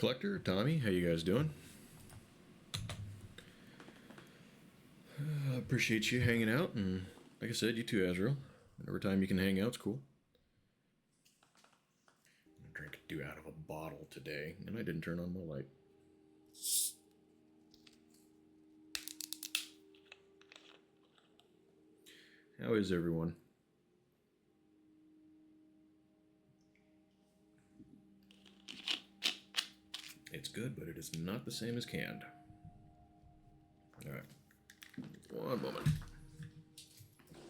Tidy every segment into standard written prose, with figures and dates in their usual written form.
Collector, Tommy, how you guys doing? Appreciate you hanging out, and like I said, you too, Azrael. Every time you can hang out's cool. I'm gonna drink dew out of a bottle today, and I didn't turn on my light. How is everyone? It's good, but it is not the same as canned. Alright. One moment.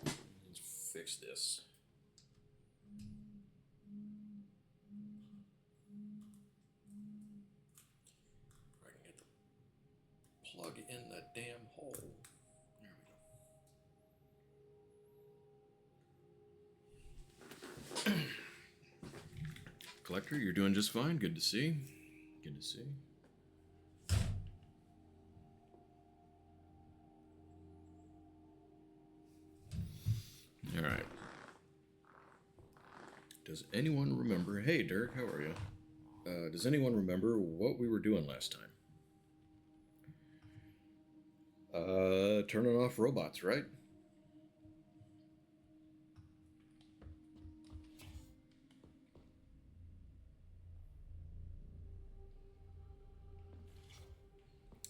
Let's fix this. I can get the plug in the damn hole. There we go. Collector, you're doing just fine. Good to see. Good to see. All right. Does anyone remember? Hey, Dirk, how are you? Does anyone remember what we were doing last time? Turning off robots, right?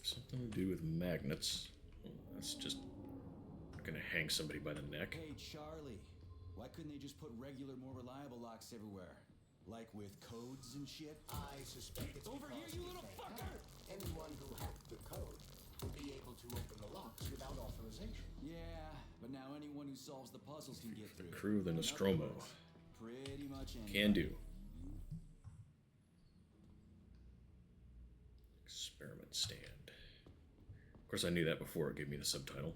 Something to do with magnets. Well, that's just gonna hang somebody by the neck. Hey, Charlie. Why couldn't they just put regular, more reliable locks everywhere? Like with codes and shit? I suspect it's Over here, because you if little they fucker! had, anyone who hacked the code would be able to open the locks without authorization. Yeah, but now anyone who solves the puzzles can get through. Crew of the In other Nostromo. words, pretty much anybody. Can do. Experiment stand. Of course, I knew that before it gave me the subtitle.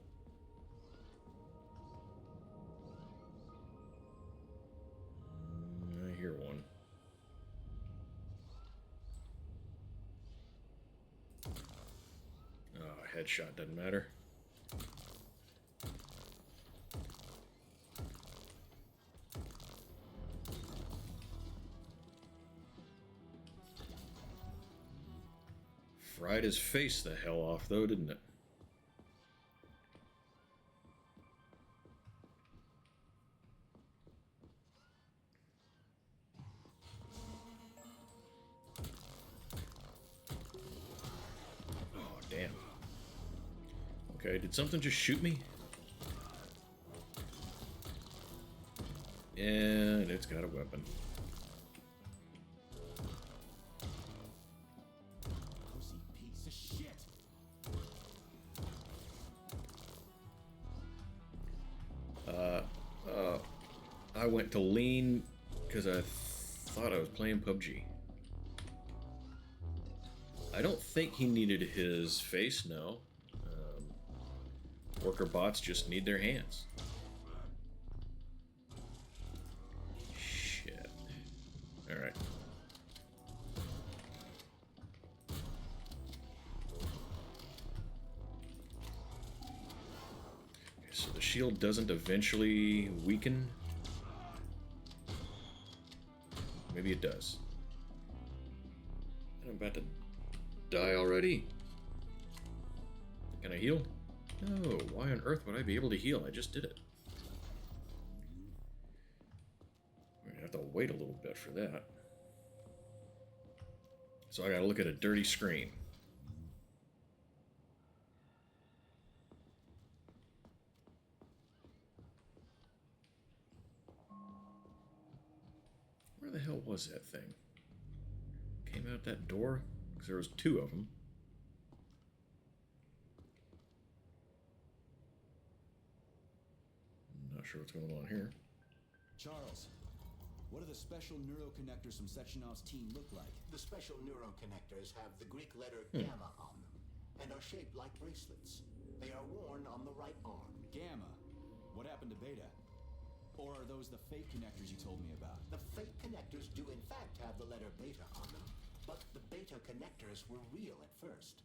I hear one. Oh, headshot doesn't matter. Fried his face the hell off, though, didn't it? Oh, damn. Okay, did something just shoot me? And it's got a weapon. Pussy piece of shit! I went to lean because I thought I was playing PUBG. I don't think he needed his face, no. Worker bots just need their hands. Shit. Alright. Okay, so the shield doesn't eventually weaken. Maybe it does. I'm about to die already. Can I heal? No, why on earth would I be able to heal? I just did it. We're gonna have to wait a little bit for that. So I gotta look at a dirty screen. Where the hell was that thing? Came out that door? Because there was two of them. I'm not sure what's going on here. Charles, what do the special neuroconnectors from Sectionov's team look like? The special neuroconnectors have the Greek letter gamma on them and are shaped like bracelets. They are worn on the right arm. Gamma? What happened to Beta? Or are those the fake connectors you told me about? The fake connectors do in fact have the letter beta on them, but the beta connectors were real at first.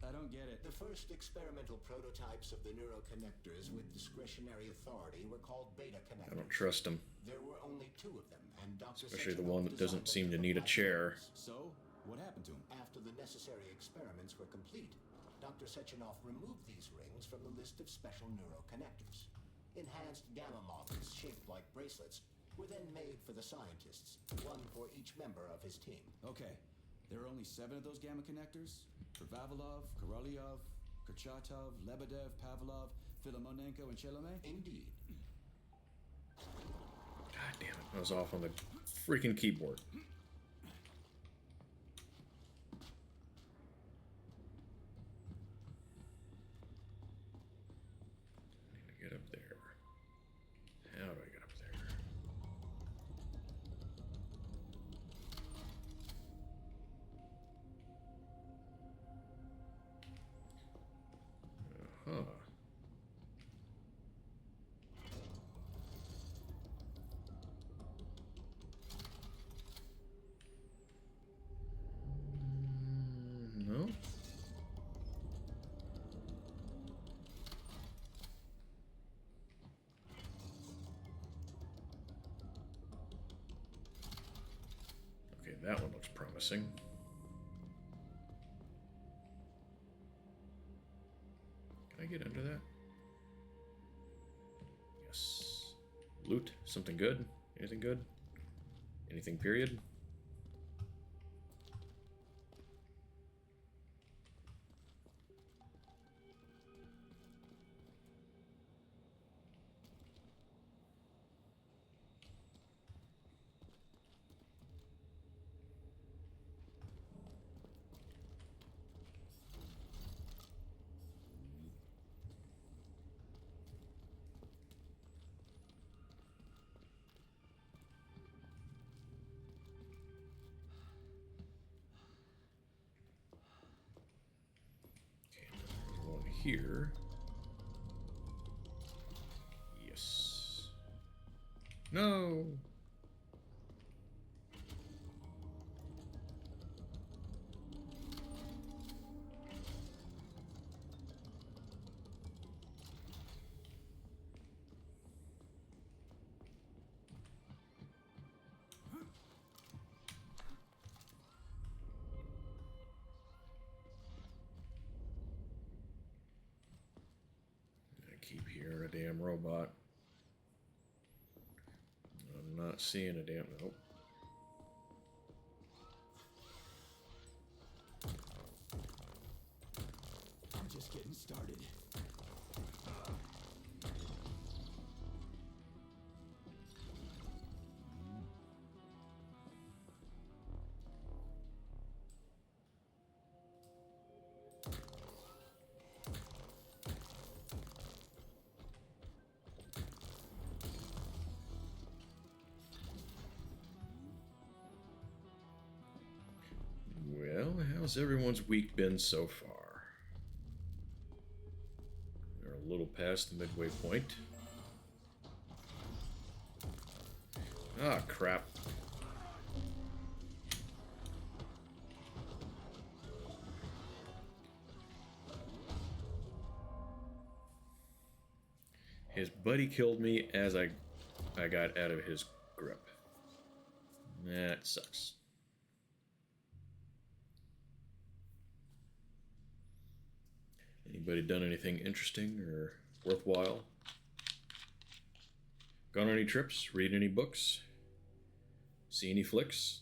I don't get it. The first experimental prototypes of the neuroconnectors with discretionary authority were called beta connectors. I don't trust him. There were only two of them, and Dr. Especially the Sechenov one that doesn't designed seem to them need a for chair. purposes. So, What happened to him? After the necessary experiments were complete, Dr. Sechenov removed these rings from the list of special neuroconnectors. Enhanced gamma models shaped like bracelets were then made for the scientists, one for each member of his team. Okay, there are only 7 of those gamma connectors? For Vavilov, Korolyov, Kurchatov, Lebedev, Pavlov, Filomonenko, and Chelome? Indeed. God damn it. I was off on the freaking keyboard. I need to get up there. How do I get up there? Uh-huh. No? Okay, that one looks promising. Can I get under that? Yes. Loot? Something good? Anything good? Anything period? One here. Yes. No. I keep hearing a damn robot. I'm not seeing a damn. Nope. I'm just getting started. Well, how's everyone's week been so far? We're a little past the midway point. Ah, crap. His buddy killed me as I got out of his grip. That sucks. Anybody done anything interesting or worthwhile? Gone on any trips? Read any books? See any flicks?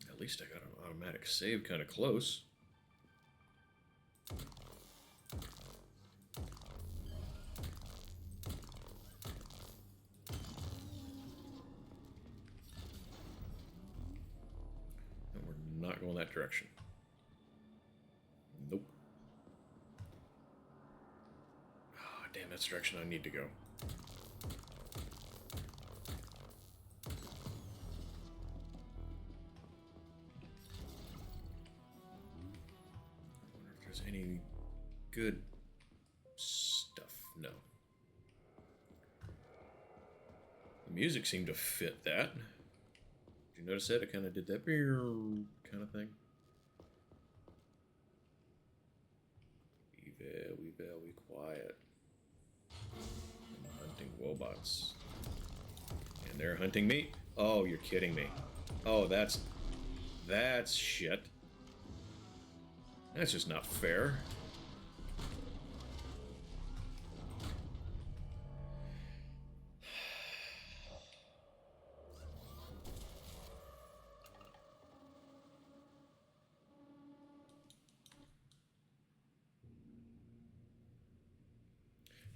At least I got an automatic save kind of close. And we're not going that direction. Nope. Oh, damn, that's the direction I need to go. I wonder if there's any good stuff. No. The music seemed to fit that. Did you notice that? It kind of did that kind of thing. Be quiet. wobots. And they're hunting me? Oh, you're kidding me. Oh, that's shit. That's just not fair.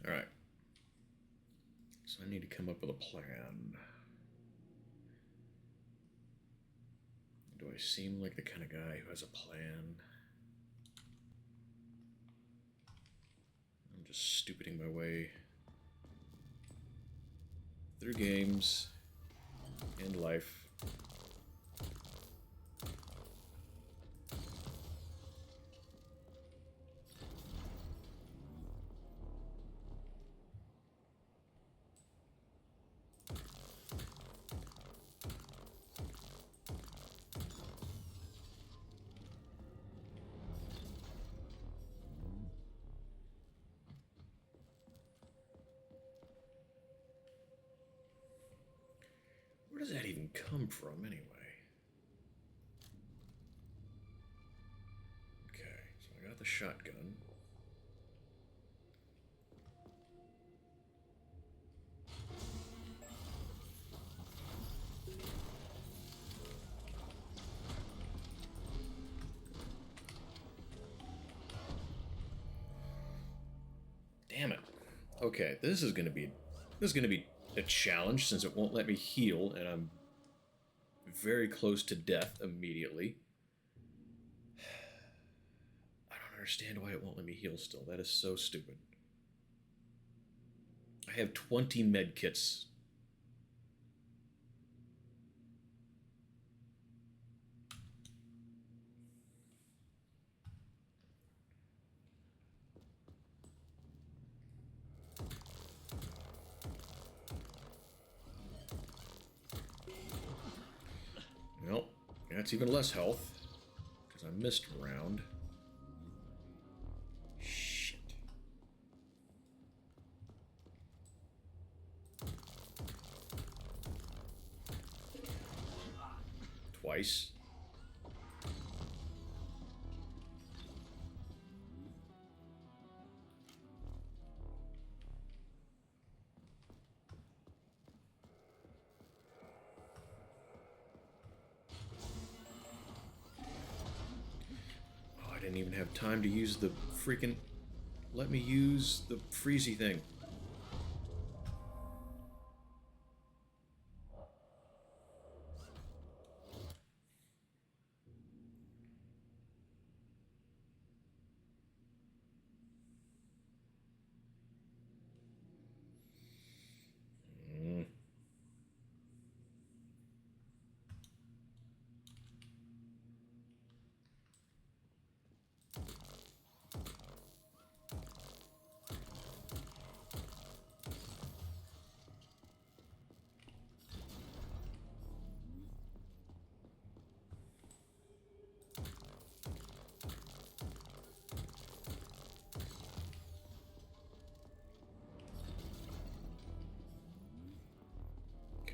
Alright. So I need to come up with a plan. Do I seem like the kind of guy who has a plan? I'm just stupiding my way through games and life. Where does that even come from, anyway? Okay, so I got the shotgun. Damn it. Okay, this is gonna be a challenge since it won't let me heal, and I'm very close to death immediately. I don't understand why it won't let me heal still. That is so stupid. I have 20 med kits. Well, that's even less health, because I missed a round. Shit. Twice. I didn't even have time to use the freaking... Let me use the freezy thing.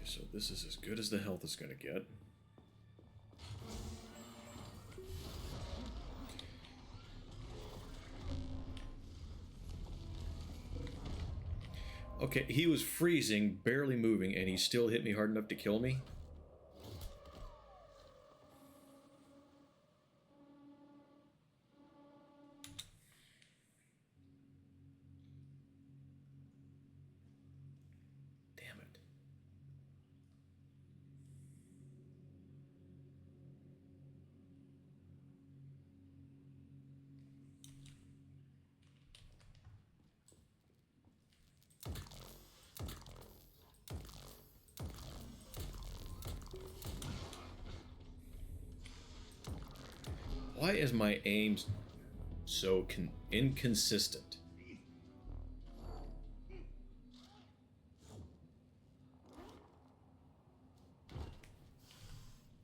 So this is as good as the health is going to get. Okay, he was freezing, barely moving, and he still hit me hard enough to kill me? Damn it. Why is my aim so inconsistent?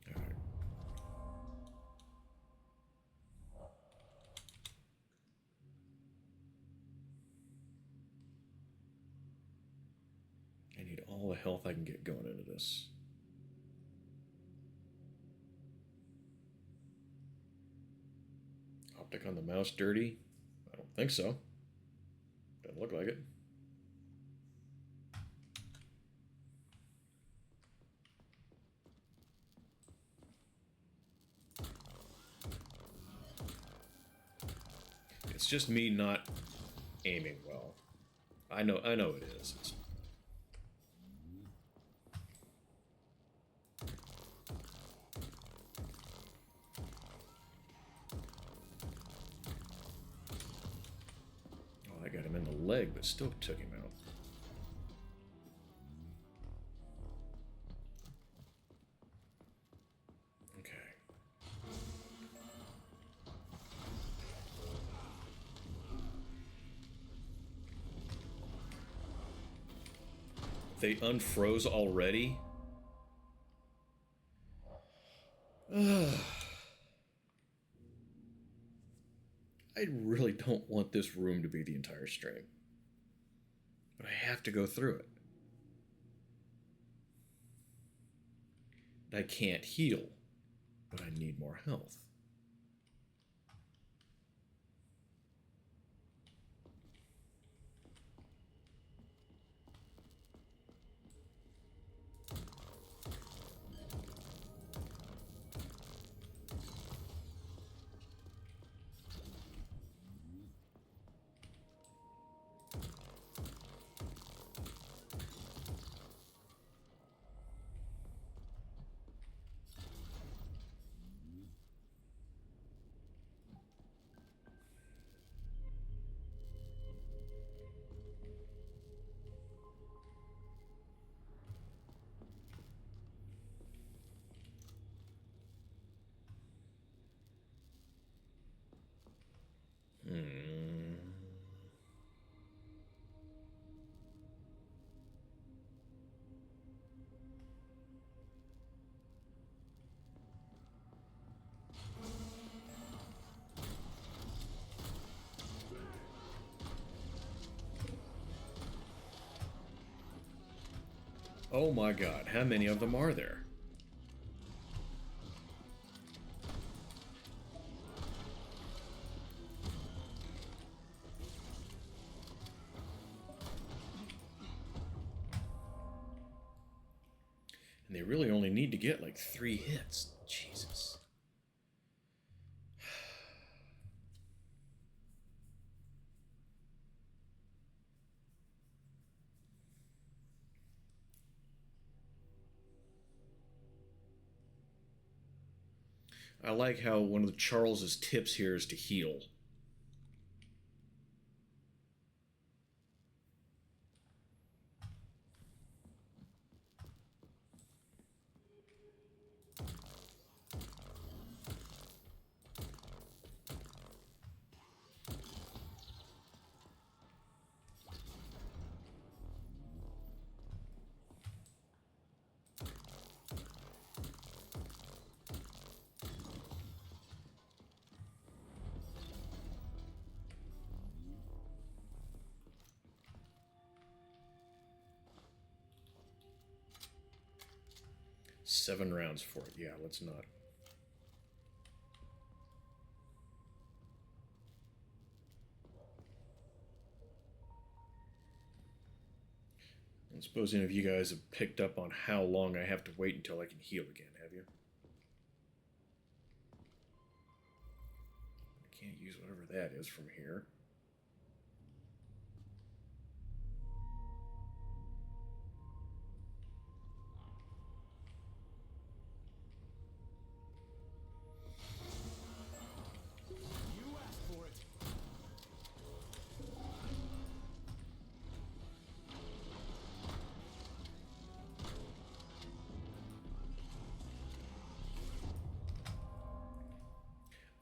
Alright. I need all the health I can get going into this. Optic on the mouse dirty? I don't think so. Doesn't look like it. It's just me not aiming well. I know it is. Oh, I got him in the leg, but still took him out. Okay. They unfroze already? I really don't want this room to be the entire stream. But I have to go through it. I can't heal, but I need more health. Oh my god, how many of them are there? And they really only need to get like 3 hits. Jesus. I like how one of the Charles's tips here is to heal. Seven rounds for it. Yeah, let's not. I suppose any of you guys have picked up on how long I have to wait until I can heal again, have you? I can't use whatever that is from here.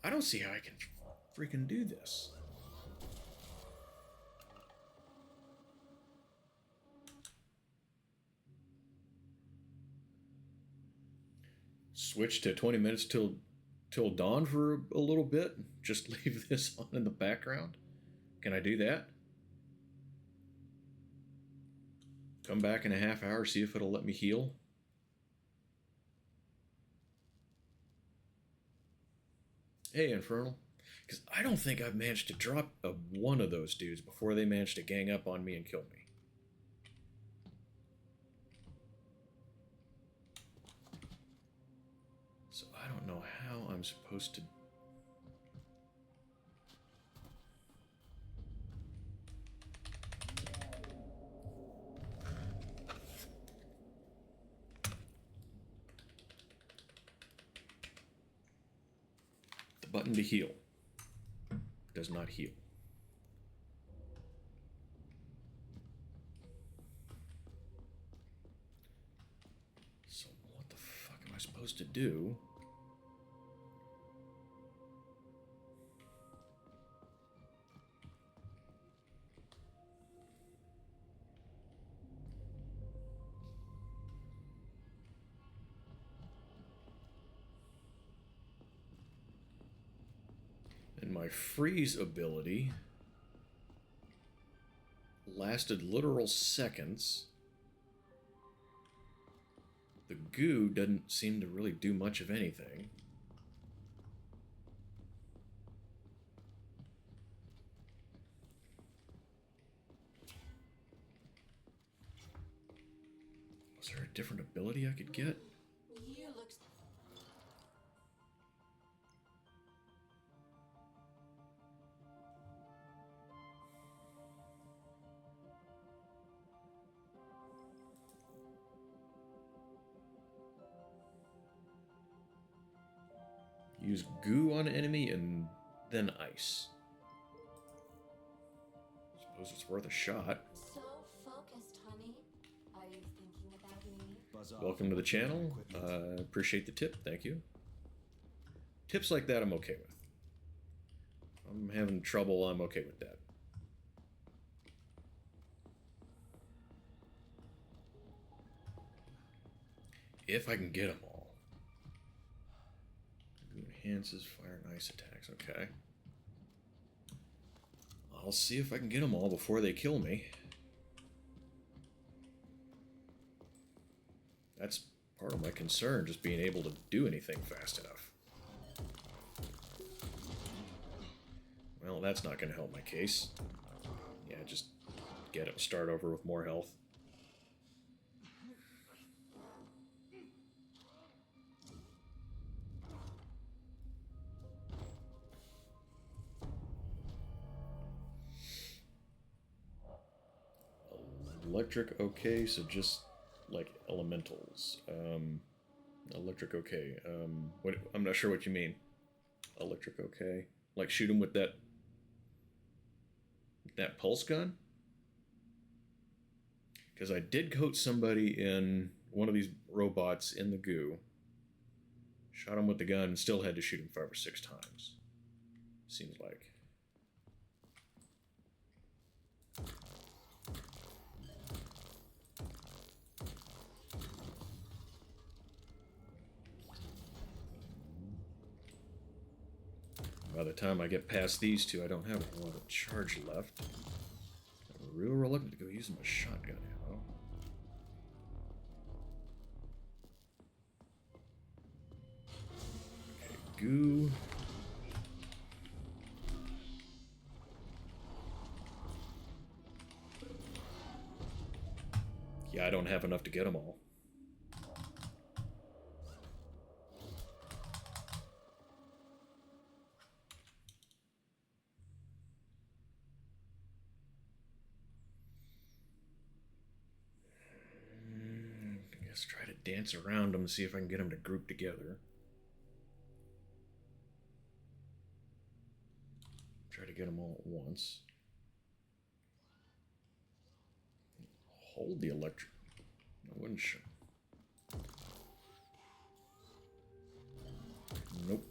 I don't see how I can freaking do this. Switch to 20 minutes till dawn for a little bit. Just leave this on in the background. Can I do that? Come back in a half hour, see if it'll let me heal. Hey, Infernal. Because I don't think I've managed to drop one of those dudes before they managed to gang up on me and kill me. So I don't know how I'm supposed to... The button to heal does not heal. So what the fuck am I supposed to do? And my freeze ability lasted literal seconds. The goo doesn't seem to really do much of anything. Was there a different ability I could get? You look. Use goo on enemy and then ice. Suppose it's worth a shot. So focused, honey. Are you thinking about me? Buzz off. Welcome to the channel. Appreciate the tip, thank you. Tips like that I'm okay with. I'm having trouble, I'm okay with that. If I can get them all. Enhances fire and ice attacks, okay. I'll see if I can get them all before they kill me. That's part of my concern, just being able to do anything fast enough. Well, that's not going to help my case. Yeah, just get it, start over with more health. Electric, okay, so just like elementals. Electric, okay. I'm not sure what you mean. Electric, okay. Like shoot him with that pulse gun? Because I did coat somebody in one of these robots in the goo. Shot him with the gun and still had to shoot him 5 or 6 times. Seems like. By the time I get past these two, I don't have a lot of charge left. I'm real reluctant to go using my shotgun ammo. Okay, goo. Yeah, I don't have enough to get them all. Let's try to dance around them and see if I can get them to group together. Try to get them all at once. Hold the electric. I wouldn't show. Nope.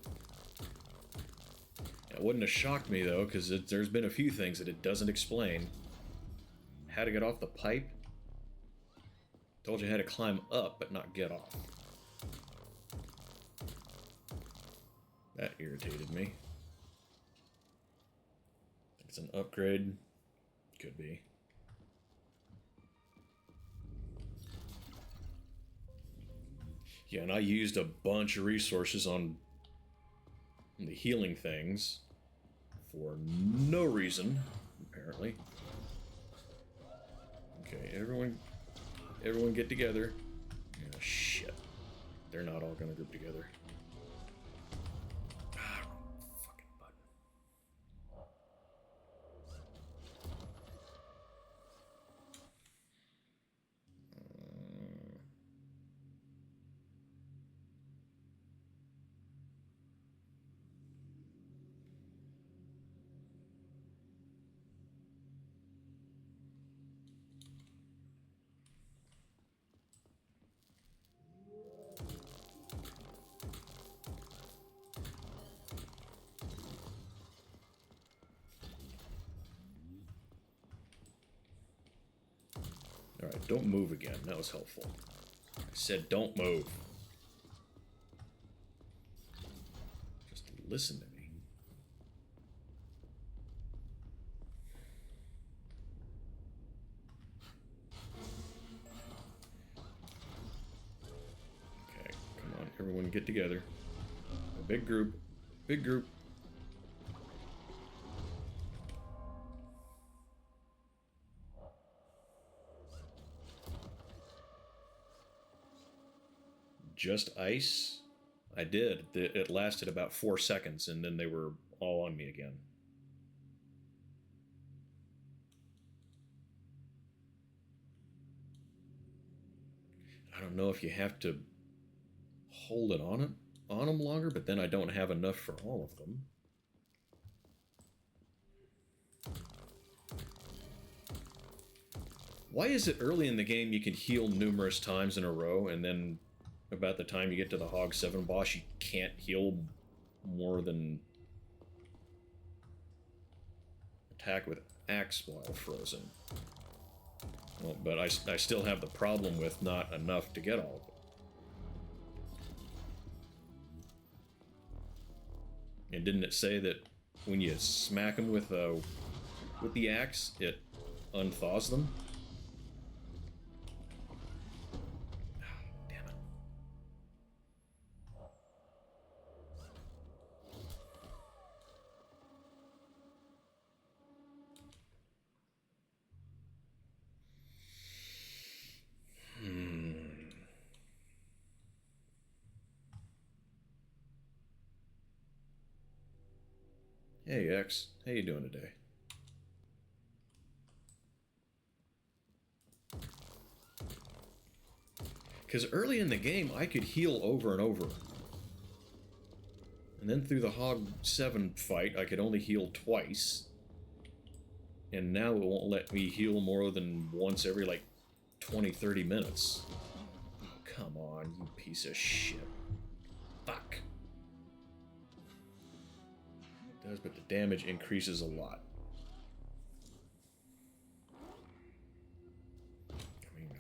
It wouldn't have shocked me though, because there's been a few things that it doesn't explain. How to get off the pipe? Told you how to climb up, but not get off. That irritated me. It's an upgrade. Could be. Yeah, and I used a bunch of resources on the healing things for no reason, apparently. Okay, everyone get together. Oh, shit. They're not all gonna group together. Ah, fucking button. Alright, don't move again. That was helpful. I said don't move. Just listen to me. Okay, come on, everyone get together. A big group. Big group. Just ice? I did. It lasted about 4 seconds, and then they were all on me again. I don't know if you have to hold it on them longer, but then I don't have enough for all of them. Why is it early in the game you can heal numerous times in a row, and then about the time you get to the Hog 7 boss, you can't heal more than attack with axe while frozen? Well, but I still have the problem with not enough to get all of them. And didn't it say that when you smack them with the axe, it unthaws them? Damn it. Hey, X. How you doing today? Because early in the game, I could heal over and over. And then through the Hog 7 fight, I could only heal twice. And now it won't let me heal more than once every, like, 20-30 minutes. Oh, come on, you piece of shit. Fuck. It does, but the damage increases a lot. I mean,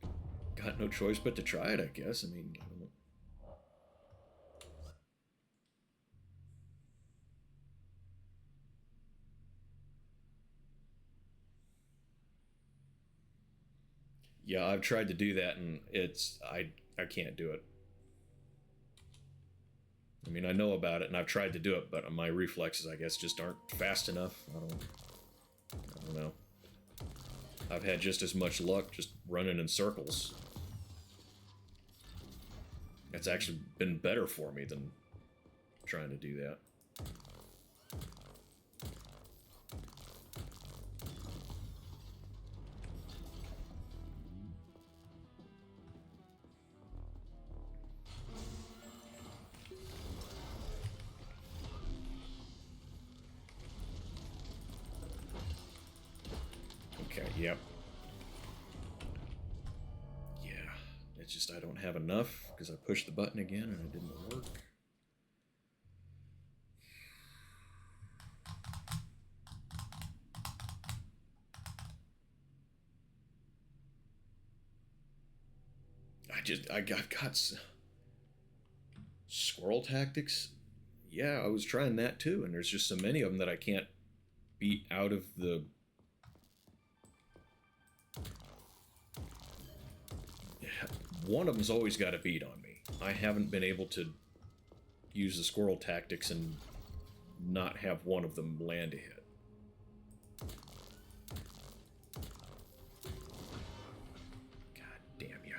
I've got no choice but to try it, I guess. I mean, I don't know. Yeah, I've tried to do that, and I can't do it. I mean, I know about it, and I've tried to do it, but my reflexes, I guess, just aren't fast enough. I don't know. I've had just as much luck just running in circles. It's actually been better for me than trying to do that. Okay, yep. Yeah, it's just I don't have enough because I pushed the button again and it didn't work. I've got squirrel tactics. Yeah, I was trying that too, and there's just so many of them that I can't beat out of the... Yeah, one of them's always got a beat on me. I haven't been able to use the squirrel tactics and not have one of them land a hit. God damn you.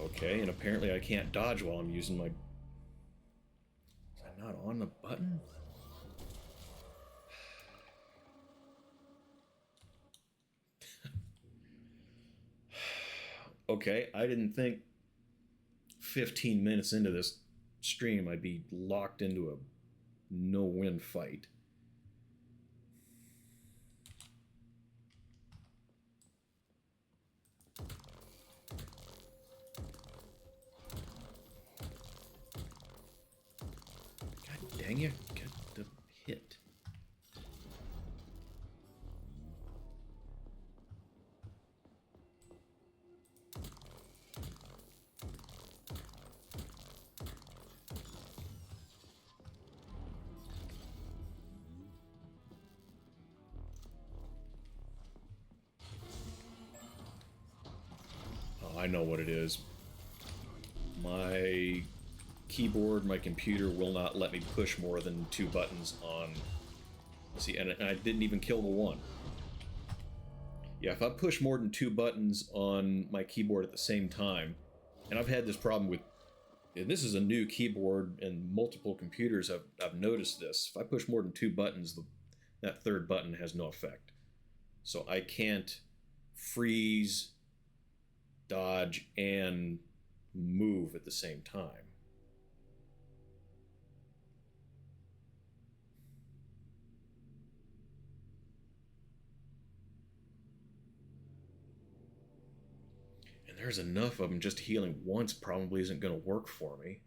Okay, and apparently I can't dodge while I'm using my... Is that not on the button? Okay, I didn't think 15 minutes into this stream I'd be locked into a no-win fight. Dang you, get the hit. Oh, I know what it is. My keyboard, my computer will not let me push more than 2 buttons on... See, and I didn't even kill the one. Yeah, if I push more than 2 buttons on my keyboard at the same time, and I've had this problem with... And this is a new keyboard, and multiple computers I've noticed this. If I push more than 2 buttons, that 3rd button has no effect. So I can't freeze, dodge, and move at the same time. There's enough of them, just healing once probably isn't going to work for me.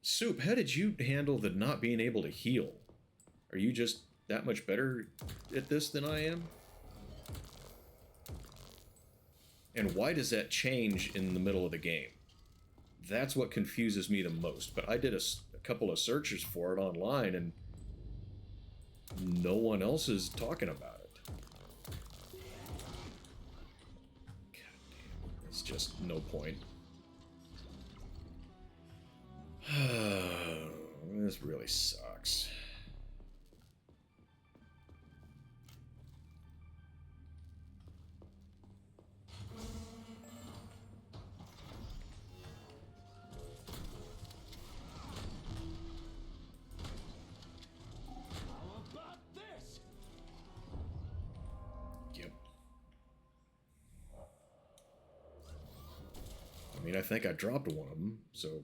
Soup, how did you handle the not being able to heal? Are you just that much better at this than I am? And why does that change in the middle of the game? That's what confuses me the most. But I did a couple of searches for it online, and no one else is talking about it. God damn, it's just no point. This really sucks. I think I dropped one of them, so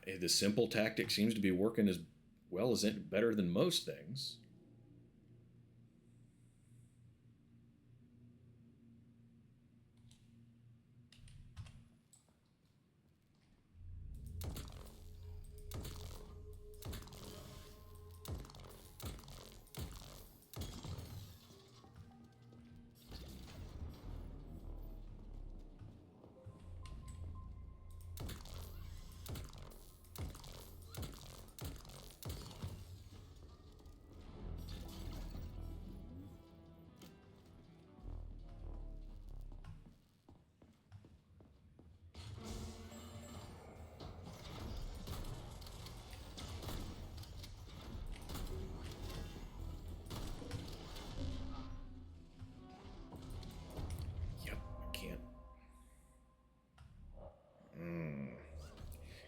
the simple tactic seems to be working as well as better than most things.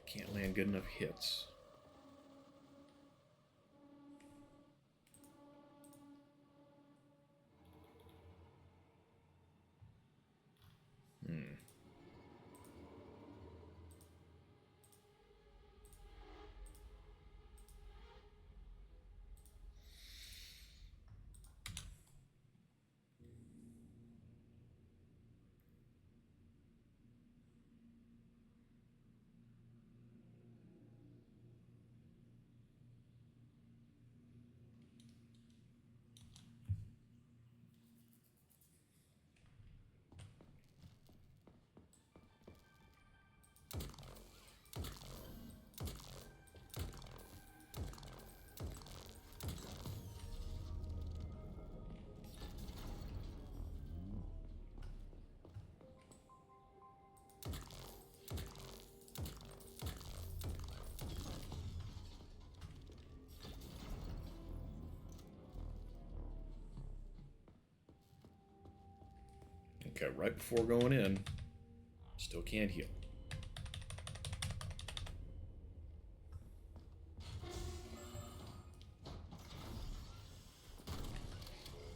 Can't land good enough hits. Okay, right before going in. Still can't heal.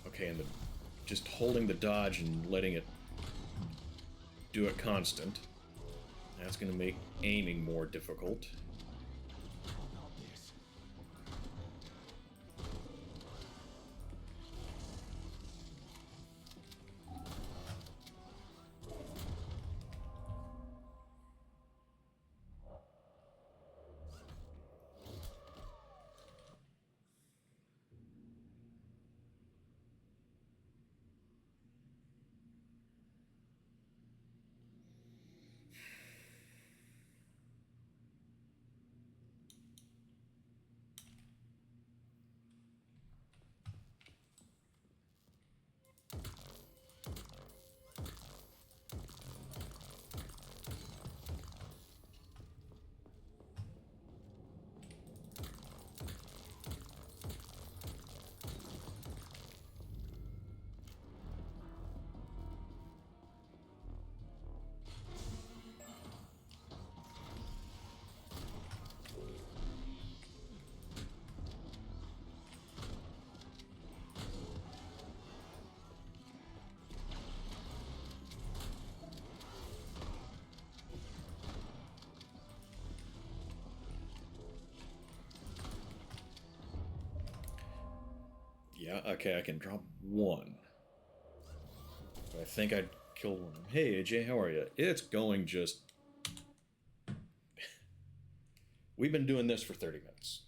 Okay, and just holding the dodge and letting it do it constant. That's going to make aiming more difficult. Yeah, okay, I can drop one. But I think I'd kill one. Hey, AJ, how are you? It's going just... We've been doing this for 30 minutes.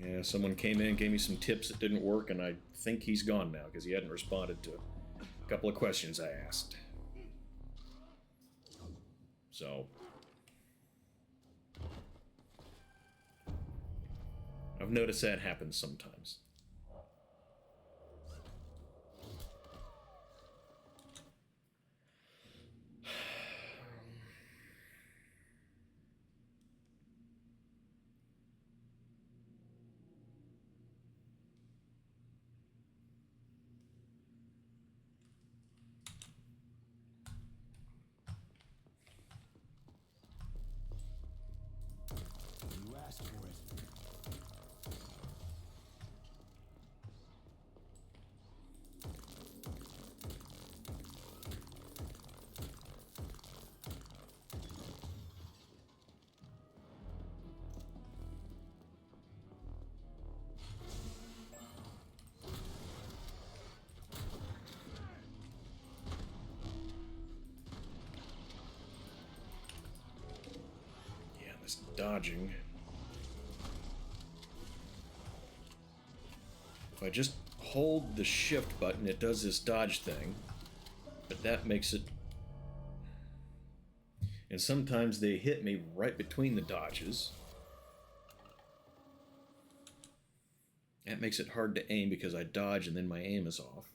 Yeah, someone came in, gave me some tips that didn't work, and I think he's gone now because he hadn't responded to a couple of questions I asked. So, I've noticed that happens sometimes. You asked for it. Yeah, this dodging. If I just hold the shift button, it does this dodge thing. But that makes it... And sometimes they hit me right between the dodges. That makes it hard to aim because I dodge and then my aim is off.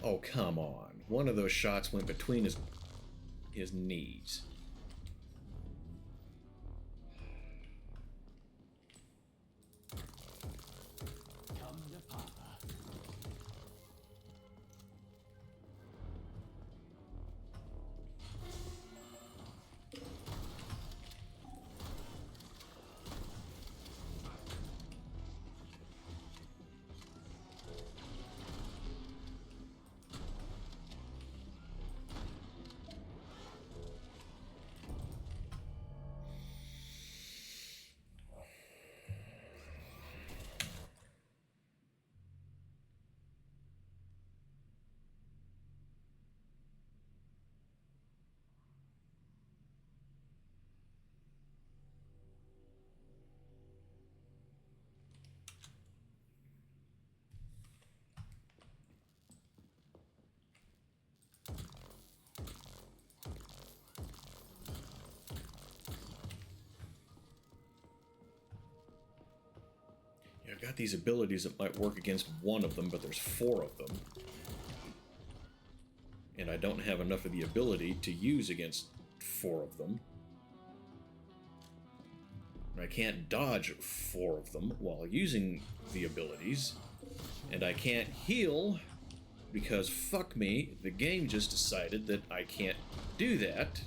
Oh, come on. One of those shots went between his knees. Come to Papa. Yeah, I've got these abilities that might work against one of them, but there's 4 of them. And I don't have enough of the ability to use against 4 of them. And I can't dodge 4 of them while using the abilities. And I can't heal because, fuck me, the game just decided that I can't do that.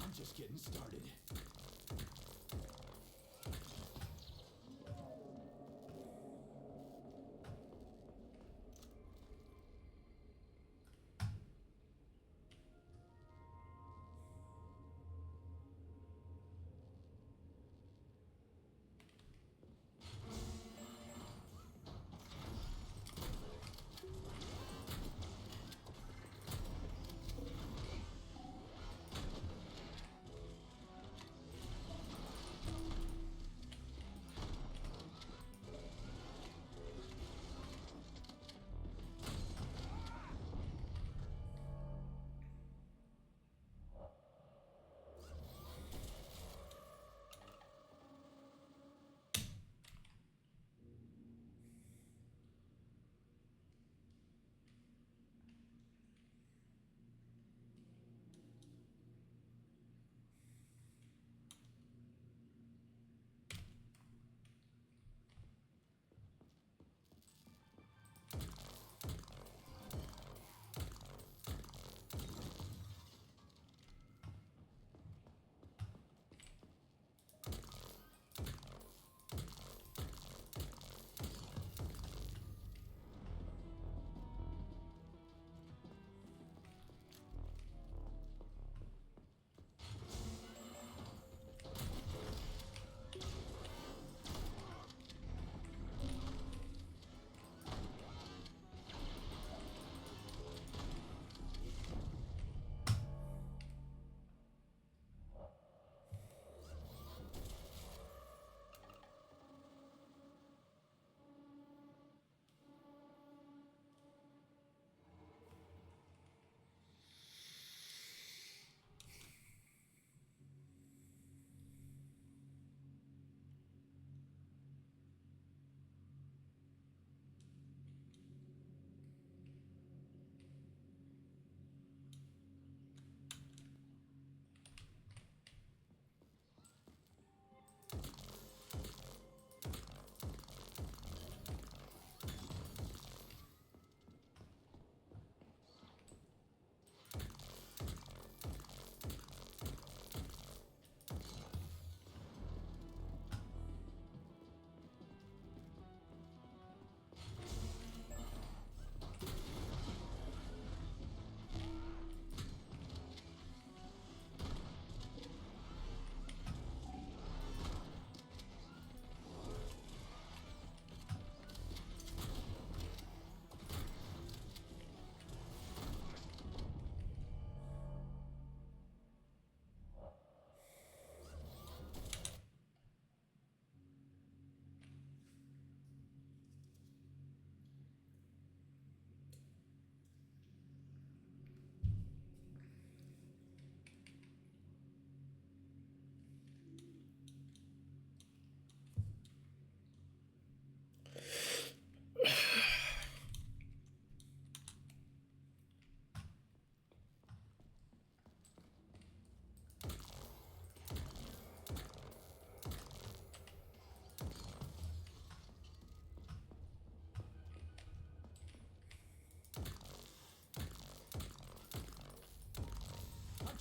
I'm just getting started.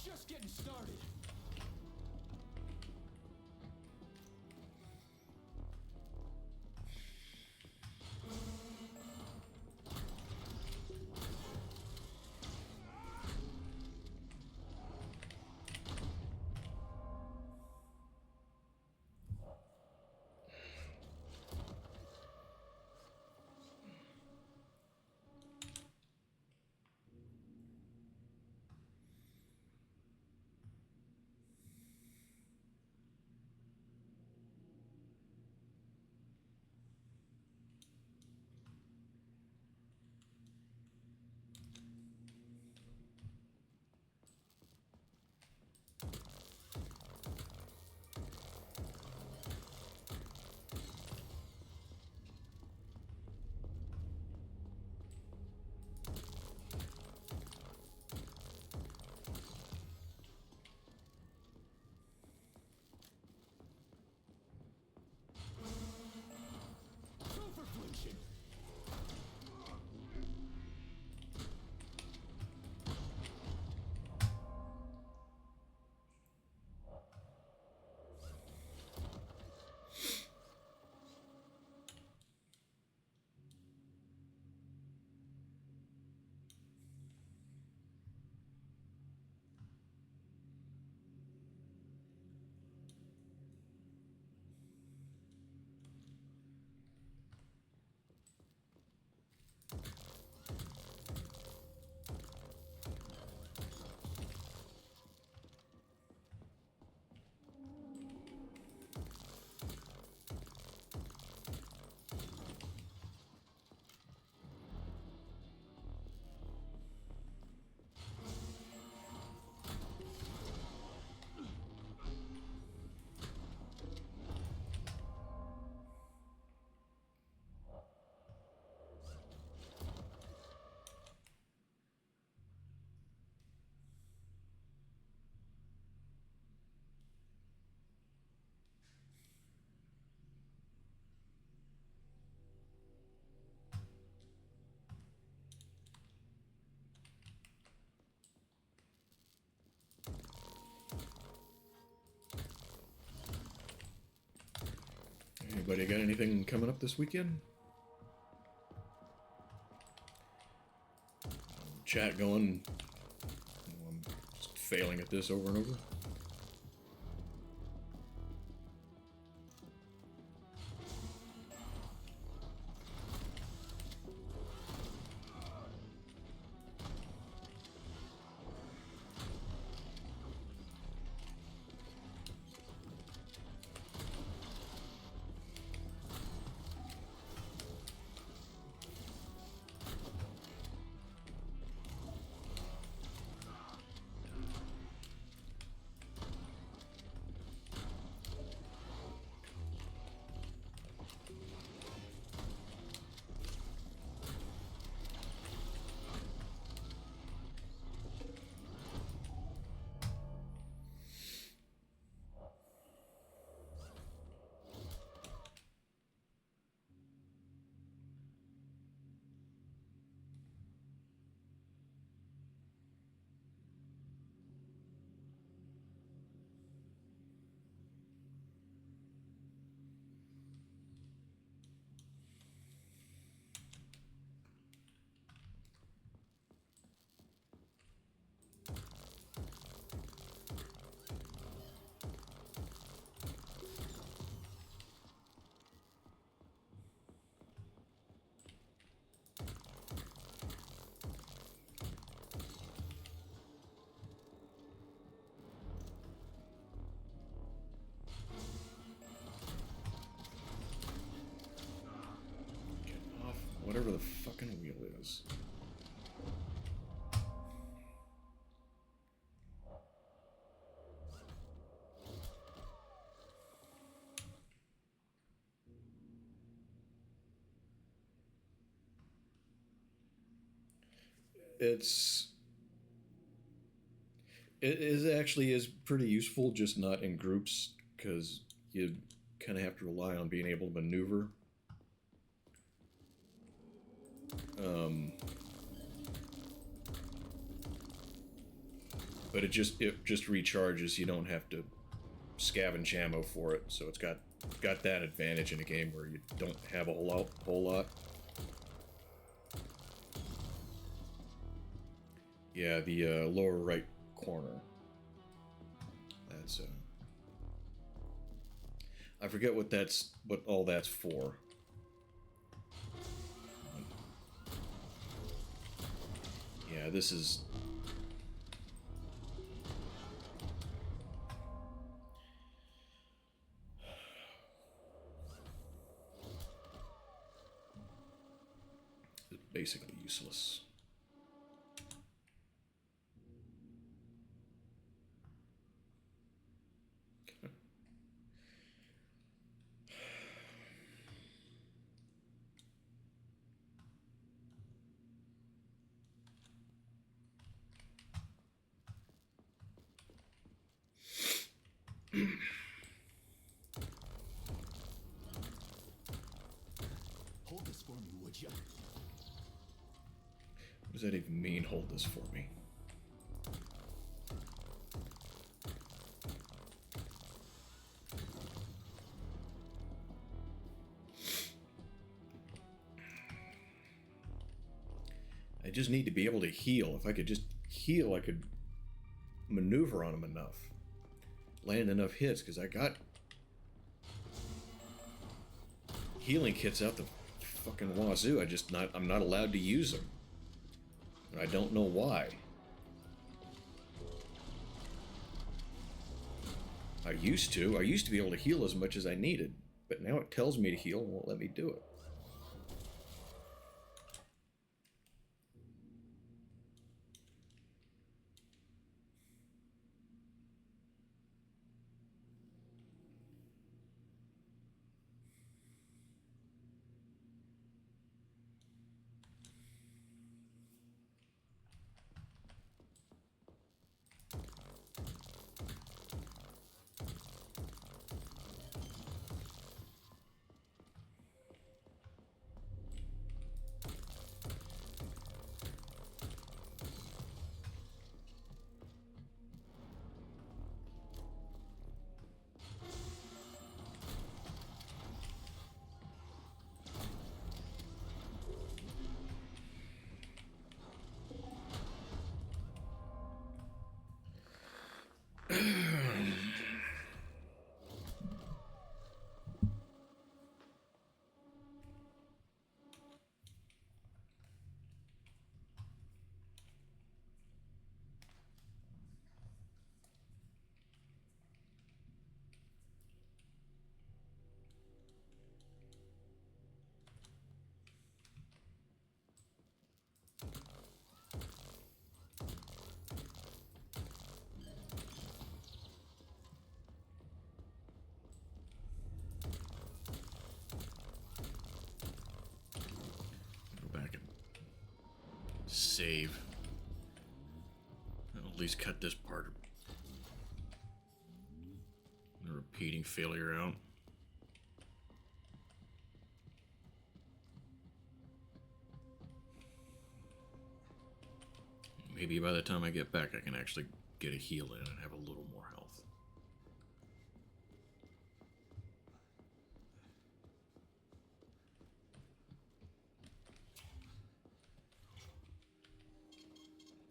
Just getting started. action. Anybody got anything coming up this weekend? Chat going. I'm just failing at this over and over. Whatever the fucking wheel is. It is actually is pretty useful, just not in groups, because you kind of have to rely on being able to maneuver. But it just recharges. You don't have to scavenge ammo for it, so it's got that advantage in a game where you don't have a whole lot. Yeah, the lower right corner. That's I forget what all that's for. Yeah, this is. Basically useless. Hold this for me, would ya? What does that even mean, hold this for me? I just need to be able to heal. If I could just heal, I could maneuver on him enough. Land enough hits, because I got healing kits out the fucking wazoo. I'm not allowed to use them. And I don't know why. I used to be able to heal as much as I needed, but now it tells me to heal and won't let me do it. Go back and save. I'll at least cut this part. The repeating failure out. Maybe by the time I get back, I can actually get a heal in and have a little more health.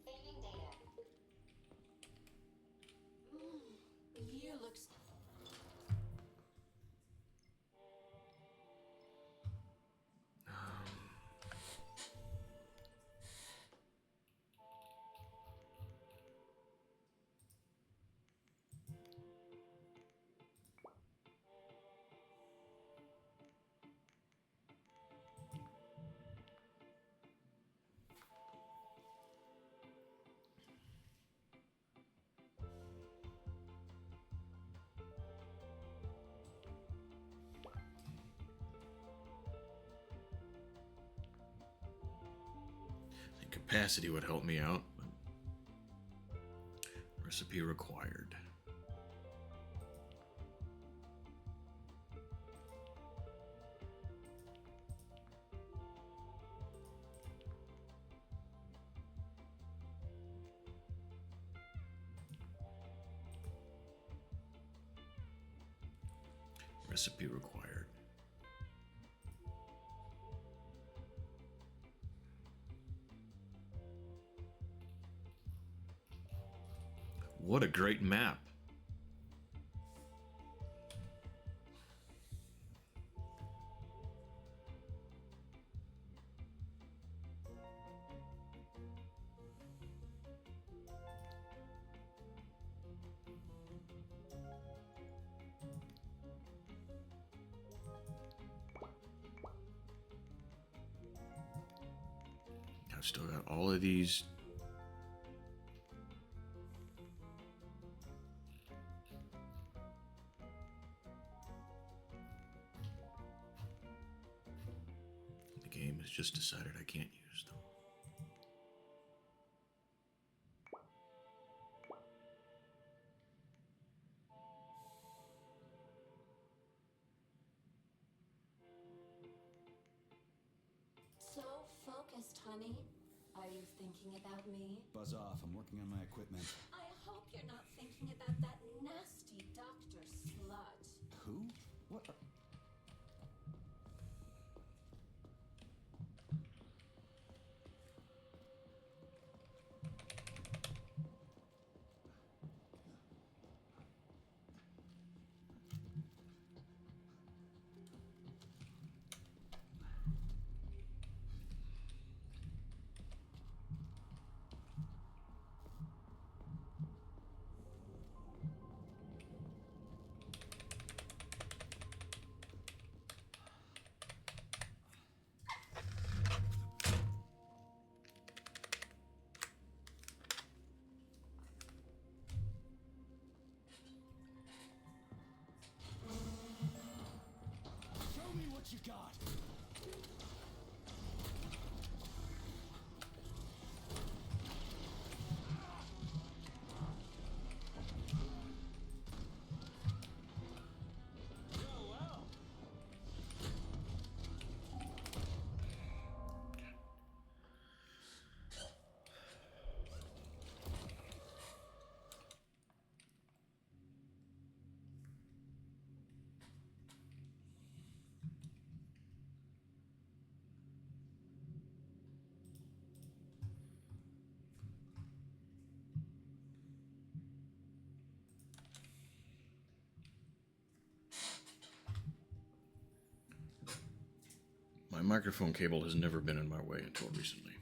Saving data. The view looks. Capacity would help me out. Recipe required. Recipe required. What a great map. I've still got all of these. The game has just decided I can't use them. honey? Are you thinking about me? Buzz off. I'm working on my equipment. I hope you're not thinking about that nasty doctor slut. Who? What? Show me what you got. My microphone cable has never been in my way until recently.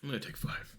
I'm gonna take 5.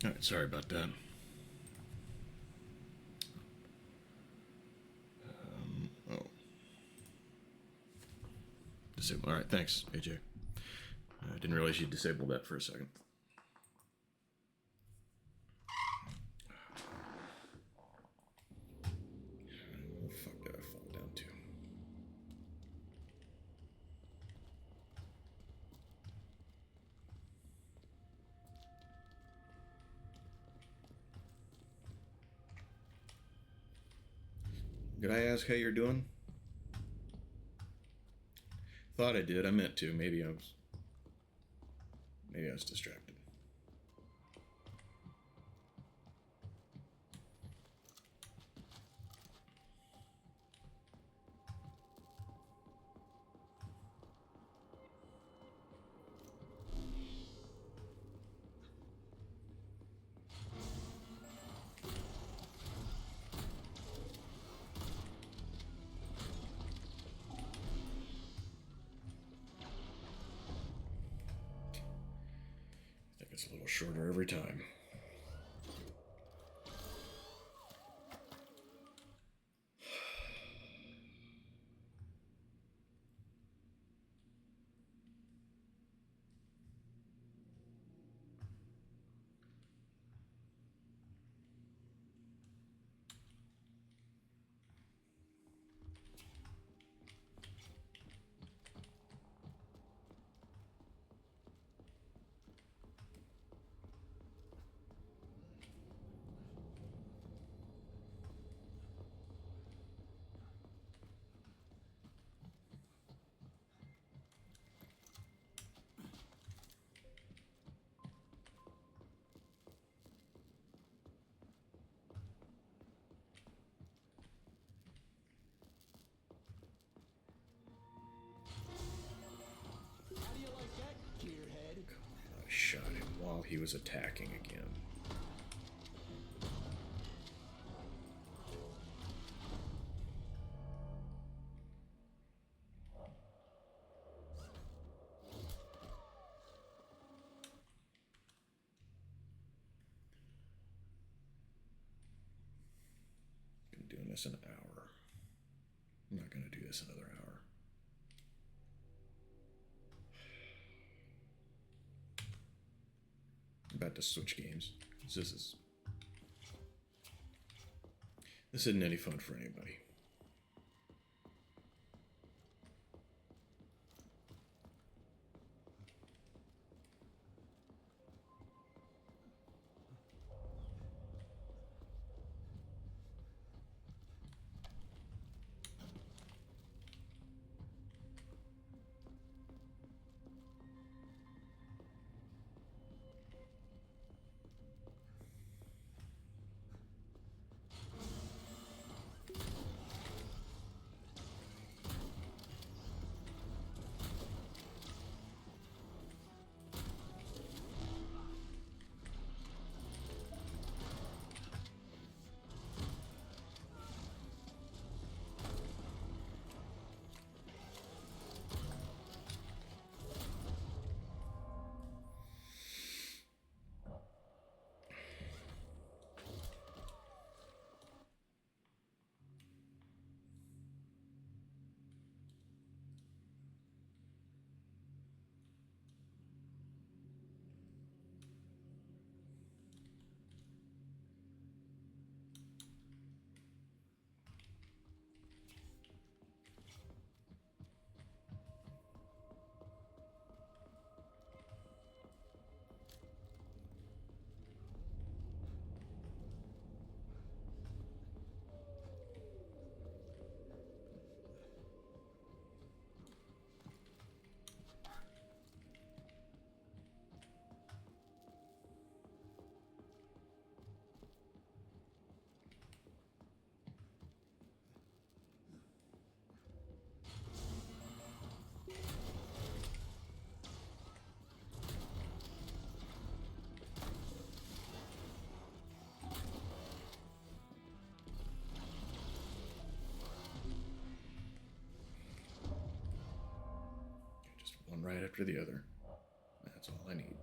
Alright, sorry about that. Oh. Disable. Alright, thanks, AJ. I didn't realize you disabled that for a second. Where the fuck did I fall down to? Did I ask how you're doing? Thought I did. I meant to. Maybe I was distracted. I think it's a little shorter every time. How do you like that, gearhead? I shot him while he was attacking again. Been doing this an hour. I'm not gonna do this another hour. I'm about to switch games. 'Cause this isn't any fun for anybody. One right after the other. That's all I need.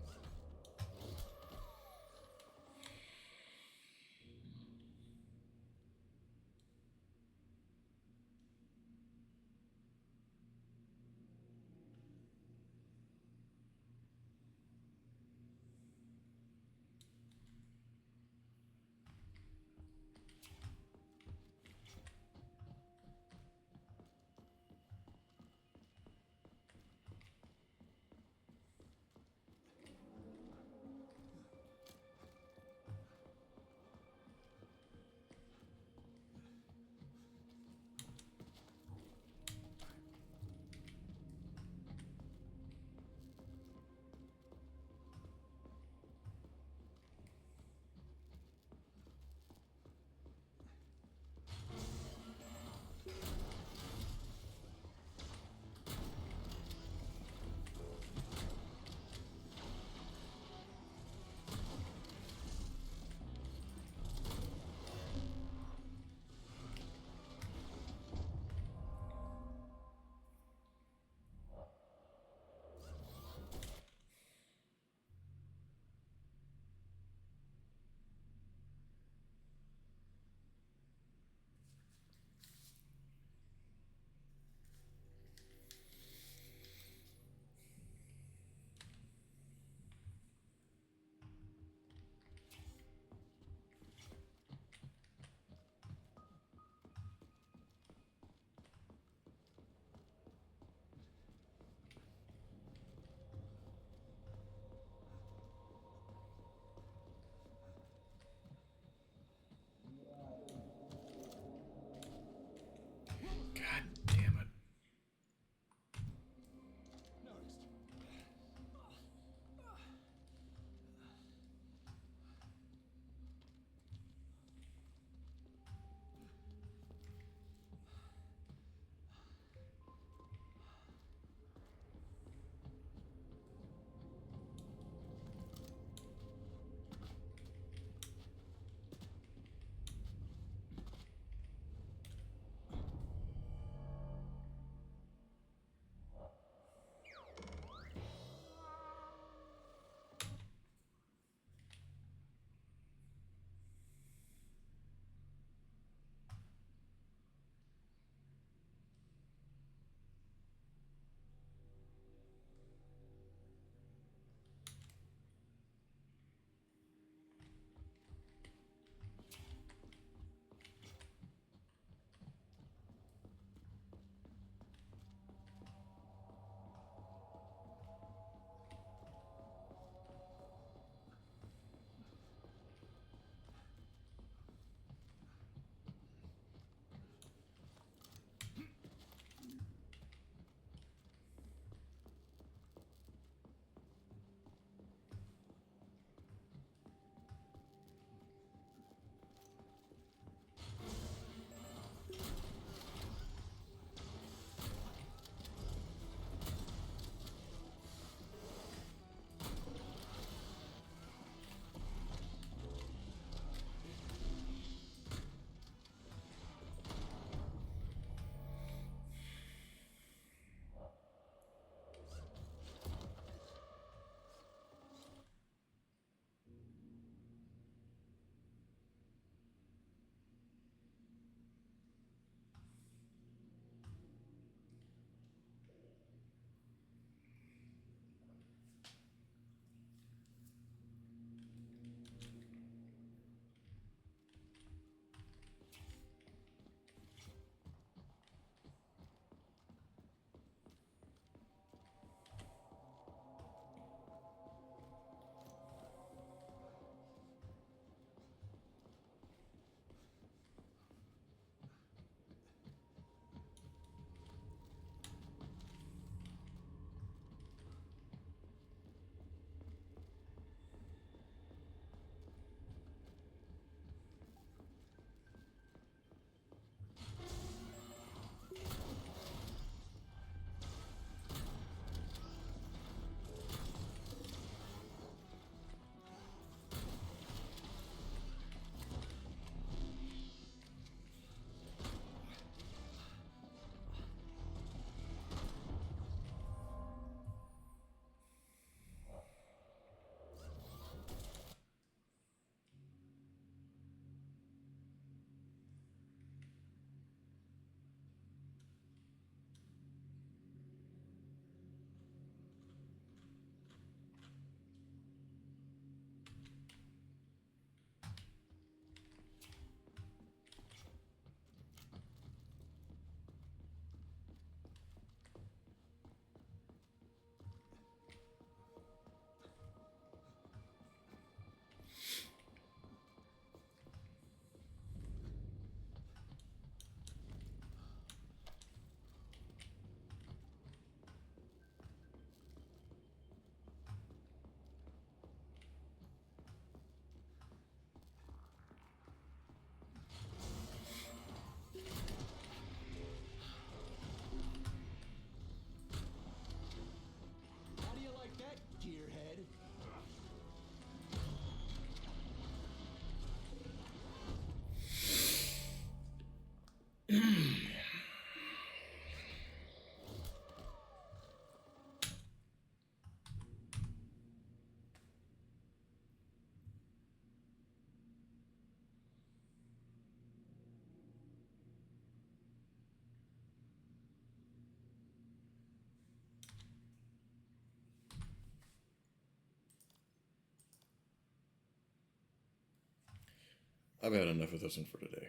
I've had enough of this one for today.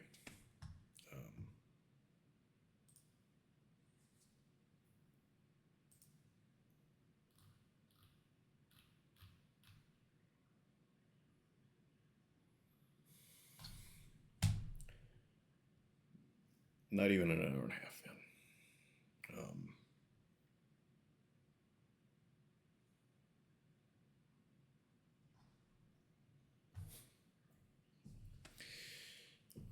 'Not even an hour and a half in.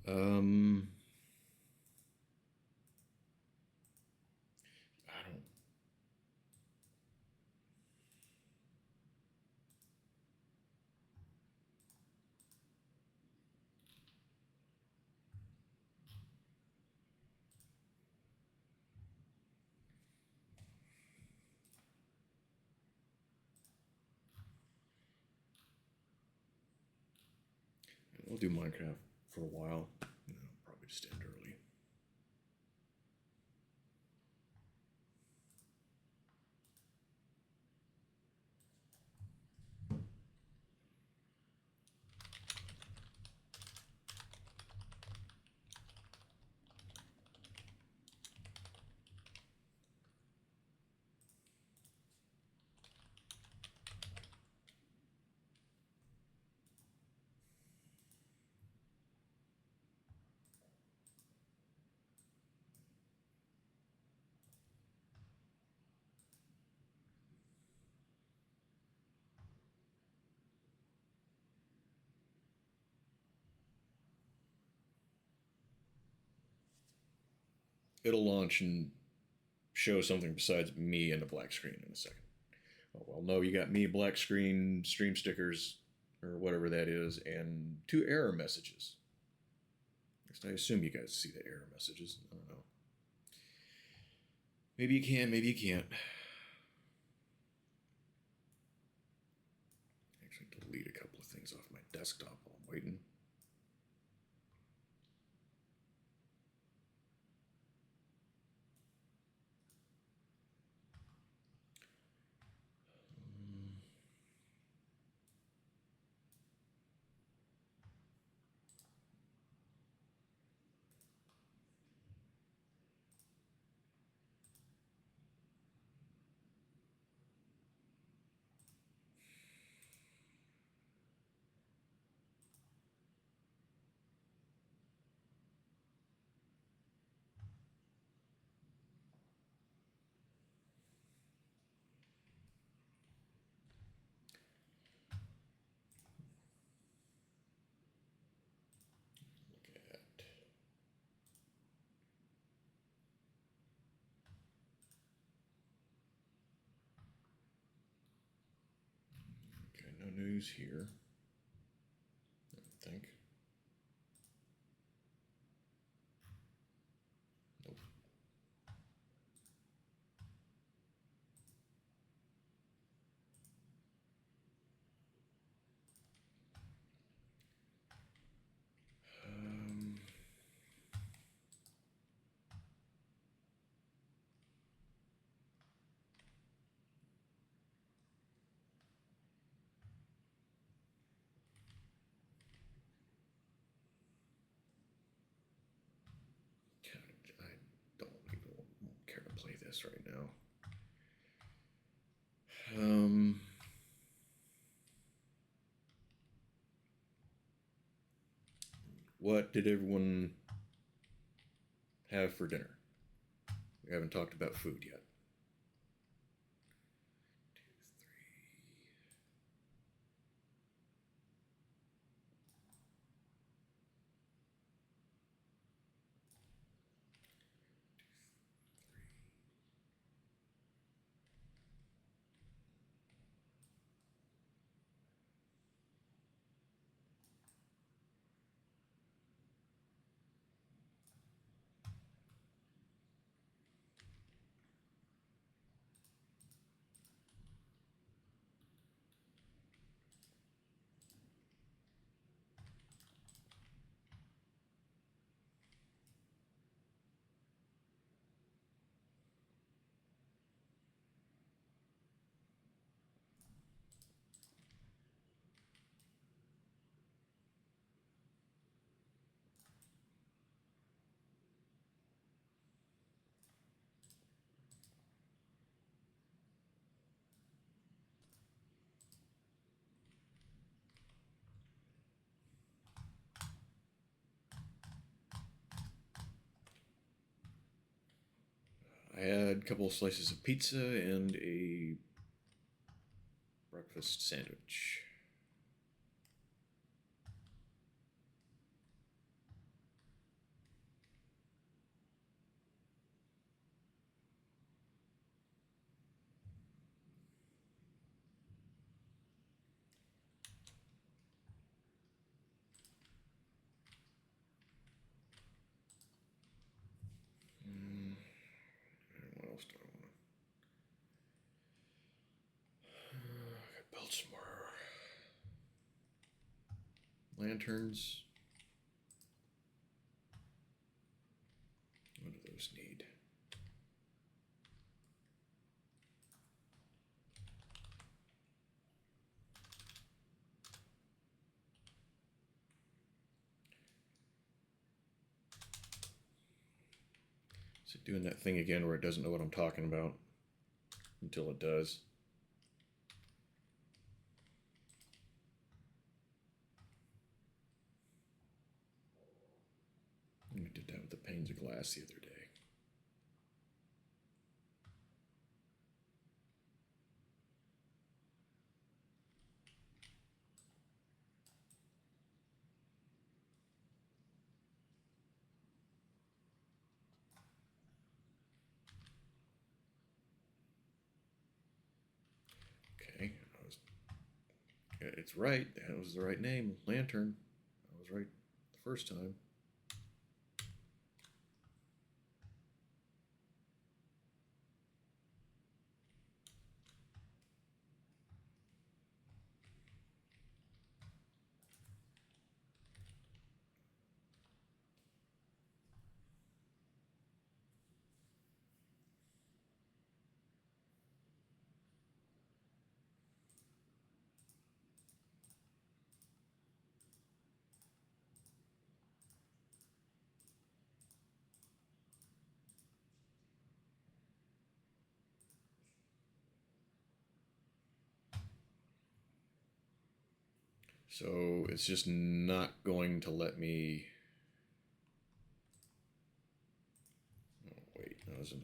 Um, I don't. We'll do Minecraft for a while. Probably just end early. It'll launch and show something besides me and a black screen in a second. Oh, well, no, you got me, black screen, stream stickers, or whatever that is, and 2 error messages. At least I assume you guys see the error messages. I don't know. Maybe you can, maybe you can't. Actually, delete a couple of things off my desktop while I'm waiting. Look at. Okay, no news here. I don't think. Nope. Um, I don't even care to play this right now. What did everyone have for dinner? We haven't talked about food yet. 2, 3. I had a couple of slices of pizza and a breakfast sandwich. What else do I want to build some more lanterns? What do those need? Is it doing that thing again where it doesn't know what I'm talking about until it does? We did that with the panes of glass the other day. Okay, it's right. That was the right name, lantern. I was right the first time. So it's just not going to let me. Oh, wait, I was in.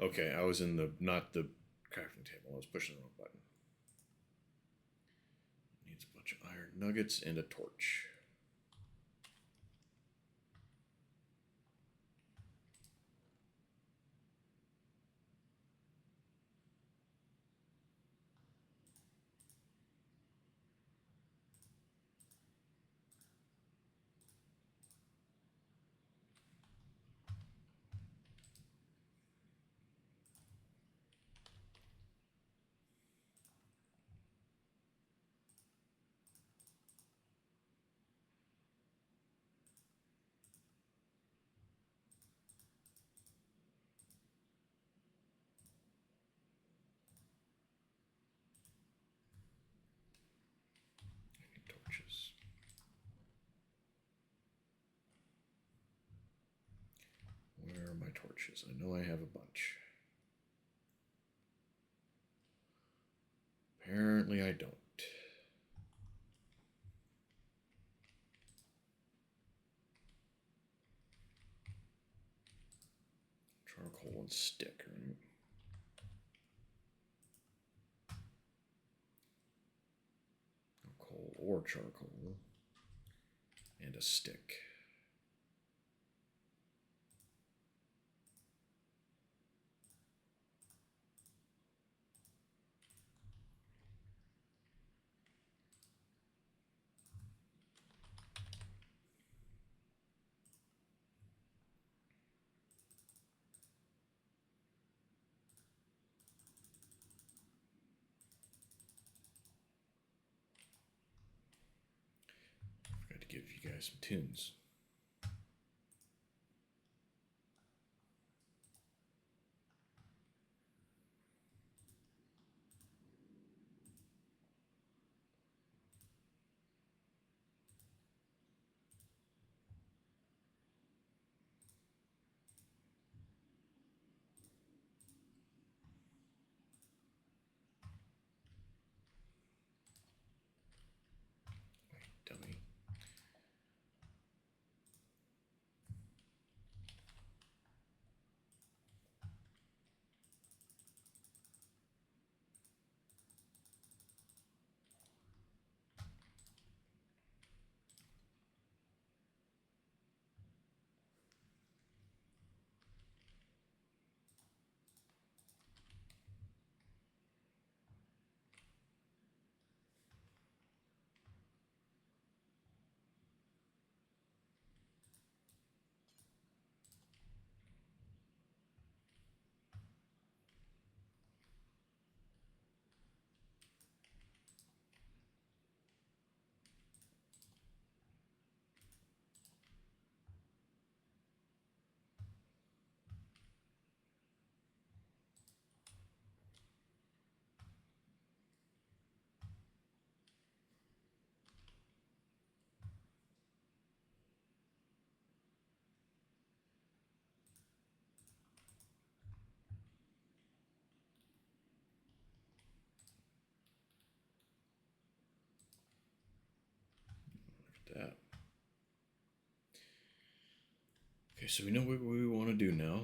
Okay, I was in the not the crafting table. I was pushing the wrong button. Needs a bunch of iron nuggets and a torch. I need torches. Where are my torches? I know I have a bunch. Apparently I don't. Charcoal and stick, right? Coal or charcoal. And a stick. Forgot to give you guys some tunes. Dummy. so we know what we want to do now.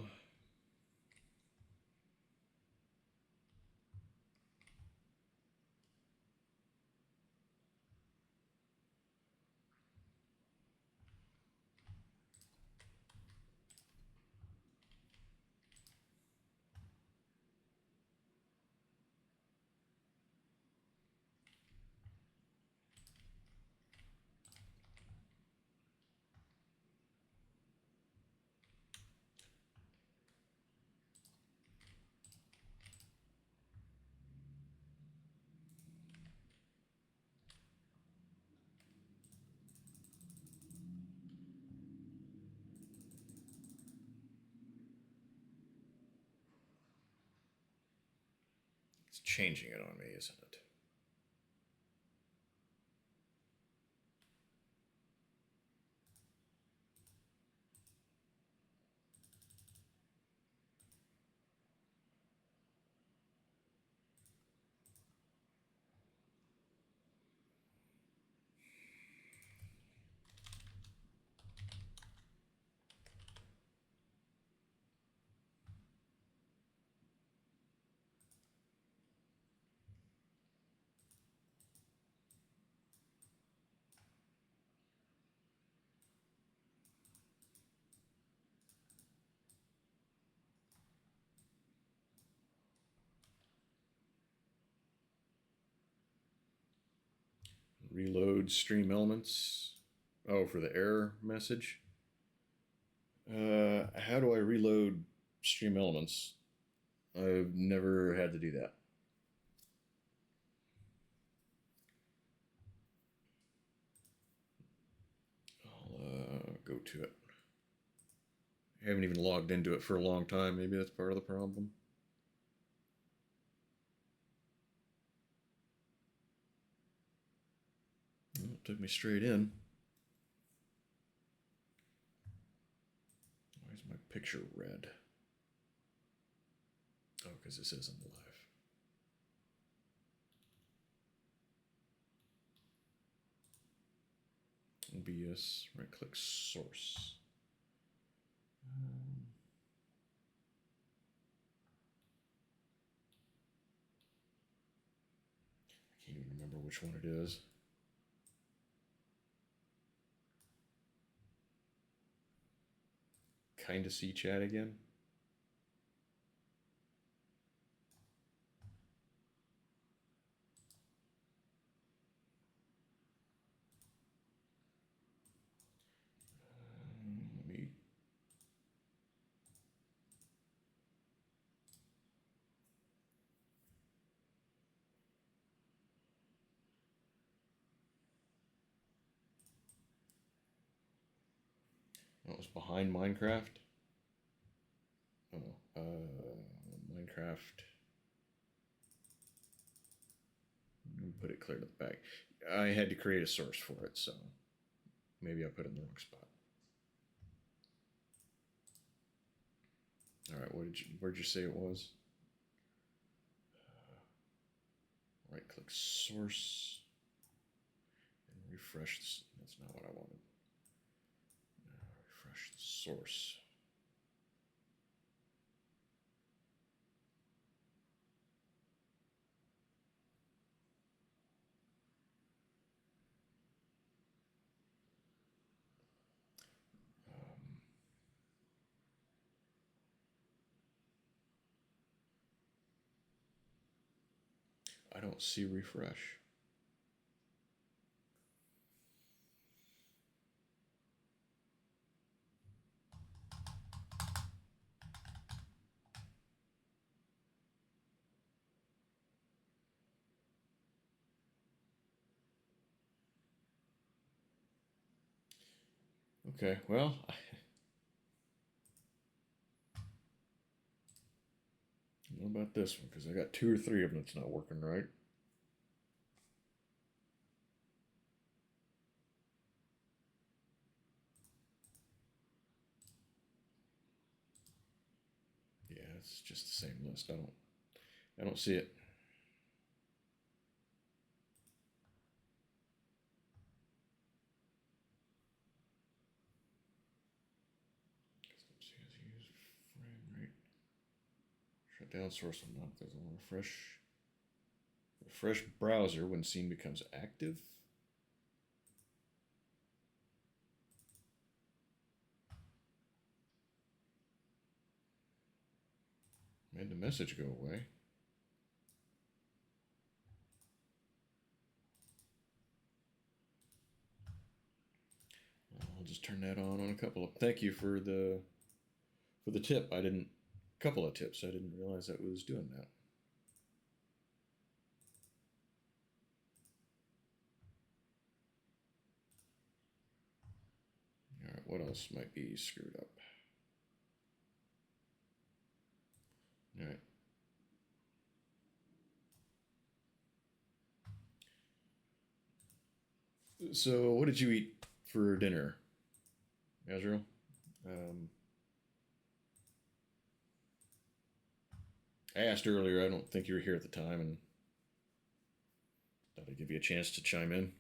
It's changing it on me, isn't it? Reload stream elements. Oh, for the error message. How do I reload stream elements? I've never had to do that. I'll go to it. I haven't even logged into it for a long time. Maybe that's part of the problem. Well, it took me straight in. Why is my picture red? Oh, because this isn't live. OBS, right click source. I can't even remember which one it is. Kinda see chat again. Let me. That was behind Minecraft. Oh, Minecraft. Let me put it clear to the back. I had to create a source for it, so maybe I put it in the wrong spot. All right, where'd you say it was? Right click source and refresh this. That's not what I wanted. Refresh the source. I don't see refresh. Okay, well, what about this one? Because I got 2 or 3 of them that's not working right. Yeah, it's just the same list. I don't see it. Shut down source will not. There's a refresh. Refresh browser when scene becomes active. Made the message go away. I'll just turn that on a couple of. Thank you for the tip. I didn't. Couple of tips. I didn't realize that was doing that. All right. What else might be screwed up? All right. So, what did you eat for dinner, Azrael? I asked earlier. I don't think you were here at the time, and thought I'd give you a chance to chime in.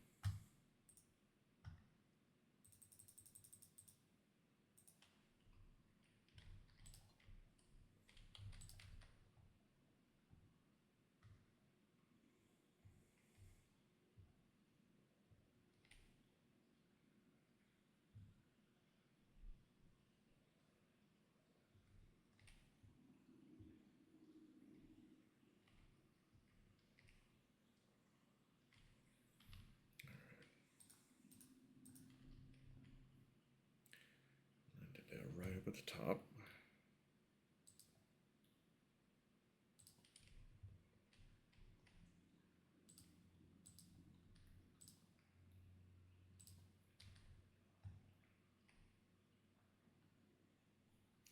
I did that right up at the top.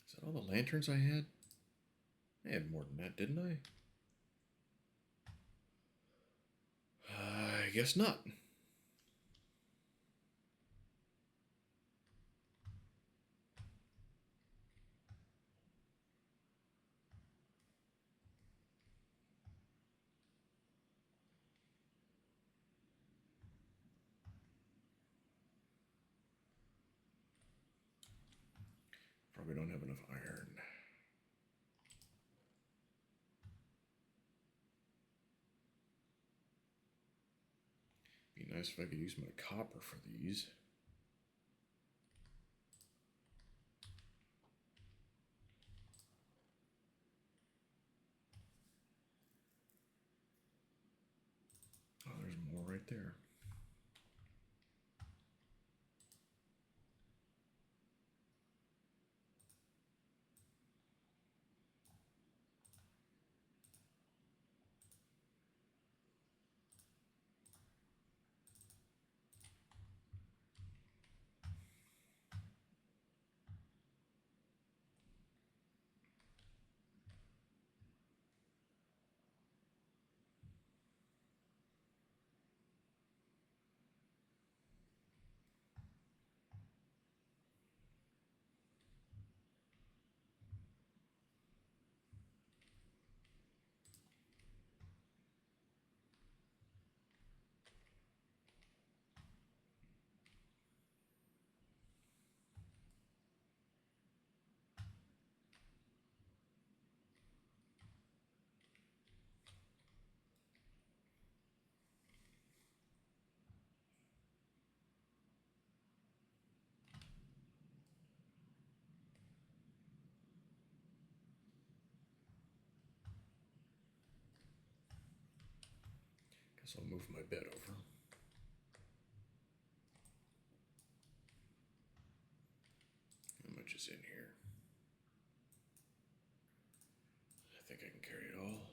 Is that all the lanterns I had? I had more than that, didn't I? I guess not. Probably don't have enough iron. Be nice if I could use my copper for these. Oh, there's more right there. Guess I'll move my bed over. How much is in here? I think I can carry it all.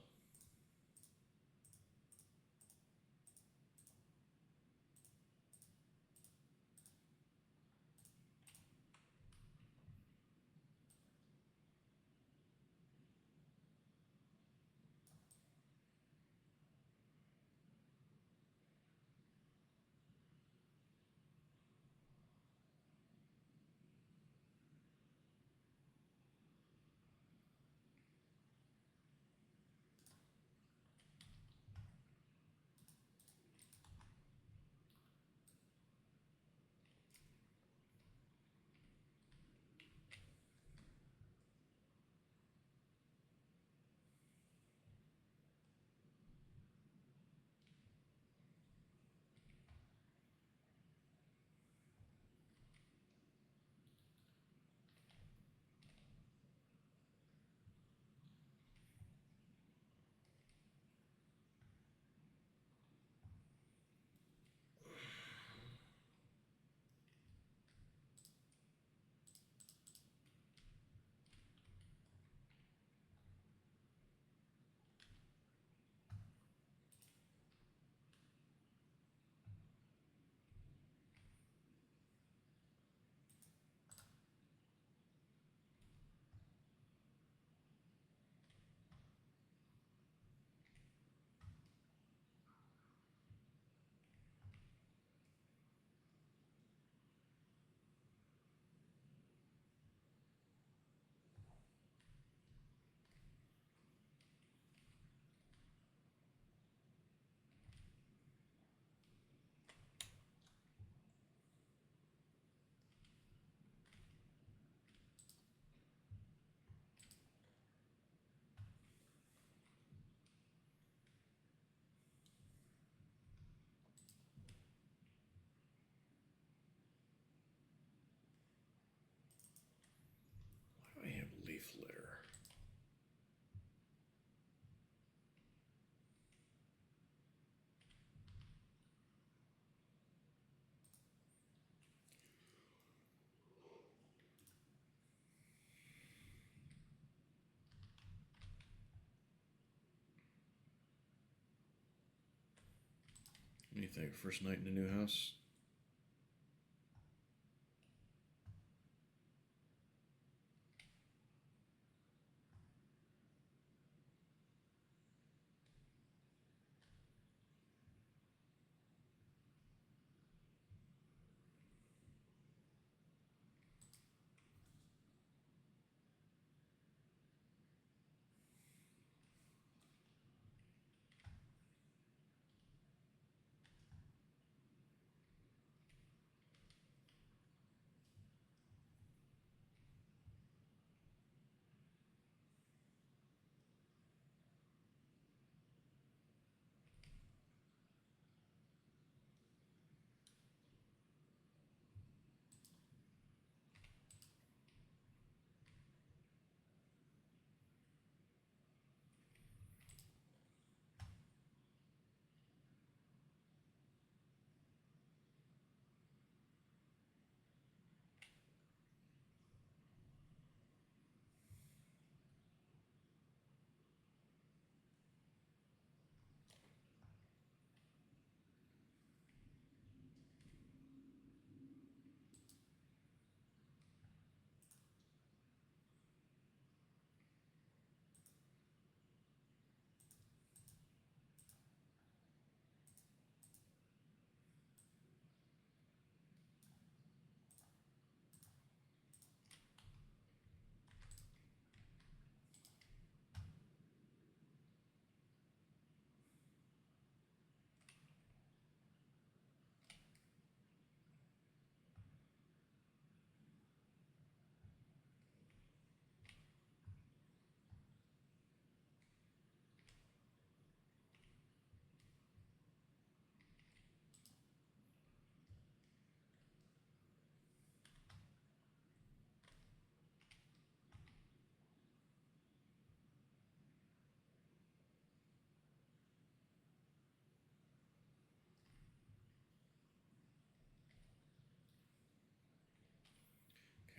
What do you think? First night in the new house?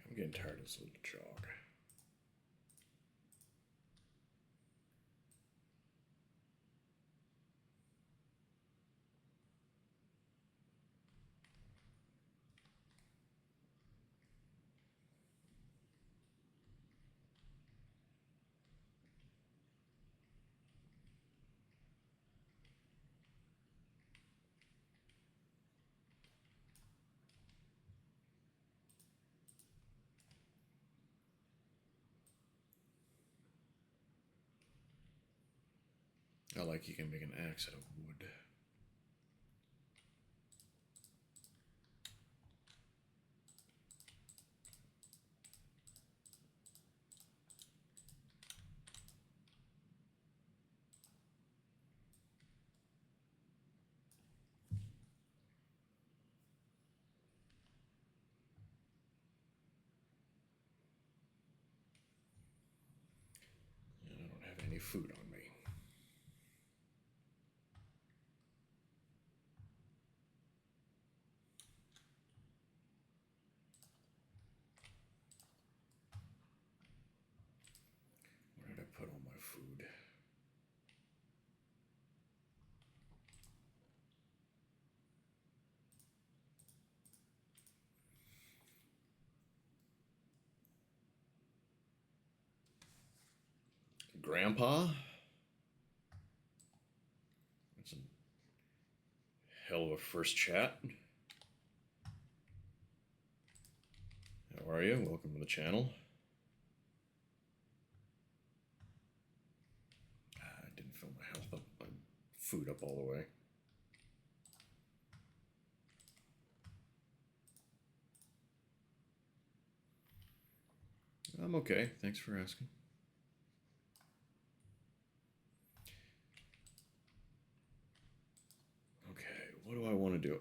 Okay, I'm getting tired of this little jog. I like you can make an axe out of wood. And I don't have any food on me. Where did I put all my food? Grandpa? That's a hell of a first chat. How are you? Welcome to the channel. I didn't fill my health up, my food up all the way. I'm okay. Thanks for asking. Okay, what do I want to do?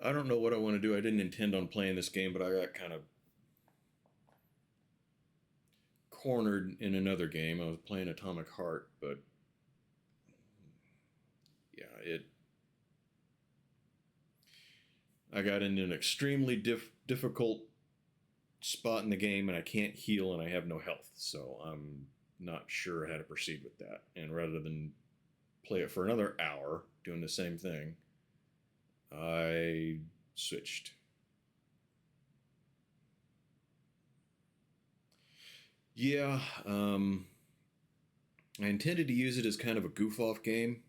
I don't know what I want to do. I didn't intend on playing this game, but I got kind of cornered in another game. I was playing Atomic Heart, but yeah, I got into an extremely difficult spot in the game, and I can't heal, and I have no health, so I'm not sure how to proceed with that. And rather than play it for another hour doing the same thing, I switched. Yeah, I intended to use it as kind of a goof off game,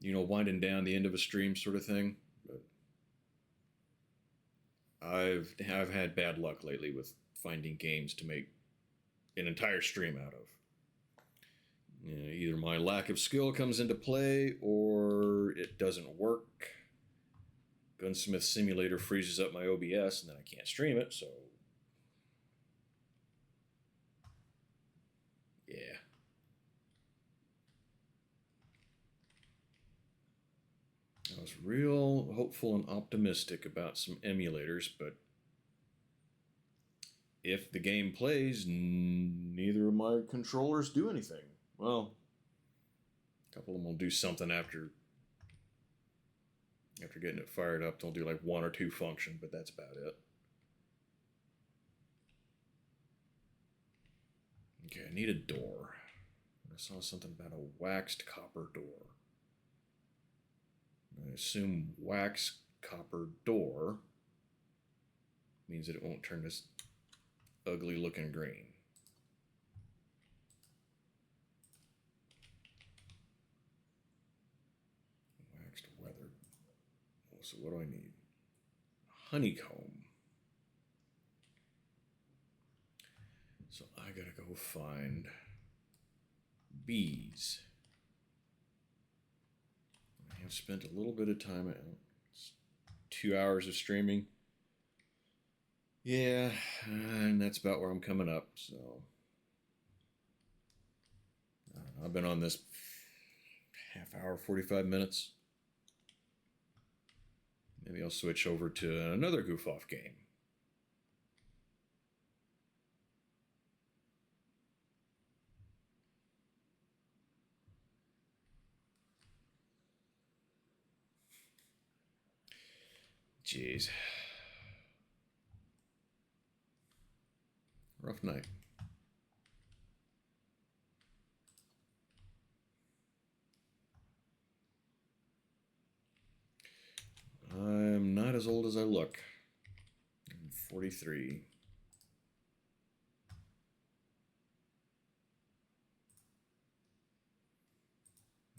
you know, winding down the end of a stream sort of thing. But I've had bad luck lately with finding games to make an entire stream out of. You know, either my lack of skill comes into play or it doesn't work. Gunsmith Simulator freezes up my OBS and then I can't stream it, so yeah. I was real hopeful and optimistic about some emulators, but if the game plays, neither of my controllers do anything. Well, a couple of them will do something after getting it fired up. They'll do like one or two function, but that's about it. Okay, I need a door. I saw something about a waxed copper door. I assume wax copper door means that it won't turn this ugly looking green. Waxed weather. So what do I need? Honeycomb. So I gotta go find bees. I have spent a little bit of time. It's 2 hours of streaming. Yeah, and that's about where I'm coming up. So I don't know, I've been on this half hour, 45 minutes. Maybe I'll switch over to another goof off game. Jeez. Rough night. I'm not as old as I look. I'm 43.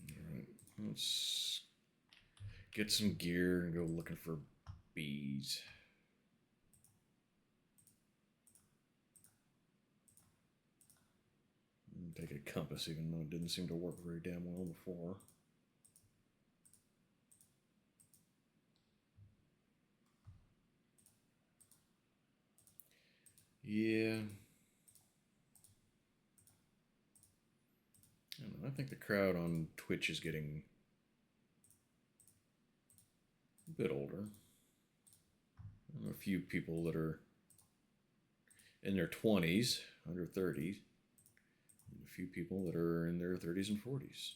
Alright, let's get some gear and go looking for bees. Take a compass, even though it didn't seem to work very damn well before. Yeah. I don't know, I think the crowd on Twitch is getting a bit older. I know a few people that are in their 20s, under 30s, and a few people that are in their 30s and 40s.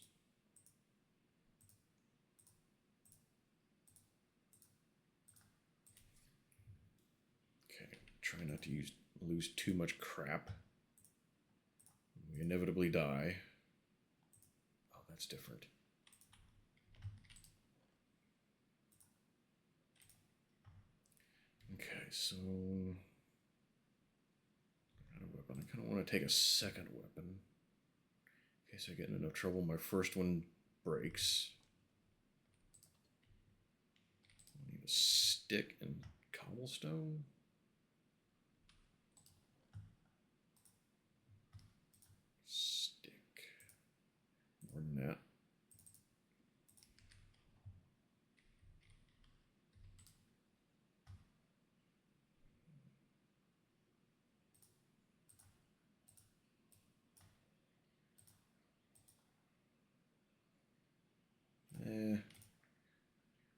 Okay, try not to lose too much crap. We inevitably die. Oh, that's different. Okay, so I got a weapon. I kind of want to take a second weapon in case I get in enough trouble. My first one breaks. I need a stick and cobblestone. Stick. More than that.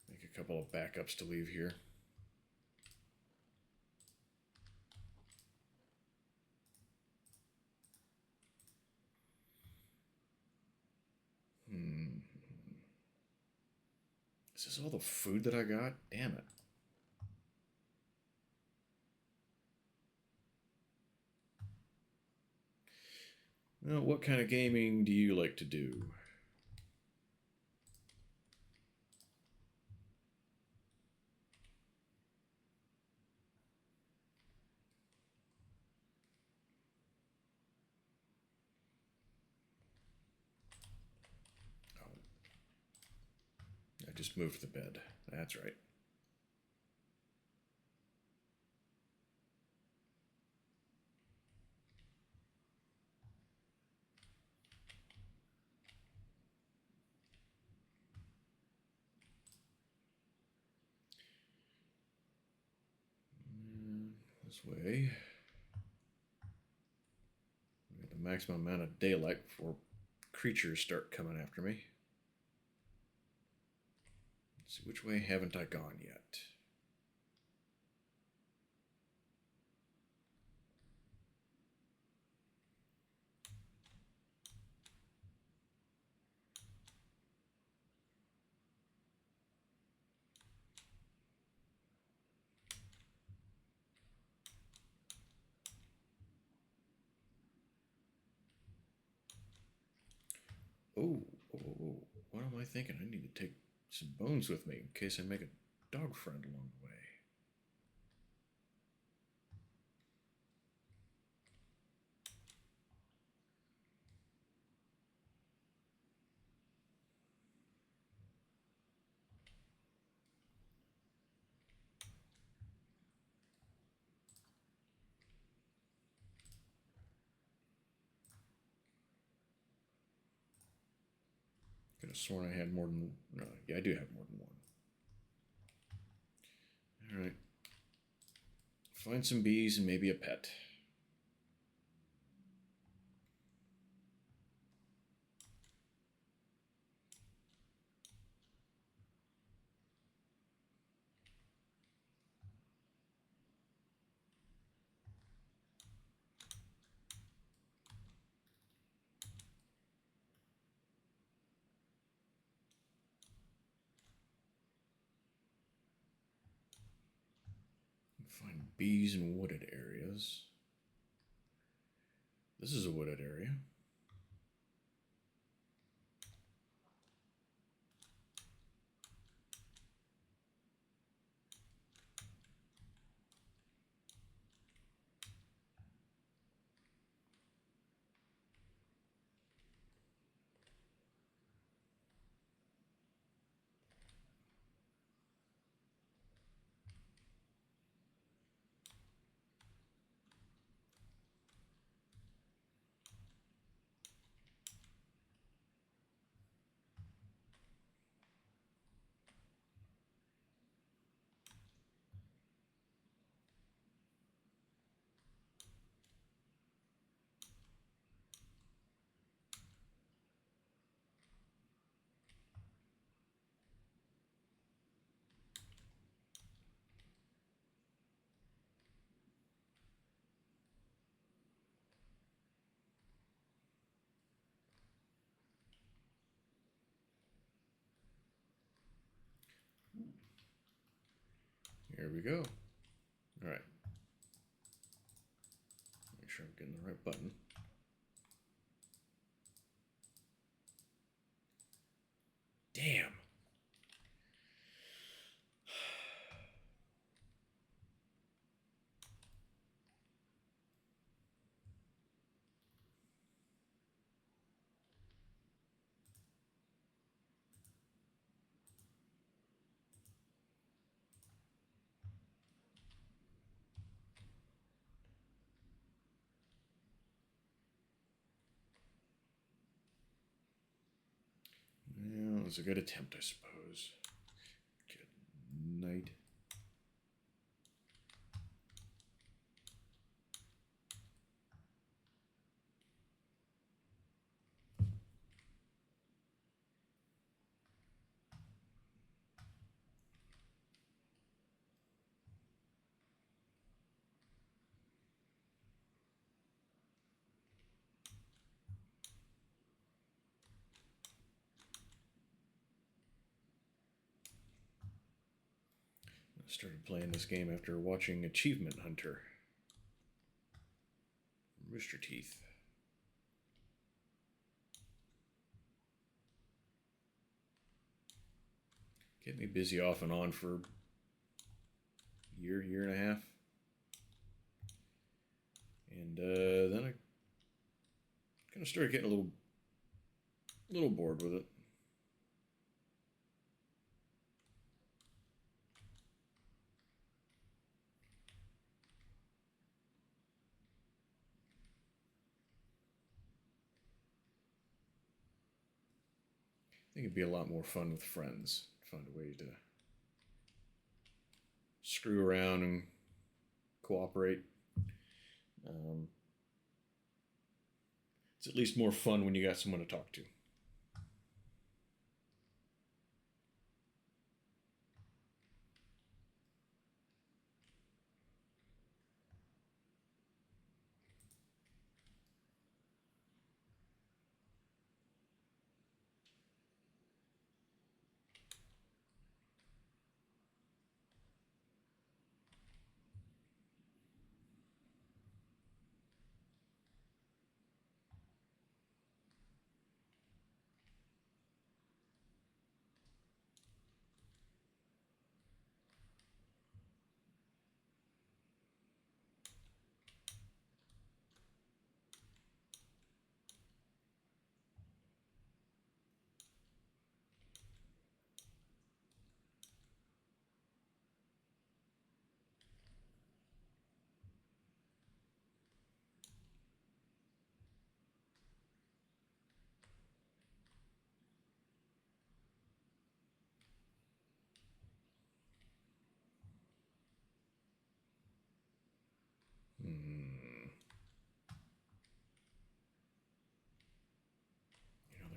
Make a couple of backups to leave here. Is this all the food that I got? Damn it. Well, what kind of gaming do you like to do? just move to the bed. That's right. This way. Get the maximum amount of daylight before creatures start coming after me. Let's see, which way haven't I gone yet? Oh, what am I thinking? I need to take some bones with me in case I make a dog friend along the way. Could have sworn I had more than... No, yeah, I do have more than one. Alright. Find some bees and maybe a pet. Find bees in wooded areas. This is a wooded area. Here we go. All right. Make sure I'm getting the right button. Damn. Well, it was a good attempt, I suppose. Good night. I started playing this game after watching Achievement Hunter. Rooster Teeth. Kept me busy off and on for a year and a half. And then I kind of started getting a little bored with it. think it'd be a lot more fun with friends. Find a way to screw around and cooperate. It's at least more fun when you got someone to talk to.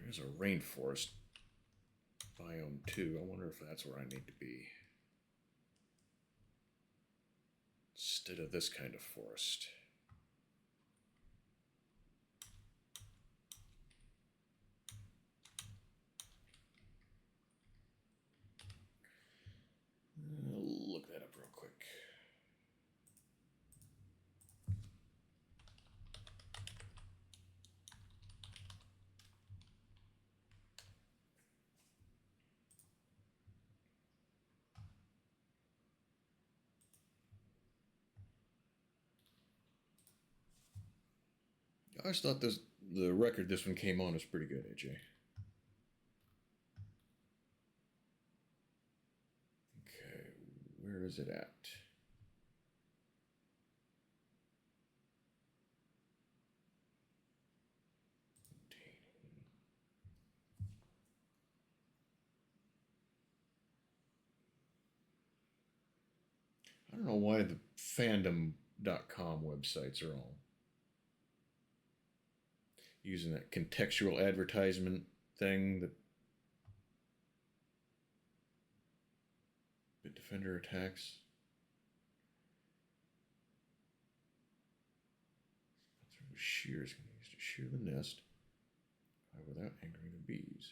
There's a rainforest biome too. I wonder if that's where I need to be. Instead of this kind of forest. I'll look that up real quick. I always thought the record this one came on was pretty good, AJ. Okay, where is it at? I don't know why the fandom.com websites are all using that contextual advertisement thing that Bitdefender attacks. Shears can be used to shear the nest without angering the bees.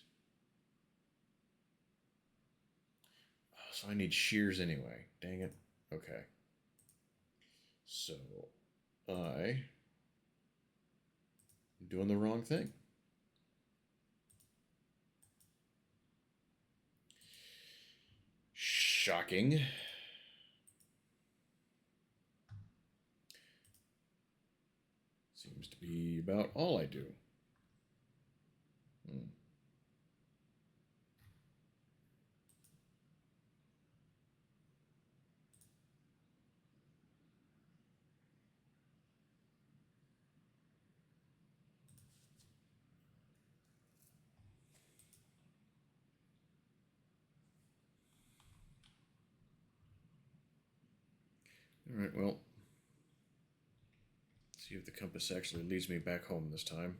Oh, so I need shears anyway. Dang it. Okay. So I'm doing the wrong thing. Shocking. Seems to be about all I do. All right, well, see if the compass actually leads me back home this time.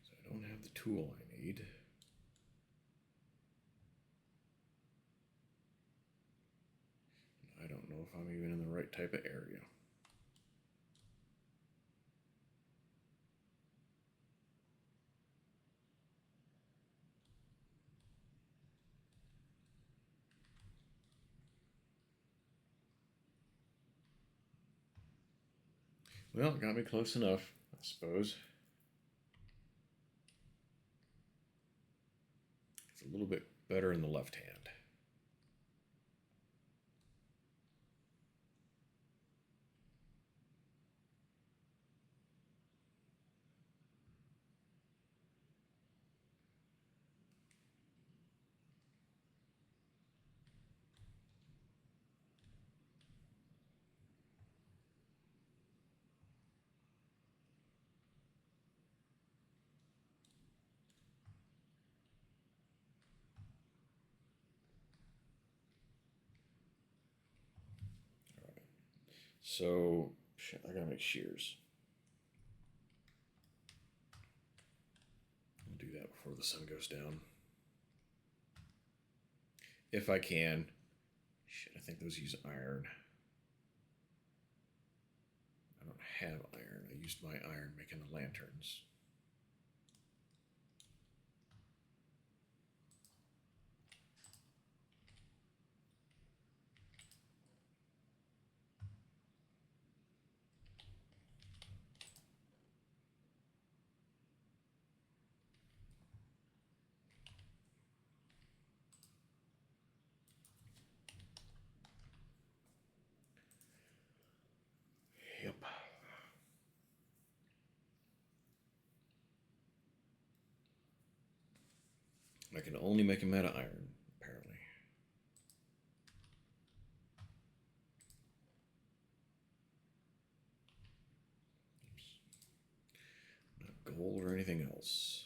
So I don't have the tool I need. I don't know if I'm even in the right type of area. Well, got me close enough, I suppose. It's a little bit better in the left hand. So, shit, I gotta make shears. I'll do that before the sun goes down. If I can. Shit, I think those use iron. I don't have iron. I used my iron making the lanterns. Yep. I can only make them out of iron, apparently. Oops. Not gold or anything else.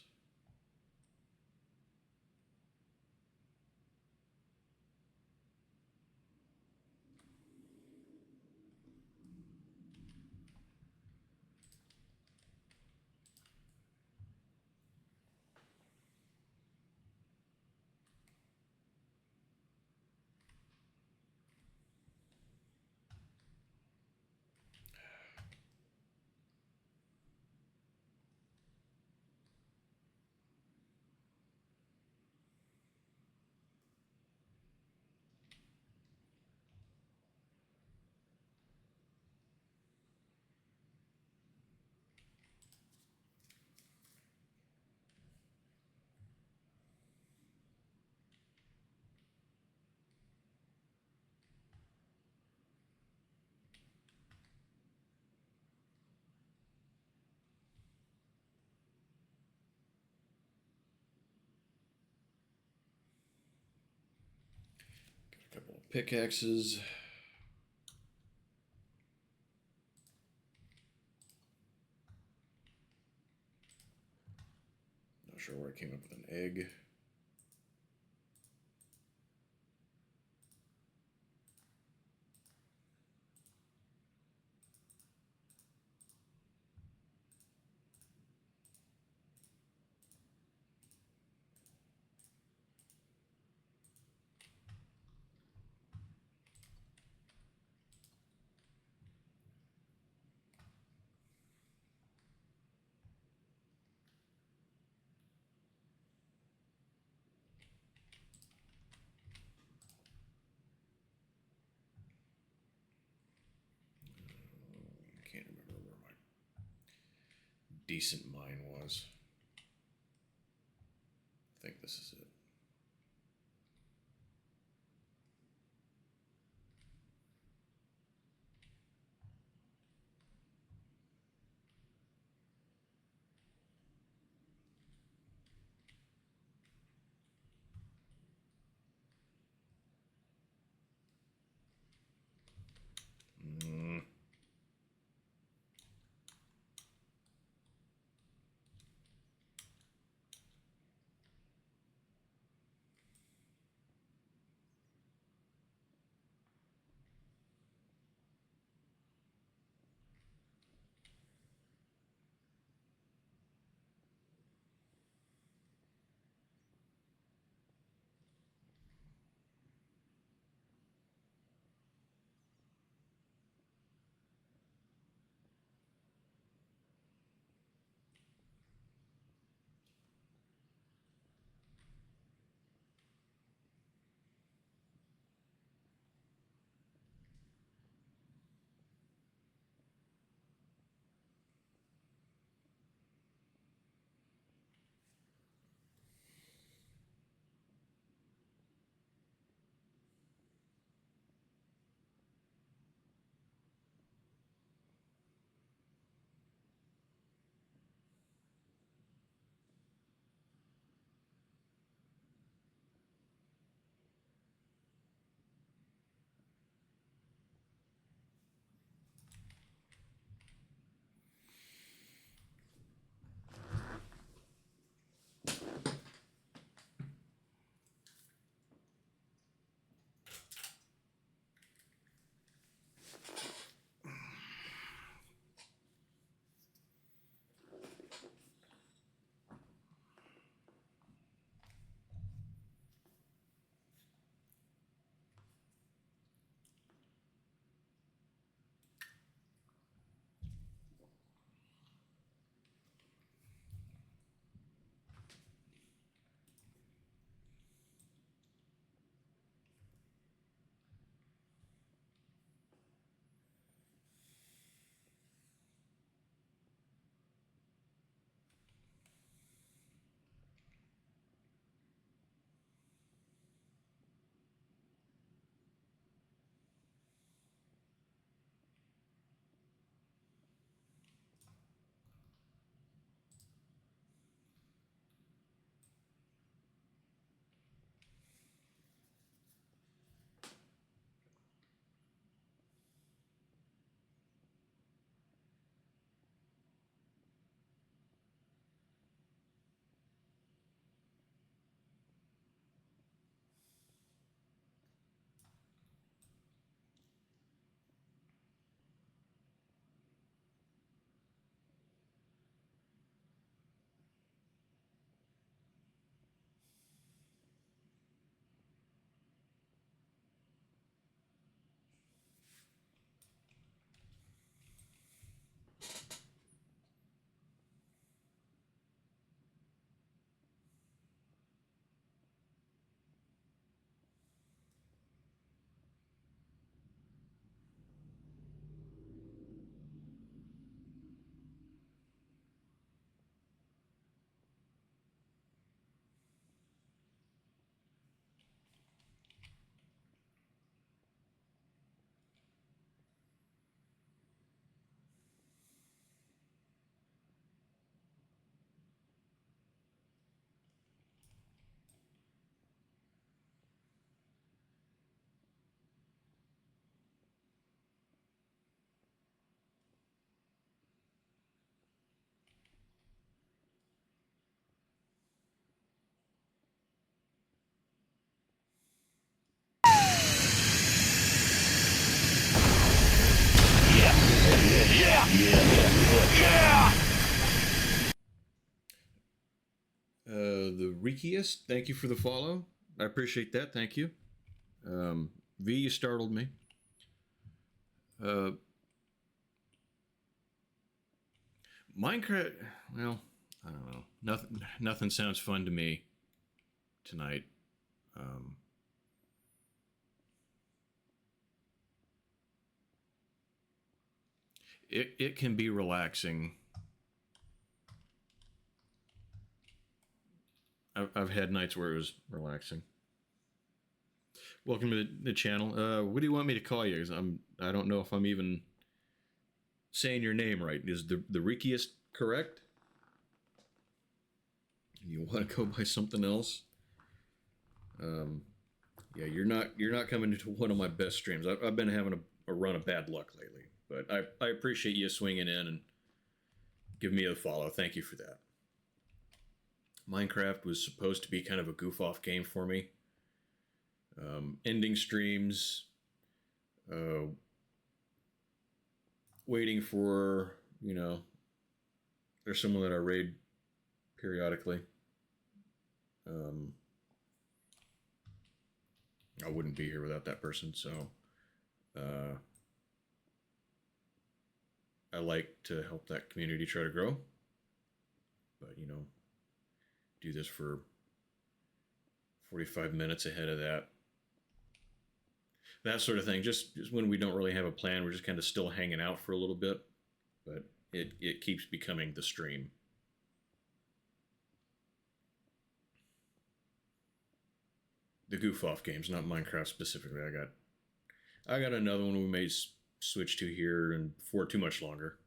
Got a couple of pickaxes. Not sure where I came up with an egg. Can't remember where my decent mine was. I think this is it. Mm. The Rikiest, thank you for the follow. I appreciate that. Thank you. V, you startled me. Minecraft. Well, I don't know. Nothing sounds fun to me tonight. It can be relaxing. I've had nights where it was relaxing. Welcome to the channel. What do you want me to call you? 'Cause I don't know if I'm even saying your name right. Is the Rikiest correct? You want to go by something else? Yeah, you're not coming into one of my best streams. I've been having a run of bad luck lately, but I appreciate you swinging in and giving me a follow. Thank you for that. Minecraft was supposed to be kind of a goof off game for me. Ending streams, waiting for, there's someone that I raid periodically. I wouldn't be here without that person, so I like to help that community try to grow. But, do this for 45 minutes ahead of that. That sort of thing. Just when we don't really have a plan, we're just kind of still hanging out for a little bit. But it keeps becoming the stream. The goof off games, not Minecraft specifically. I got another one we may switch to here and for too much longer.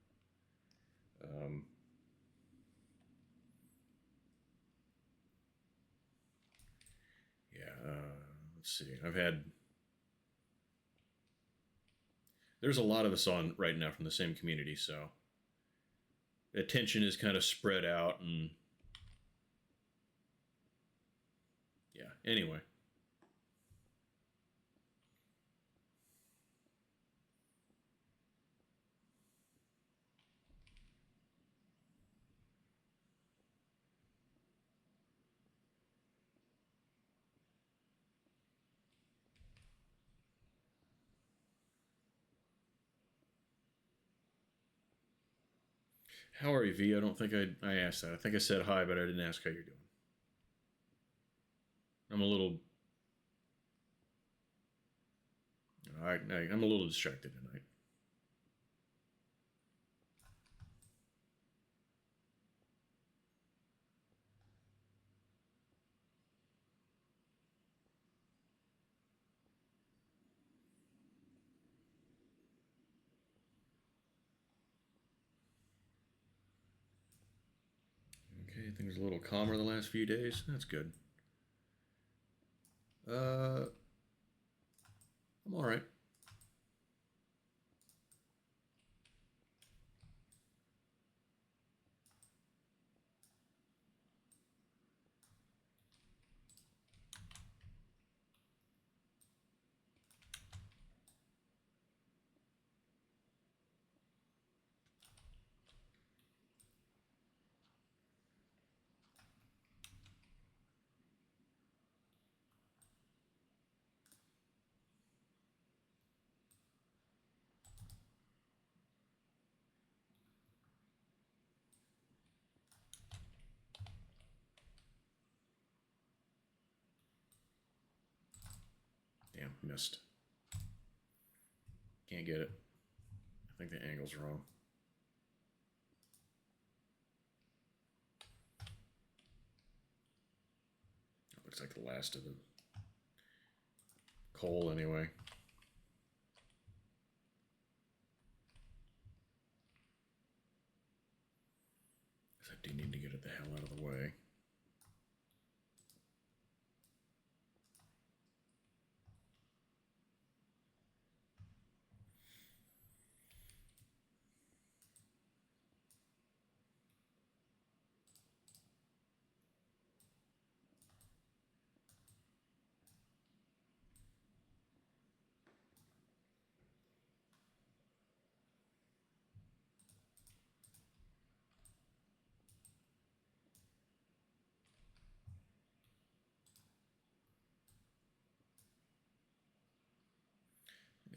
Let's see. There's a lot of us on right now from the same community, so attention is kind of spread out, and yeah. Anyway. How are you, V? I don't think I asked that. I think I said hi, but I didn't ask how you're doing. I'm a little I'm a little distracted tonight. Okay, things are a little calmer the last few days. That's good. I'm all right. Damn, missed. Can't get it. I think the angle's wrong. Looks like the last of the coal anyway. I do need to get it the hell out of the way.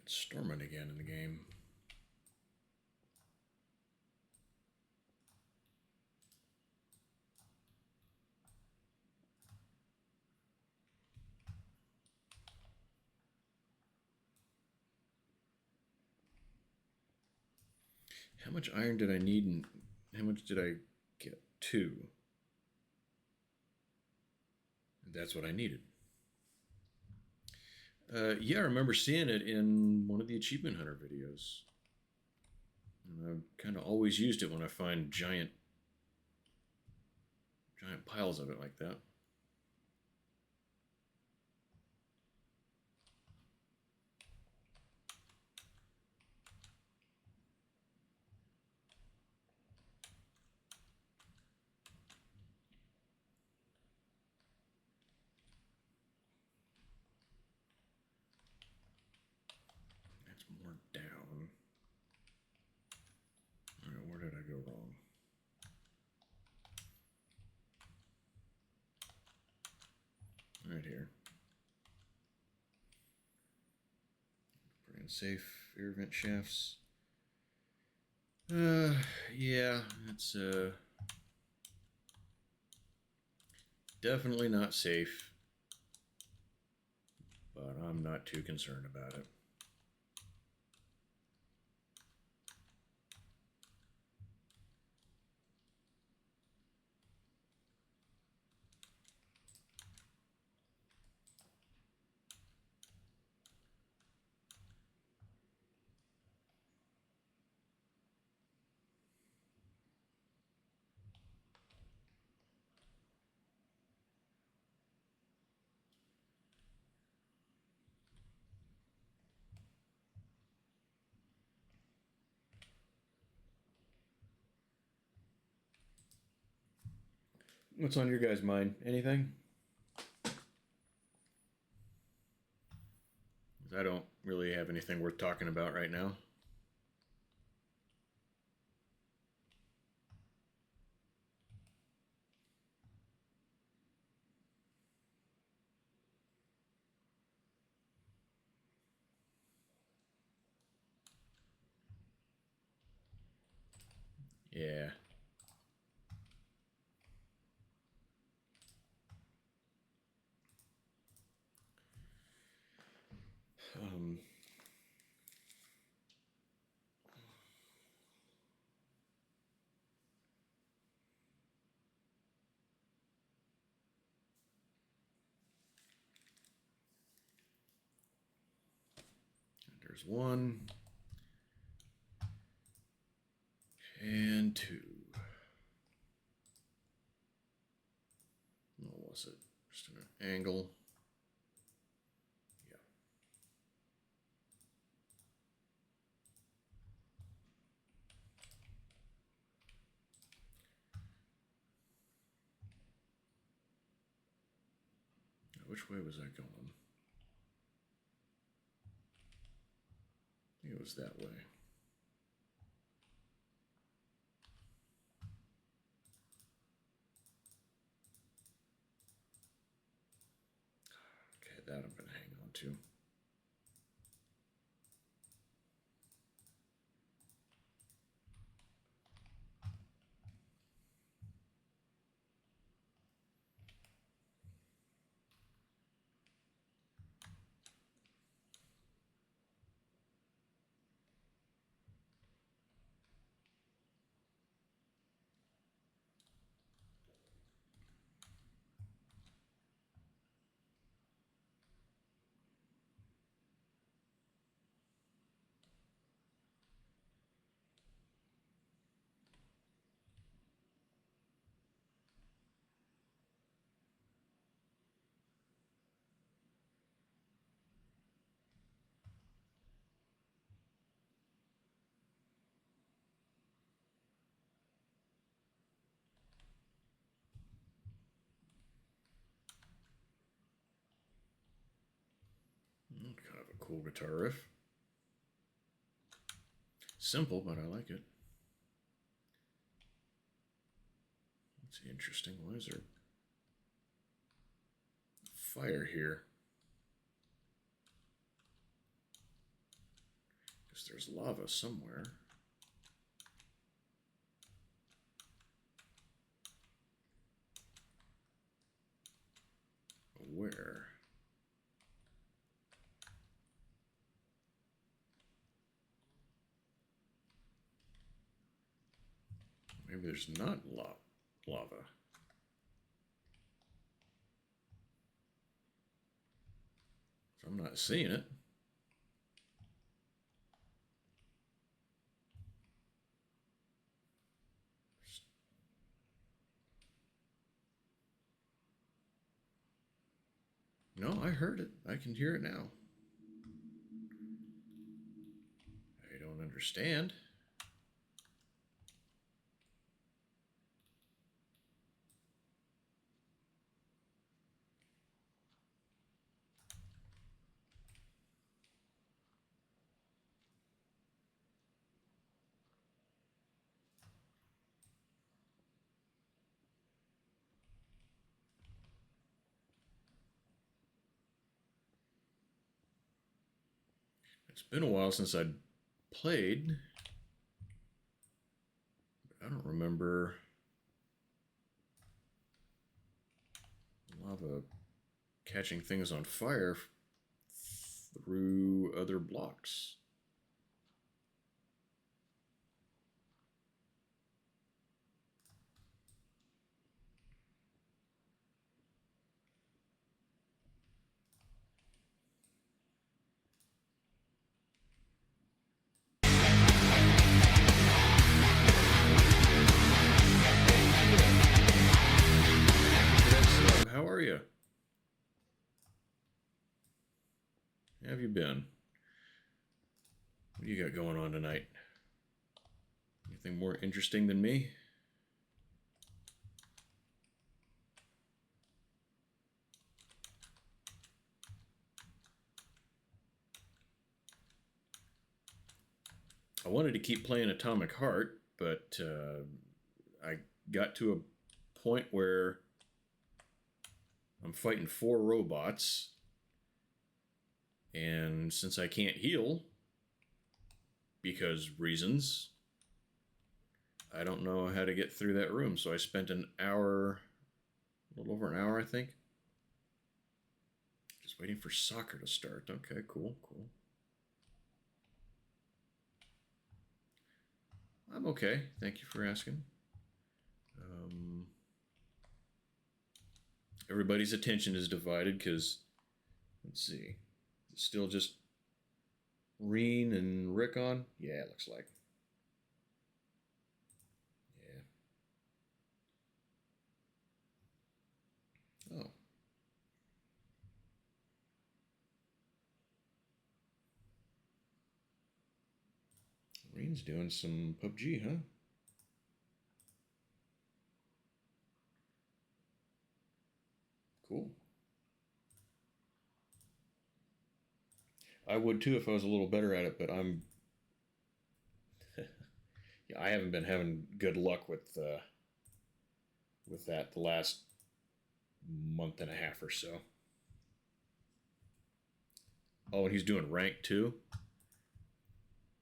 storming again in the game. How much iron did I need and how much did I get? 2. That's what I needed. Yeah, I remember seeing it in one of the Achievement Hunter videos. And I've kind of always used it when I find giant piles of it like that. That's more down. All right, where did I go wrong? Right here. Pretty unsafe air vent shafts. Yeah, it's definitely not safe, but I'm not too concerned about it. What's on your guys' mind? Anything? I don't really have anything worth talking about right now. Yeah. Um, there's 1 and 2. What was it? Just an angle. Yeah. Which way was I going? I think it was that way. Okay, that I'm going to hang on to. Kind of a cool guitar riff. Simple, but I like it. That's interesting. Why is there fire here? there's lava somewhere. Where? Maybe there's not lava. I'm not seeing it. No, I heard it. I can hear it now. I don't understand. It's been a while since I'd played. I don't remember lava catching things on fire through other blocks. How are you? How have you been? What do you got going on tonight? Anything more interesting than me? I wanted to keep playing Atomic Heart, but I got to a point where I'm fighting 4 robots, and since I can't heal, because reasons, I don't know how to get through that room, so I spent an hour, a little over an hour, I think, just waiting for soccer to start. Okay, cool. I'm okay. Thank you for asking. Everybody's attention is divided because, let's see, it's still just Reen and Rick on? Yeah, it looks like. Yeah. Oh. Reen's doing some PUBG, huh? Cool. I would too if I was a little better at it, but I'm. Yeah, I haven't been having good luck with that the last month and a half or so. Oh, and he's doing rank too.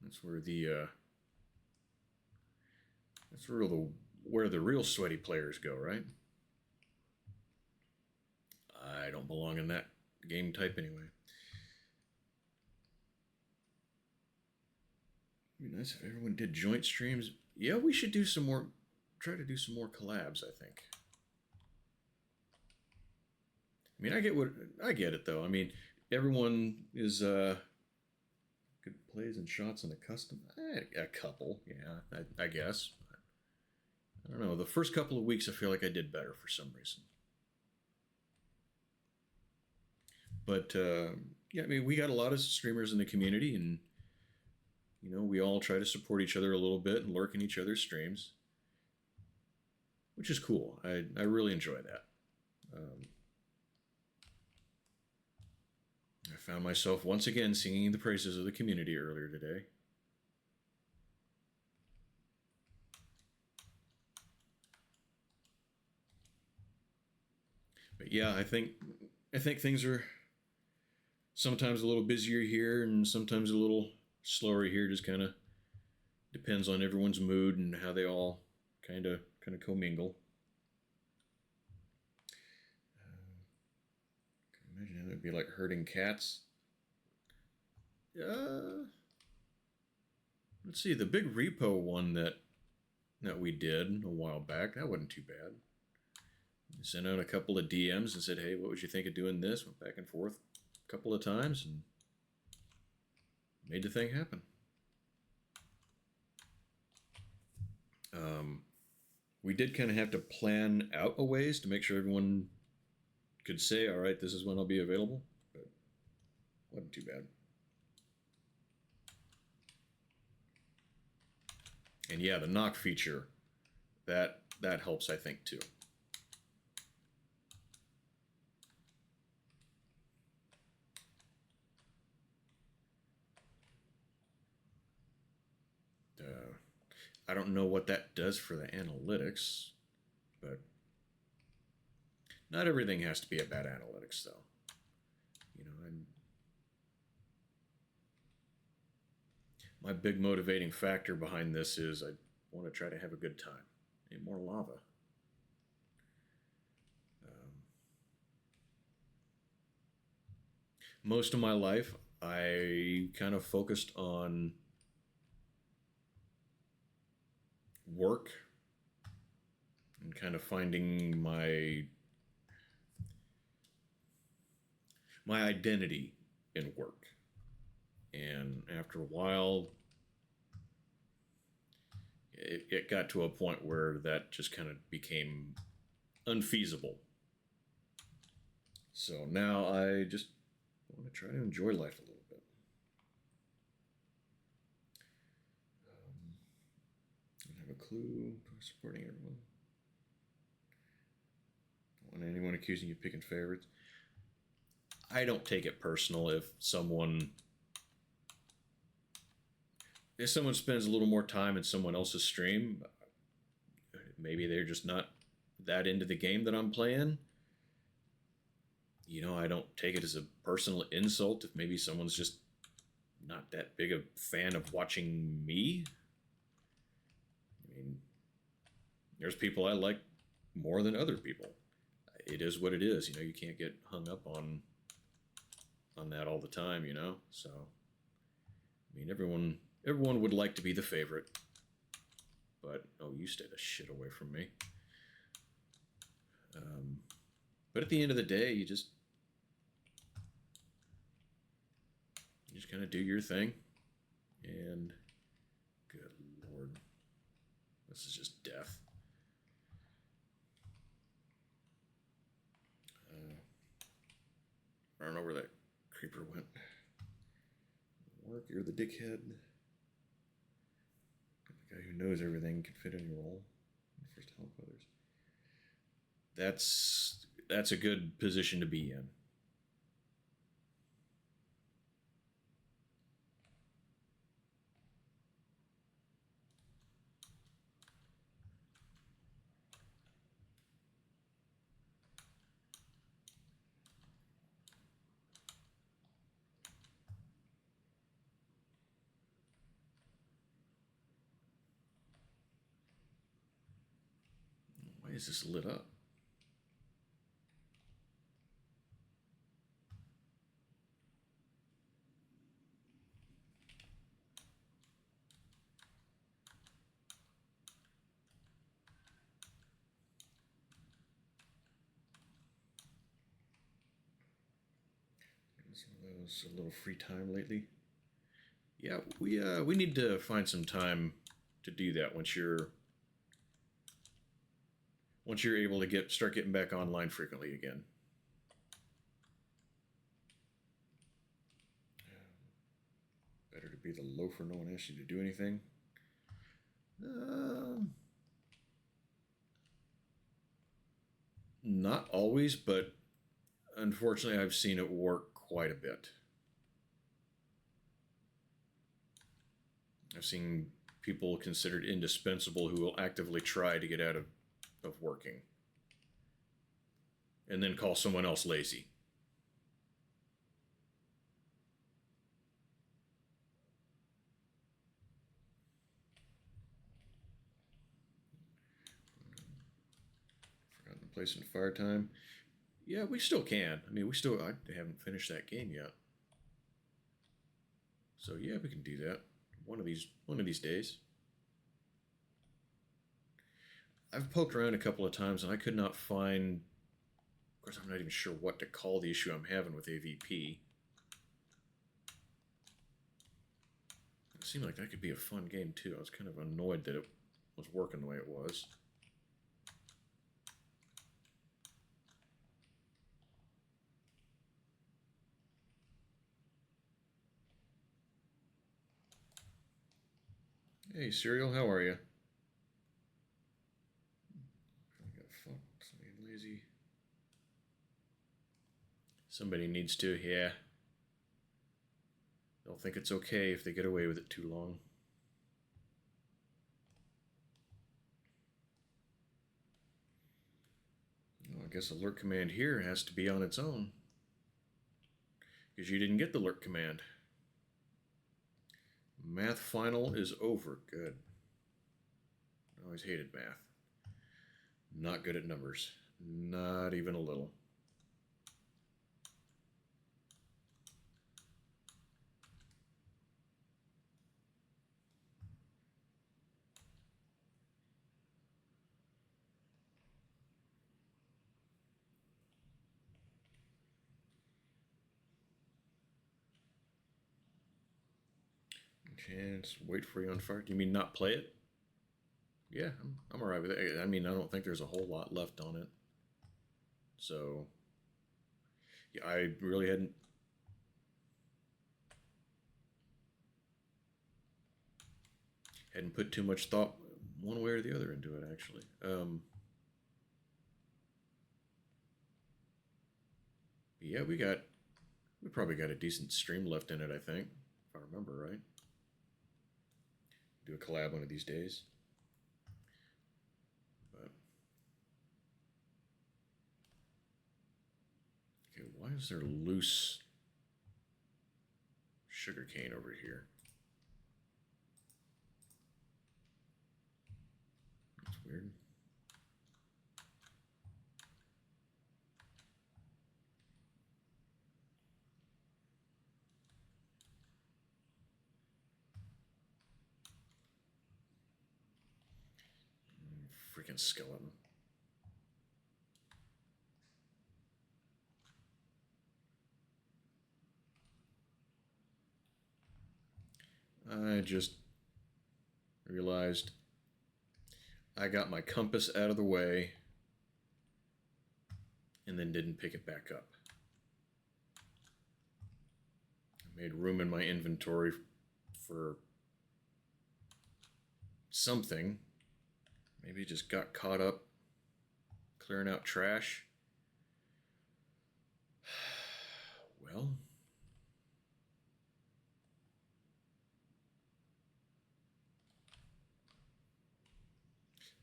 That's where where the real sweaty players go, right? I don't belong in that game type anyway. It'd be nice if everyone did joint streams. Yeah, we should do some more. Try to do some more collabs, I think. I mean, I get it though. I mean, everyone is good plays and shots in a custom. A couple, yeah, I guess. I don't know. The first couple of weeks, I feel like I did better for some reason. But yeah, I mean, we got a lot of streamers in the community, and we all try to support each other a little bit and lurk in each other's streams, which is cool. I really enjoy that. I found myself once again singing the praises of the community earlier today. But yeah, I think things are sometimes a little busier here and sometimes a little slower here. Just kind of depends on everyone's mood and how they all kind of commingle. Imagine how that'd be like herding cats. Let's see, the big repo one that we did a while back, that wasn't too bad. Sent out a couple of DMs and said, hey, what would you think of doing this? Went back and forth a couple of times and made the thing happen. We did kind of have to plan out a ways to make sure everyone could say, all right, this is when I'll be available, but wasn't too bad. And yeah, the knock feature, that helps, I think, too. I don't know what that does for the analytics, but not everything has to be about analytics, though. You know, my big motivating factor behind this is I want to try to have a good time. Need more lava. Most of my life, I kind of focused on work and kind of finding my identity in work. And after a while, it got to a point where that just kind of became unfeasible. So now I just want to try to enjoy life a little bit. I have a clue supporting everyone. Don't want anyone accusing you of picking favorites. I don't take it personal if someone spends a little more time in someone else's stream. Maybe they're just not that into the game that I'm playing. You know, I don't take it as a personal insult if maybe someone's just not that big a fan of watching me. I mean, there's people I like more than other people. It is what it is. You know, you can't get hung up on that all the time, you know? So, I mean, everyone would like to be the favorite. But, oh, you stay the shit away from me. But at the end of the day, you just kind of do your thing. And, good Lord, this is just death. I don't know where that creeper went. Work, you're the dickhead. The guy who knows everything can fit any role. First, help others. That's a good position to be in. Why is this lit up? A little free time lately. Yeah, we need to find some time to do that once you're able to start getting back online frequently again. Better to be the loafer. No one asks you to do anything. Not always, but unfortunately, I've seen it work quite a bit. I've seen people considered indispensable who will actively try to get out of working and then call someone else lazy. Place in fire time. Yeah, we still can. I mean, I haven't finished that game yet. So yeah, we can do that one of these days. I've poked around a couple of times and I could not find. Of course, I'm not even sure what to call the issue I'm having with AVP. It seemed like that could be a fun game too. I was kind of annoyed that it was working the way it was. Hey, Serial, how are you? I got fucked. Somebody lazy. Somebody needs to, yeah. They'll think it's okay if they get away with it too long. Well, I guess alert command here has to be on its own. Because you didn't get the alert command. Math final is over. Good. I always hated math. Not good at numbers. Not even a little. Chance, wait for you on fire. Do you mean not play it? Yeah, I'm alright with it. I mean, I don't think there's a whole lot left on it. So, yeah, I really hadn't put too much thought one way or the other into it, actually. Yeah, we probably got a decent stream left in it, I think, if I remember right. Do a collab one of these days. But okay, why is there loose sugarcane over here? That's weird. Freaking skeleton. I just realized I got my compass out of the way and then didn't pick it back up. I made room in my inventory for something. Maybe it just got caught up clearing out trash. Well,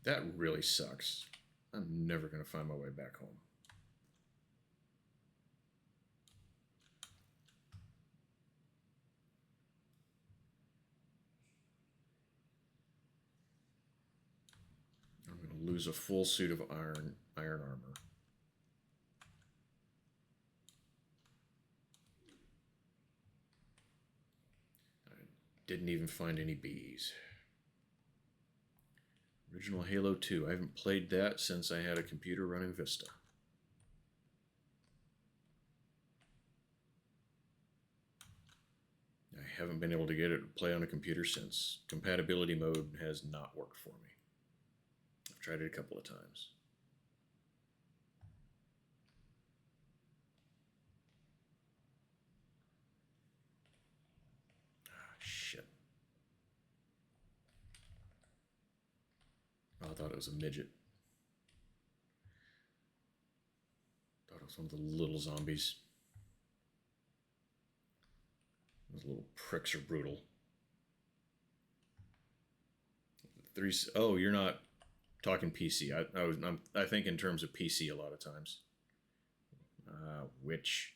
that really sucks. I'm never going to find my way back home. I'm going to lose a full suit of iron armor. I didn't even find any bees. Original Halo 2. I haven't played that since I had a computer running Vista. I haven't been able to get it to play on a computer since. Compatibility mode has not worked for me. I've tried it a couple of times. Ah, shit. Oh, I thought it was a midget. Thought it was one of the little zombies. Those little pricks are brutal. Oh, you're not talking PC. I think in terms of PC a lot of times. Which?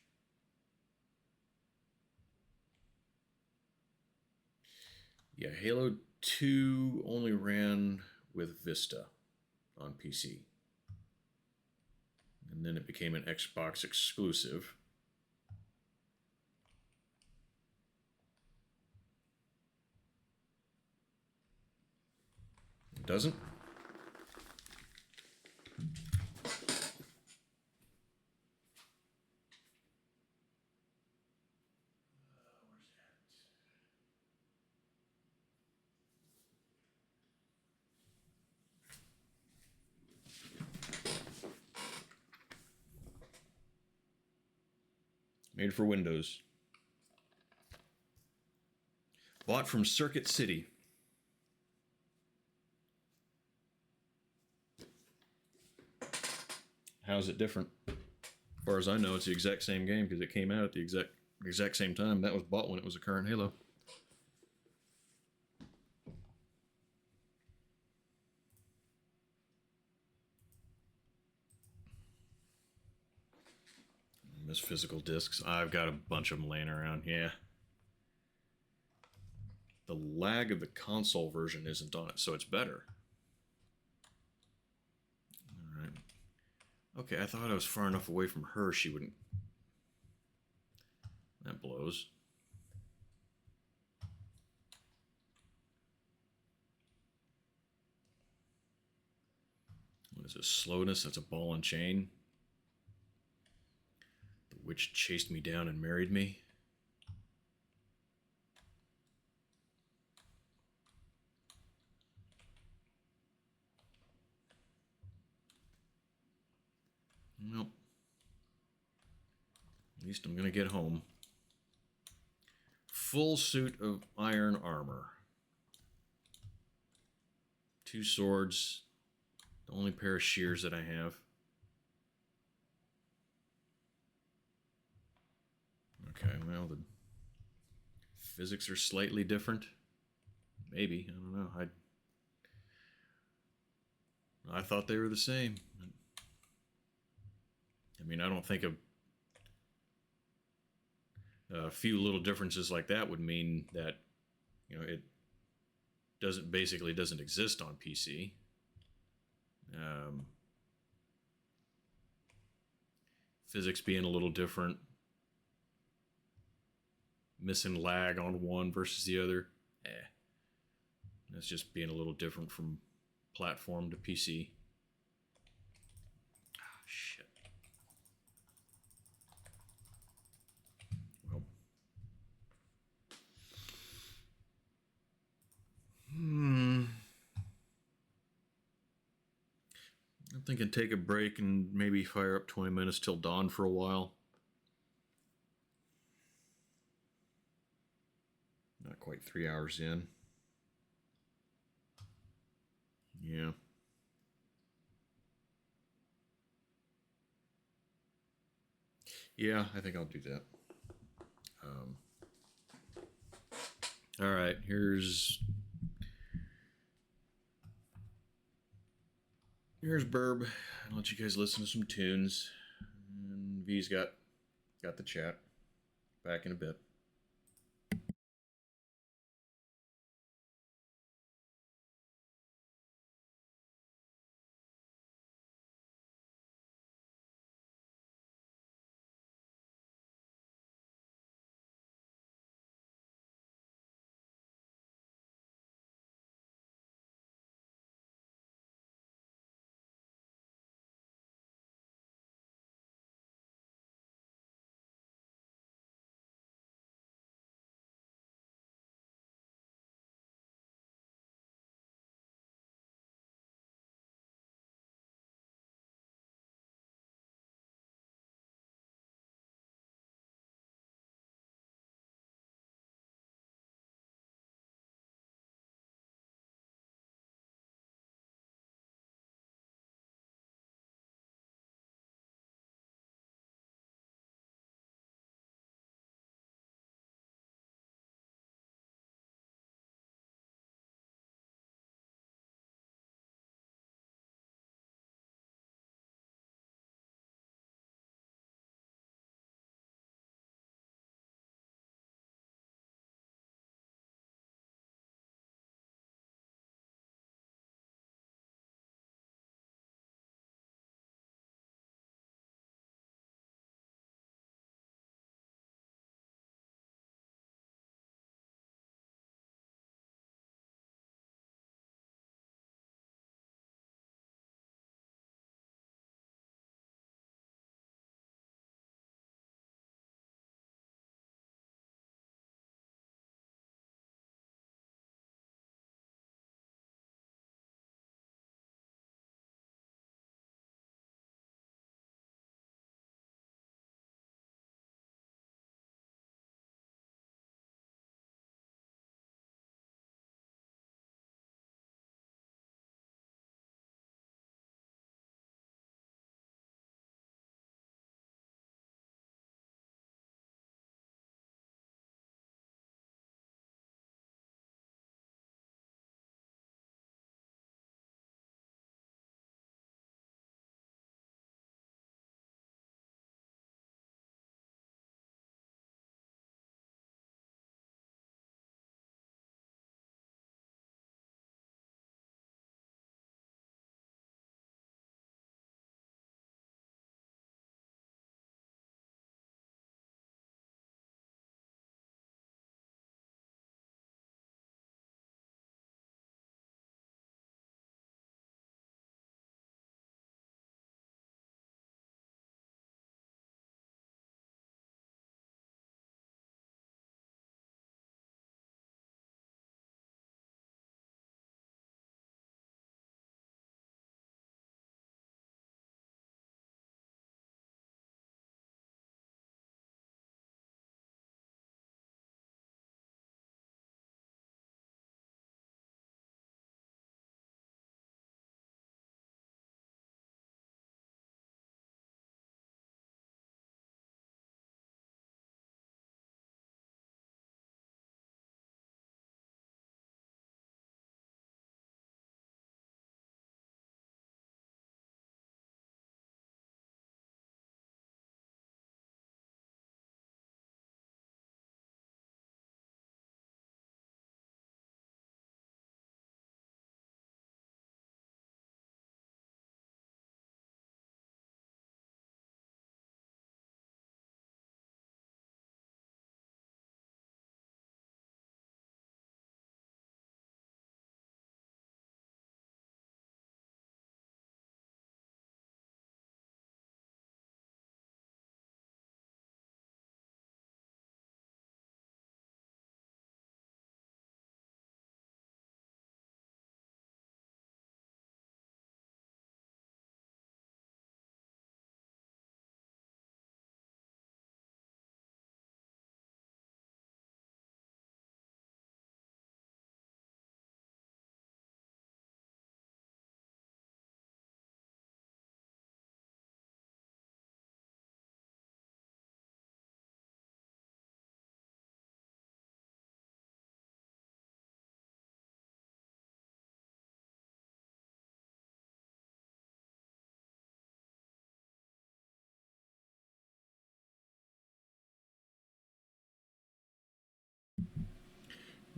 Yeah, Halo 2 only ran with Vista on PC. And then it became an Xbox exclusive. It doesn't? Made for Windows. Bought from Circuit City. How's it different? As far as I know, it's the exact same game because it came out at the exact same time. That was bought when it was a current Halo. Miss physical discs. I've got a bunch of them laying around. Yeah. The lag of the console version isn't on it, so it's better. All right. Okay, I thought I was far enough away from her she wouldn't. That blows. What is this? Slowness? That's a ball and chain. The witch chased me down and married me. Nope. At least I'm gonna get home. Full suit of iron armor. 2 swords. The only pair of shears that I have. Okay, well, the physics are slightly different. Maybe. I don't know. I thought they were the same. I mean, I don't think a few little differences like that would mean that, you know, it basically doesn't exist on PC. Physics being a little different. Missing lag on one versus the other. That's just being a little different from platform to PC. Ah, shit. Well. I'm thinking take a break and maybe fire up 20 minutes till dawn for a while. Not quite 3 hours in. Yeah. Yeah, I think I'll do that. All right, here's Burb. I'll let you guys listen to some tunes. And V's got the chat. Back in a bit.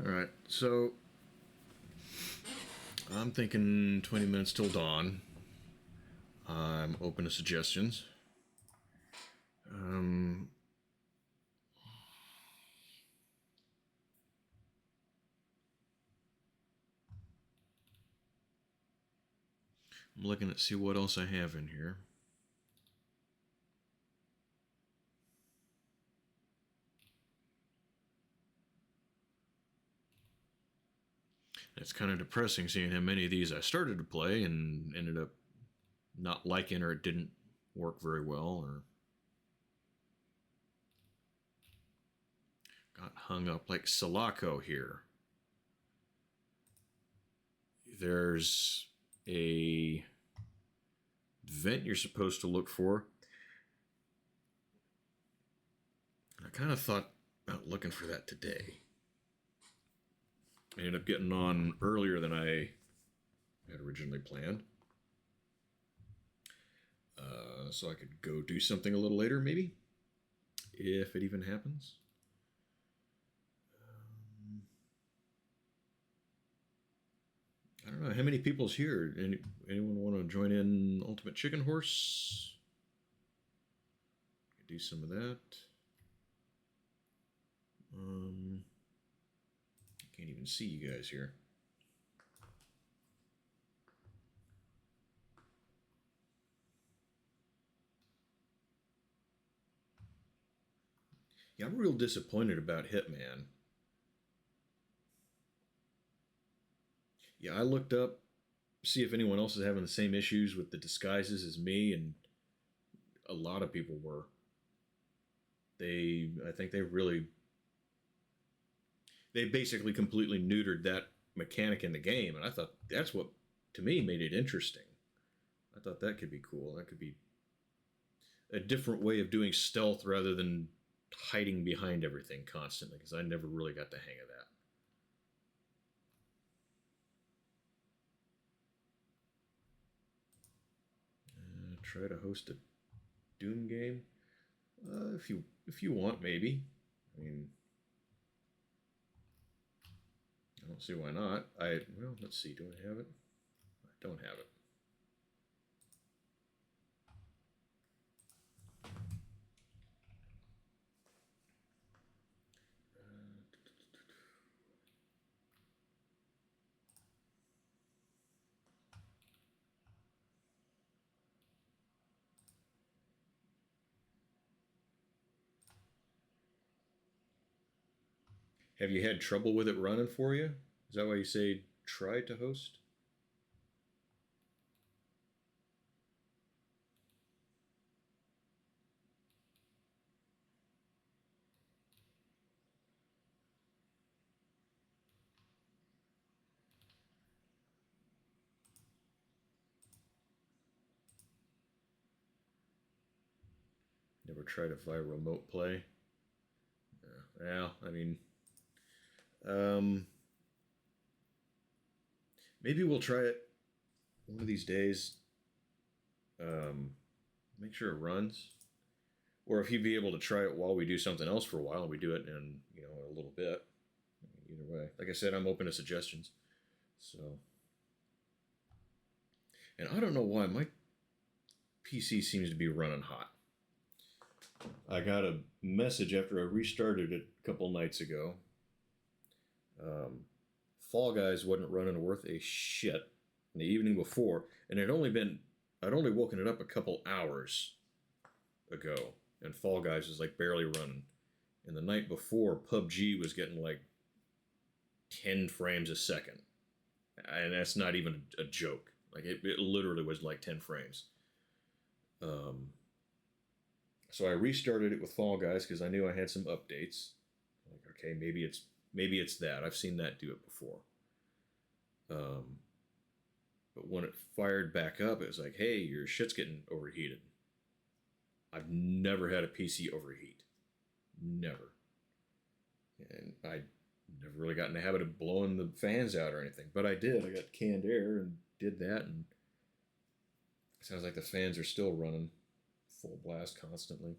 Alright, so I'm thinking 20 minutes till dawn. I'm open to suggestions. I'm looking at see what else I have in here. It's kind of depressing seeing how many of these I started to play and ended up not liking, or it didn't work very well, or got hung up, like Sulaco here. There's a vent you're supposed to look for. I kind of thought about looking for that today. I ended up getting on earlier than I had originally planned. So I could go do something a little later, maybe, if it even happens. I don't know how many people's here. Anyone want to join in Ultimate Chicken Horse? Do some of that. Can't even see you guys here. Yeah, I'm real disappointed about Hitman. Yeah, I looked up, see if anyone else is having the same issues with the disguises as me, and a lot of people were. I think they basically completely neutered that mechanic in the game, and I thought that's what, to me, made it interesting. I thought that could be cool. That could be a different way of doing stealth rather than hiding behind everything constantly, because I never really got the hang of that. Try to host a Doom game, if you want, maybe. I mean, I don't see why not. Well, let's see. Do I have it? I don't have it. Have you had trouble with it running for you? Is that why you say try to host? Never tried it via remote play? Well, I mean, um, maybe we'll try it one of these days. Make sure it runs. Or if you'd be able to try it while we do something else for a while, and we do it in, a little bit. Either way. Like I said, I'm open to suggestions. So, and I don't know why my PC seems to be running hot. I got a message after I restarted it a couple nights ago. Fall Guys wasn't running worth a shit the evening before, and I'd only woken it up a couple hours ago, and Fall Guys was like barely running. And the night before, PUBG was getting like 10 frames a second, and that's not even a joke. Like it literally was like 10 frames. So I restarted it with Fall Guys because I knew I had some updates. Like, okay, maybe it's that. I've seen that do it before. But when it fired back up, it was like, hey, your shit's getting overheated. I've never had a PC overheat. Never. And I never really got in the habit of blowing the fans out or anything. But I did. I got canned air and did that, and it sounds like the fans are still running full blast constantly.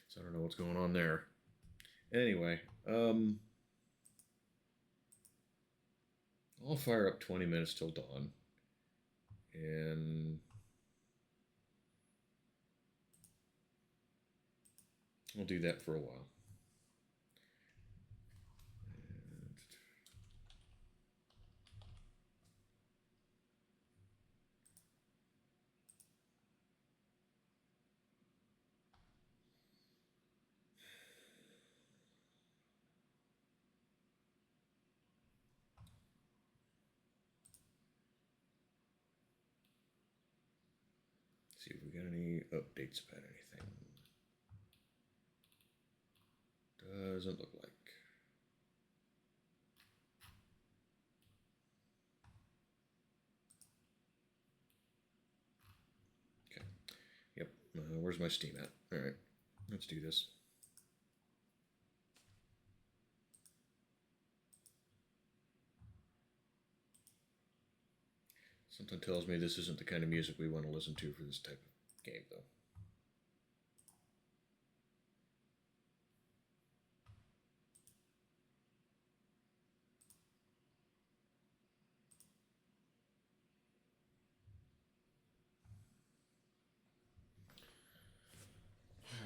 So I don't know what's going on there. Anyway, I'll fire up 20 minutes till dawn. And I'll do that for a while. See if we got any updates about anything. Doesn't look like. Okay. Yep. Where's my Steam at? All right. Let's do this. Something tells me this isn't the kind of music we want to listen to for this type of game, though.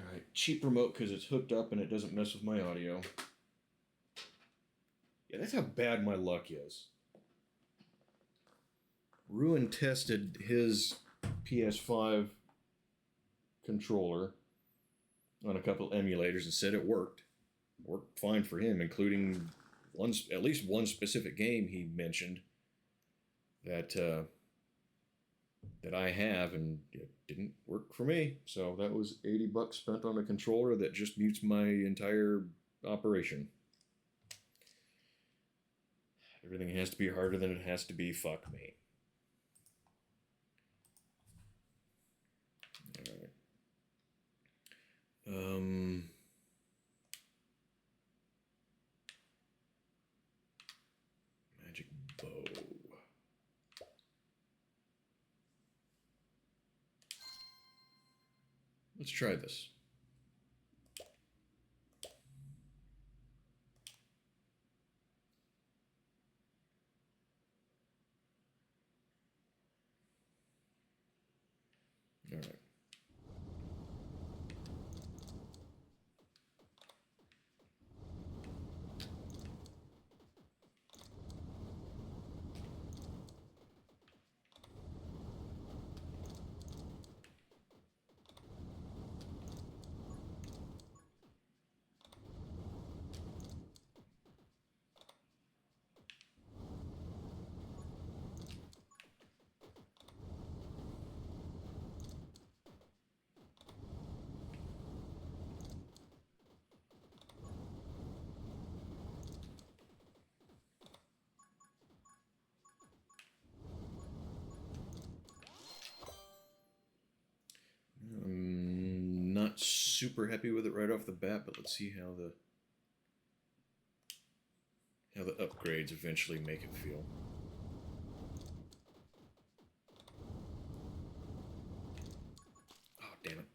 Alright, cheap remote because it's hooked up and it doesn't mess with my audio. Yeah, that's how bad my luck is. Ruin tested his PS5 controller on a couple emulators and said it worked. Worked fine for him, including at least one specific game he mentioned that that I have, and it didn't work for me. So that was $80 spent on a controller that just mutes my entire operation. Everything has to be harder than it has to be. Fuck me. All right. Magic bow. Let's try this. All right. I'm not super happy with it right off the bat, but let's see how the upgrades eventually make it feel. Oh, damn it.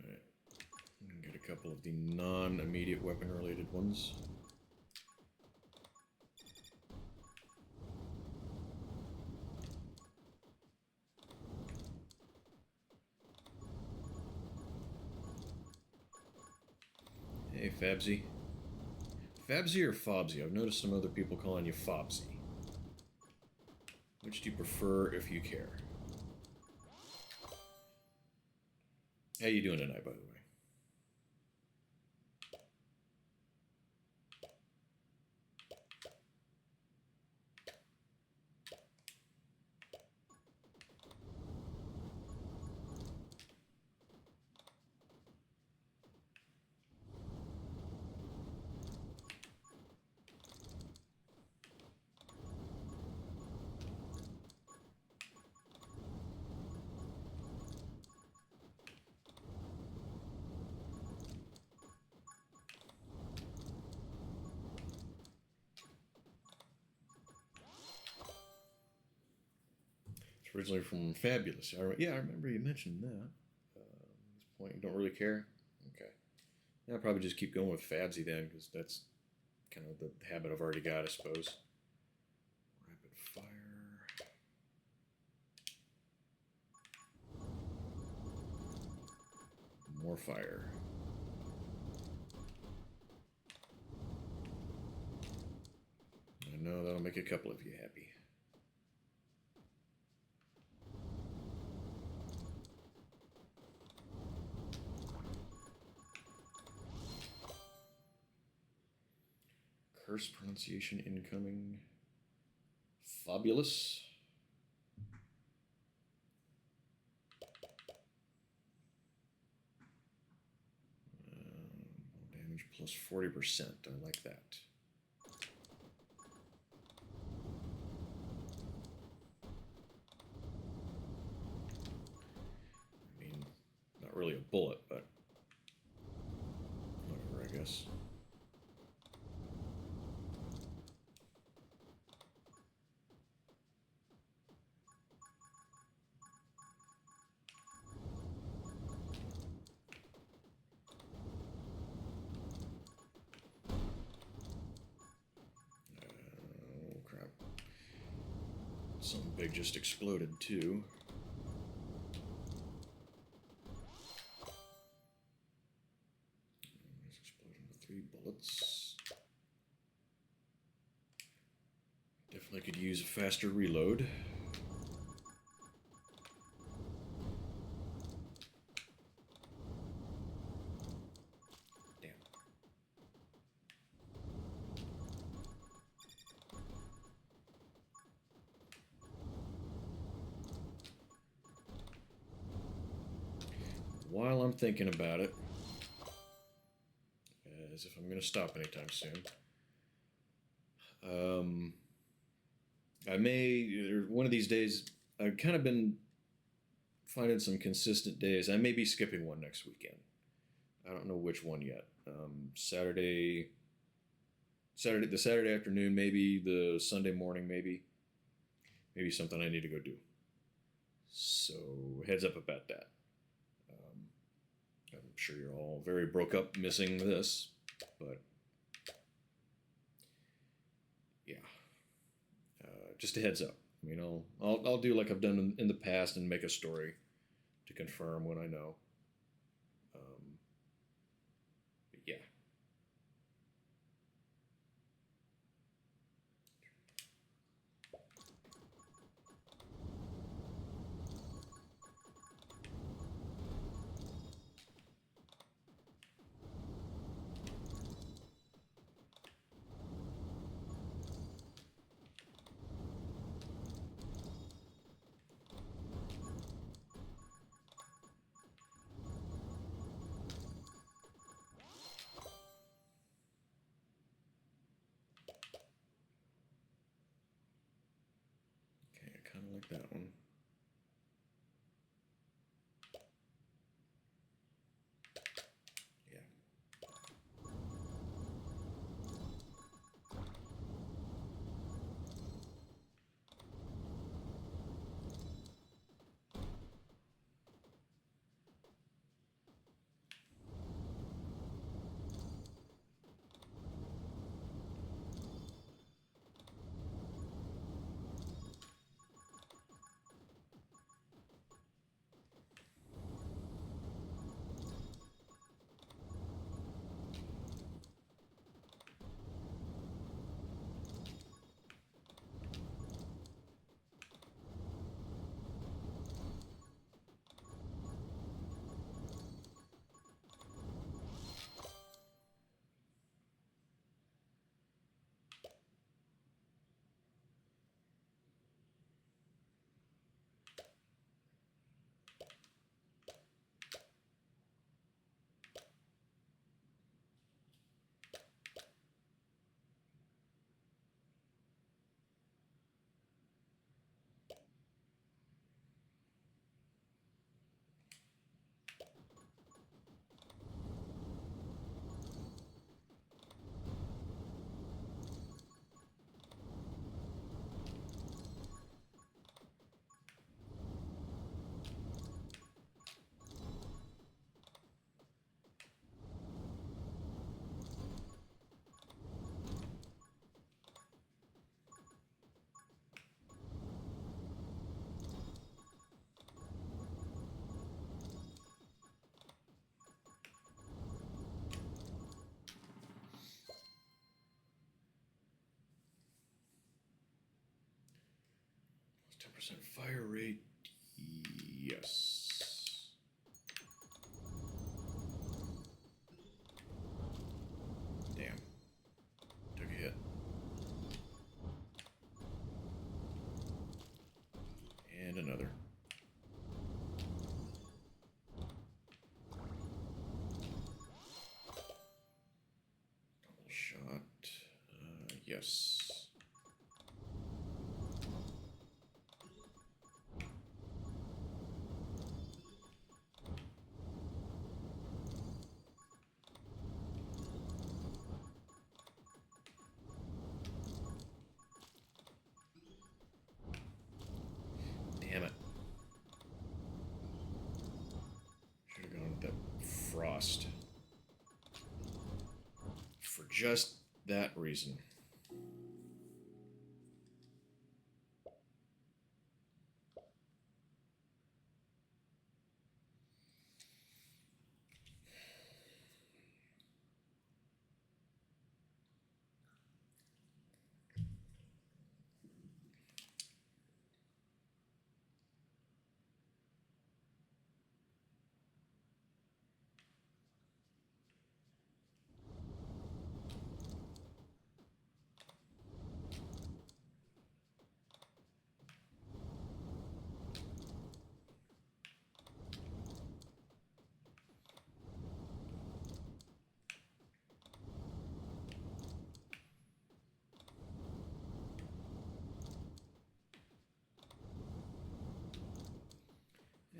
Right. Get a couple of the non-immediate weapon-related ones. Hey, Fabsy. Fabsy or Fobsy? I've noticed some other people calling you Fobsy. Which do you prefer if you care? How you doing tonight, by the way? originally from Fabulous. Yeah, I remember you mentioned that. At this point, you don't really care? Okay. Yeah, I'll probably just keep going with Fabsy then, because that's kind of the habit I've already got, I suppose. Rapid fire. More fire. I know that'll make a couple of you happy. Curse pronunciation incoming. Fabulous. Damage plus 40%. I like that. I mean, not really a bullet, but whatever, I guess. Oh, crap. Something big just exploded, too. There's explosion with 3 bullets. Definitely could use a faster reload. Damn. While I'm thinking about it, as if I'm going to stop anytime soon, I may, or one of these days, I've kind of been finding some consistent days. I may be skipping one next weekend. I don't know which one yet. Saturday, the Saturday afternoon, maybe the Sunday morning, maybe something I need to go do. So heads up about that. I'm sure you're all very broke up missing this, but yeah, just a heads up. I mean, I'll do like I've done in the past and make a story to confirm when I know. But yeah. Okay, I kind of like that one. Yeah. 100% fire rate. Yes. Damn. Took a hit. And another. Double shot. Yes. Damn it. Should have gone with that frost. For just that reason.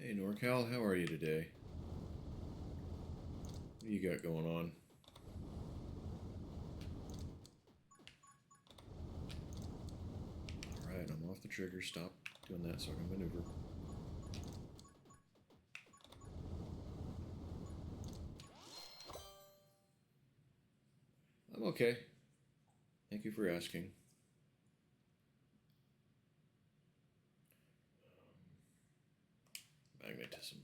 Hey NorCal, how are you today? What do you got going on? Alright, I'm off the trigger. Stop doing that so I can maneuver. I'm okay. Thank you for asking. Magnetism.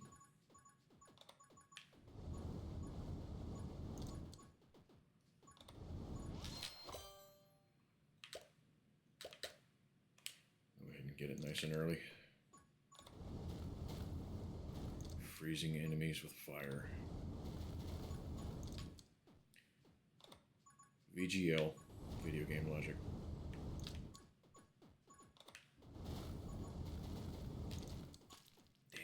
Go ahead and get it nice and early. Freezing enemies with fire. VGL, video game logic. Damn.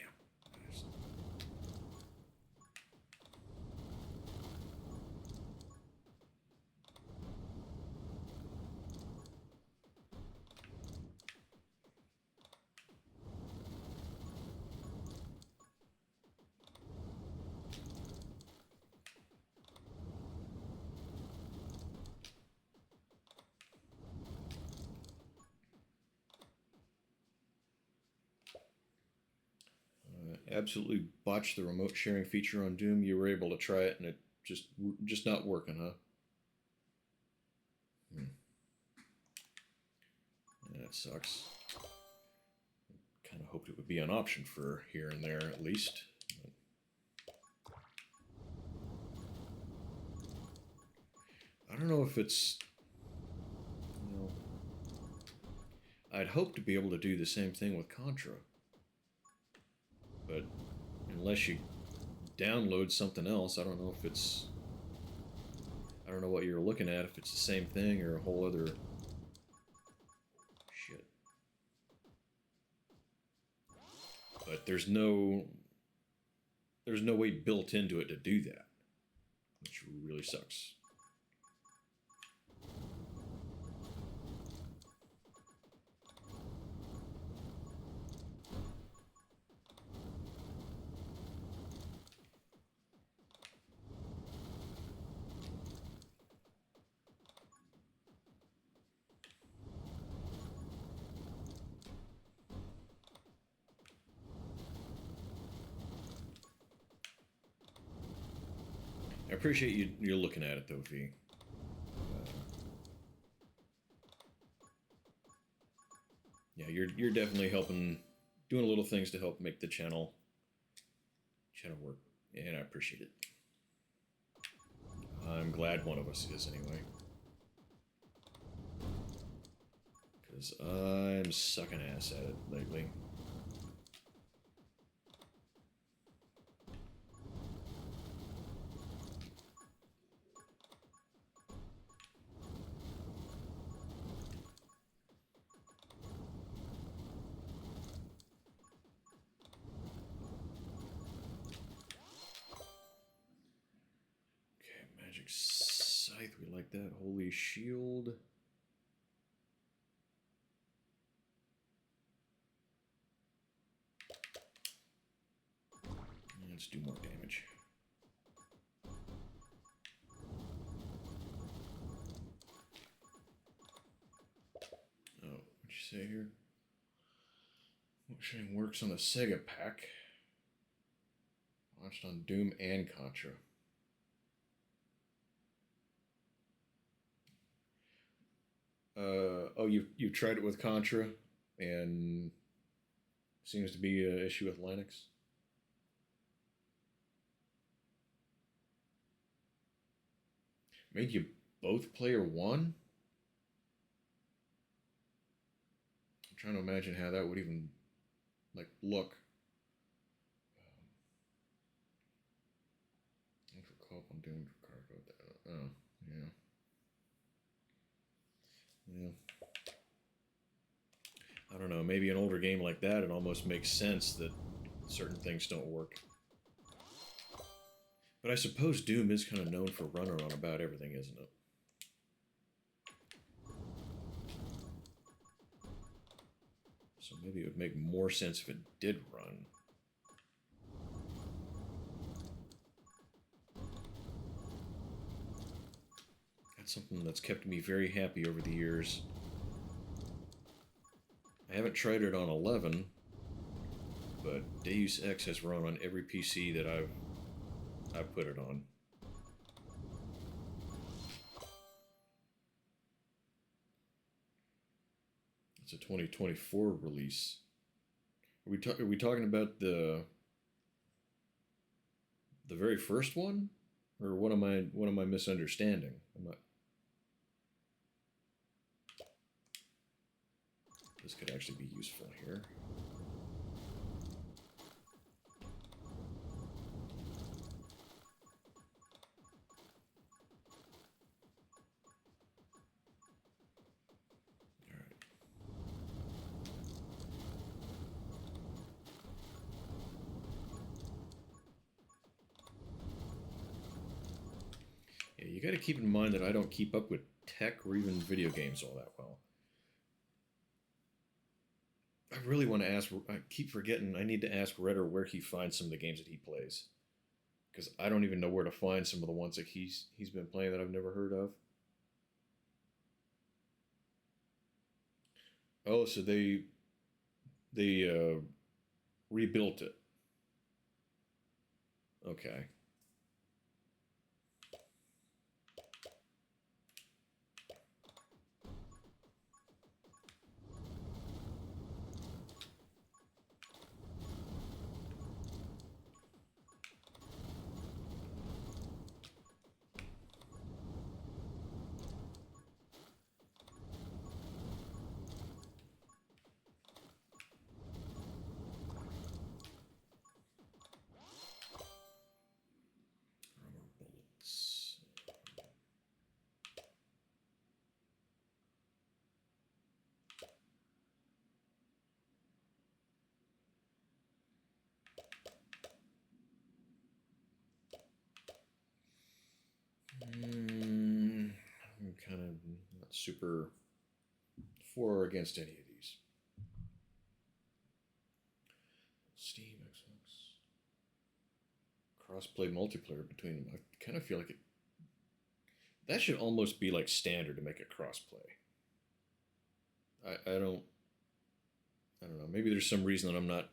Absolutely botched the remote sharing feature on Doom. You were able to try it and it just not working, huh? Yeah, that sucks. Kind of hoped it would be an option for here and there at least. But I don't know if it's, you know, I'd hope to be able to do the same thing with Contra. But unless you download something else, I don't know if it's, I don't know what you're looking at, if it's the same thing or a whole other shit. But there's no way built into it to do that, which really sucks. I appreciate you're looking at it though, V. Yeah, you're definitely helping, doing little things to help make the channel work, and I appreciate it. I'm glad one of us is anyway, Because I'm sucking ass at it lately. Okay, magic scythe, we like that. Holy shield. Let's do more damage. Oh, what'd you say here? Motion works on the Sega pack. Launched on Doom and Contra. Oh, you tried it with Contra, and seems to be an issue with Linux. Made you both player one? I'm trying to imagine how that would even like look. For co-op on Doom cargo. Oh, yeah. Yeah. I don't know, maybe an older game like that, it almost makes sense that certain things don't work. But I suppose Doom is kind of known for runner on about everything, isn't it? So maybe it would make more sense if it did run. That's something that's kept me very happy over the years. I haven't tried it on 11, but Deus Ex has run on every PC that I've put it on. It's a 2024 release. Are we talking about the very first one, or what am I misunderstanding? This could actually be useful here. Yeah, you got to keep in mind that I don't keep up with tech or even video games all that well. I really want to ask. I keep forgetting. I need to ask Redder where he finds some of the games that he plays, because I don't even know where to find some of the ones that he's been playing that I've never heard of. Oh, so they rebuilt it. Okay. Rubber bullets. I'm kind of not super for or against any of these. Steam, Xbox. Crossplay multiplayer between them. I kind of feel like it. That should almost be like standard to make it crossplay. I don't know. Maybe there's some reason that I'm not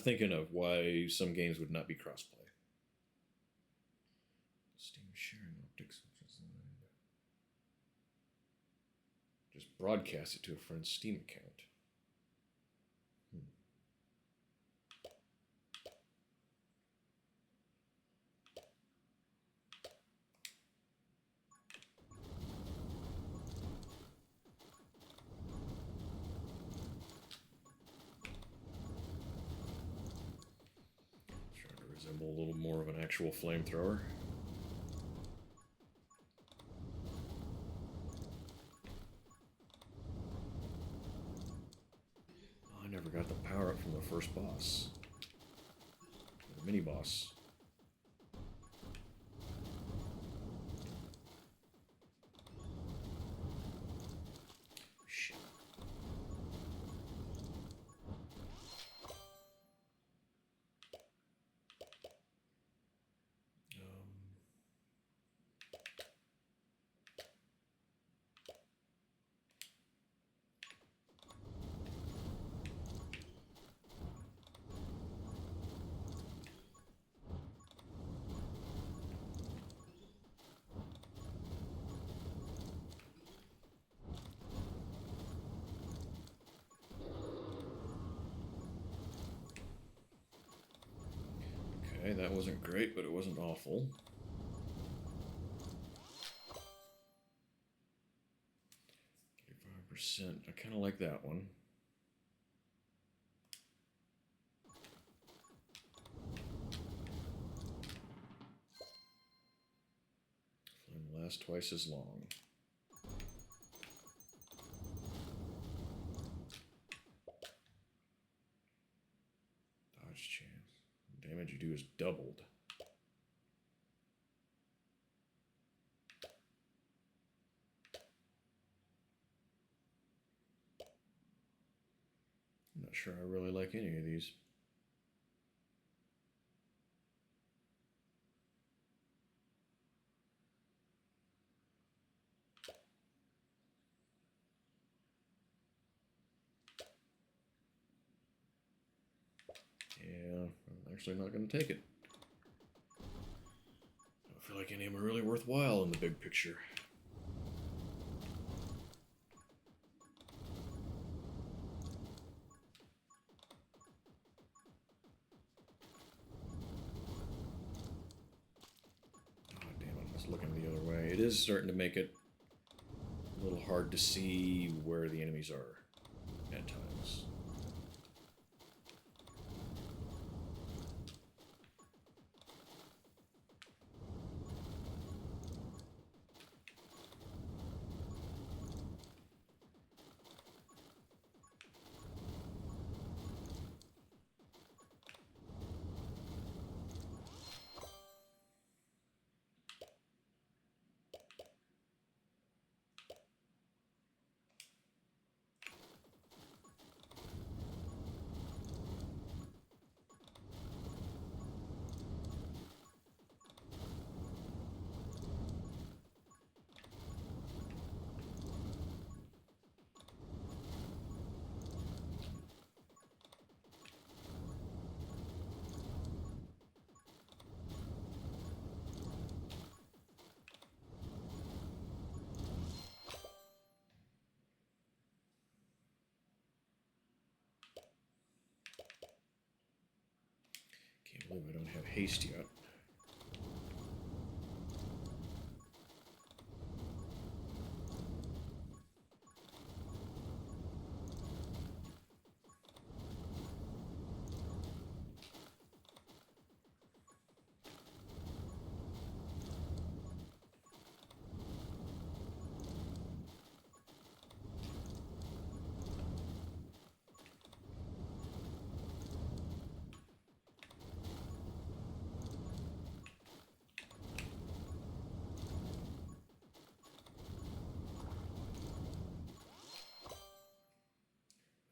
thinking of why some games would not be crossplay. Steam sharing optics, just broadcast it to a friend's Steam account. Resemble a little more of an actual flamethrower. Oh, I never got the power up from the first boss. The mini boss. Shit. Okay, that wasn't great, but it wasn't awful. 35%. I kind of like that one. Flame lasts twice as long. Dodge chance. Damage you do is doubled. I'm not sure I really like any of these. Yeah, I'm actually not going to take it. I don't feel like any of them are really worthwhile in the big picture. Oh, damn it, I was looking the other way. It is starting to make it a little hard to see where the enemies are at times. Can't believe I don't have haste yet.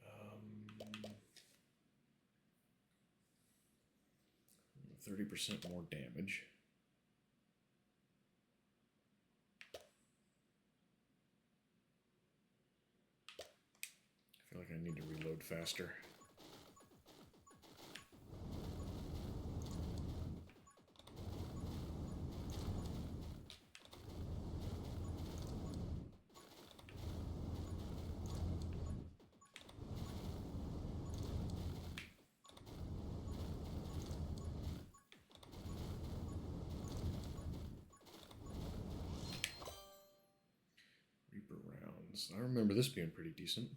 Um, 30% more damage. I feel like I need to reload faster. Reaper rounds. I remember this being pretty decent.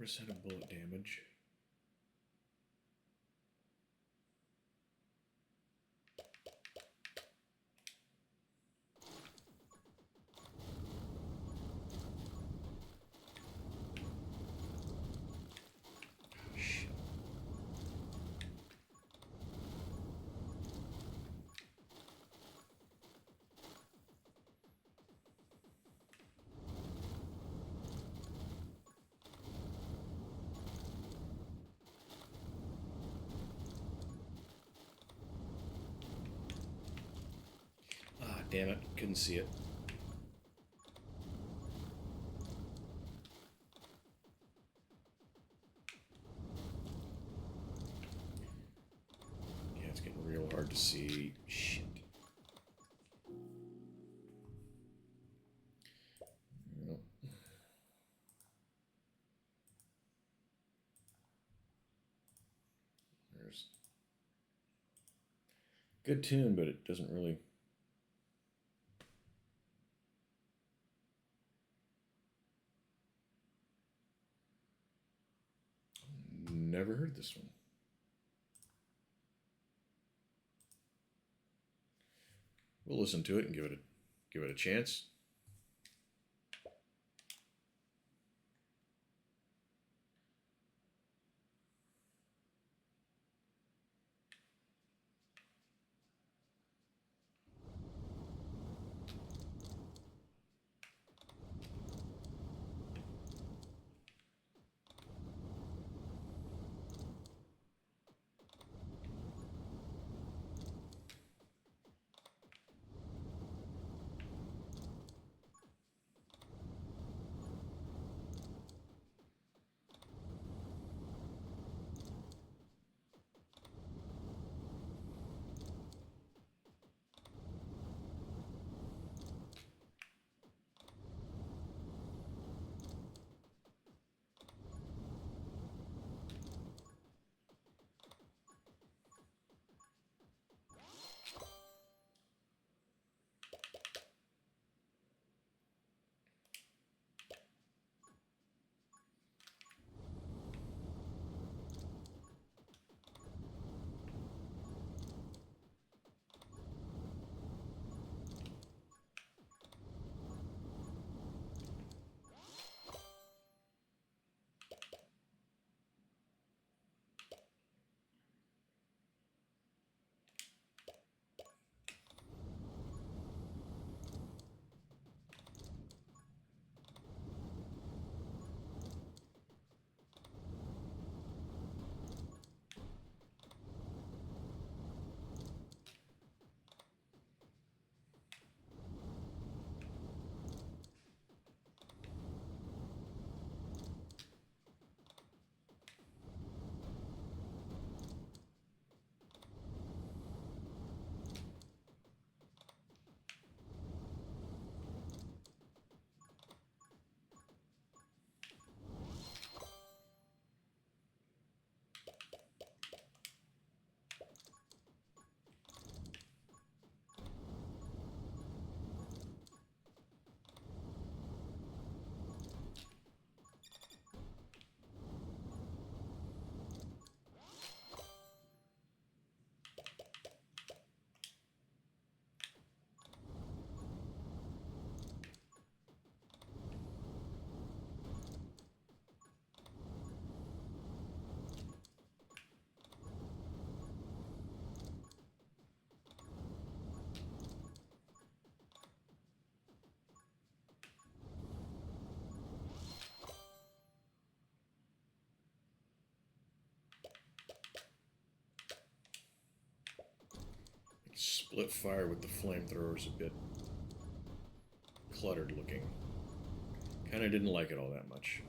100% of bullet damage. Shit. Ah, damn it. Couldn't see it. Yeah, it's getting real hard to see. Shit. Well, there's good tune, but it doesn't really. Never heard this one. We'll listen to it and give it a chance. Split fire with the flamethrower's a bit cluttered looking. Kinda didn't like it all that much.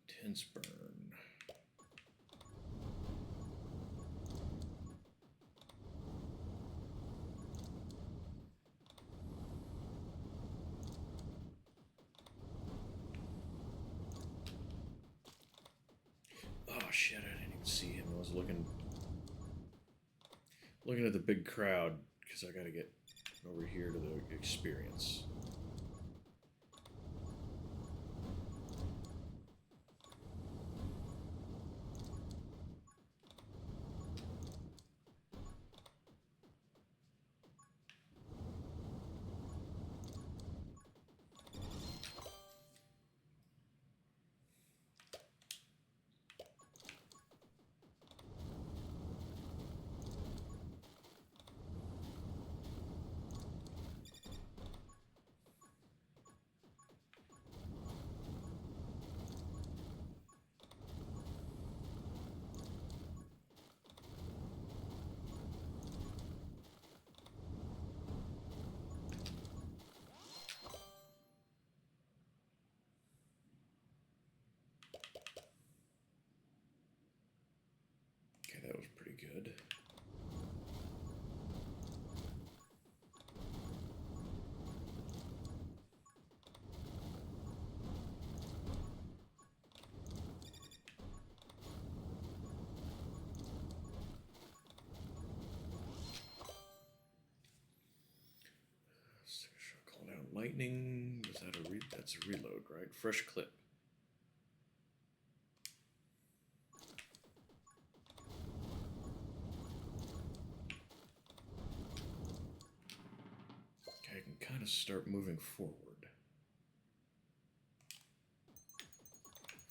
Intense burn. Oh shit, I didn't even see him. I was looking at the big crowd because I gotta get over here to the experience. Okay, that was pretty good. Call down lightning. Is that a that's a reload, right? Fresh clip. Okay, I can kind of start moving forward.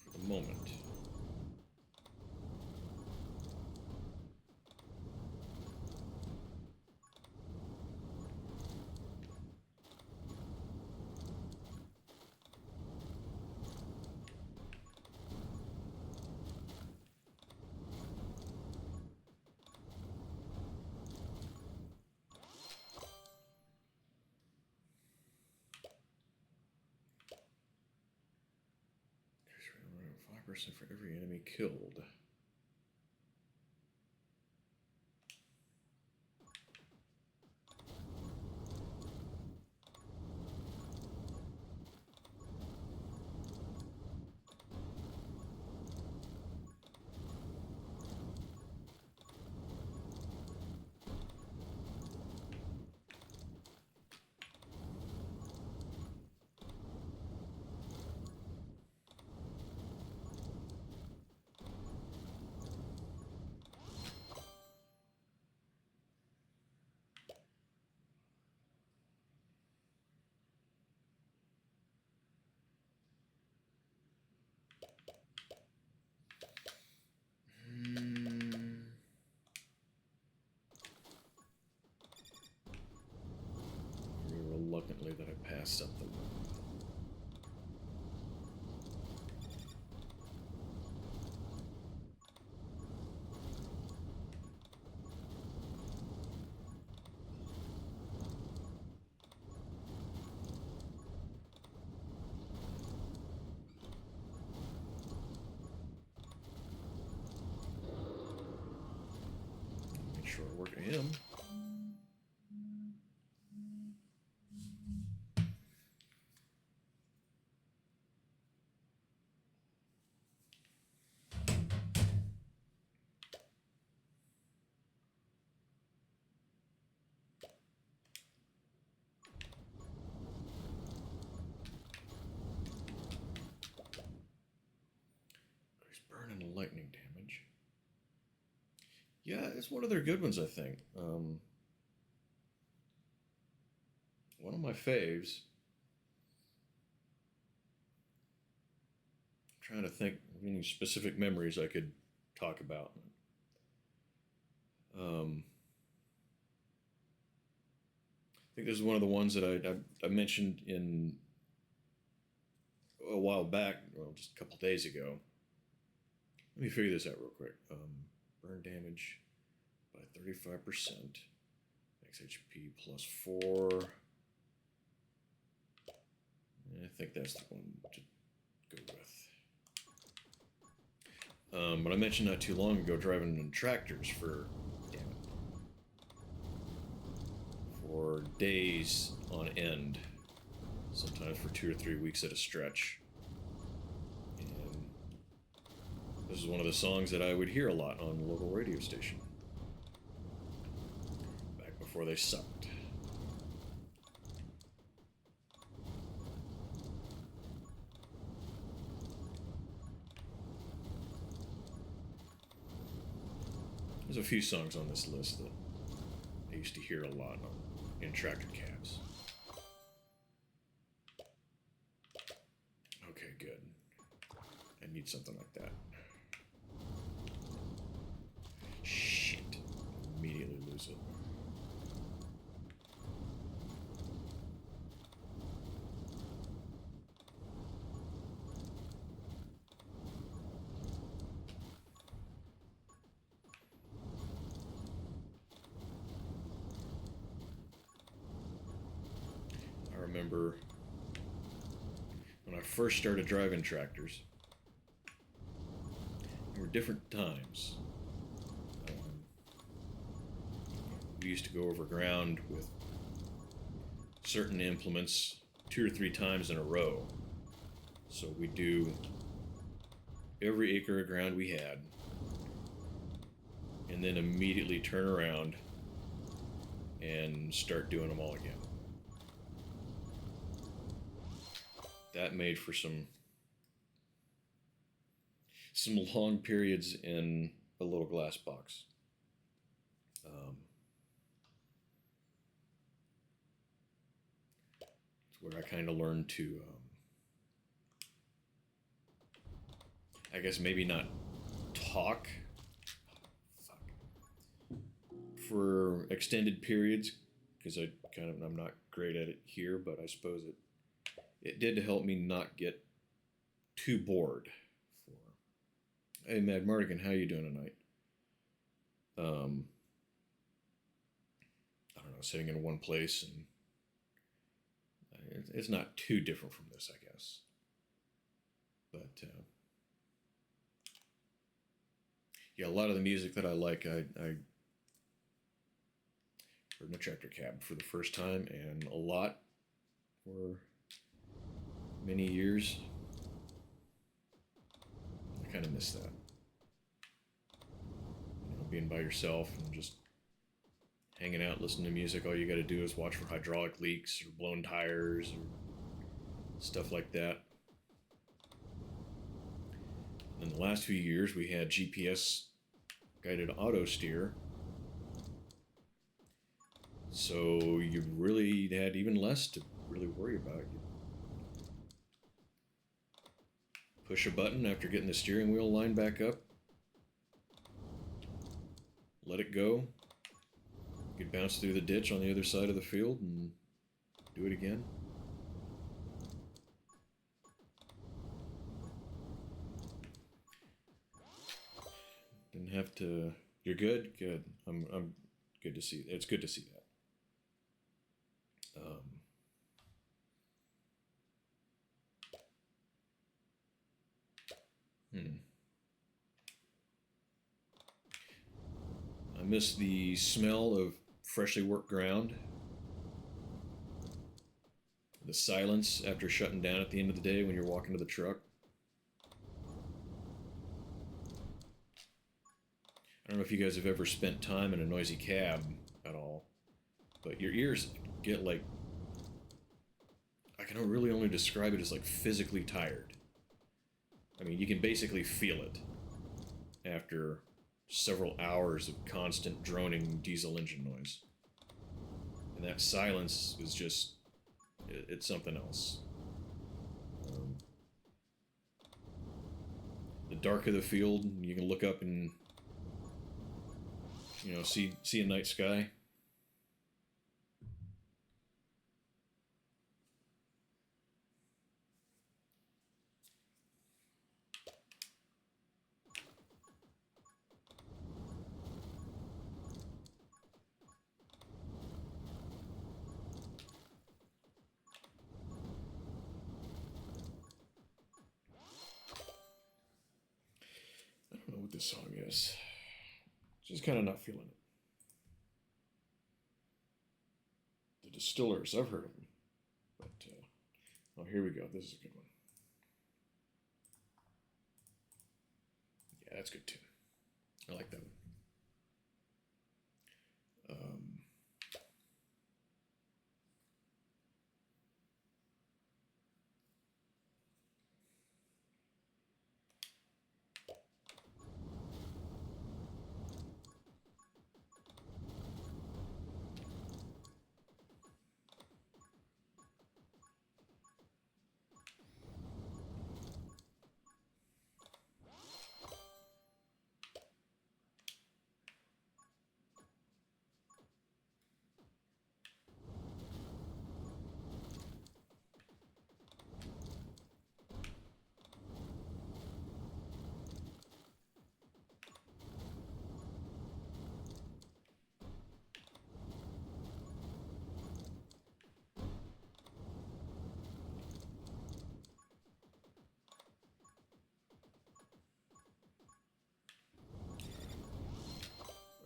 For the moment. Percent for every enemy killed. Reluctantly that I passed something. Make sure I work him. Burn and lightning damage. Yeah, it's one of their good ones, I think. One of my faves. I'm trying to think of any specific memories I could talk about. I think this is one of the ones that I mentioned in a while back, well, just a couple days ago. Let me figure this out real quick. Burn damage by 35%. Max HP plus 4. I think that's the one to go with. But I mentioned not too long ago driving in tractors for, damn it, for days on end. Sometimes for 2 or 3 weeks at a stretch. And This is one of the songs that I would hear a lot on the local radio station. Back before they sucked. There's a few songs on this list that I used to hear a lot in tractor cabs. Okay, good. I need something like that. Shit. Immediately lose it. I remember when I first started driving tractors, there were different times. We used to go over ground with certain implements 2 or 3 times in a row. So we'd do every acre of ground we had, and then immediately turn around and start doing them all again. That made for some long periods in a little glass box. It's where I kind of learned to, I guess maybe not talk for extended periods, because I'm not great at it here, but I suppose it did help me not get too bored. Hey, Mad Mardigan, how you doing tonight? I don't know, sitting in one place, and it's not too different from this, I guess. But yeah, a lot of the music that I like, I heard in a tractor cab for the first time, and a lot for many years. I kind of miss that. You know, being by yourself and just hanging out, listening to music. All you got to do is watch for hydraulic leaks or blown tires or stuff like that. In the last few years, we had GPS guided auto steer. So you really had even less to really worry about. You push a button after getting the steering wheel lined back up. Let it go. You could bounce through the ditch on the other side of the field and do it again. Didn't have to. You're good? Good. I'm good to see. It's good to see that. I miss the smell of freshly worked ground. The silence after shutting down at the end of the day when you're walking to the truck. I don't know if you guys have ever spent time in a noisy cab at all, but your ears get like, I can really only describe it as like physically tired. I mean, you can basically feel it after several hours of constant droning diesel engine noise. And that silence is just, it's something else. The dark of the field, you can look up and, you know, see a night sky. I don't know what this song is. Just kind of not feeling it. The Distillers, I've heard of them. But, oh, here we go. This is a good one. Yeah. Yeah, that's good too. I like that one.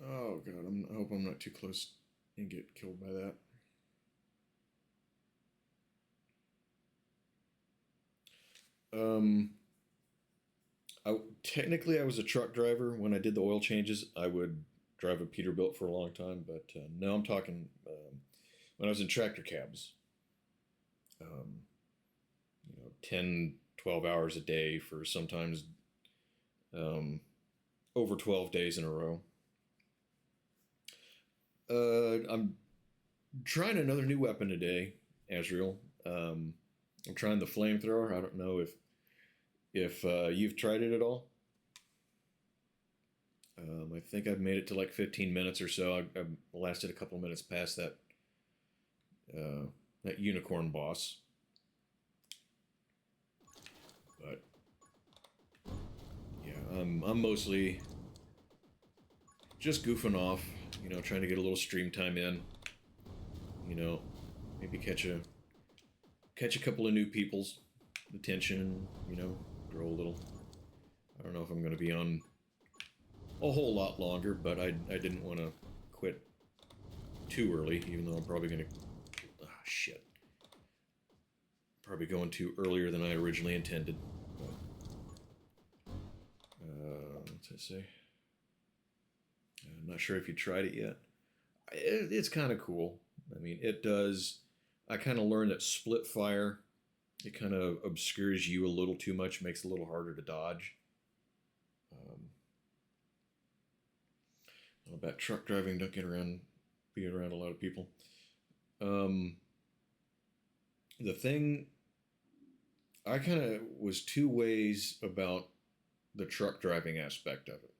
Oh god, I hope I'm not too close and get killed by that. Um, technically I was a truck driver when I did the oil changes. I would drive a Peterbilt for a long time, but now I'm talking when I was in tractor cabs. Um, 10, 12 hours a day for sometimes over 12 days in a row. I'm trying another new weapon today, Azrael. I'm trying the flamethrower. I don't know if you've tried it at all. I think I've made it to like 15 minutes or so. I've lasted a couple of minutes past that unicorn boss. But yeah, I'm mostly just goofing off, trying to get a little stream time in. Maybe catch a couple of new people's attention. Grow a little. I don't know if I'm going to be on a whole lot longer, but I didn't want to quit too early, even though I'm probably going to. Ah, shit. Probably going too earlier than I originally intended. What's that say? I'm not sure if you tried it yet. It's kind of cool. I mean, it does. I kind of learned that split fire, it kind of obscures you a little too much, makes it a little harder to dodge. About truck driving, don't be around a lot of people. The thing, I kind of was two ways about the truck driving aspect of it.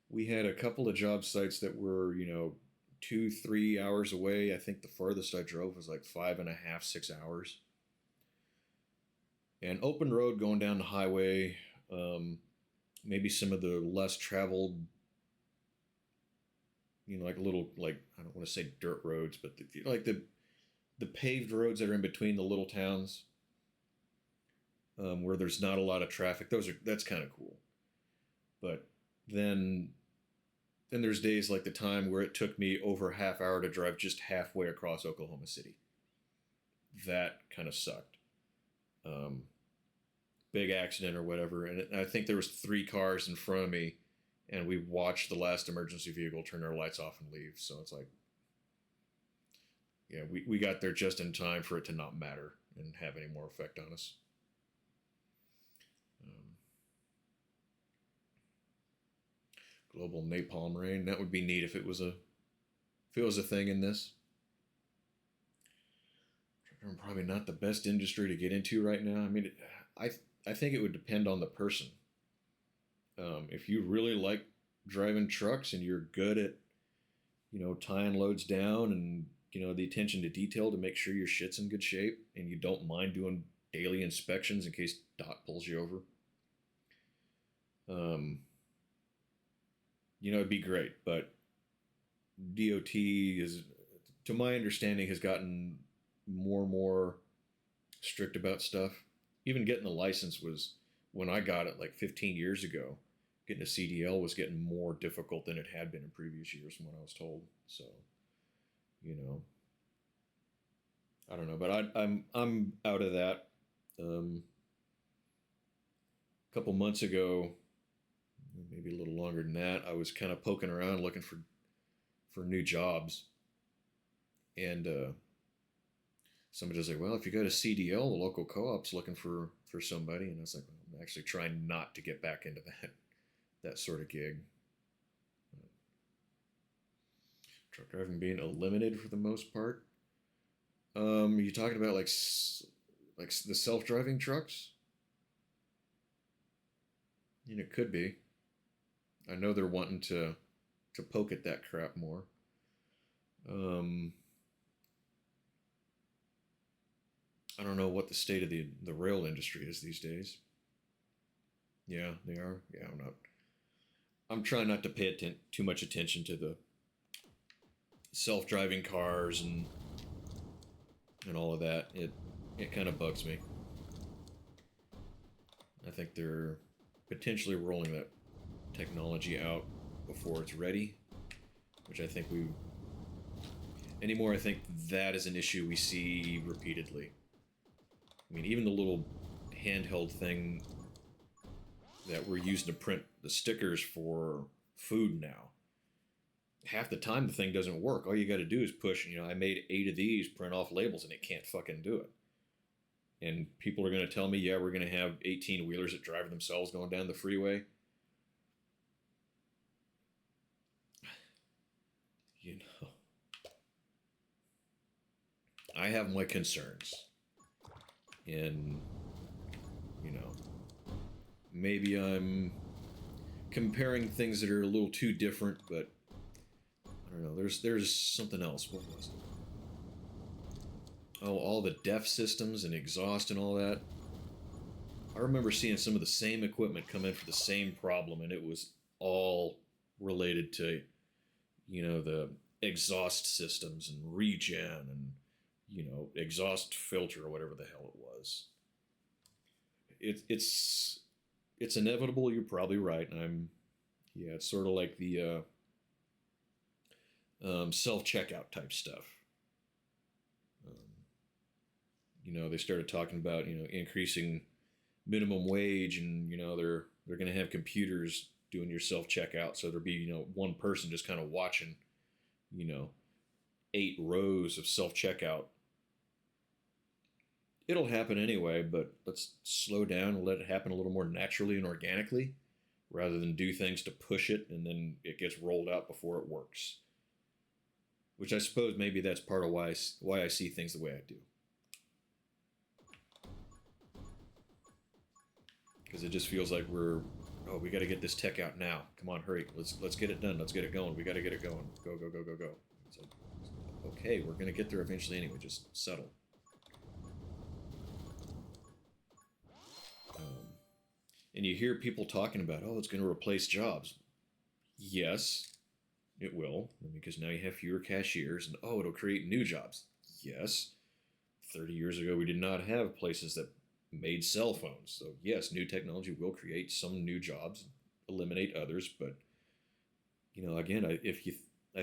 We had a couple of job sites that were, 2-3 hours away. I think the farthest I drove was like 5.5, 6 hours. And open road going down the highway, maybe some of the less traveled, like a little, like, I don't want to say dirt roads, but like the paved roads that are in between the little towns, where there's not a lot of traffic. That's kind of cool. But then there's days like the time where it took me over a half hour to drive just halfway across Oklahoma City. That kind of sucked. Big accident or whatever, and I think there was 3 cars in front of me, and we watched the last emergency vehicle turn their lights off and leave. So it's like, yeah, we got there just in time for it to not matter and have any more effect on us. Global napalm rain. That would be neat if it was a thing in this. Probably not the best industry to get into right now. I mean, I think it would depend on the person. If you really like driving trucks and you're good at, tying loads down and, the attention to detail to make sure your shit's in good shape and you don't mind doing daily inspections in case DOT pulls you over, it'd be great. But DOT is, to my understanding, has gotten more and more strict about stuff. Even getting the license was, when I got it like 15 years ago, getting a CDL was getting more difficult than it had been in previous years from what I was told. So, I don't know, but I'm out of that. A couple months ago, maybe a little longer than that. I was kind of poking around looking for new jobs, and somebody was like, "Well, if you go to CDL, the local co-op's looking for somebody," and I was like, well, "I'm actually trying not to get back into that sort of gig." Truck driving being eliminated for the most part. You talking about like the self-driving trucks? You know, it could be. I know they're wanting to poke at that crap more. I don't know what the state of the rail industry is these days. Yeah, they are. Yeah, I'm trying not to pay too much attention to the self-driving cars and all of that. It kind of bugs me. I think they're potentially rolling that technology out before it's ready, which I think I think that is an issue we see repeatedly. I mean, even the little handheld thing that we're using to print the stickers for food now, half the time the thing doesn't work. All you got to do is push, I made 8 of these, print off labels, and it can't fucking do it. And people are going to tell me, yeah, we're going to have 18-wheelers that drive themselves going down the freeway. I have my concerns. And, maybe I'm comparing things that are a little too different, but I don't know. There's something else. What was it? Oh, all the DEF systems and exhaust and all that. I remember seeing some of the same equipment come in for the same problem, and it was all related to, the exhaust systems and regen and, exhaust filter or whatever the hell it was. It's inevitable. You're probably right. It's sort of like the self-checkout type stuff. They started talking about, increasing minimum wage, and, they're going to have computers doing your self-checkout. So there'll be, one person just kind of watching, 8 rows of self-checkout. It'll happen anyway, but let's slow down and let it happen a little more naturally and organically, rather than do things to push it and then it gets rolled out before it works. Which I suppose maybe that's part of why I see things the way I do. Because it just feels like we got to get this tech out now. Come on, hurry. Let's get it done. Let's get it going. We got to get it going. Go, go, go, go, go. It's like, okay, we're going to get there eventually anyway. Just settle. And you hear people talking about, it's going to replace jobs. Yes, it will, because now you have fewer cashiers, and it'll create new jobs. Yes. 30 years ago, we did not have places that made cell phones. So yes, new technology will create some new jobs, eliminate others, but again, I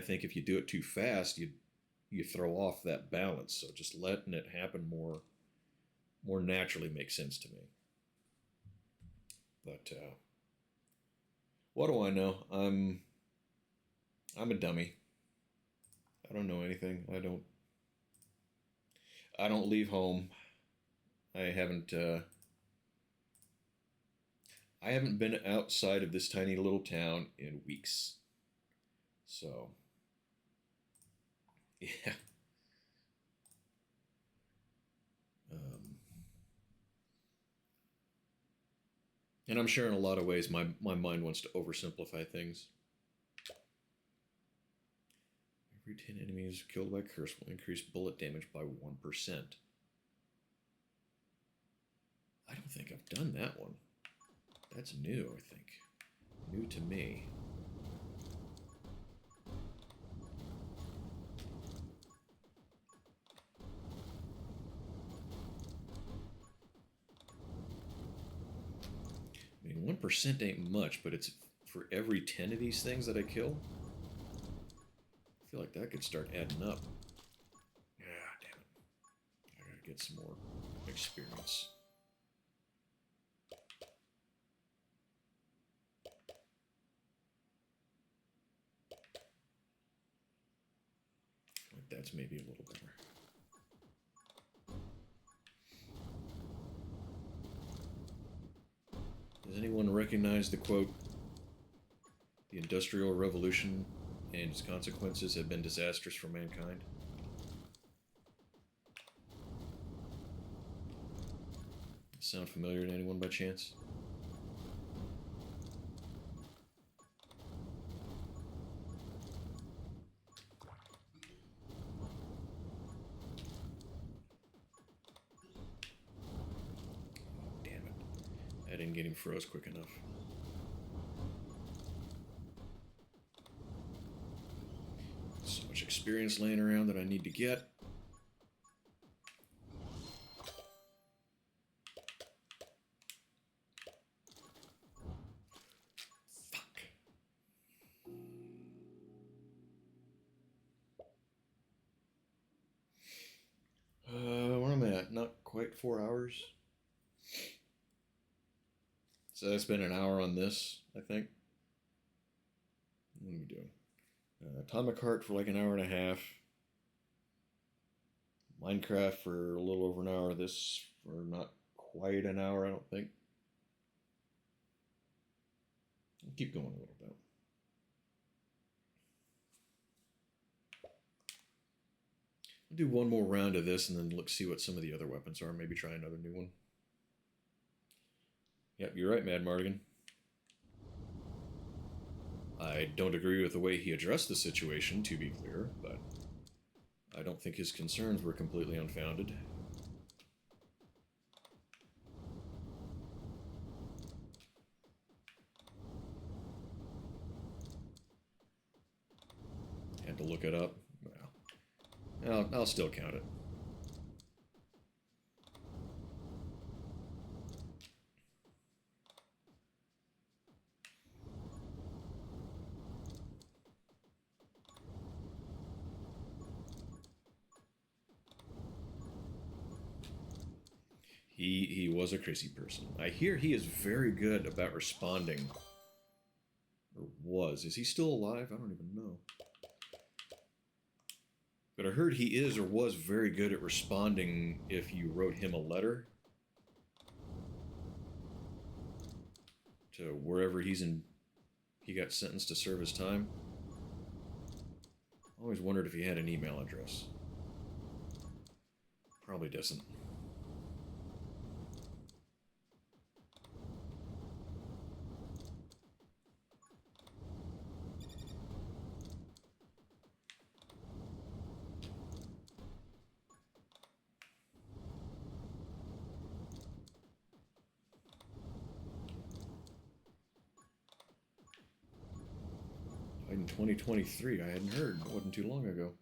think if you do it too fast, you throw off that balance. So just letting it happen more naturally makes sense to me. But what do I know? I'm a dummy. I don't know anything. I don't leave home. I haven't been outside of this tiny little town in weeks. So yeah. And I'm sure in a lot of ways my mind wants to oversimplify things. Every 10 enemies killed by curse will increase bullet damage by 1%. I don't think I've done that one. That's new, I think. New to me. I mean, 1% ain't much, but it's for every 10 of these things that I kill. I feel like that could start adding up. Yeah, damn it. I gotta get some more experience. That's maybe a little better. Does anyone recognize the quote, "The Industrial Revolution and its consequences have been disastrous for mankind"? Sound familiar to anyone by chance? Damn it. I didn't get him froze quick enough. So much experience laying around that I need to get. Where am I at? Not quite 4 hours. So I spent an hour on this, I think. What are we doing? Atomic Heart for like an hour and a half. Minecraft for a little over an hour. This for not quite an hour, I don't think. I'll keep going a little bit. I'll do one more round of this and then see what some of the other weapons are. Maybe try another new one. Yep, you're right, Mad Mardigan. I don't agree with the way he addressed the situation, to be clear, but I don't think his concerns were completely unfounded. Had to look it up. Well, I'll still count it. He was a crazy person. I hear he is very good about responding. Or was. Is he still alive? I don't even know. But I heard he is or was very good at responding if you wrote him a letter to wherever he got sentenced to serve his time. I always wondered if he had an email address. Probably doesn't. In 2023, I hadn't heard. It wasn't too long ago.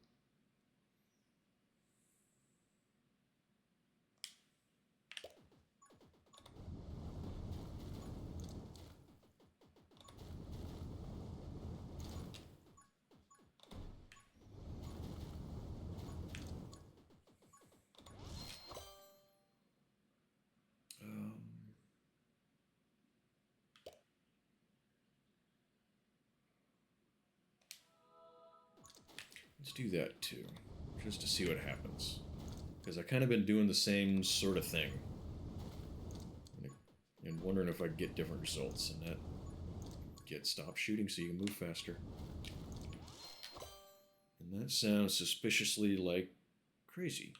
Let's do that too, just to see what happens. Because I've kind of been doing the same sort of thing. And wondering if I get different results. And that get stop shooting so you can move faster. And that sounds suspiciously like crazy.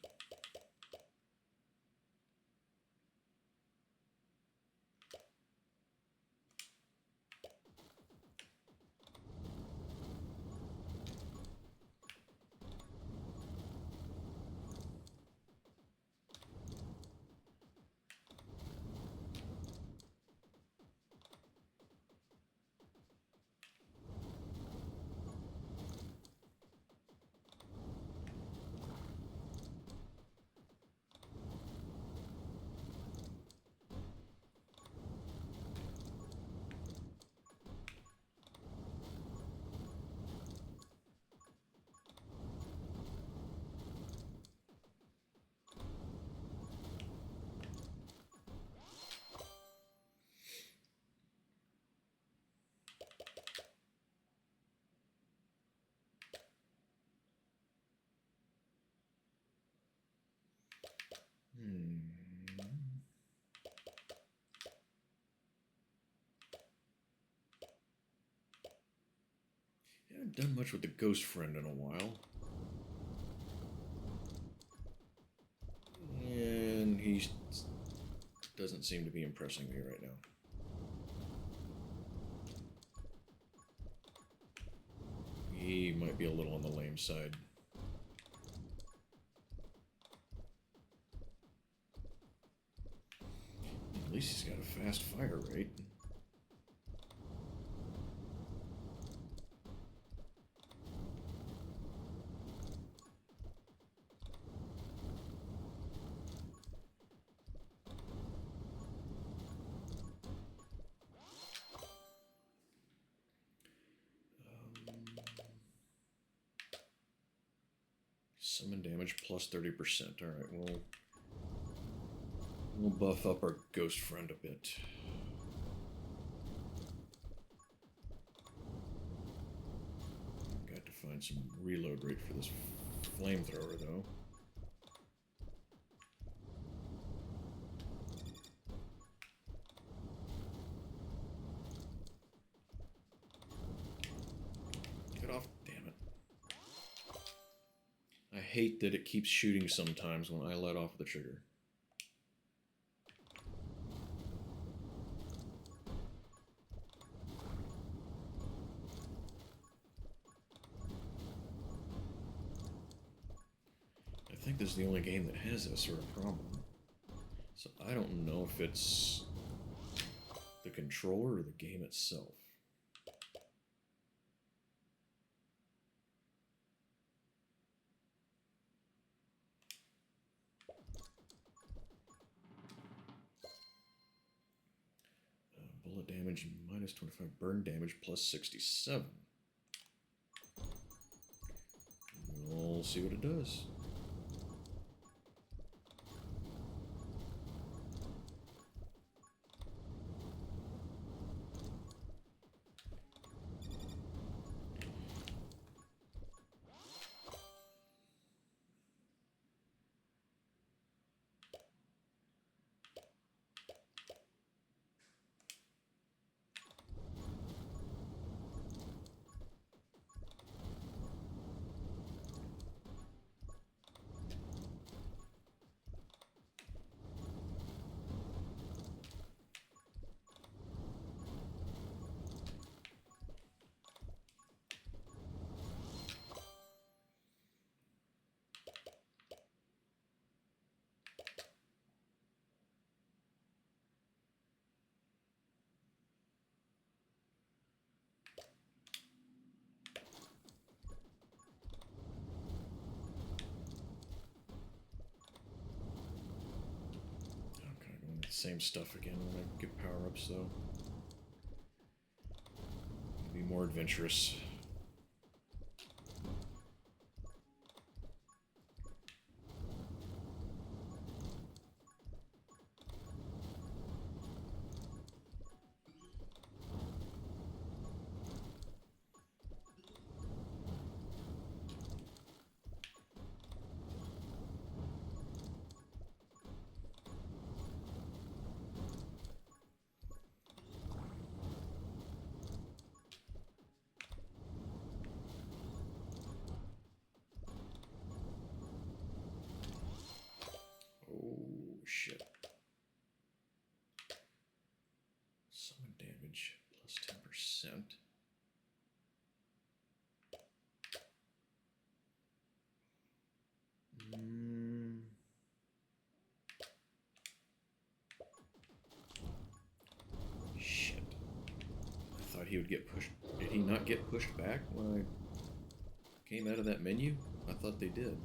done much with the ghost friend in a while. And he doesn't seem to be impressing me right now. He might be a little on the lame side. At least he's got a fast fire rate. Summon damage plus 30%. Alright, we'll buff up our ghost friend a bit. Got to find some reload rate for this flamethrower, though. Get off, damn it. I hate that it keeps shooting sometimes when I let off the trigger. I think this is the only game that has this sort of problem. So I don't know if it's the controller or the game itself. Bullet damage minus 25, burn damage plus 67. We'll see what it does. Same stuff again when I get power-ups, though. Be more adventurous. Shit. Summon damage plus 10%. Shit. I thought he would get pushed. Did he not get pushed back when I came out of that menu? I thought they did.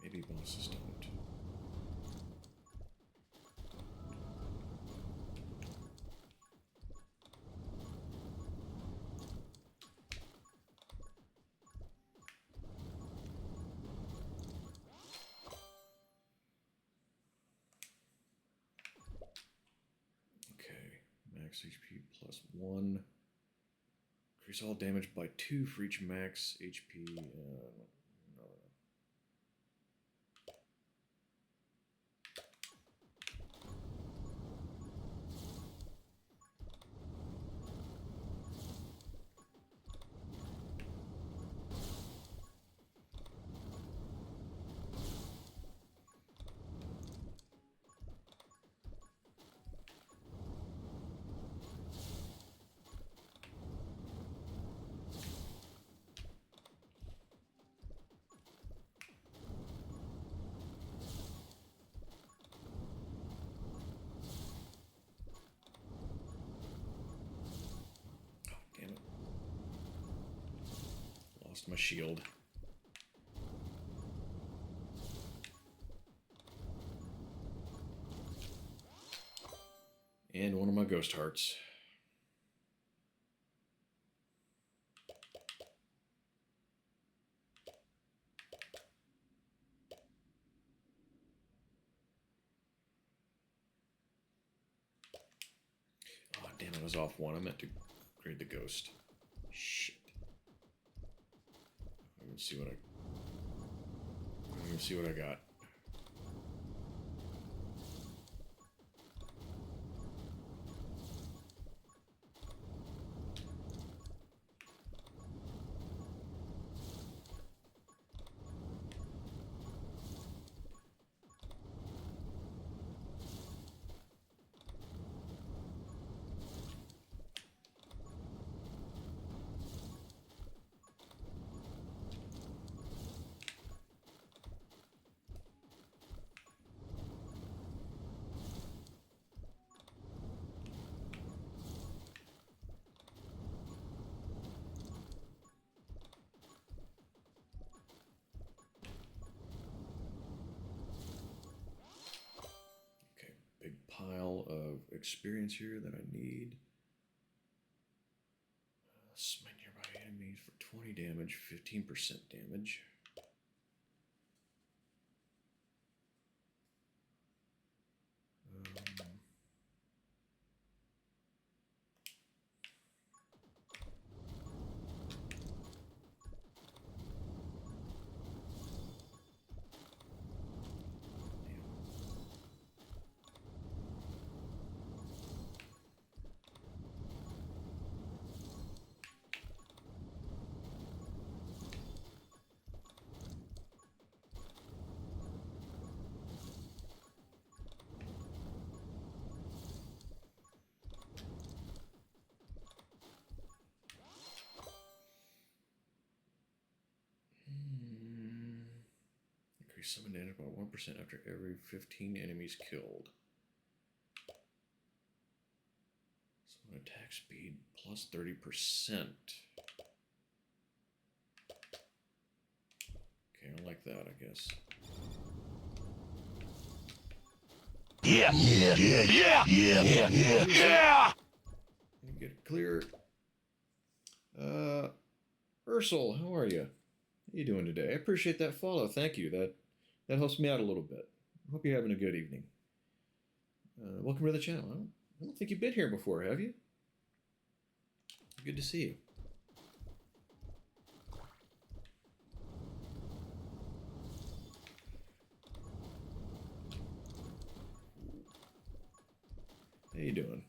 Maybe bosses don't. Max HP plus 1. Increase all damage by 2 for each max HP. No. Lost my shield. And one of my ghost hearts. Oh, damn, I was off one. I meant to grade the ghost. Shit. Let's see what I got. Pile of experience here that I need. Smite nearby enemies for 20 damage, 15% damage. Increase summon damage by 1% after every 15 enemies killed. Summon attack speed plus 30%. Okay, I like that, I guess. Yeah. Get it clear. Ursel, how are you? How you doing today? I appreciate that follow. Thank you. That helps me out a little bit. I hope you're having a good evening. Welcome to the channel. I don't think you've been here before, have you? Good to see you. How you doing?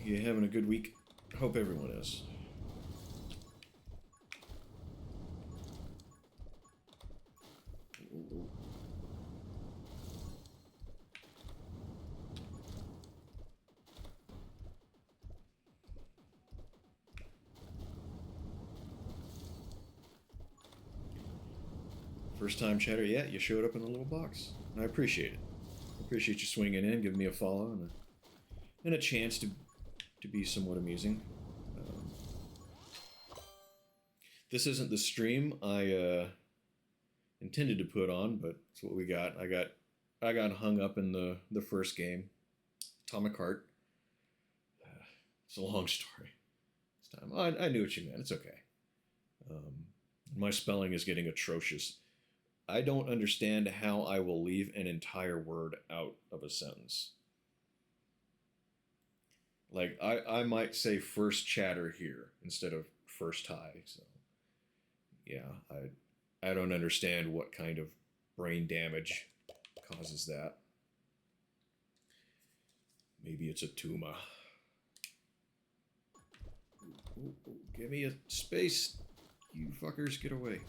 You having a good week? I hope everyone is. First time chatter, yeah, you showed up in a little box. I appreciate it. I appreciate you swinging in, giving me a follow, and a chance to be somewhat amusing. This isn't the stream I intended to put on, but it's what we got. I got hung up in the first game, Atomic Heart. It's a long story. This time, I knew what you meant. It's okay. My spelling is getting atrocious. I don't understand how I will leave an entire word out of a sentence. Like, I might say first chatter here instead of first hi. So, yeah, I don't understand what kind of brain damage causes that. Maybe it's a tumor. Ooh, give me a space. You fuckers, get away.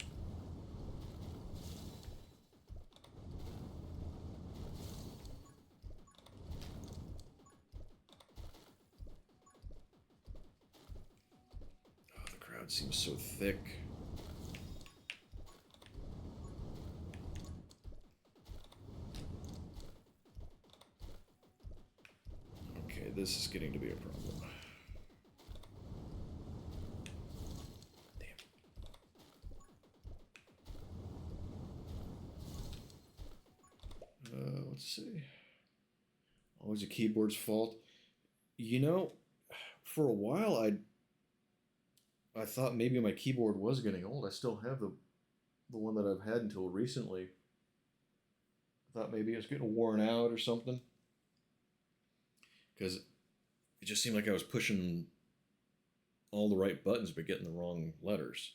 It seems so thick. this is getting to be a problem. Damn. Let's see. Always a keyboard's fault. You know, for a while I thought maybe my keyboard was getting old. I still have the one that I've had until recently. I thought maybe it was getting worn out or something. Because it just seemed like I was pushing all the right buttons but getting the wrong letters.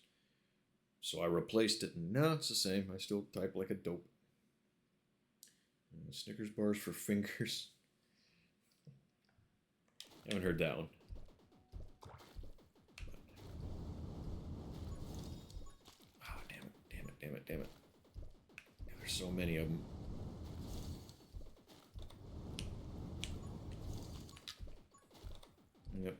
So I replaced it, and no, it's the same. I still type like a dope. Snickers bars for fingers. I haven't heard that one. Oh, damn it, damn it, damn it, damn it. There's so many of them. Yep.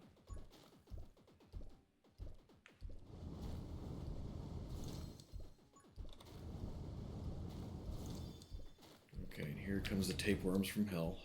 Okay, and here comes the tapeworms from hell.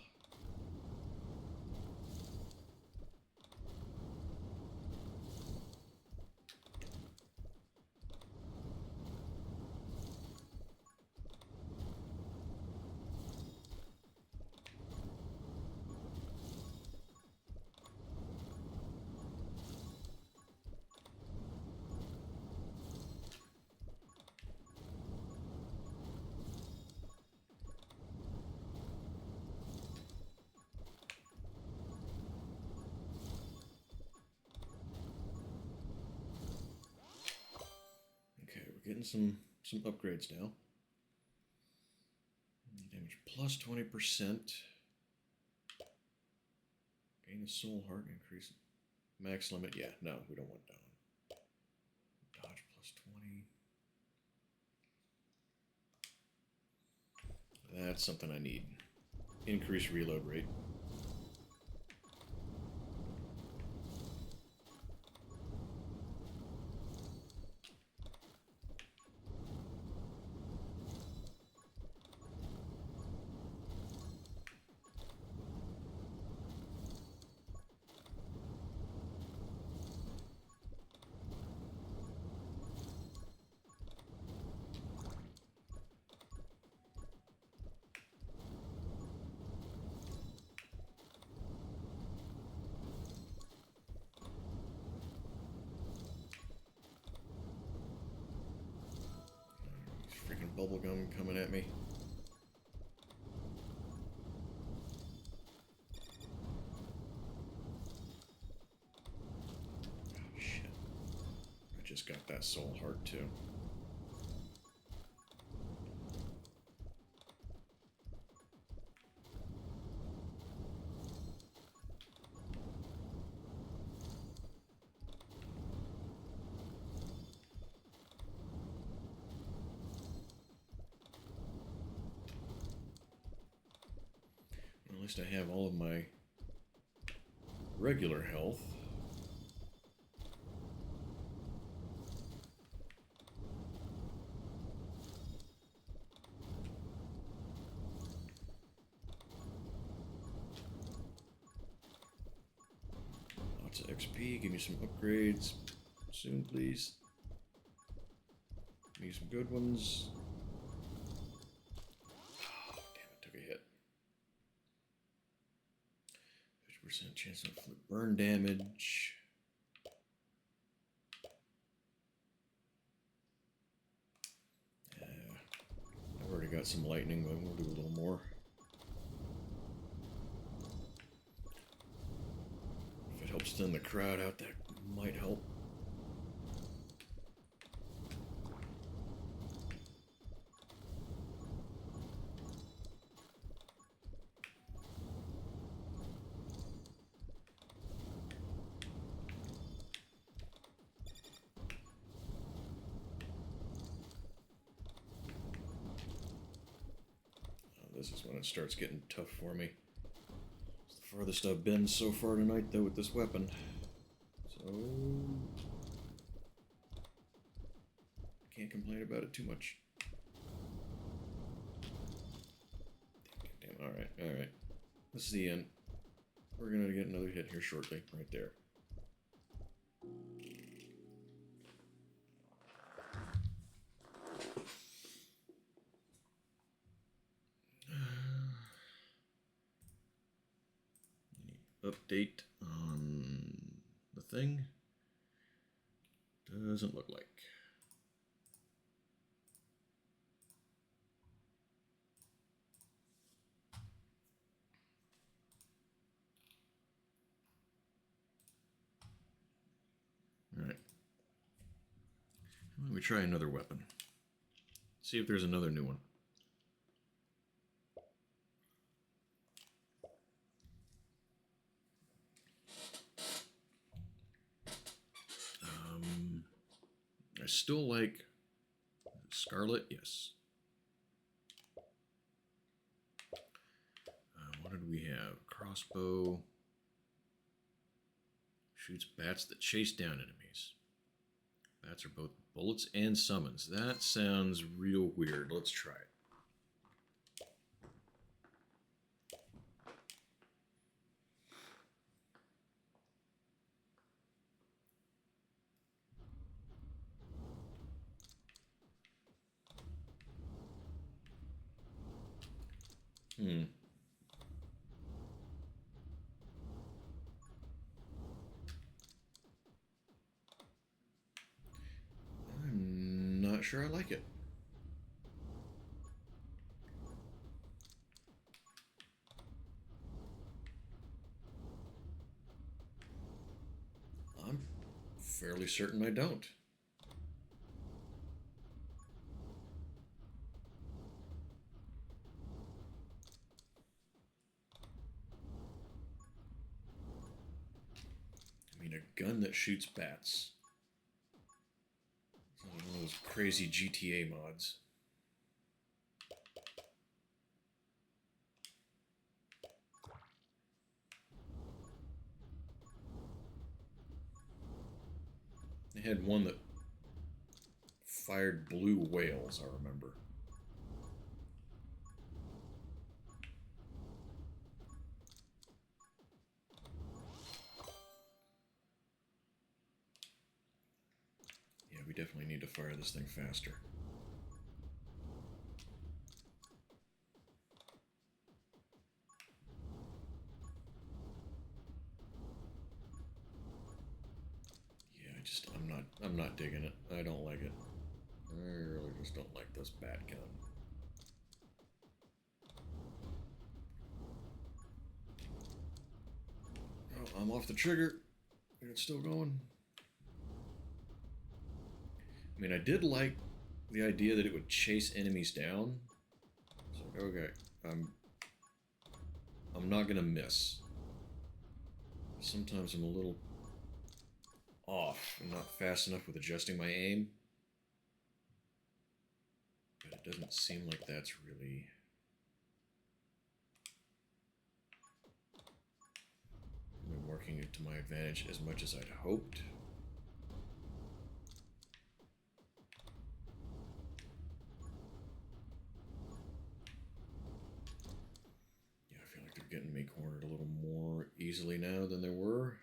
Getting some upgrades now. Damage plus 20%. Gain a soul heart increase. Max limit. Yeah, no, we don't want that one. Dodge plus 20. That's something I need. Increase reload rate. Bubblegum coming at me. Oh, shit. I just got that soul heart too. At least I have all of my regular health. Lots of XP. Give me some upgrades soon, please. Give me some good ones. Chance of flip burn damage. I've already got some lightning, but we'll do a little more. If it helps thin the crowd out, that might help. This is when it starts getting tough for me. It's the farthest I've been so far tonight, though, with this weapon. So can't complain about it too much. Damn. All right. This is the end. We're gonna get another hit here shortly, right there. Any update on the thing? Doesn't look like. Alright. Why don't we try another weapon? See if there's another new one. I still like Scarlet, yes. What did we have? Crossbow. Shoots bats that chase down enemies. Bats are both bullets and summons. That sounds real weird. Let's try it. I'm not sure I like it. I'm fairly certain I don't. I mean, a gun that shoots bats. It's like one of those crazy GTA mods. They had one that fired blue whales, I remember. Yeah, we definitely need to fire this thing faster. I'm not digging it. I don't like it. I really just don't like this bat gun. Oh, I'm off the trigger. It's still going. I mean, I did like the idea that it would chase enemies down. It's like, okay, I'm not gonna miss. Sometimes I'm a little off and not fast enough with adjusting my aim. But it doesn't seem like that's really working to my advantage as much as I'd hoped. Yeah, I feel like they're getting me cornered a little more easily now than they were.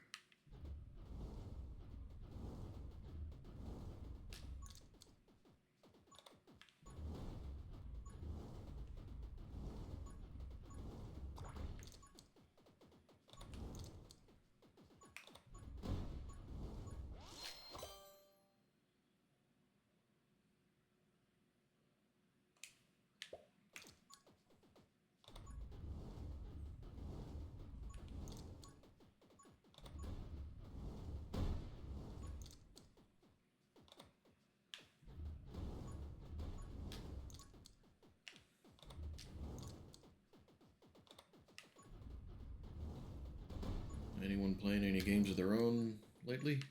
Anyone playing any games of their own lately?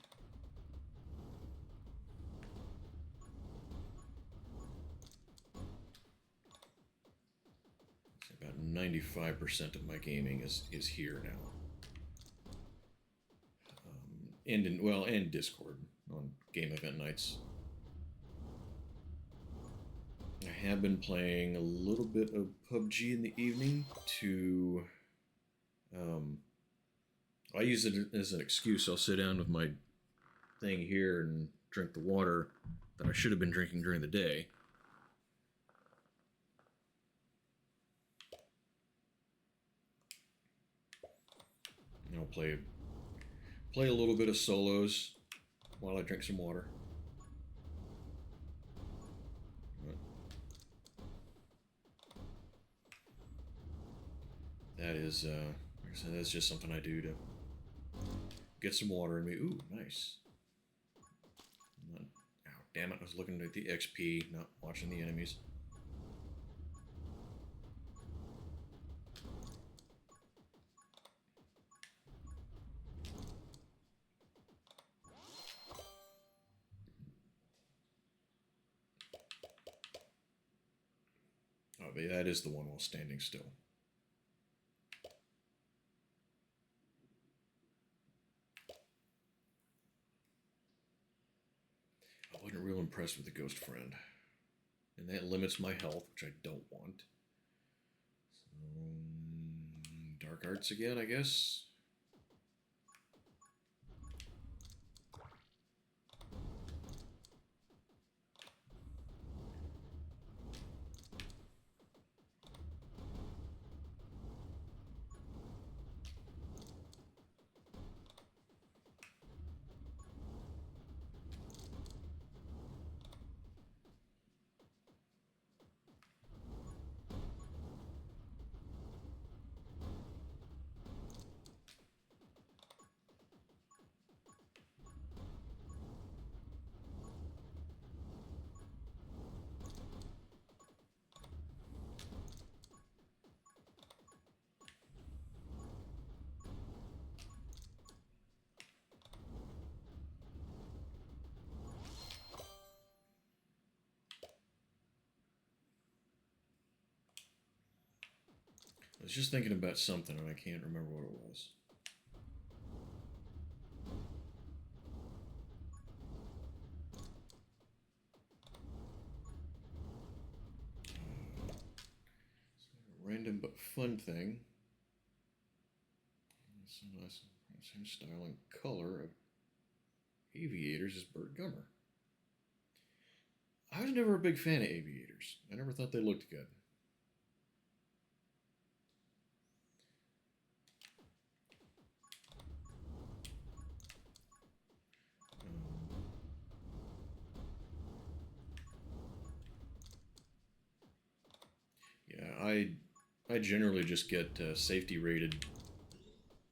About 95% of my gaming is here now. And Discord on game event nights. I have been playing a little bit of PUBG in the evening to I use it as an excuse. I'll sit down with my thing here and drink the water that I should have been drinking during the day. And I'll play a little bit of solos while I drink some water. That is, like I said, that's just something I do to get some water in me. Ooh, nice. Ow, damn it, I was looking at the XP, not watching the enemies. Oh, but that is the one while standing still. I wasn't real impressed with the ghost friend. And that limits my health, which I don't want. So, dark arts again, I guess. I was just thinking about something and I can't remember what it was. Random but fun thing. It's a nice, same style and color of aviators as Burt Gummer. I was never a big fan of aviators. I never thought they looked good. Yeah, I generally just get safety rated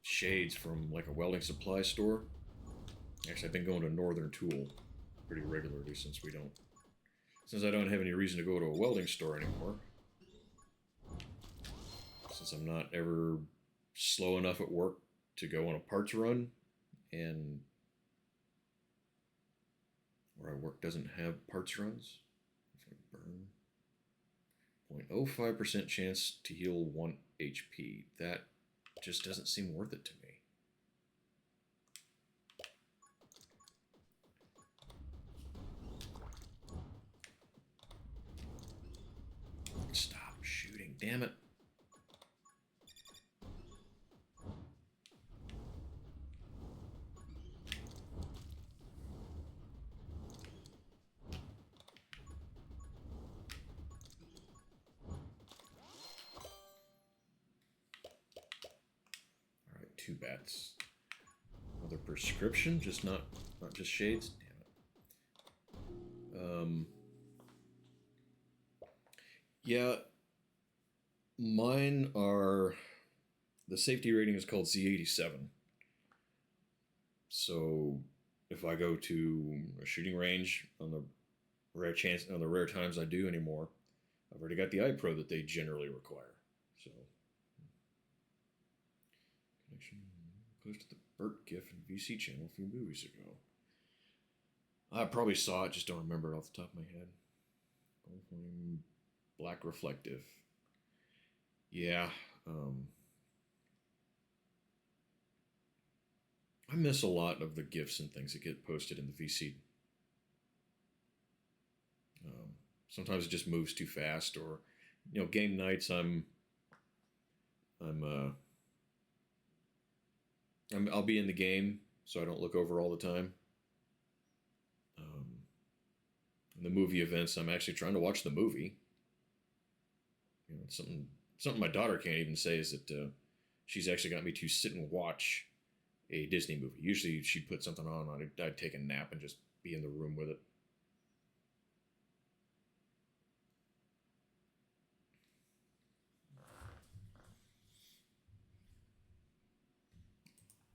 shades from like a welding supply store. Actually, I've been going to Northern Tool pretty regularly since I don't have any reason to go to a welding store anymore. Since I'm not ever slow enough at work to go on a parts run, and where I work doesn't have parts runs. If I burn 0.05% chance to heal 1 HP. That just doesn't seem worth it to me. Stop shooting, damn it. Alright, 2 bats. Another prescription, just not just shades. Damn it. Yeah, mine are, the safety rating is called Z87. So if I go to a shooting range on the rare times I do anymore, I've already got the iPro that they generally require. So connection posted the Burt GIF and VC channel a few movies ago. I probably saw it, just don't remember it off the top of my head. Gold flame, black reflective. Yeah. I miss a lot of the GIFs and things that get posted in the VC. Sometimes it just moves too fast, or game nights I'm I'll be in the game, so I don't look over all the time. In the movie events, I'm actually trying to watch the movie. You know, something my daughter can't even say is that she's actually got me to sit and watch a Disney movie. Usually, she'd put something on, I'd take a nap and just be in the room with it.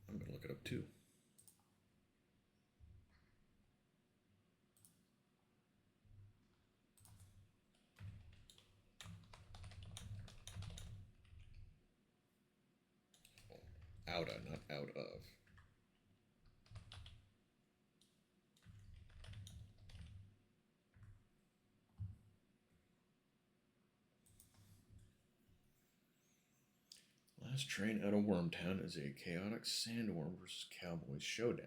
I'm gonna look it up too. Outa, not out of. Last train out of Wormtown is a chaotic sandworm versus cowboys showdown.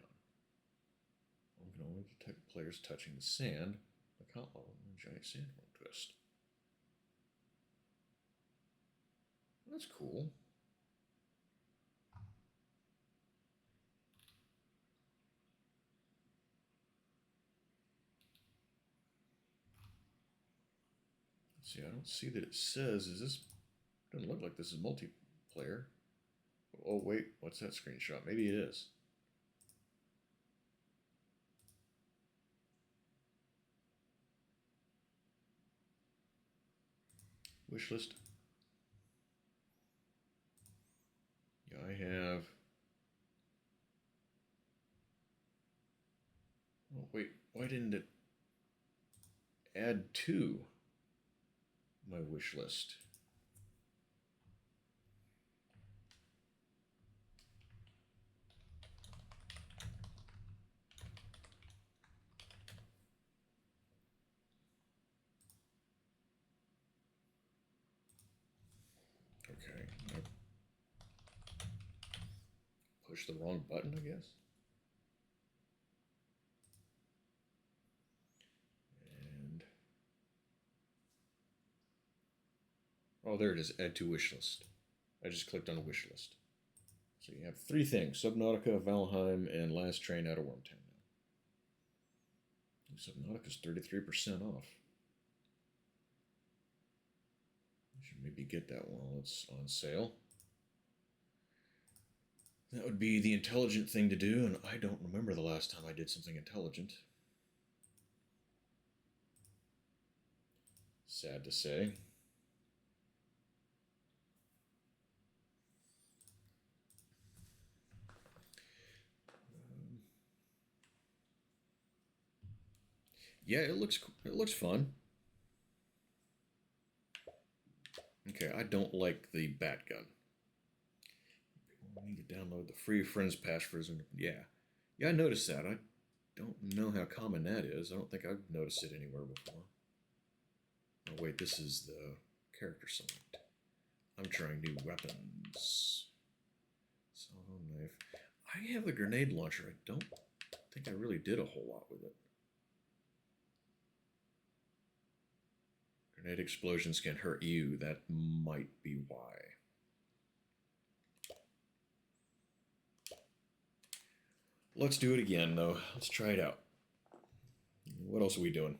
One can only detect players touching the sand, the comp level, and a giant sandworm twist. That's cool. See, I don't see that it says, is this, doesn't look like this is multiplayer. Oh wait, what's that screenshot? Maybe it is. Wishlist. Yeah, I have. Oh wait, why didn't it add to my wish list? Okay, I pushed the wrong button, I guess. And oh, there it is. Add to wish list. I just clicked on a wish list. So you have 3 things: Subnautica, Valheim, and Last Train out of Wormtown. Now, Subnautica's 33% off. You should maybe get that while it's on sale. That would be the intelligent thing to do, and I don't remember the last time I did something intelligent. Sad to say. Yeah, it looks fun. Okay, I don't like the bat gun. We need to download the free friends patch version. Yeah, I noticed that. I don't know how common that is. I don't think I've noticed it anywhere before. Oh wait, this is the character select. I'm trying new weapons. Salvo knife. I have the grenade launcher. I don't think I really did a whole lot with it. Grenade explosions can hurt you. That might be why. Let's do it again, though. Let's try it out. What else are we doing?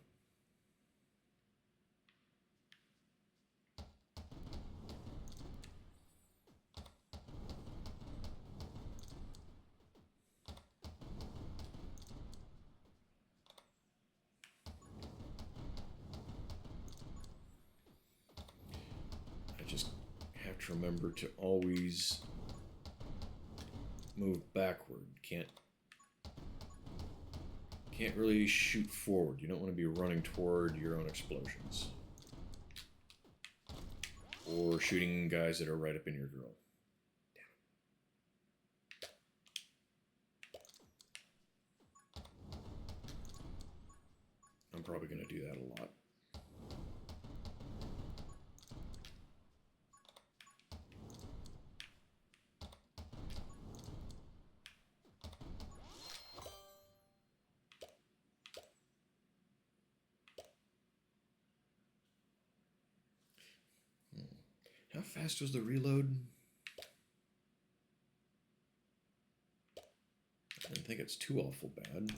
I just have to remember to always move backward. Can't really shoot forward. You don't want to be running toward your own explosions. Or shooting guys that are right up in your grill. I'm probably going to do that a lot. How fast was the reload? I don't think it's too awful bad.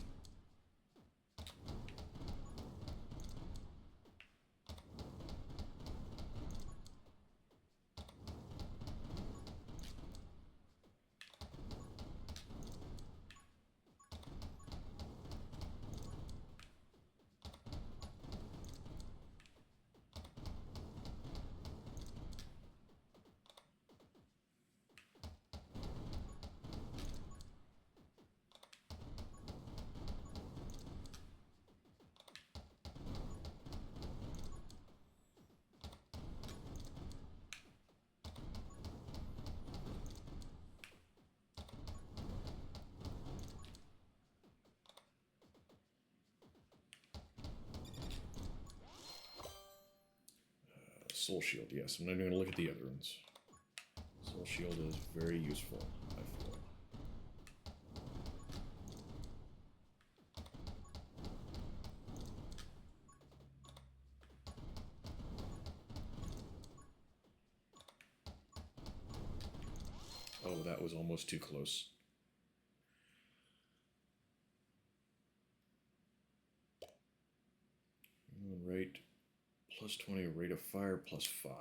Soul Shield, yes. I'm not even going to look at the other ones. Soul Shield is very useful, I feel. Oh, that was almost too close. Rate plus 20, rate of fire plus 5.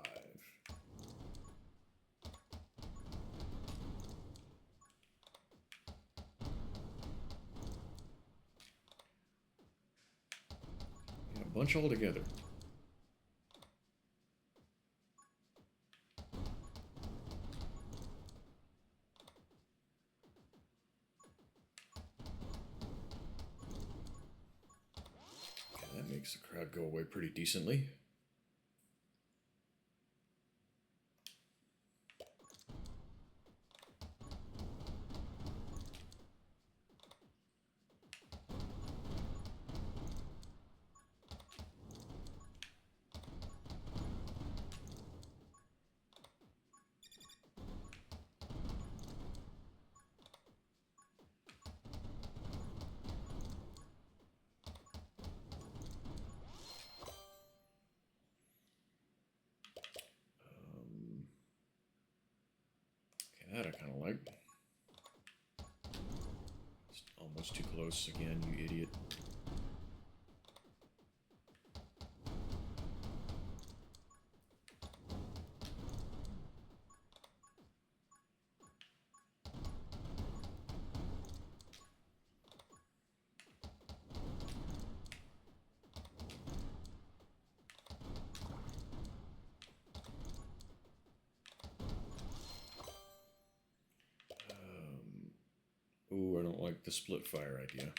Yeah, a bunch all together. Okay, that makes the crowd go away pretty decently. That I kind of like. It's almost too close again, you idiot. Ooh, I don't like the split fire idea.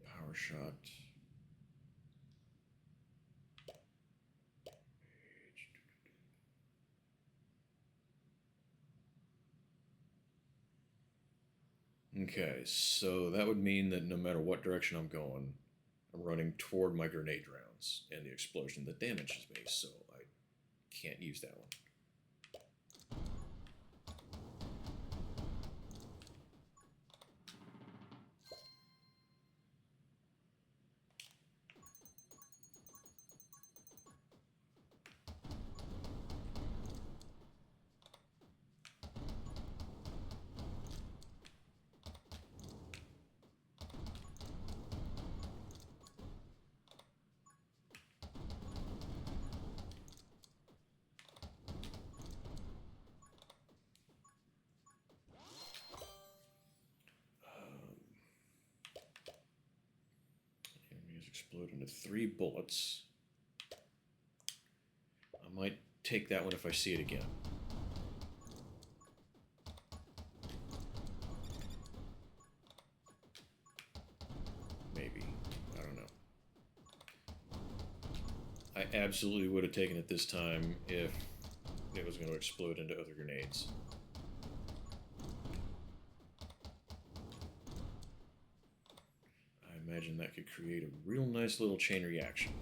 Power shot. Okay, so that would mean that no matter what direction I'm going, I'm running toward my grenade rounds and the explosion that damages me, so I can't use that one. Enemies explode into 3 bullets. I might take that one if I see it again. Maybe. I don't know. I absolutely would have taken it this time if it was going to explode into other grenades. I imagine that could create a real nice little chain reaction.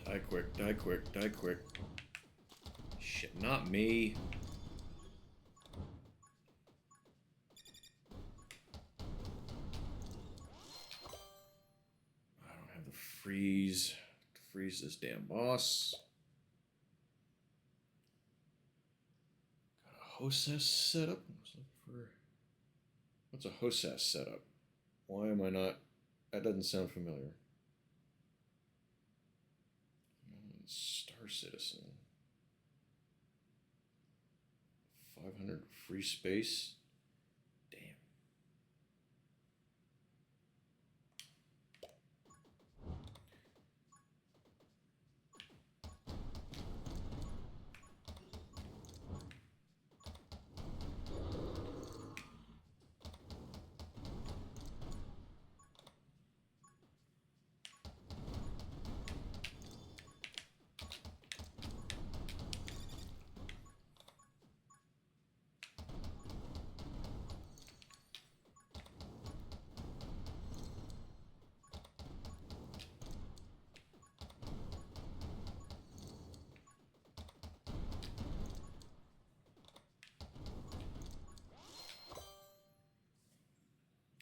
Die quick, die quick, die quick. Shit, not me. I don't have the freeze to freeze this damn boss. Got a hostess setup? What's a hostess setup? Why am I not? That doesn't sound familiar. Star Citizen. 500 free space. Damn.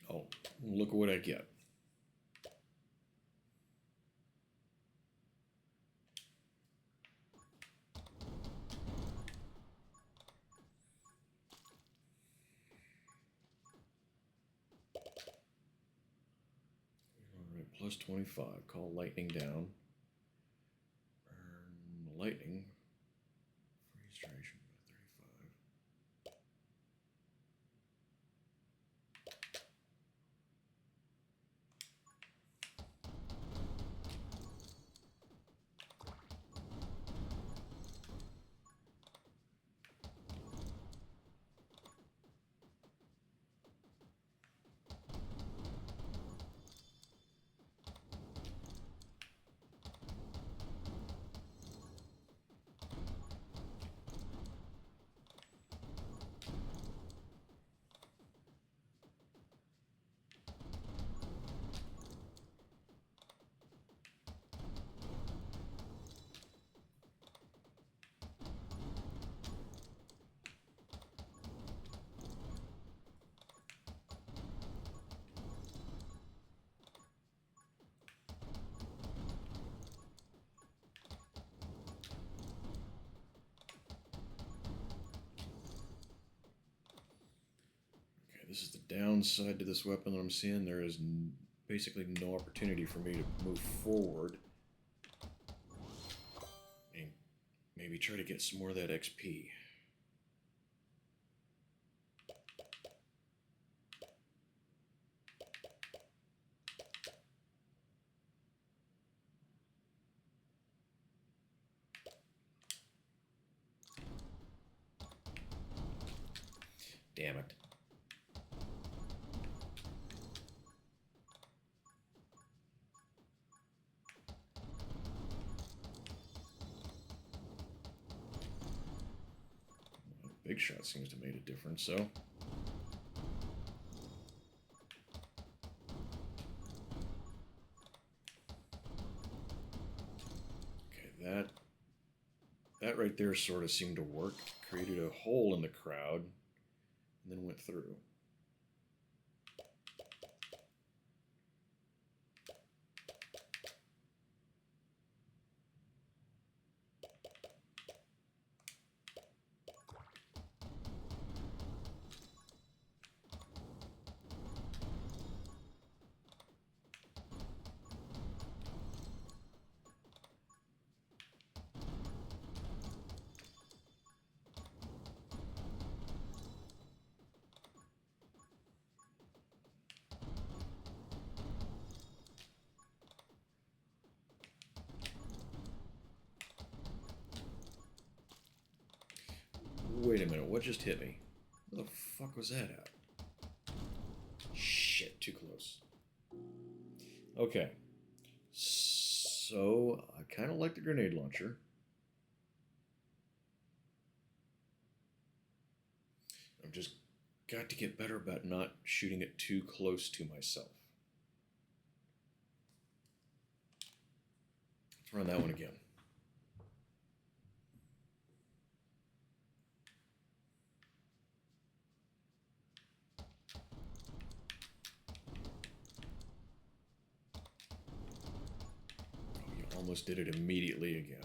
Oh, look at what I get. Alright, plus 25. Call lightning down. Burn lightning. Freeze duration by 35. This is the downside to this weapon that I'm seeing. There is basically no opportunity for me to move forward and maybe try to get some more of that XP. Damn it. Big shot seems to have made a difference, so. Okay, that right there sort of seemed to work. Created a hole in the crowd, and then went through. Wait a minute, what just hit me? Where the fuck was that at? Shit, too close. Okay. So, I kind of like the grenade launcher. I've just got to get better about not shooting it too close to myself. Let's run that one again. Oh, you almost did it immediately again.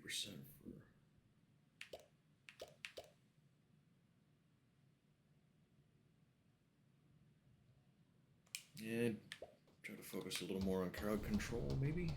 For and try to focus a little more on crowd control, maybe.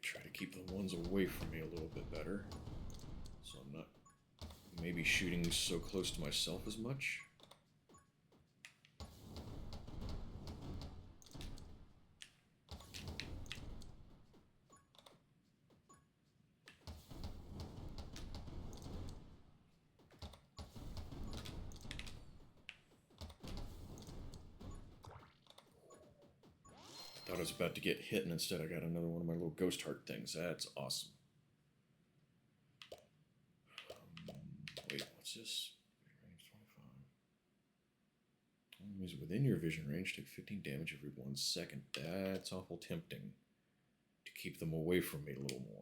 Try to keep the ones away from me a little bit better, so I'm not maybe shooting so close to myself as much. Thought I was about to get hit, and instead I got another one of my little ghost heart things. That's awesome. Wait, what's this? Range 25. Enemies within your vision range take 15 damage every 1 second. That's awful tempting to keep them away from me a little more.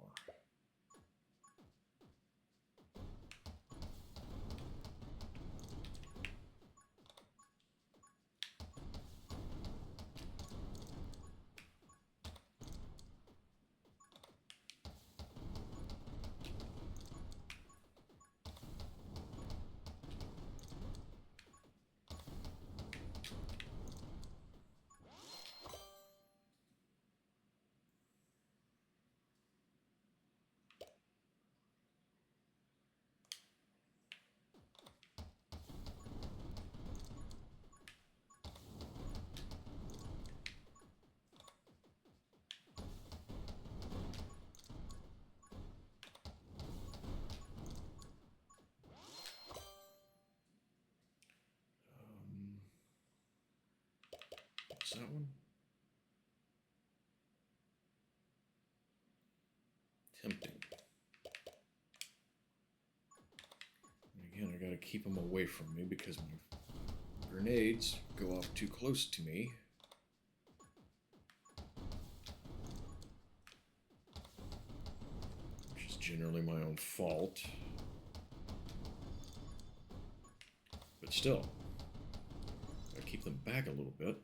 What's that one? Tempting. And again, I gotta keep them away from me because my grenades go off too close to me. Which is generally my own fault. But still, gotta keep them back a little bit.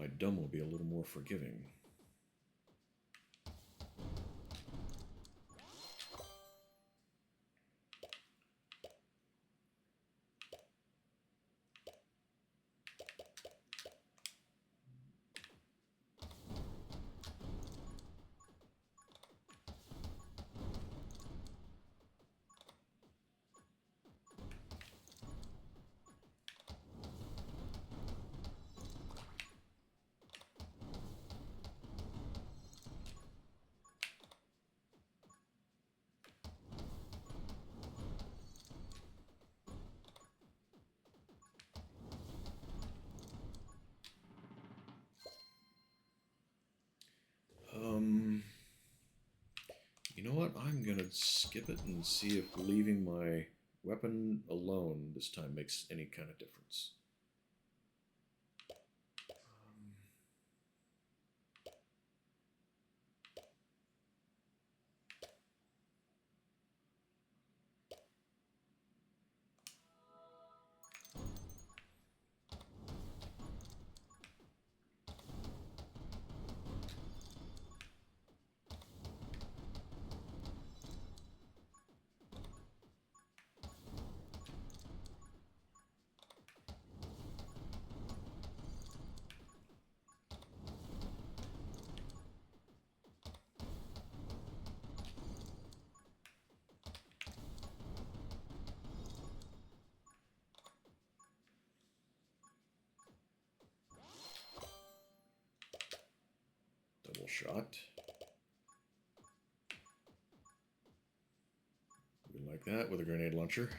my dumb will be a little more forgiving. You know what? I'm gonna skip it and see if leaving my weapon alone this time makes any kind of difference. Double shot. We like that with a grenade launcher.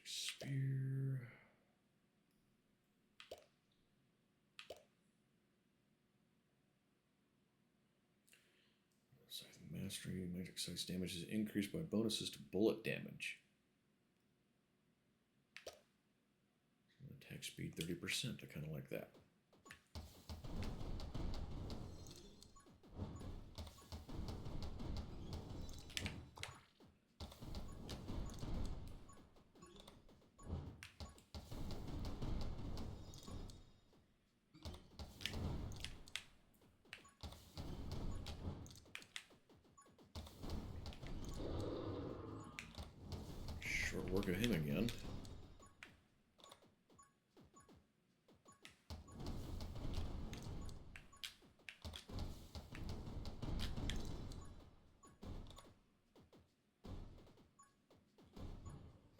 Spear. Scythe Mastery. Magic Scythe damage is increased by bonuses to bullet damage. Attack speed 30%. I kind of like that. Short work of him again.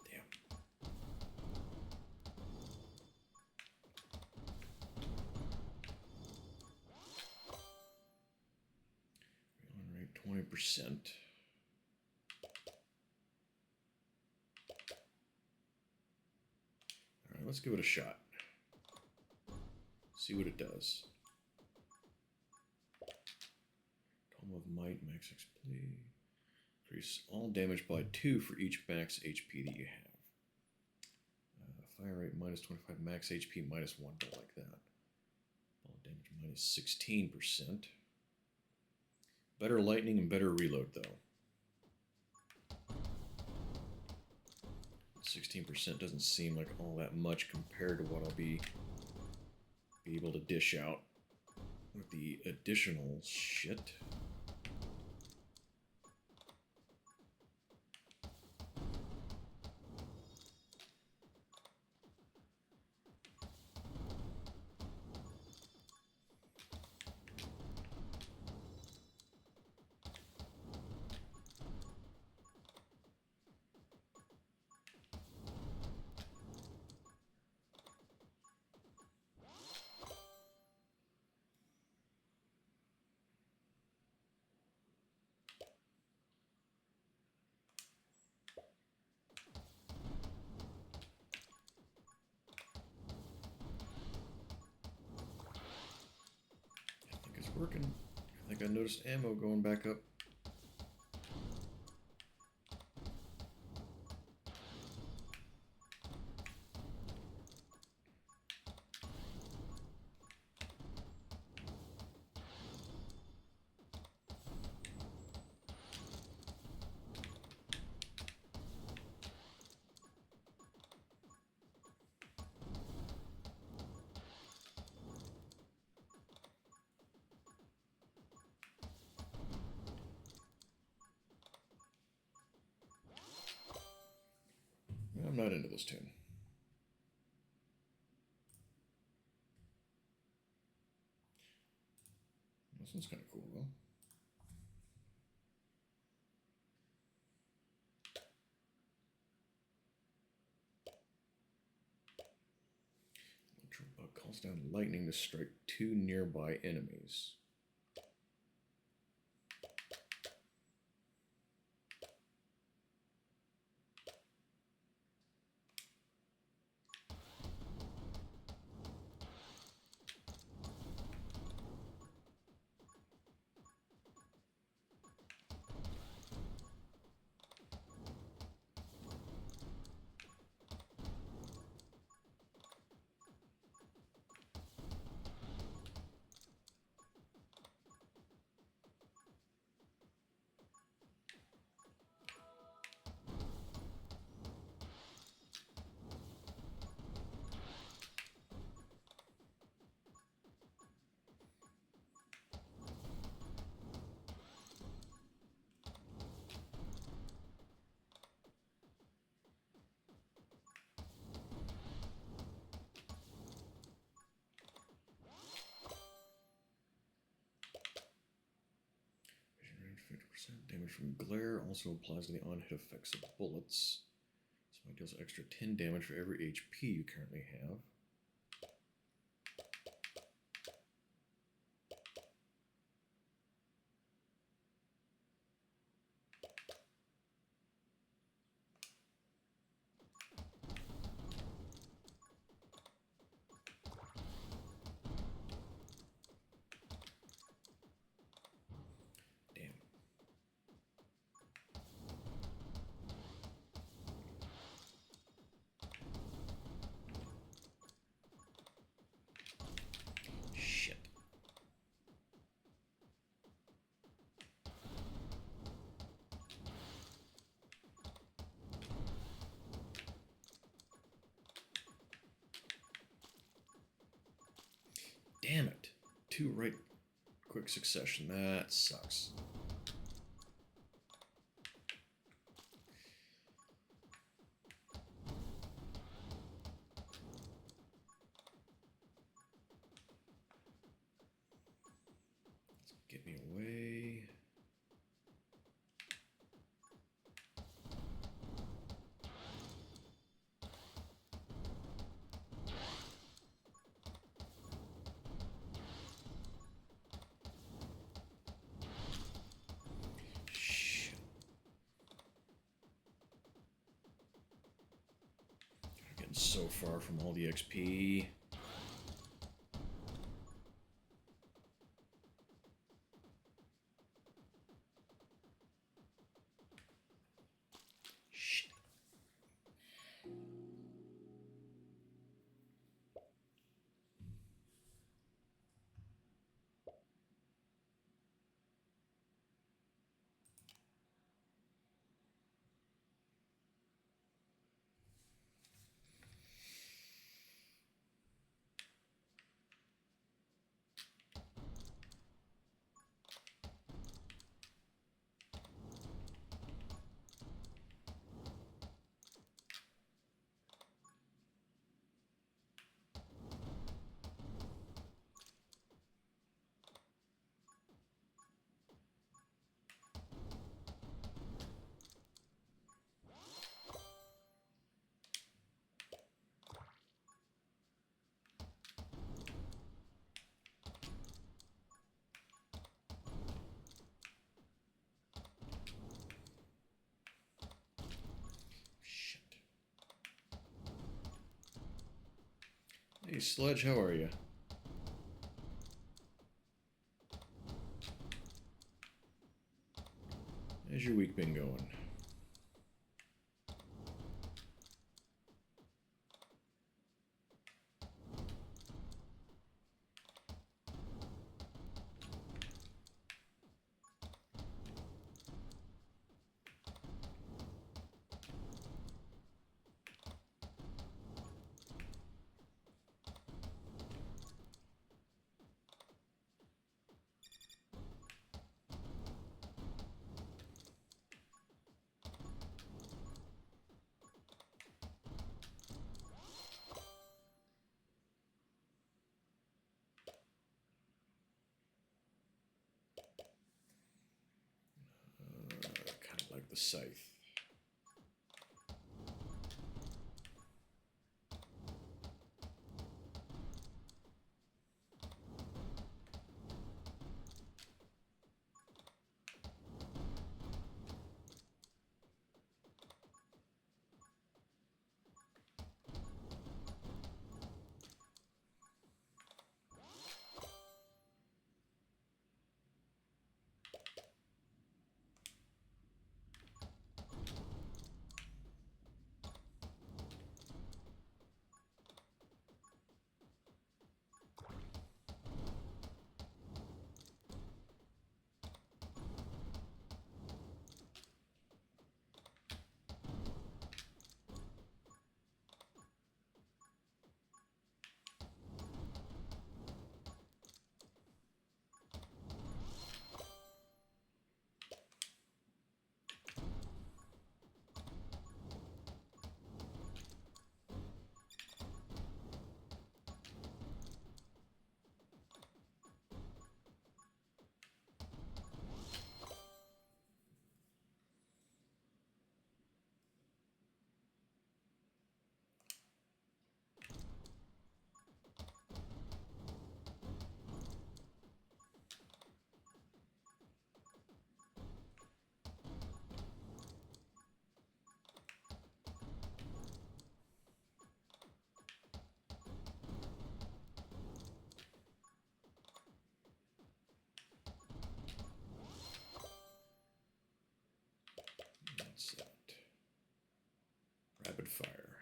Damn. On rate 20%. Let's give it a shot. See what it does. Tome of Might, max XP. Increase all damage by 2 for each max HP that you have. Fire rate minus 25, max HP minus 1. Don't like that. Ball damage minus 16%. Better lightning and better reload, though. 16% doesn't seem like all that much compared to what I'll be able to dish out with the additional shit. working. I think I noticed ammo going back up. I'm not into this tune. This one's kind of cool, though. Electro bug calls down lightning to strike 2 nearby enemies. Vision range 50%. Damage from glare also applies to the on-hit effects of bullets. So it deals extra 10 damage for every HP you currently have. Damn. Shit. Damn it. 2 right quick succession. That sucks. Get me away. Shit. I'm getting so far from all the XP. Shit. Shit. Hey, Sledge, how are you? How's your week been going? Kind of like the scythe. What's that? Rapid fire.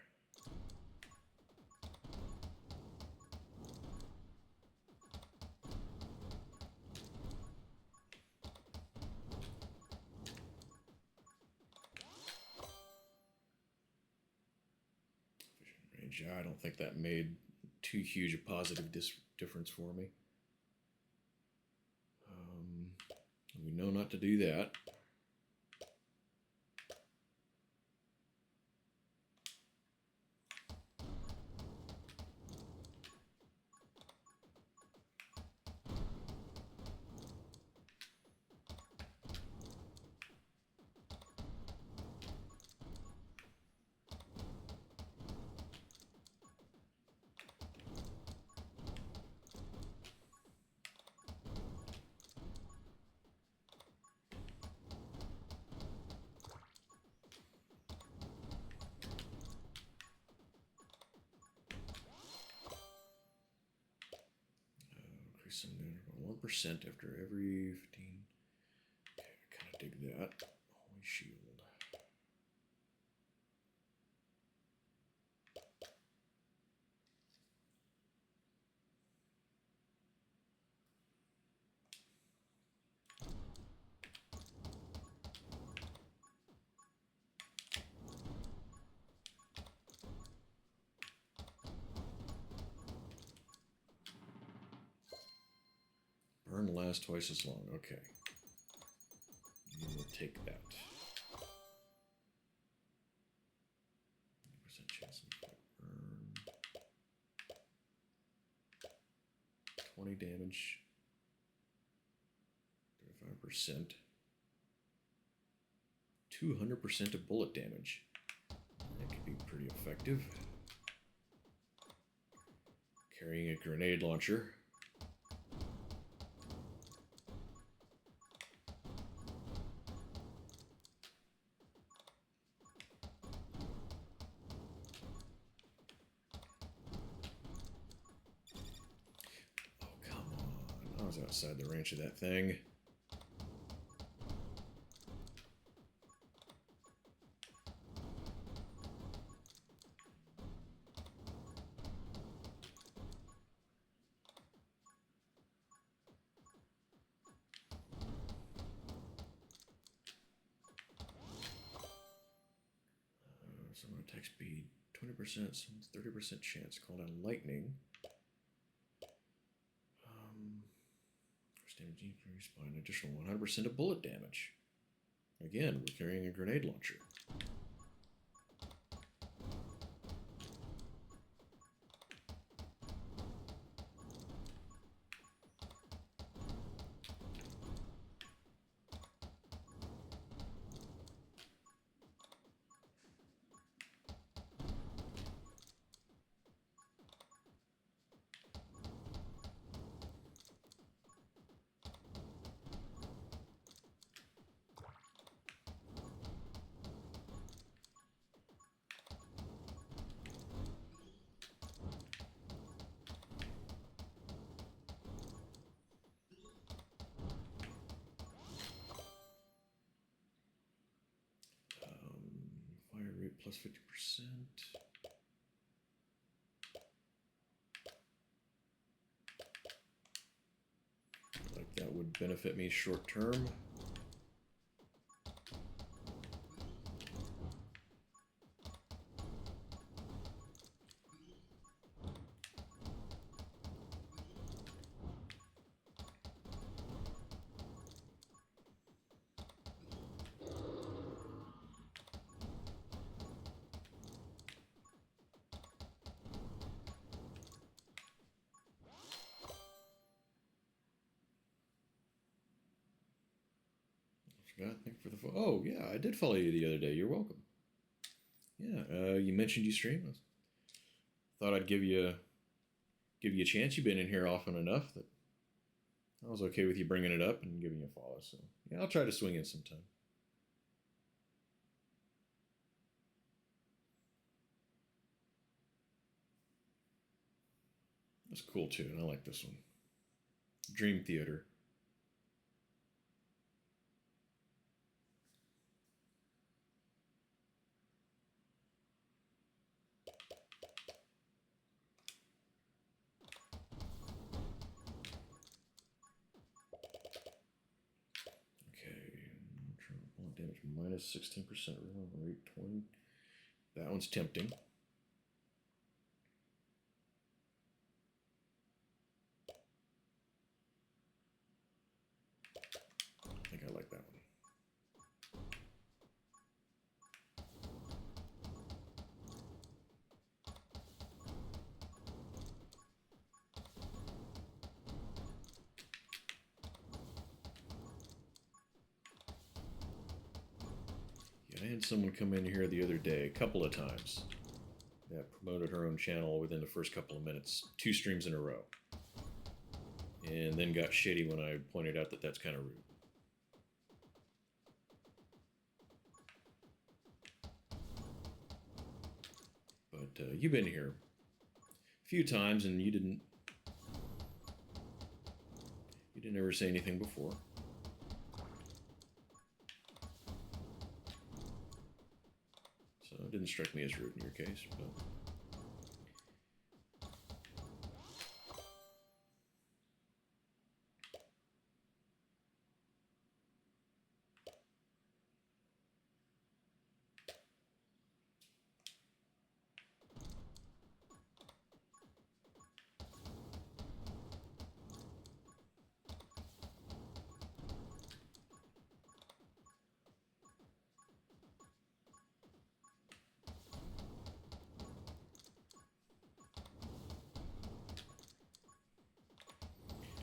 Vision range. I don't think that made too huge a positive difference for me. We know not to do that. Increase some 1% after every 15. Okay, I kind of dig that. Holy shield. Burn lasts twice as long. Okay. We'll take that. 100% chance of burn. 20 damage. 35%. 200% of bullet damage. That could be pretty effective. Carrying a grenade launcher. Outside the range of that thing. Attack speed, 20%, 30% chance. Call down lightning. First damage respawn, additional 100% of bullet damage. Again, we're carrying a grenade launcher. Fire rate plus 50%. Like that would benefit me short term. Thank you for the oh yeah, I did follow you the other day. You're welcome. Yeah, you mentioned you stream. Thought I'd give you a chance. You've been in here often enough that I was okay with you bringing it up and giving you a follow. So yeah, I'll try to swing in sometime. That's cool too, and I like this one. Dream Theater. Damage minus 16%, reload rate 20. That one's tempting. I think I like that one. I had someone come in here the other day, a couple of times, that promoted her own channel within the first couple of minutes, 2 streams in a row. And then got shitty when I pointed out that that's kind of rude. But you've been here a few times and you didn't ever say anything before. So it didn't strike me as rude in your case, but...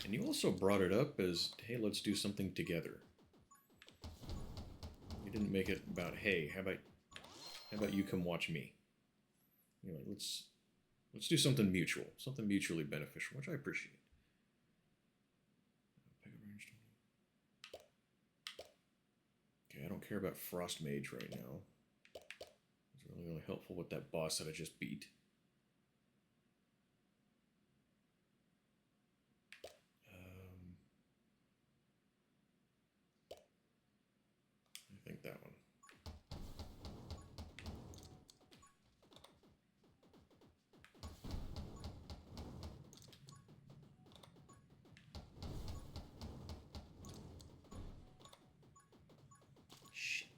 And you also brought it up as, hey, let's do something together. You didn't make it about, hey, how about you come watch me? You're like, let's do something mutual, something mutually beneficial, which I appreciate. Okay, I don't care about Frost Mage right now. It's really only helpful with that boss that I just beat. I think that one. Shit.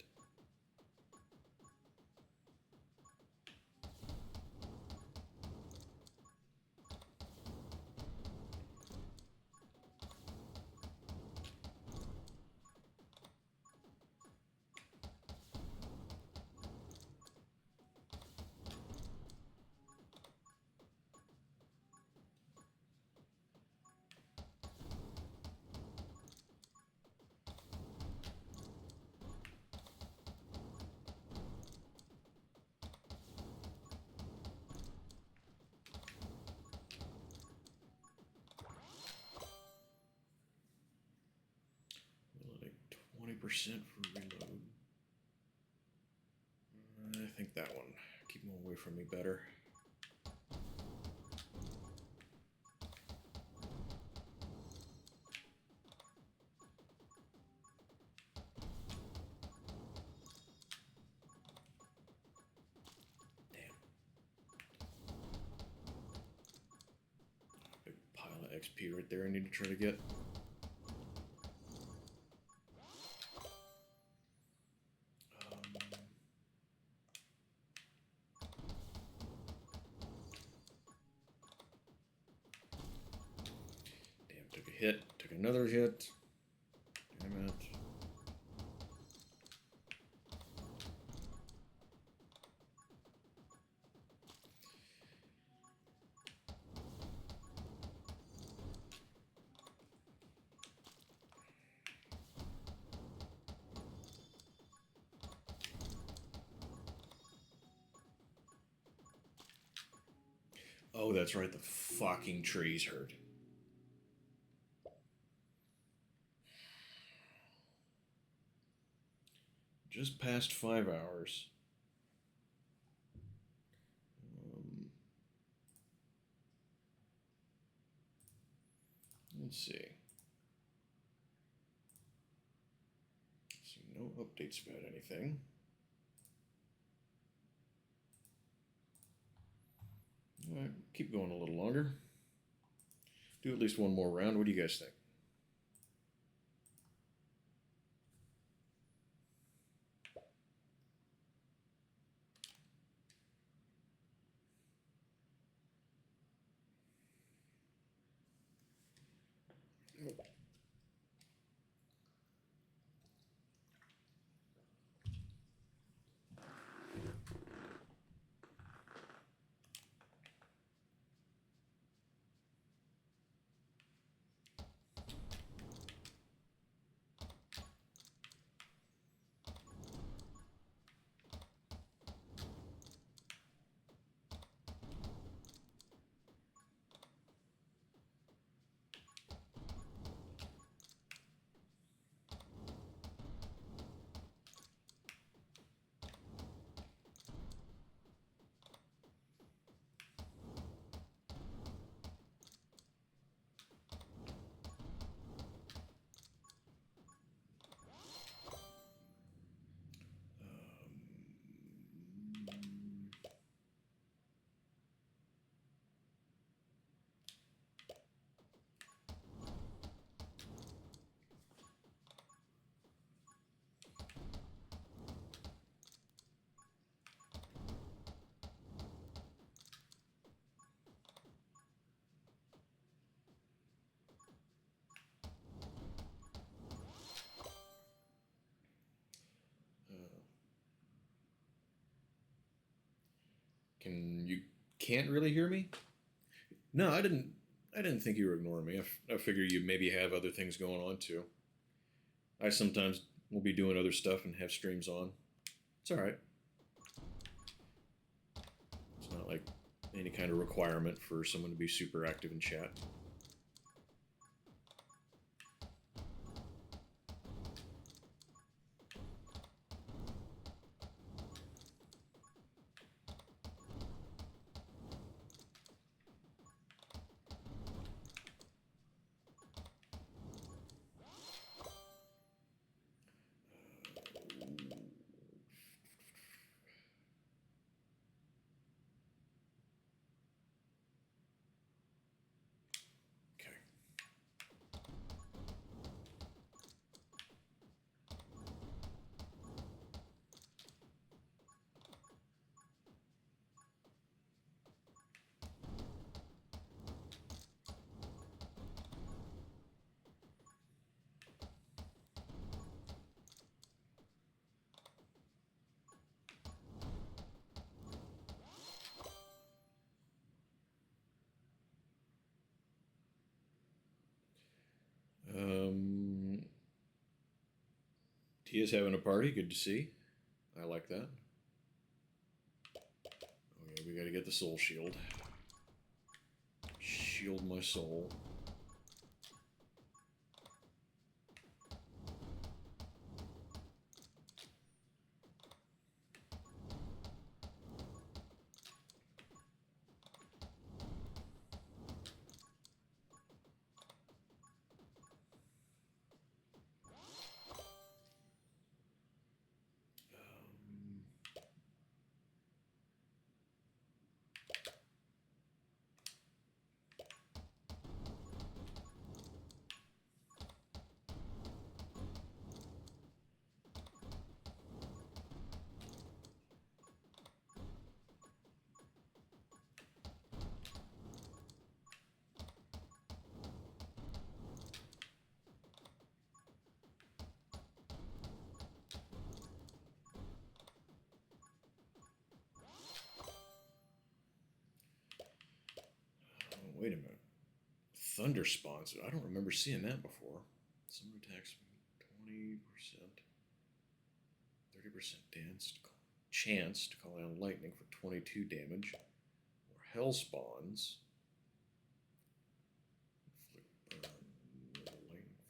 for reload. I think that one. Keep them away from me better. Big pile of XP right there I need to try to get. Damn, took a hit, took another hit. Damn it. Oh, that's right, the fucking trees hurt. Just past 5 hours. Let's see. No updates about anything. Alright, keep going a little longer. Do at least one more round. What do you guys think? You can't really hear me? No, I didn't. I didn't think you were ignoring me. I figure you maybe have other things going on too. I sometimes will be doing other stuff and have streams on. It's all right. It's not like any kind of requirement for someone to be super active in chat. Tia's having a party. Good to see. I like that. Okay, we gotta get the soul shield. Shield my soul. thunder spawns. I don't remember seeing that before. Some attacks 20%, 30% chance to call down lightning for 22 damage. Or hell spawns.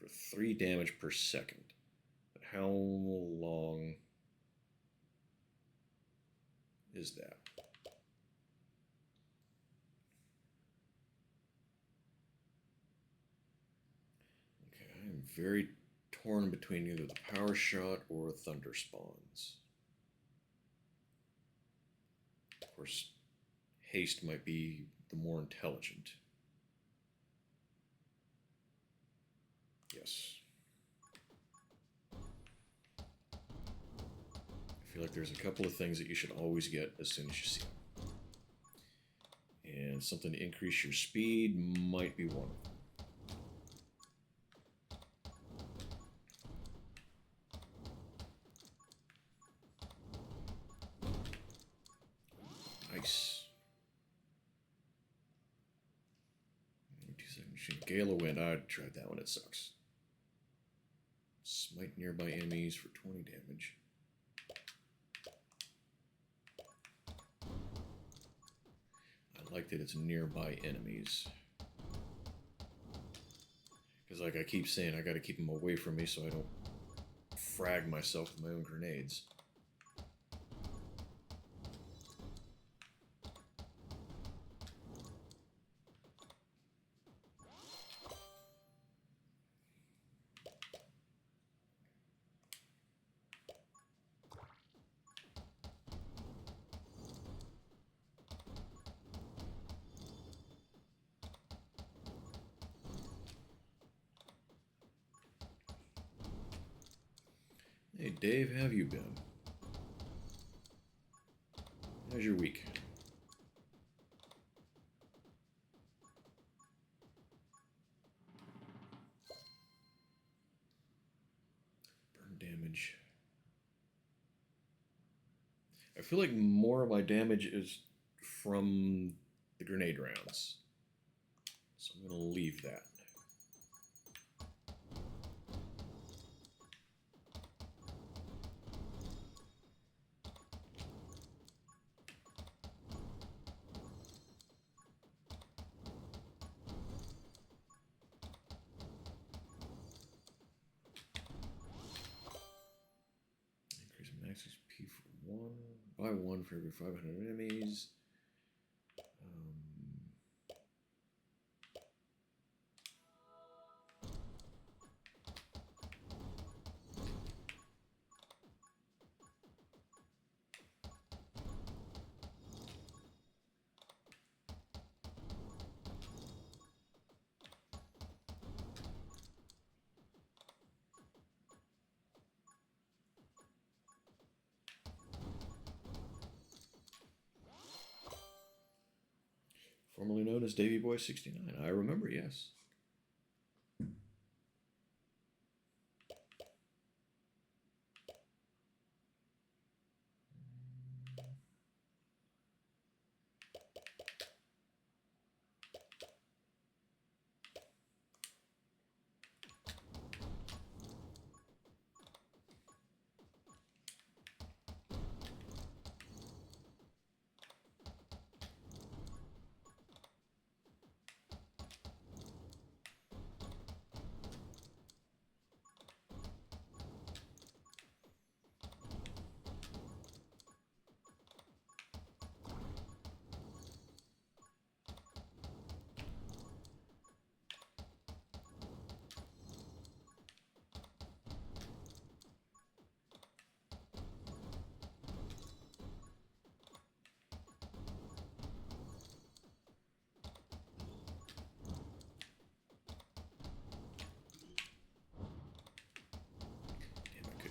For 3 damage per second. But how long is that? Okay, I am very torn between either the power shot or thunder spawns. Of course, haste might be the more intelligent. Yes. I feel like there's a couple of things that you should always get as soon as you see them. And something to increase your speed might be one of them. Nice. 2 seconds. Gale of Wind. I tried that one. It sucks. Smite nearby enemies for 20 damage. I like that it's nearby enemies. Because like I keep saying, I gotta keep them away from me so I don't frag myself with my own grenades. Hey Dave, how have you been? How's your week? Burn damage. I feel like more of my damage is from the grenade rounds. So I'm going to leave that. Increase max XP for 1. Buy 1 for every 500 enemies. Formerly known as Davy Boy 69. I remember, yes.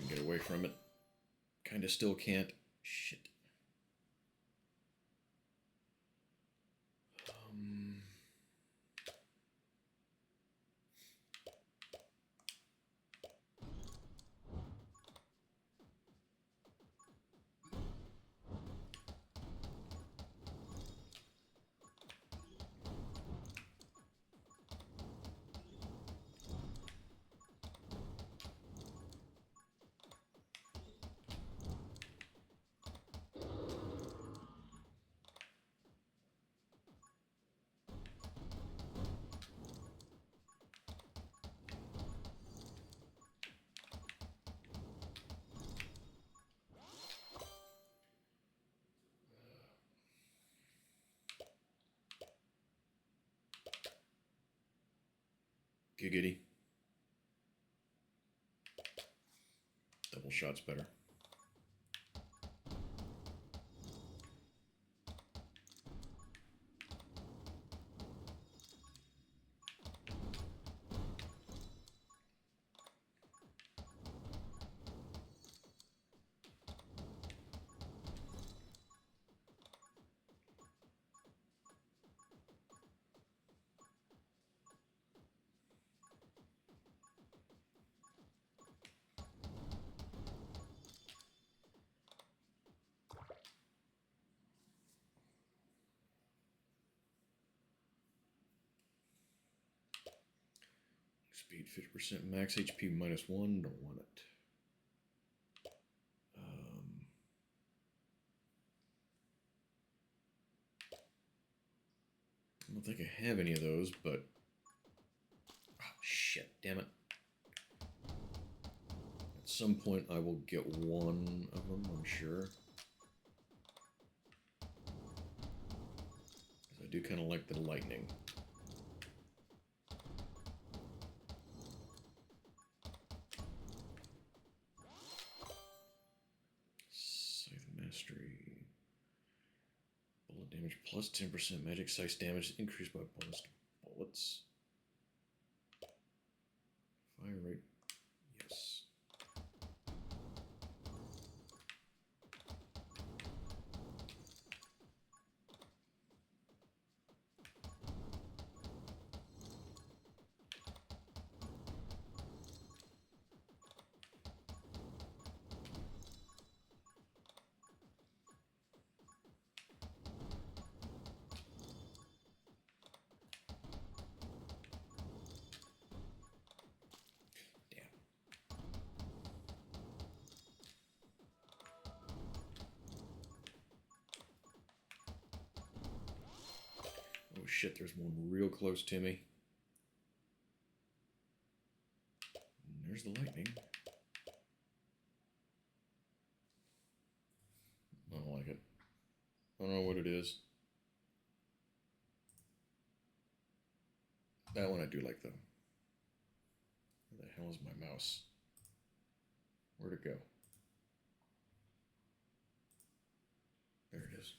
Get away from it. Kinda still can't. Shit. Giggity. Double shot's better. Speed 50%, max HP -1, don't want it. I don't think I have any of those, but... Oh, shit, damn it. At some point I will get one of them, I'm sure. Because I do kind of like the lightning. Scythe Mastery. Bullet damage plus 10% magic size damage increased by bonus to bullets. Fire rate, yes. Oh shit, there's one real close to me. And there's the lightning. I don't like it. I don't know what it is. That one I do like though. Where the hell is my mouse? Where'd it go? There it is.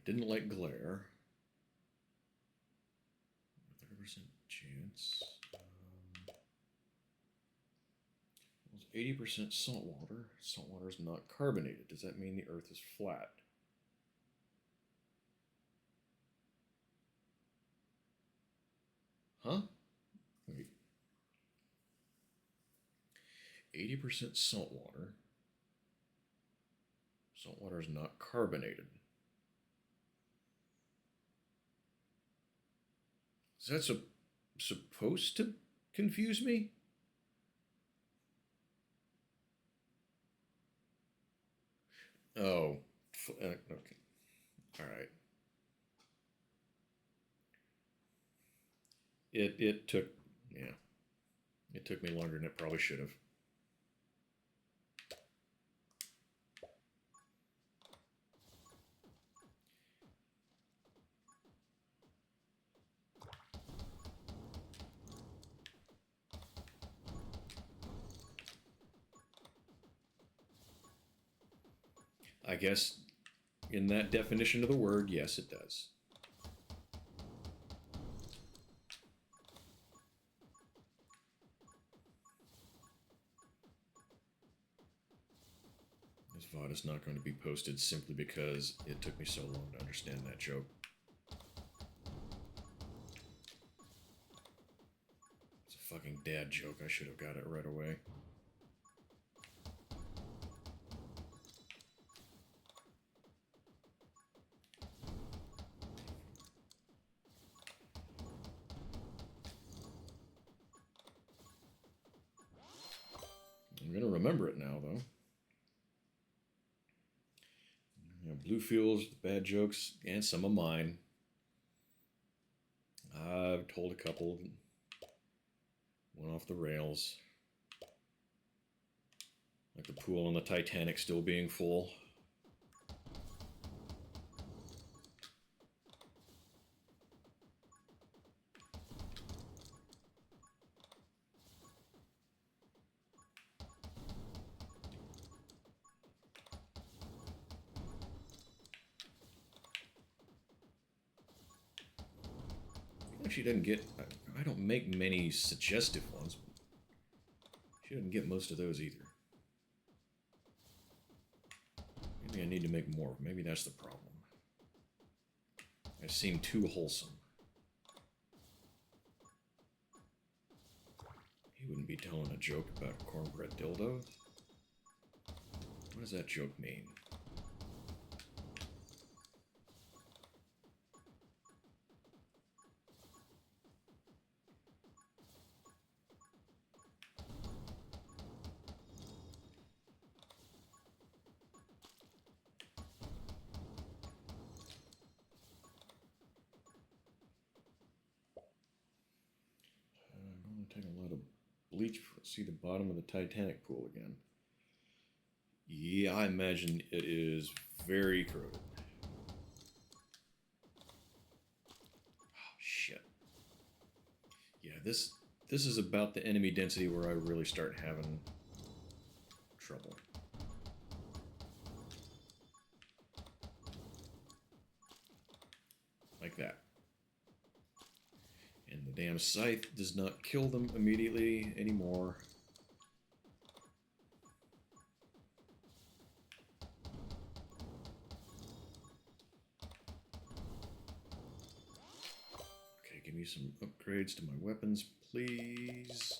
Didn't like glare. 30% chance. Well, it's 80% salt water. Salt water is not carbonated. Does that mean the Earth is flat? Huh? Wait. 80% salt water. Salt water is not carbonated. Is that supposed to confuse me? Oh, okay. All right. It took, yeah. It took me longer than it probably should have. I guess in that definition of the word, yes, it does. This VOD is not going to be posted simply because it took me so long to understand that joke. It's a fucking dad joke. I should have got it right away. gonna remember it now, though. You know, blue fuels, bad jokes, and some of mine. I've told a couple, went off the rails. Like the pool on the Titanic still being full. She doesn't get. I don't make many suggestive ones. She doesn't get most of those either. Maybe I need to make more. Maybe that's the problem. I seem too wholesome. He wouldn't be telling a joke about cornbread dildo. What does that joke mean? Take a lot of bleach. See the bottom of the Titanic pool again. Yeah, I imagine it is very corroded. Oh, shit. Yeah, this is about the enemy density where I really start having trouble. Like that. And the damn scythe does not kill them immediately anymore. Okay, give me some upgrades to my weapons, please.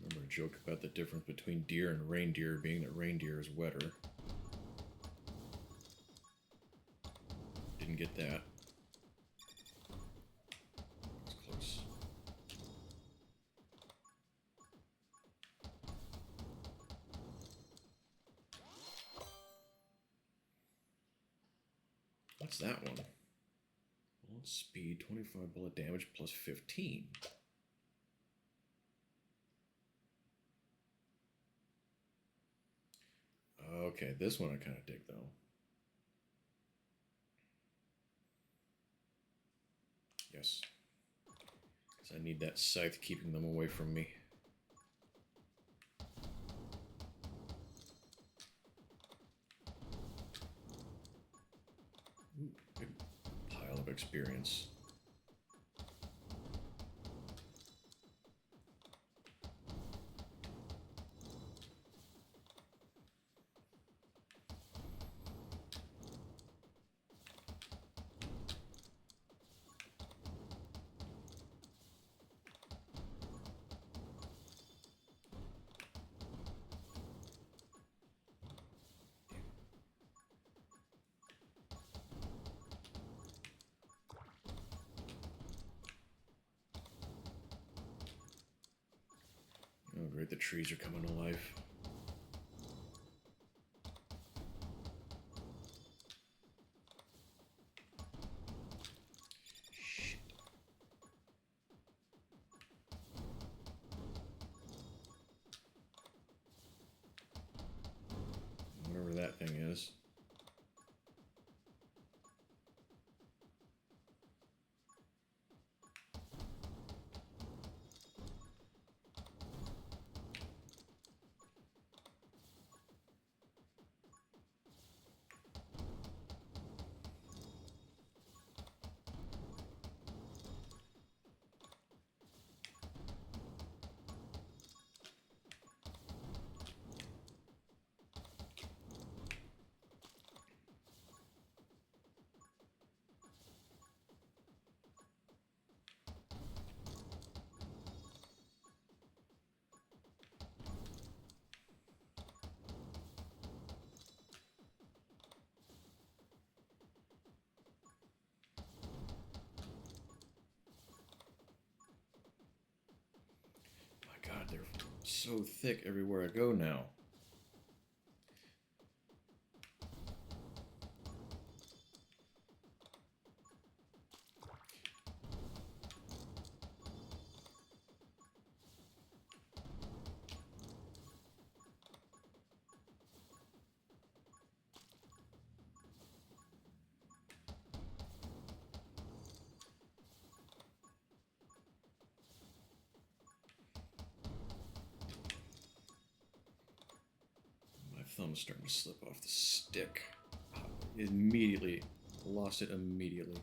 Remember a joke about the difference between deer and reindeer being that reindeer is wetter. Didn't get that. It's close. What's that one? Bullet speed, 25 bullet damage plus 15. Okay, this one I kind of dig though. Yes. Because I need that scythe keeping them away from me. Ooh, big pile of experience. Oh great, the trees are coming to life. Shit. so thick everywhere I go now. Thumb's starting to slip off the stick. Immediately. Lost it immediately.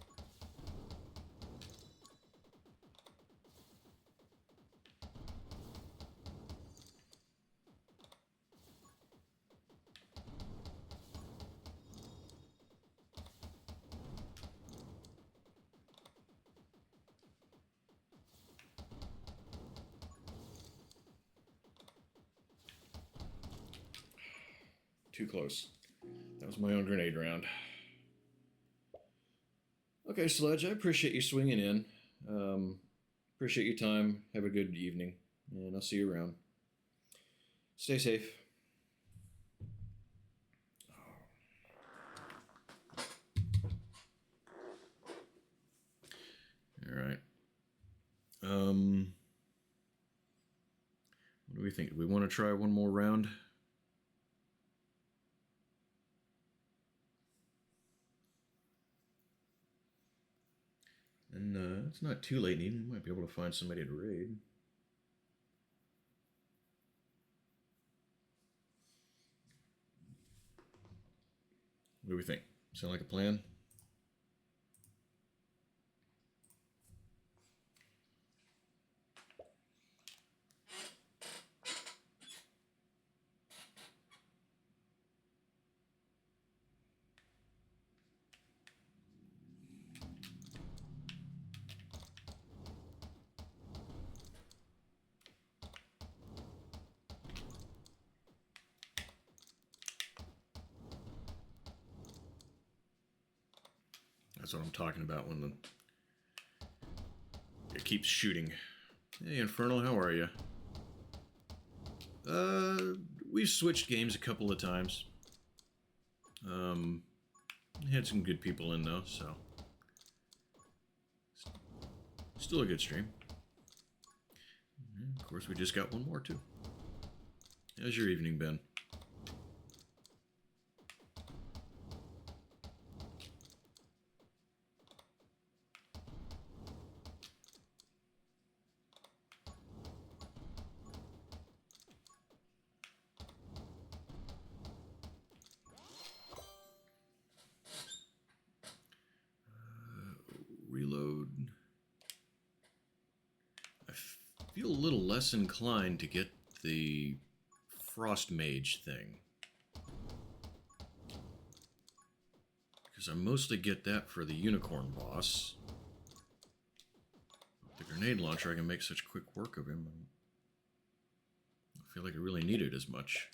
Too close. That was my own grenade round. Okay, Sledge, I appreciate you swinging in. Appreciate your time. Have a good evening, and I'll see you around. Stay safe. All right. What do we think? Do we want to try one more round? And it's not too late in the evening. We might be able to find somebody to raid. What do we think? Sound like a plan? That's what I'm talking about when it keeps shooting. Hey, Infernal, how are you? We've switched games a couple of times. Had some good people in though, so still a good stream. And of course, we just got one more too. How's your evening been? Reload. I feel a little less inclined to get the Frost Mage thing, because I mostly get that for the Unicorn boss. With the grenade launcher, I can make such quick work of him. I feel like I really need it as much.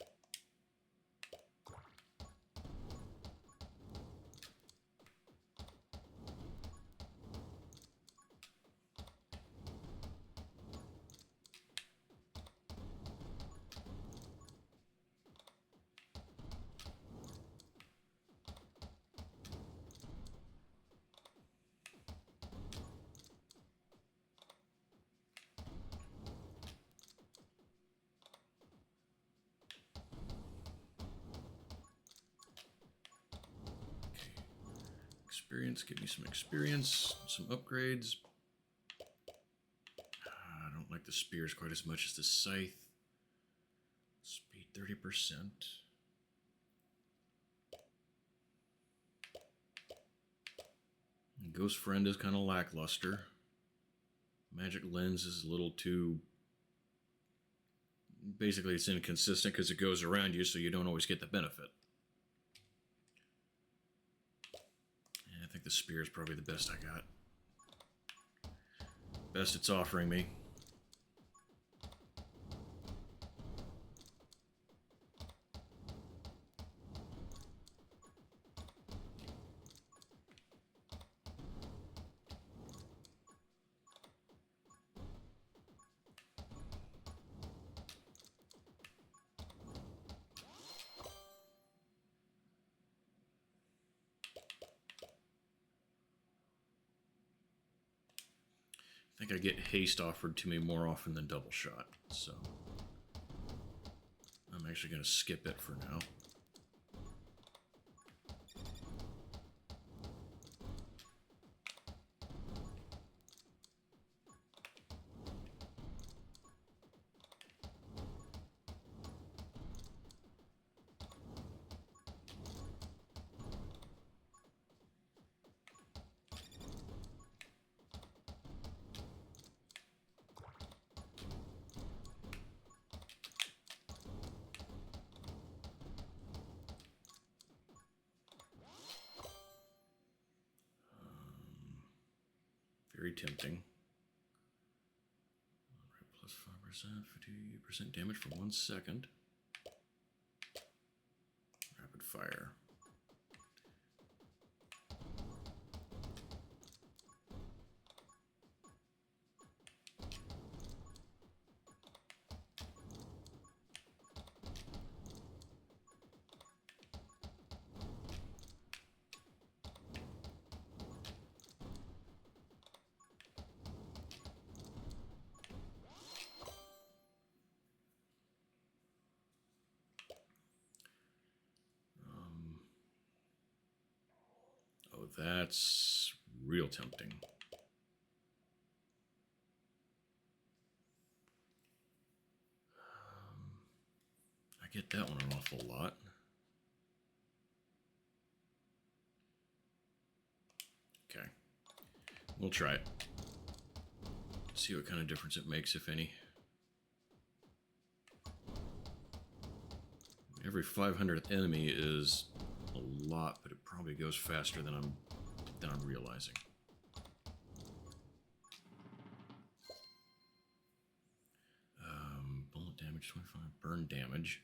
Experience, give me some experience, some upgrades. I don't like the spears quite as much as the scythe. Speed 30%. Ghost Friend is kind of lackluster. Magic Lens is a little too... Basically, it's inconsistent because it goes around you, so you don't always get the benefit. I think the spear is probably the best I got. Best it's offering me. think I get haste offered to me more often than double shot, so I'm actually going to skip it for now. Very tempting. Alright, plus 5%, 50% damage for 1 second. Rapid fire. Oh, that's real tempting. I get that one an awful lot. Okay. We'll try it. See what kind of difference it makes, if any. Every 500th enemy is a lot, but it probably goes faster than I'm realizing. Bullet damage 25, burn damage.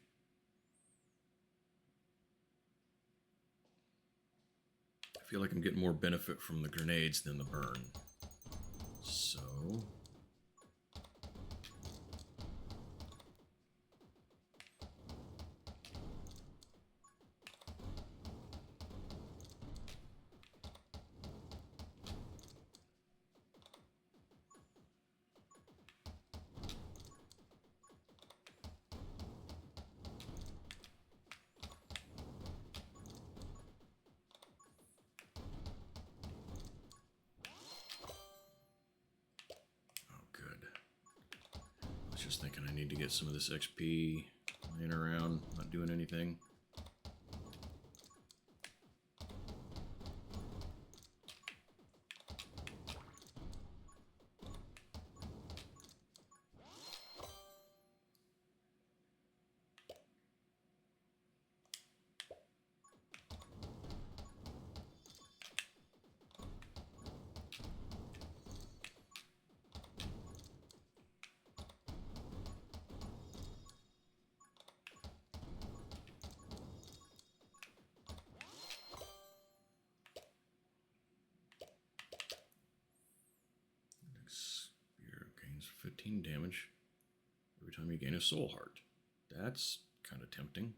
I feel like I'm getting more benefit from the grenades than the burn. So just thinking I need to get some of this XP laying around, not doing anything. Spear gains 15 damage every time you gain a soul heart. That's kind of tempting.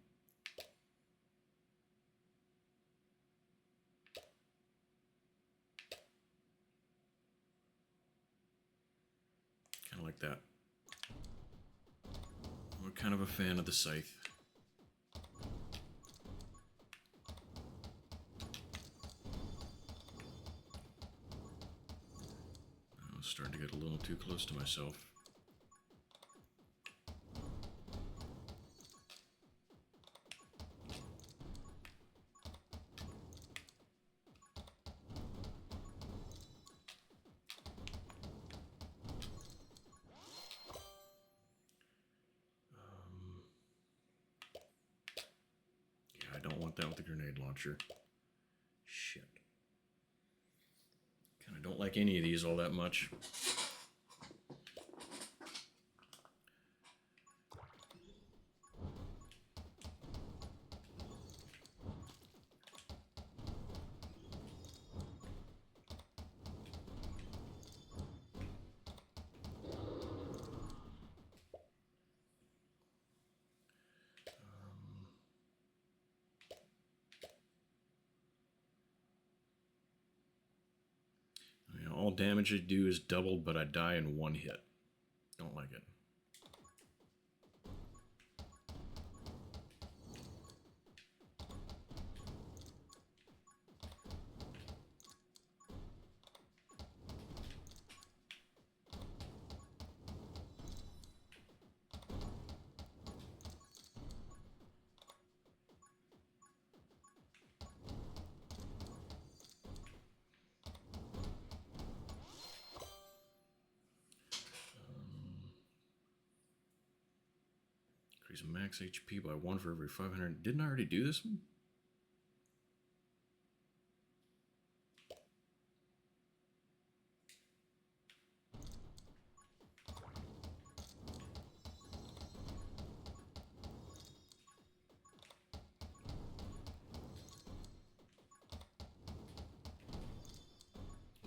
Kind of like that. I'm kind of a fan of the scythe. I'm starting to get a little too close to myself. Yeah, I don't want that with the grenade launcher. Shit. Kind of don't like any of these all that much. damage I do is doubled, but I die in one hit. Don't like it. Increase max HP by 1 for every 500. Didn't I already do this one?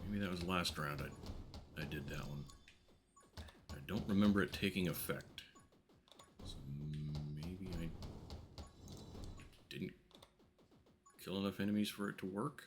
Maybe that was last round I did that one. I don't remember it taking effect. So maybe I didn't kill enough enemies for it to work.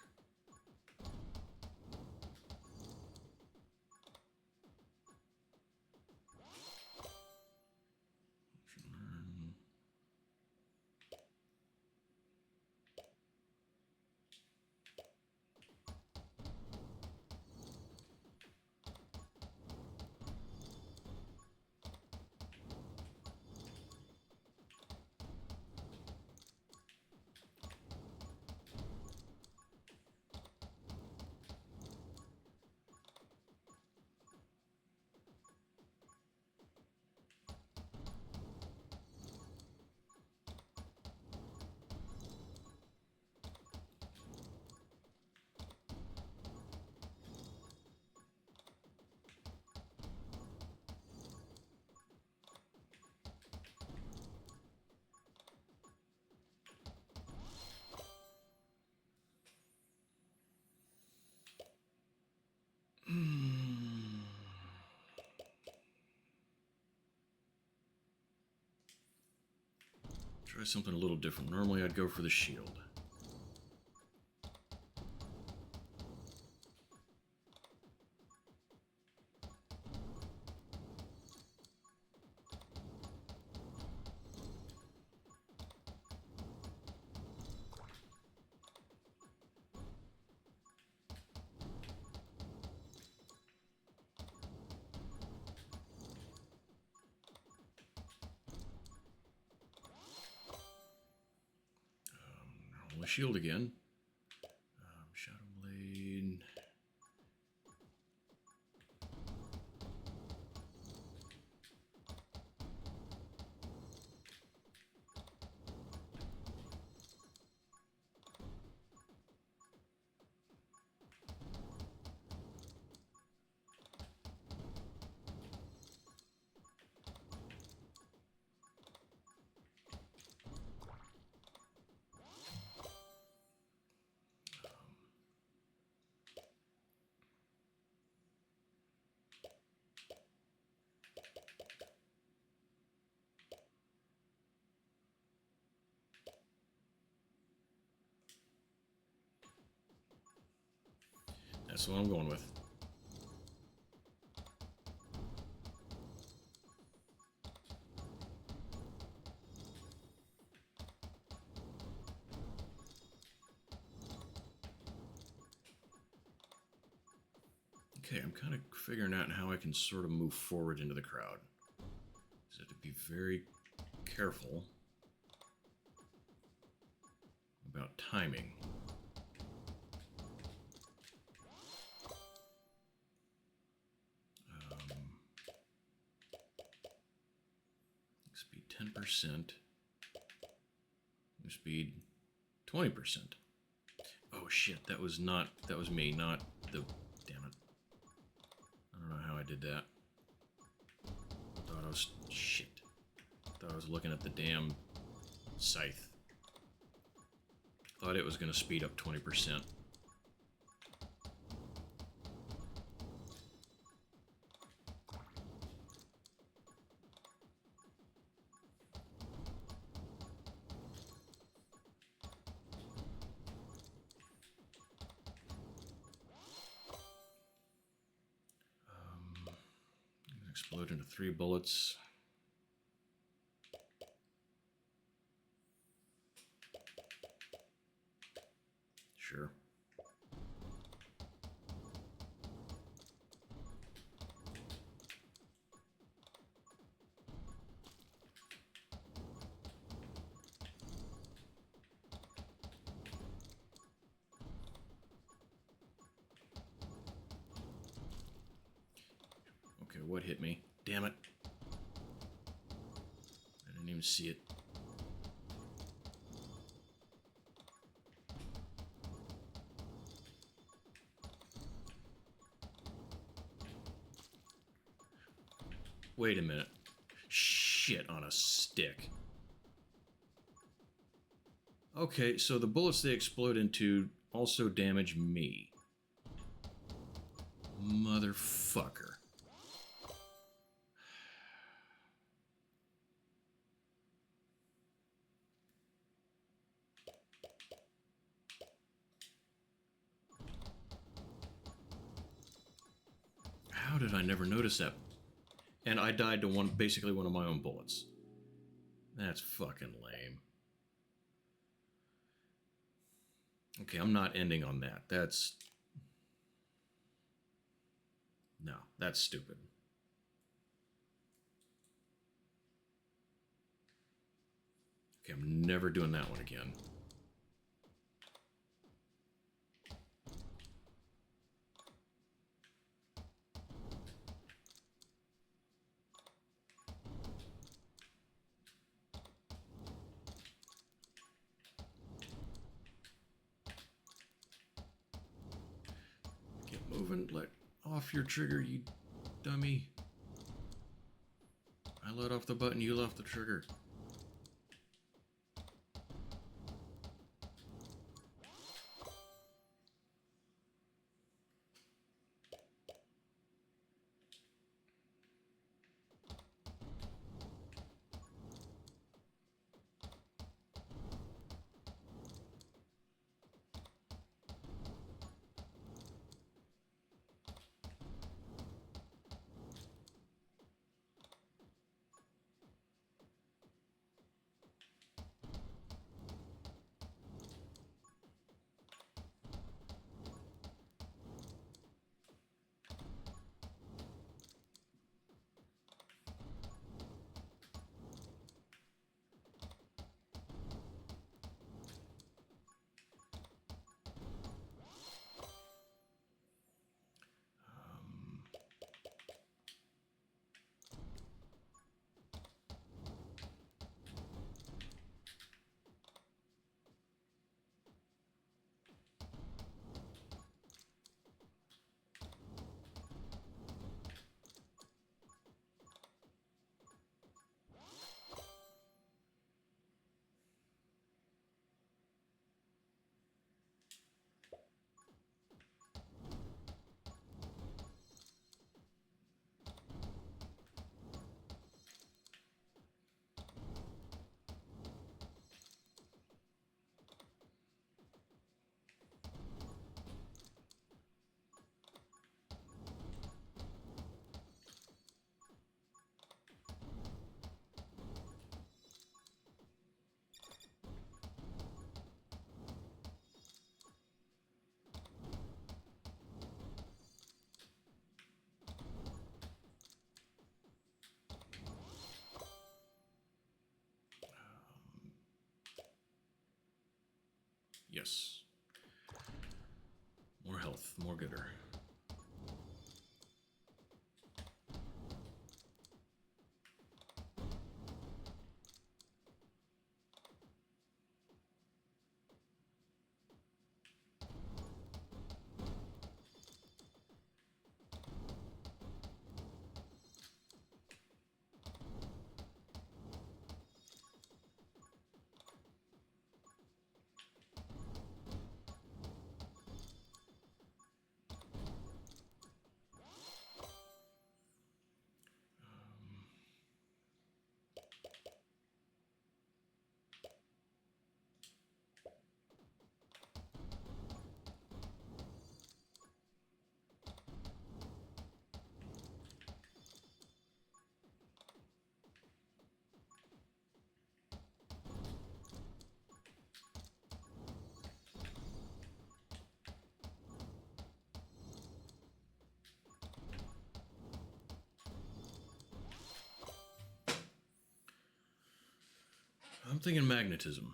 Try something a little different. Normally I'd go for the shield. Shield again. Shadow Blade. That's what I'm going with. Okay, I'm kind of figuring out how I can sort of move forward into the crowd. So I have to be very careful about timing. Speed 10%. Speed 20%. Oh shit, that was me, not the... Damn it. I don't know how I did that. I thought I was... Shit. I thought I was looking at the damn scythe. Thought it was going to speed up 20%. Explode into 3 bullets. Sure. Okay, what hit me? Damn it. I didn't even see it. Wait a minute. Shit on a stick. Okay, so the bullets they explode into also damage me. Motherfucker. How did I never notice that? And I died to basically one of my own bullets. That's fucking lame. Okay, I'm not ending on that. No, that's stupid. Okay, I'm never doing that one again. Get moving, let off your trigger, you dummy. I let off the button, you left the trigger. Yes. More health, more gooder. Something in magnetism.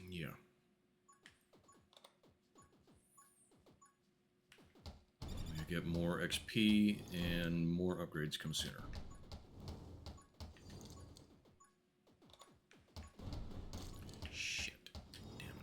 Yeah. We get more XP and more upgrades come sooner. Shit. Damn it.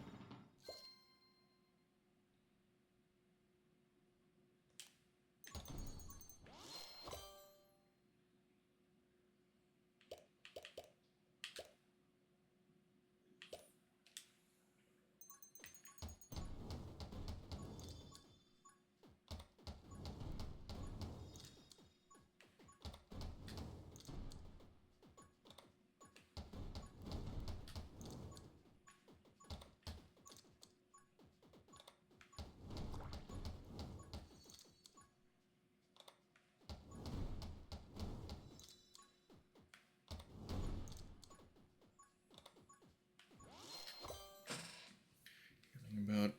About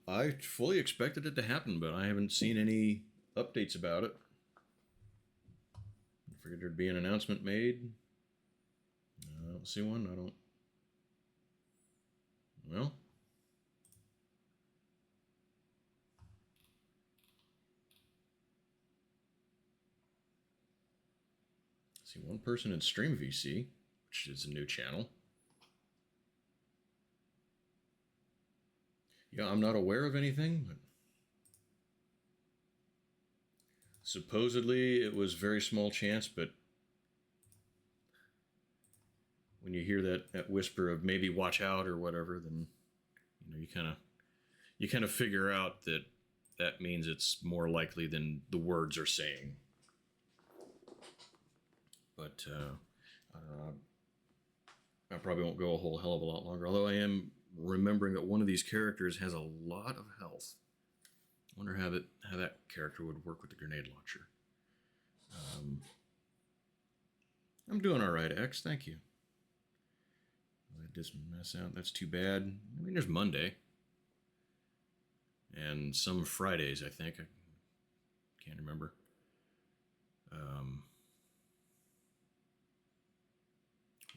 I fully expected it to happen, but I haven't seen any updates about it. I figured there'd be an announcement made. I don't see one. I don't. Well, I see one person in Stream VC, which is a new channel. Yeah, I'm not aware of anything, but supposedly it was very small chance, but when you hear that whisper of maybe watch out or whatever, then you kind of figure out that means it's more likely than the words are saying. But I don't know. I probably won't go a whole hell of a lot longer. Although I am remembering that one of these characters has a lot of health. I wonder how that character would work with the grenade launcher. I'm doing all right, X. Thank you. Let this mess out. That's too bad. I mean, there's Monday. And some Fridays, I think. I can't remember.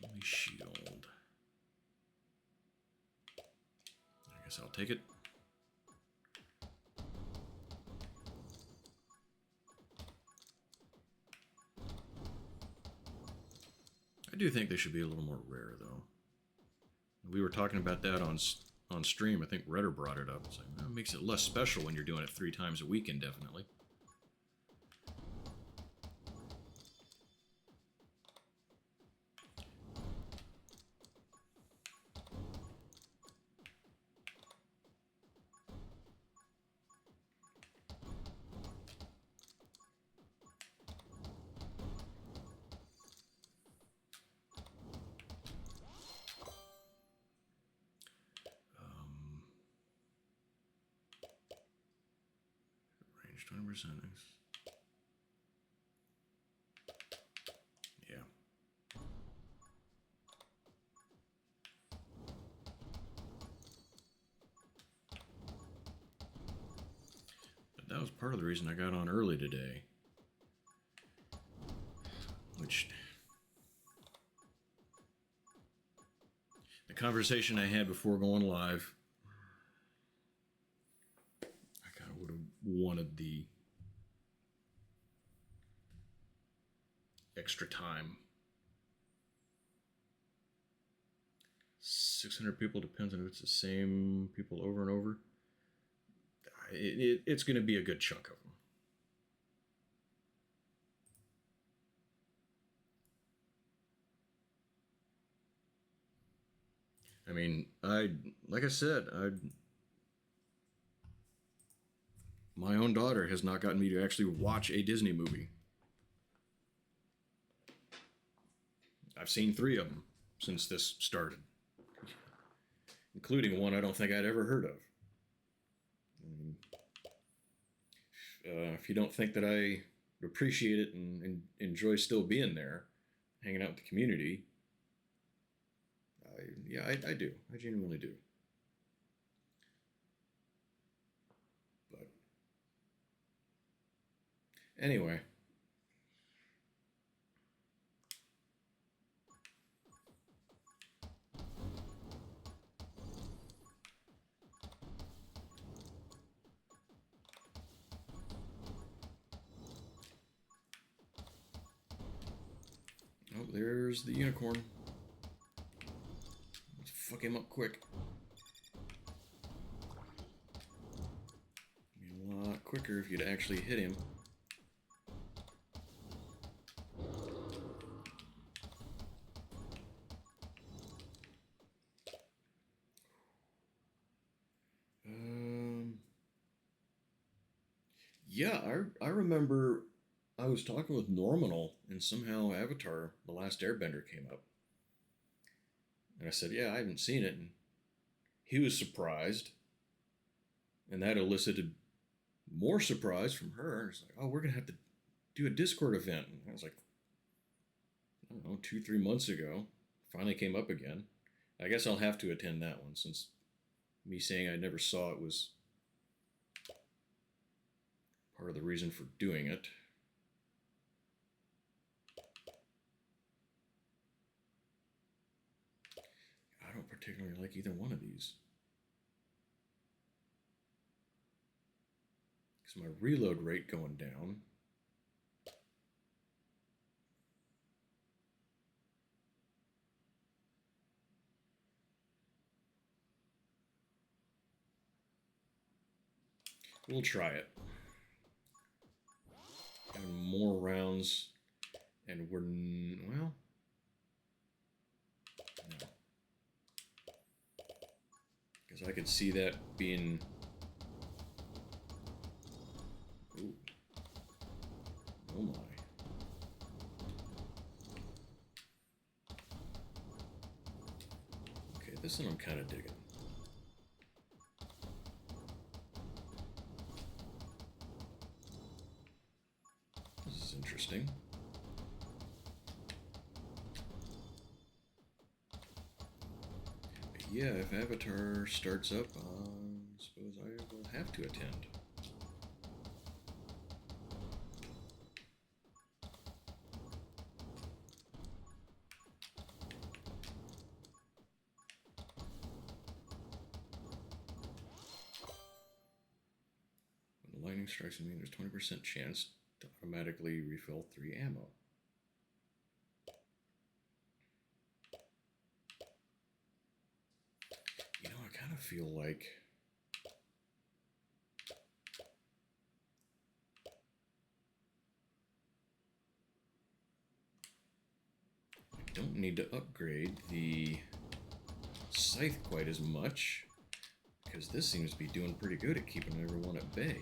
Holy shield. I guess I'll take it. I do think they should be a little more rare, though. We were talking about that on stream. I think Redder brought it up. It's like, well, it makes it less special when you're doing it 3 times a week indefinitely. Range 20%. Yeah. But that was part of the reason I got on early today. Which... the conversation I had before going live, I kind of would have wanted the extra time. 600 people, depends on if it's the same people over and over. It's going to be a good chunk of them. I mean, like I said, my own daughter has not gotten me to actually watch a Disney movie. I've seen 3 of them since this started, including one I don't think I'd ever heard of. If you don't think that I appreciate it and enjoy still being there, hanging out with the community, I do. I genuinely do. But Anyway. Oh, there's the unicorn. Let's fuck him up quick. Be a lot quicker if you'd actually hit him. Yeah, I remember I was talking with Normanal, and somehow Avatar: The Last Airbender came up. And I said, yeah, I haven't seen it. And he was surprised. And that elicited more surprise from her. It's like, oh, we're going to have to do a Discord event. And I was like, I don't know, 2, 3 months ago. Finally came up again. I guess I'll have to attend that one, since me saying I never saw it was part of the reason for doing it. I don't particularly like either one of these. Because my reload rate going down. We'll try it. Having more rounds, and we're, well, no. Because I could see that being, ooh, oh my. Okay, this one I'm kind of digging. This is interesting. But yeah, if Avatar starts up, I suppose I will have to attend. When the lightning strikes me, there's 20% chance to automatically refill 3 ammo. You know, I kind of feel like I don't need to upgrade the scythe quite as much, because this seems to be doing pretty good at keeping everyone at bay.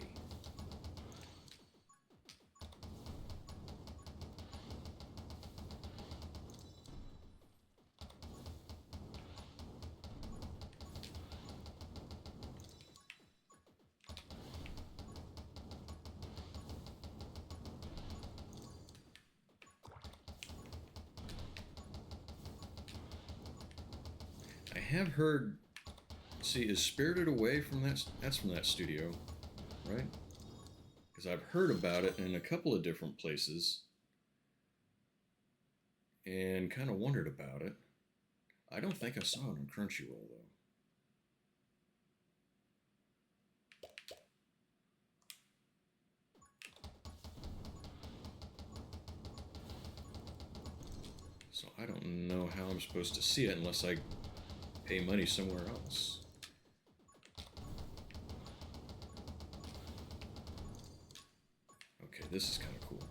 I have heard, see, is Spirited Away from that? That's from that studio, right? Because I've heard about it in a couple of different places and kind of wondered about it. I don't think I saw it on Crunchyroll, though. So I don't know how I'm supposed to see it unless I pay money somewhere else. Okay, this is kind of cool.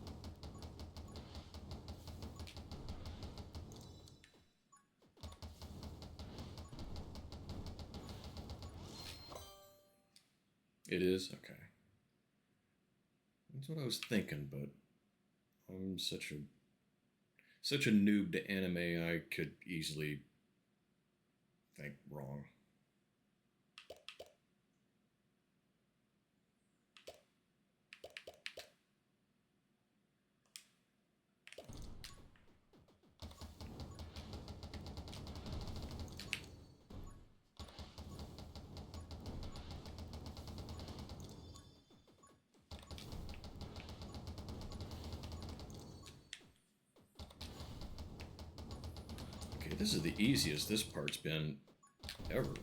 It is? Okay. That's what I was thinking, but I'm such a noob to anime, I could easily think wrong. But this is the easiest this part's been ever.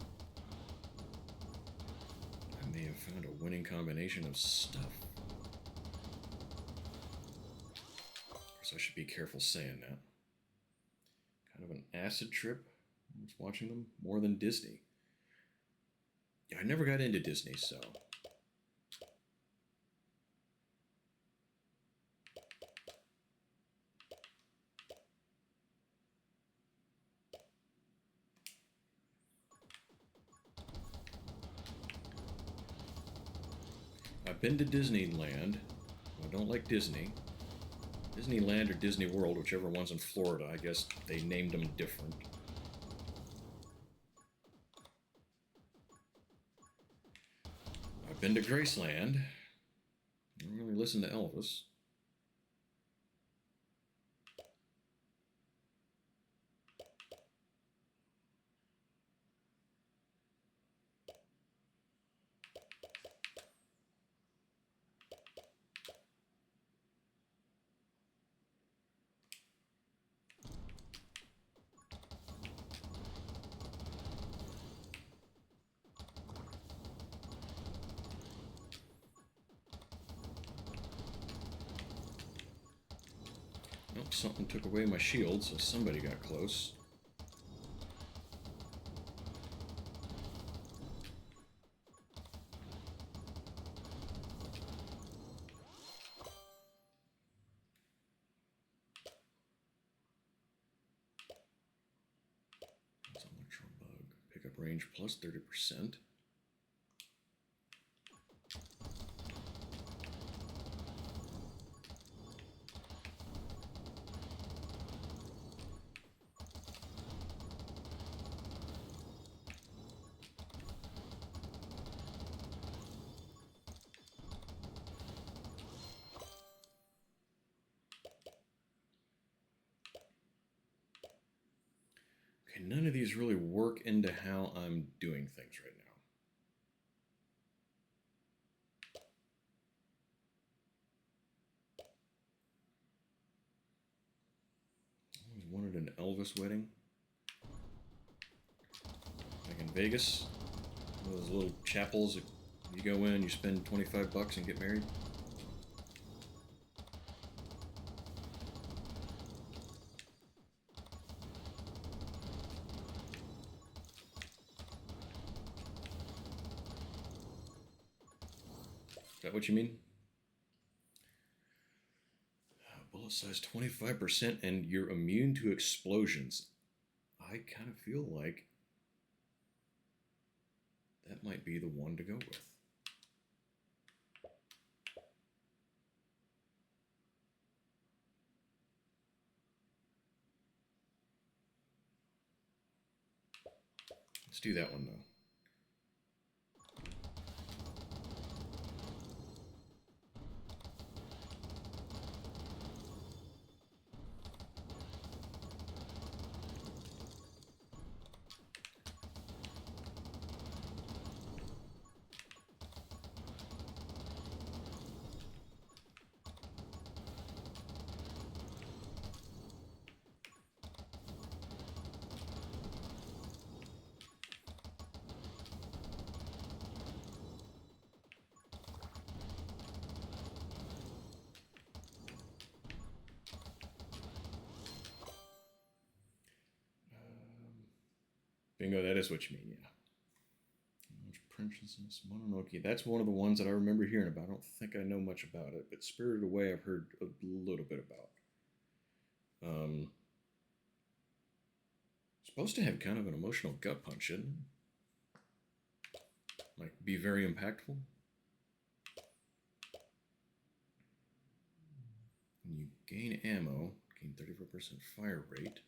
I may have found a winning combination of stuff. Of course, I should be careful saying that. Kind of an acid trip. I was watching them more than Disney. Yeah, I never got into Disney, so. I've been to Disneyland. I don't like Disney. Disneyland or Disney World, whichever one's in Florida. I guess they named them different. I've been to Graceland. I don't really listen to Elvis. Oh, something took away my shield, so somebody got close. That's electro bug. Pickup range plus 30%. Okay, none of these really work into how I'm doing things right now. I always wanted an Elvis wedding. Like in Vegas. One of those little chapels that you go in, you spend 25 bucks and get married. Is that what you mean? Bullet size 25% and you're immune to explosions. I kind of feel like that might be the one to go with. Let's do that one though. Bingo, that is what you mean, yeah. Princess Mononoke. That's one of the ones that I remember hearing about. I don't think I know much about it, but Spirited Away I've heard a little bit about. Supposed to have kind of an emotional gut punch, isn't it? Like, be very impactful. When you gain ammo, gain 34% fire rate.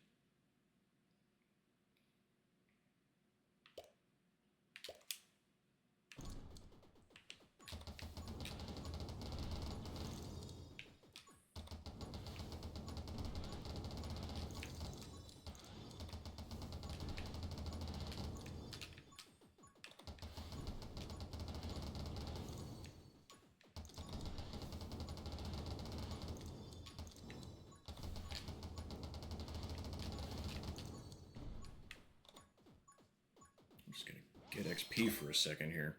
just gonna get XP for a second here.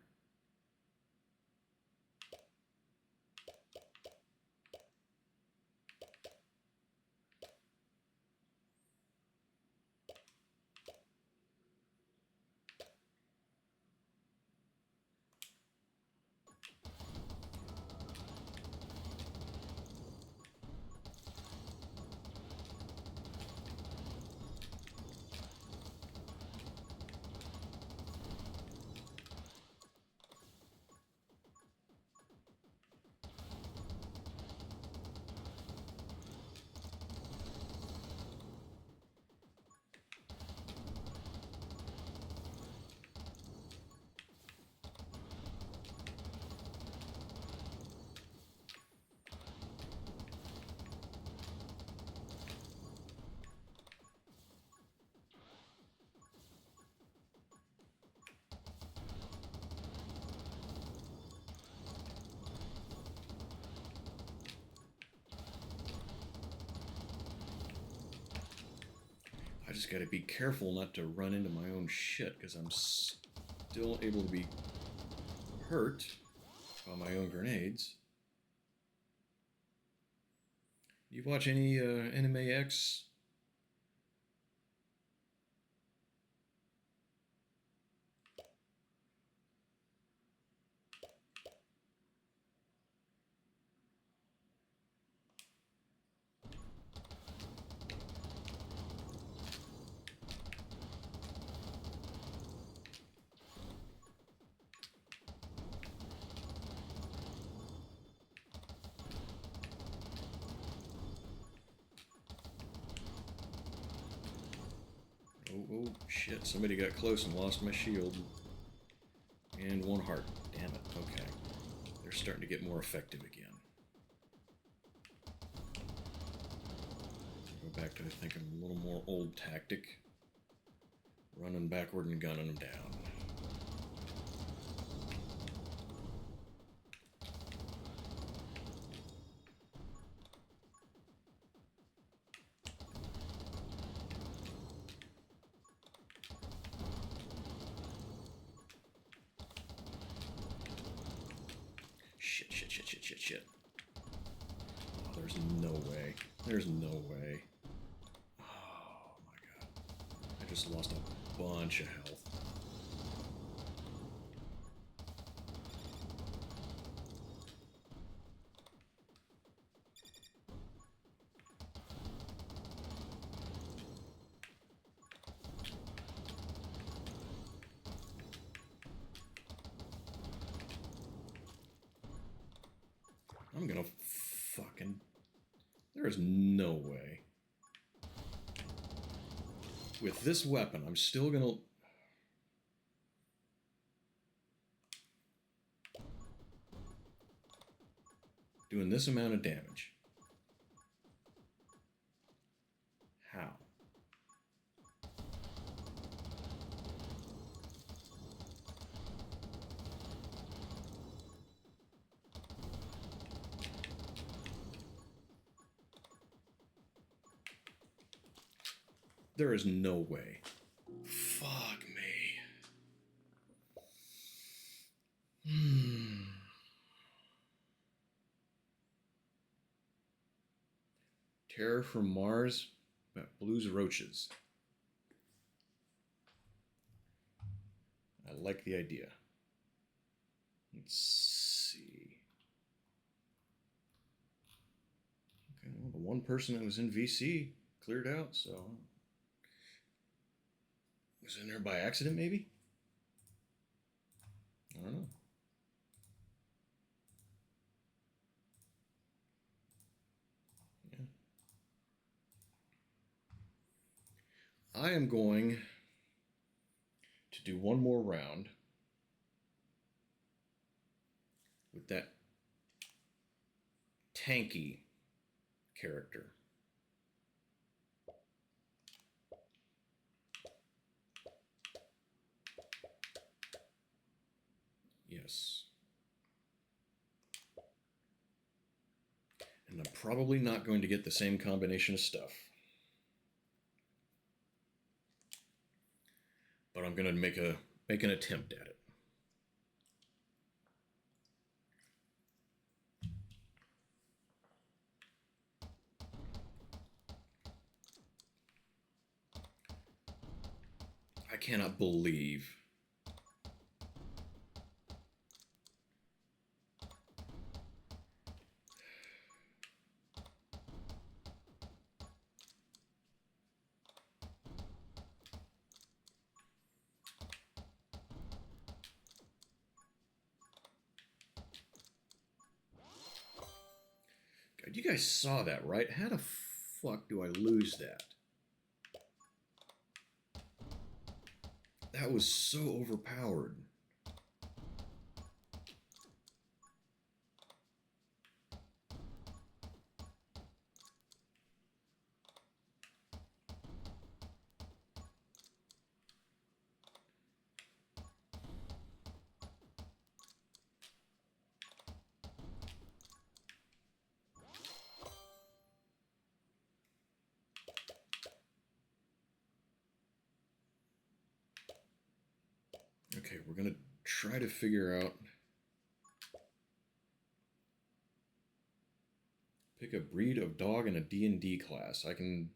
I just gotta be careful not to run into my own shit, because I'm still able to be hurt by my own grenades. You watch any Anime X? Oh, shit. Somebody got close and lost my shield. And one heart. Damn it. Okay. They're starting to get more effective again. Go back to, I think, a little more old tactic. Running backward and gunning them down. Shit. Oh, there's no way. There's no way. Oh my god. I just lost a bunch of health. I'm gonna fucking... There's no way. With this weapon, I'm still gonna... Doing this amount of damage. How? There is no way. Fuck me. Terror from Mars, about blues roaches. I like the idea. Let's see. Okay, well, the one person that was in VC cleared out, so... Was in there by accident, maybe? I don't know. Yeah. I am going to do one more round with that tanky character. Yes. And I'm probably not going to get the same combination of stuff. But I'm going to make a make an attempt at it. I cannot believe God, you guys saw that, right? How the fuck do I lose that? That was so overpowered. Okay, we're gonna try to figure out. Pick a breed of dog in a D&D class. I can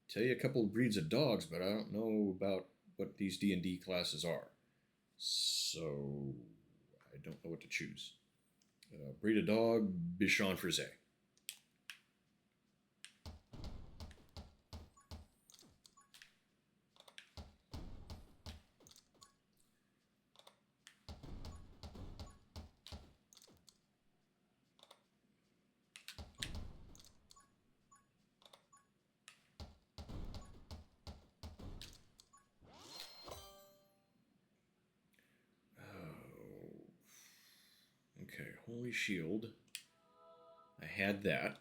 tell you a couple of breeds of dogs, but I don't know about what these D&D classes are. So I don't know what to choose. Breed of dog, Bichon Frise. Okay, Holy Shield. I had that.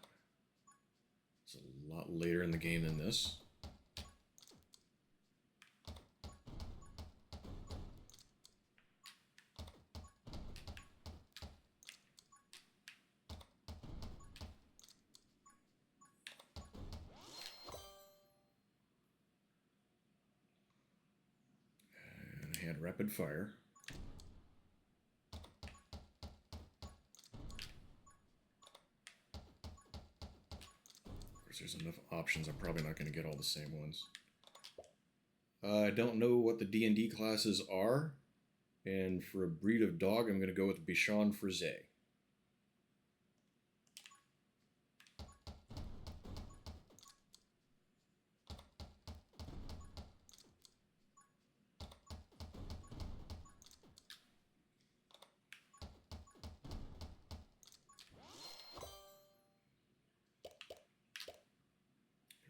It's a lot later in the game than this. And I had Rapid Fire. There's enough options. I'm probably not going to get all the same ones. I don't know what the D&D classes are, and for a breed of dog, I'm going to go with Bichon Frise.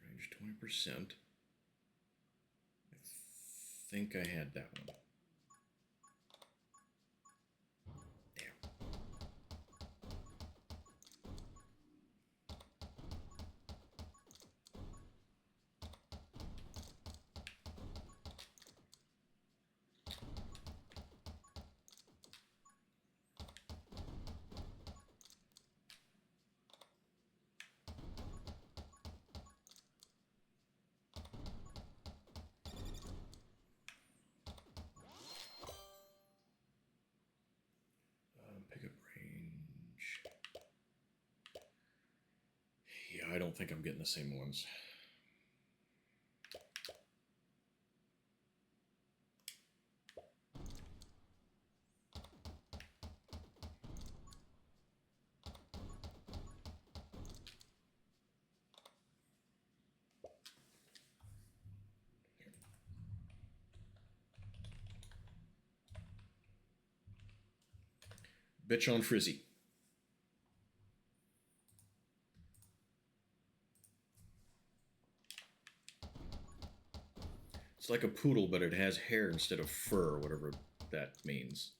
Range 20%. I think I had that one. Damn. Pick up range. Yeah, I don't think I'm getting the same ones. Bichon Frise. It's like a poodle, but it has hair instead of fur, whatever that means.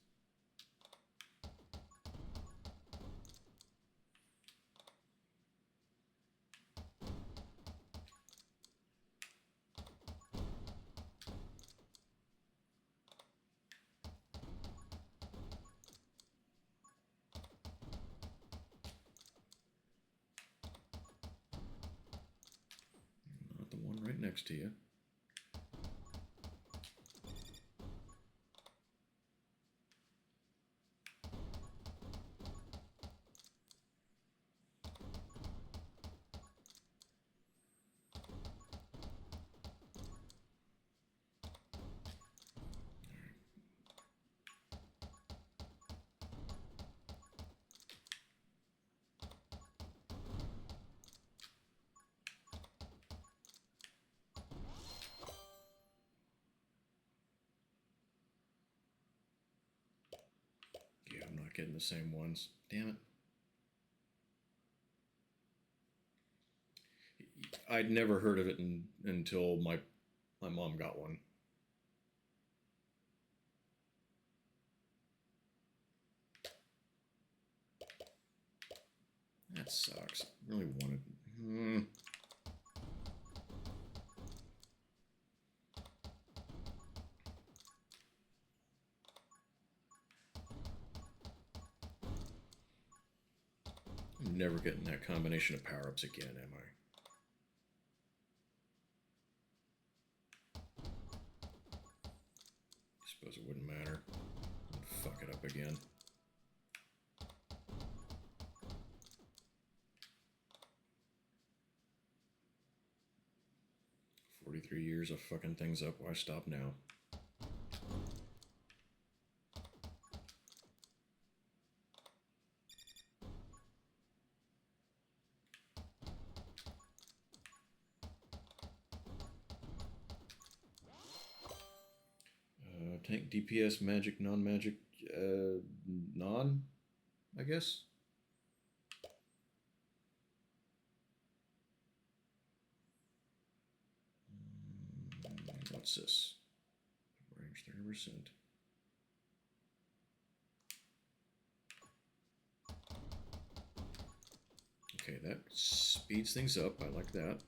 Not the one right next to you. Not getting the same ones. Damn it. I'd never heard of it until my mom got one. That sucks. Really wanted. I'm never getting that combination of power-ups again, am I? Suppose it wouldn't matter. I'd fuck it up again. "43 years of fucking things up. Why stop now?" Tank, DPS, magic, non-magic, non, I guess. What's this? Range 30%. Okay, that speeds things up. I like that.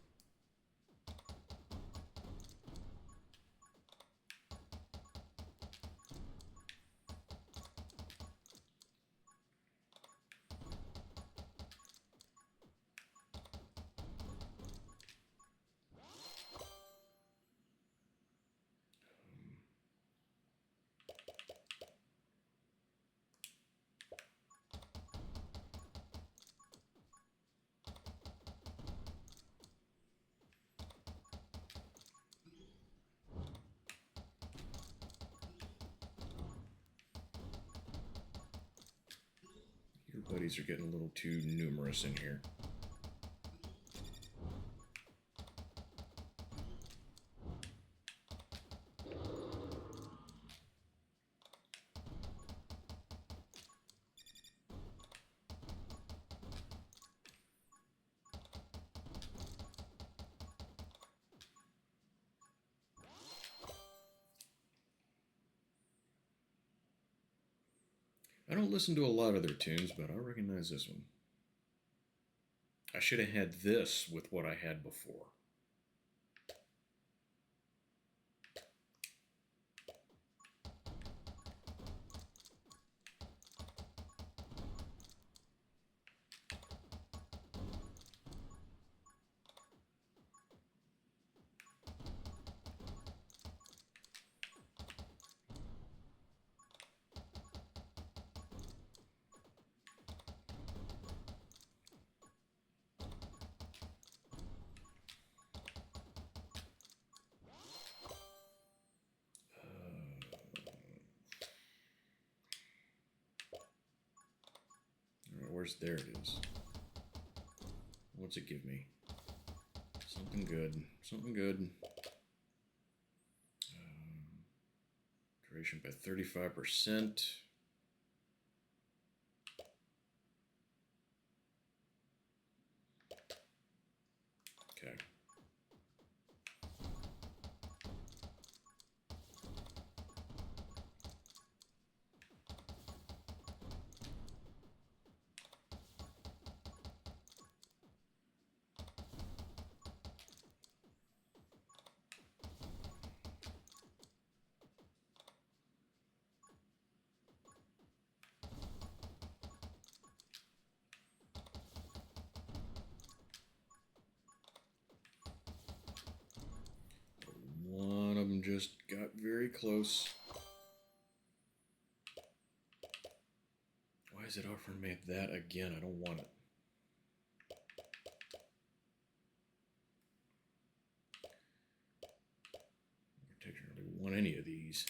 Your buddies are getting a little too numerous in here. I don't listen to a lot of their tunes, but I recognize this one. I should have had this with what I had before. There it is. What's it give me? Something good. Something good. Duration by 35%. Okay. Just got very close. Why is it offering me that again? I don't want it. I particularly want any of these.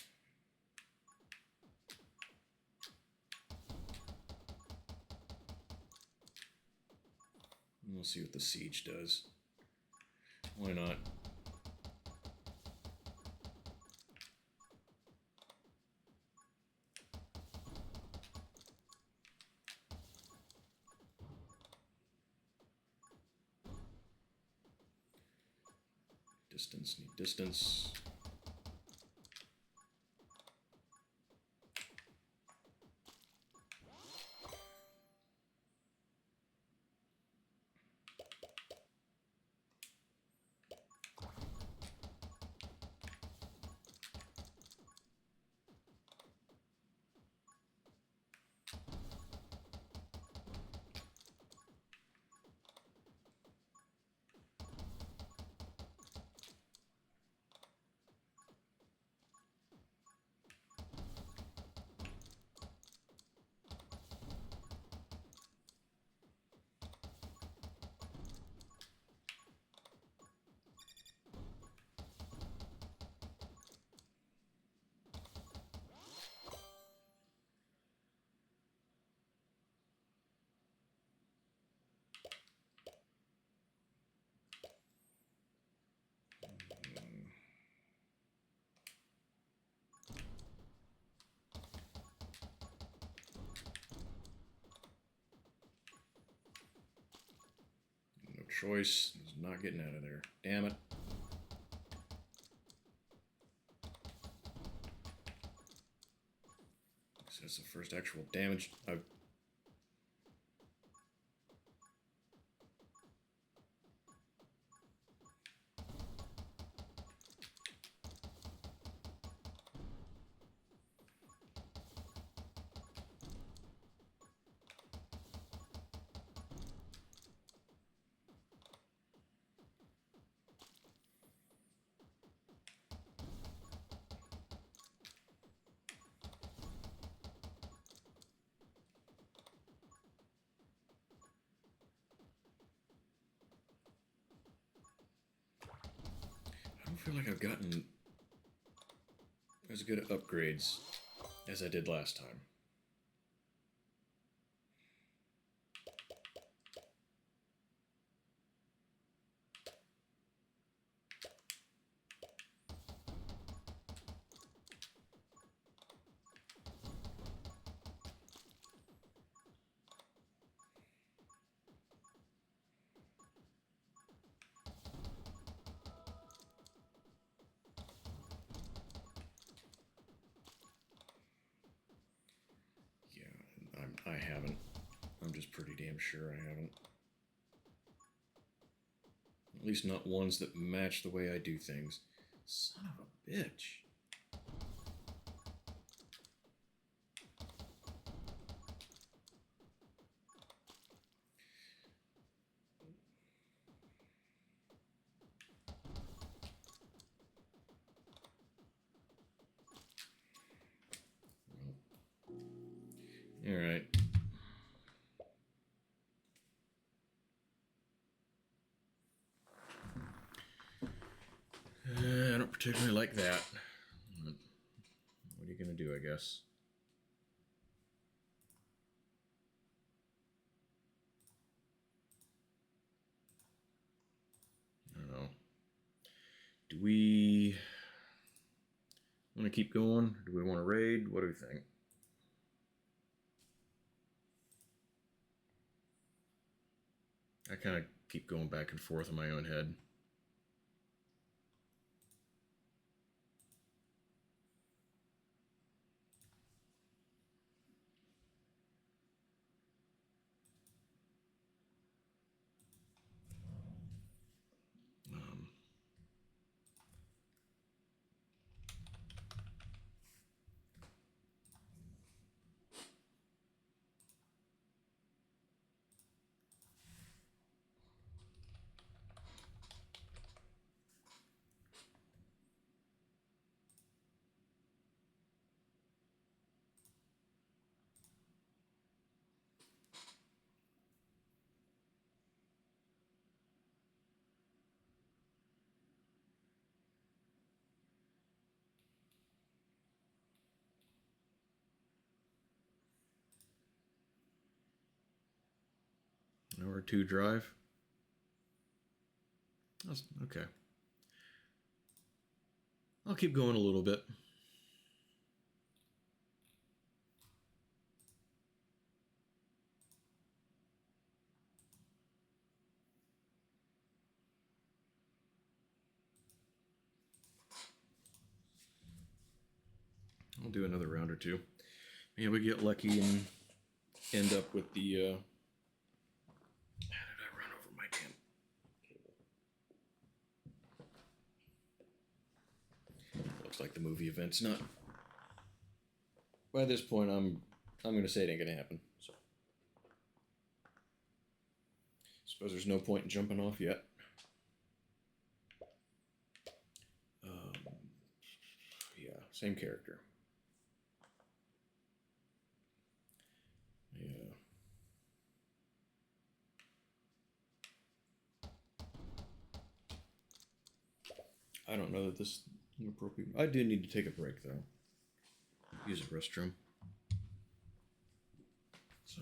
We'll see what the siege does. Why not? Distance, need distance. No choice. He's not getting out of there. Damn it. That's the first actual damage I've... I don't feel like I've gotten as good at upgrades as I did last time. I haven't. I'm just pretty damn sure I haven't. At least not ones that match the way I do things. Son of a bitch. All right. I don't particularly like that. What are you going to do, I guess? I don't know. Do we want to keep going? Do we want to raid? What do we think? I kind of keep going back and forth in my own head. Hour 2 drive. That's okay. I'll keep going a little bit. do another round or two. Maybe we get lucky and end up with the. How did I run over my damn cable? Looks like the movie event's not. By this point, I'm going to say it ain't going to happen. So, suppose there's no point in jumping off yet. Yeah, same character. Yeah. I don't know that this is appropriate. I do need to take a break, though. Use a restroom. So,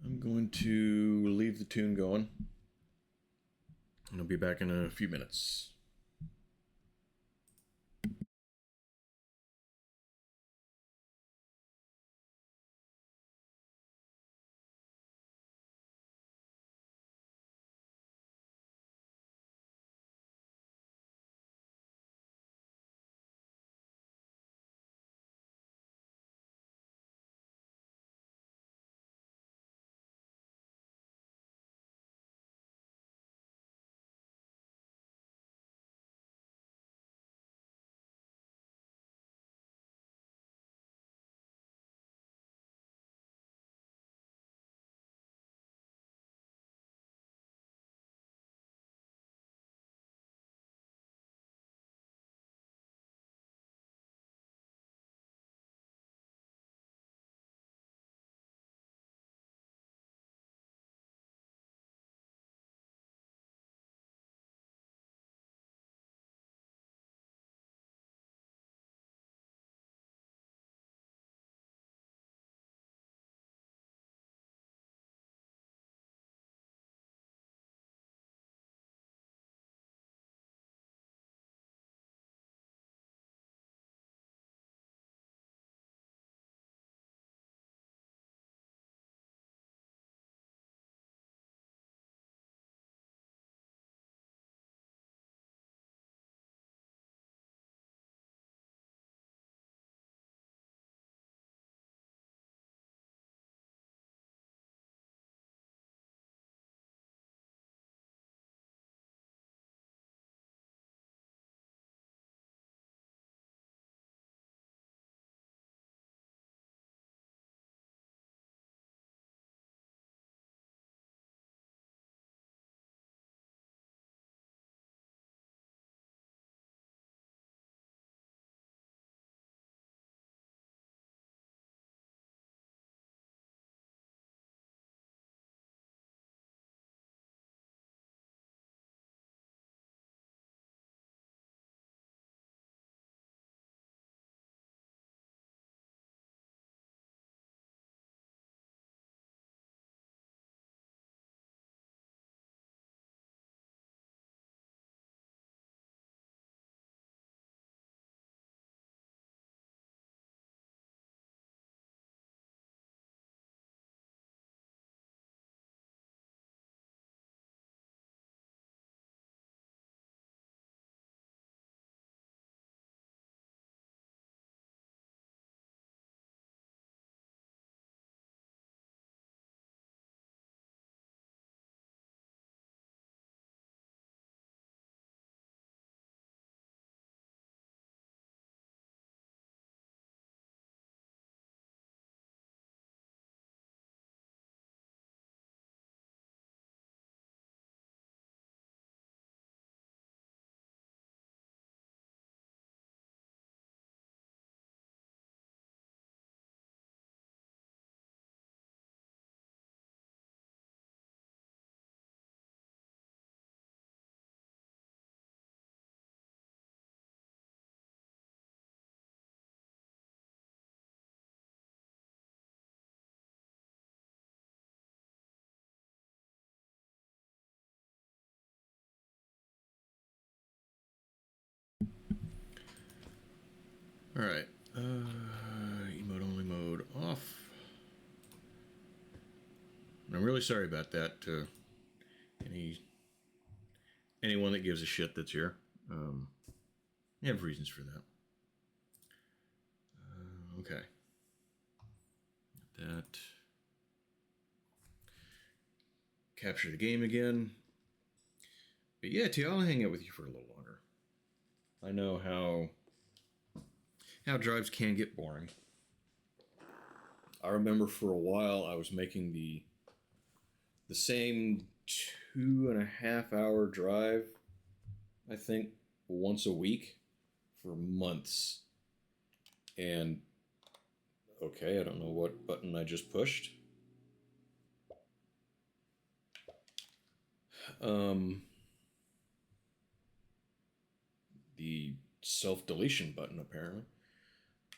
I'm going to leave the tune going. And I'll be back in a few minutes. Alright. Emote only mode off. And I'm really sorry about that to anyone that gives a shit that's here. You have reasons for that. Okay. That. Capture the game again. But yeah, T, I'll hang out with you for a little longer. I know how drives can get boring. I remember for a while I was making the same 2.5 hour drive, I think, once a week for months. And okay, I don't know what button I just pushed. The self-deletion button, apparently.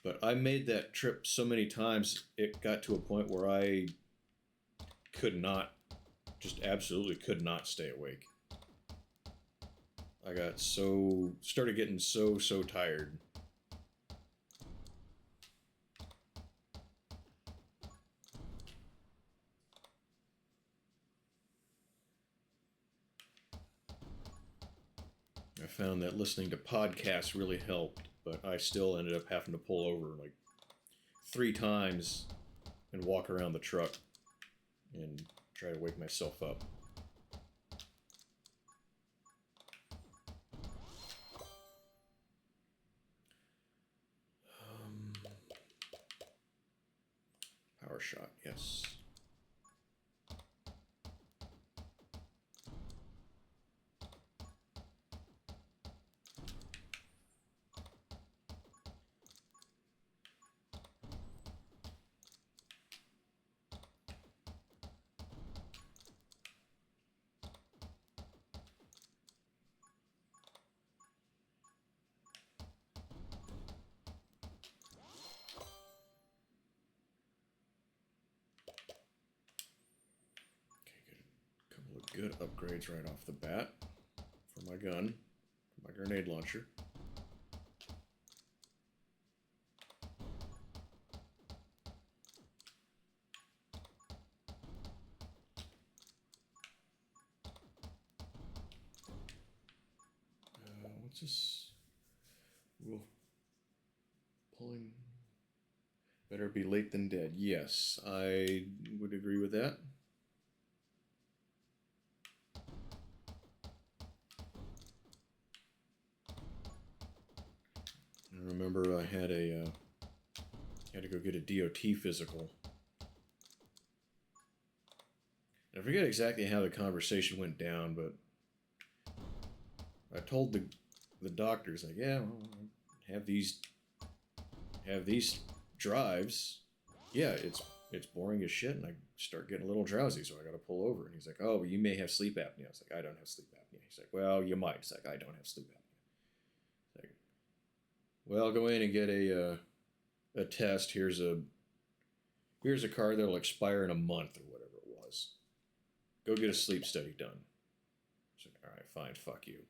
But I made that trip so many times, it got to a point where I could not, just absolutely could not stay awake. I got started getting so tired. I found that listening to podcasts really helped, but I still ended up having to pull over like 3 times and walk around the truck and try to wake myself up. Power shot, yes. Good upgrades right off the bat for my gun, for my grenade launcher. What's this? Wolf pulling. Better be late than dead. Yes, I would agree with that. I remember I had to go get a DOT physical. I forget exactly how the conversation went down, but I told the doctors, like, yeah, well, have these drives. Yeah, it's boring as shit, and I start getting a little drowsy, so I got to pull over. And he's like, oh, well, you may have sleep apnea. I was like, I don't have sleep apnea. He's like, well, you might. It's like, I don't have sleep apnea. Like, well, go in and get a test. Here's a card that'll expire in a month or whatever it was. Go get a sleep study done. I was like, all right, fine, fuck you.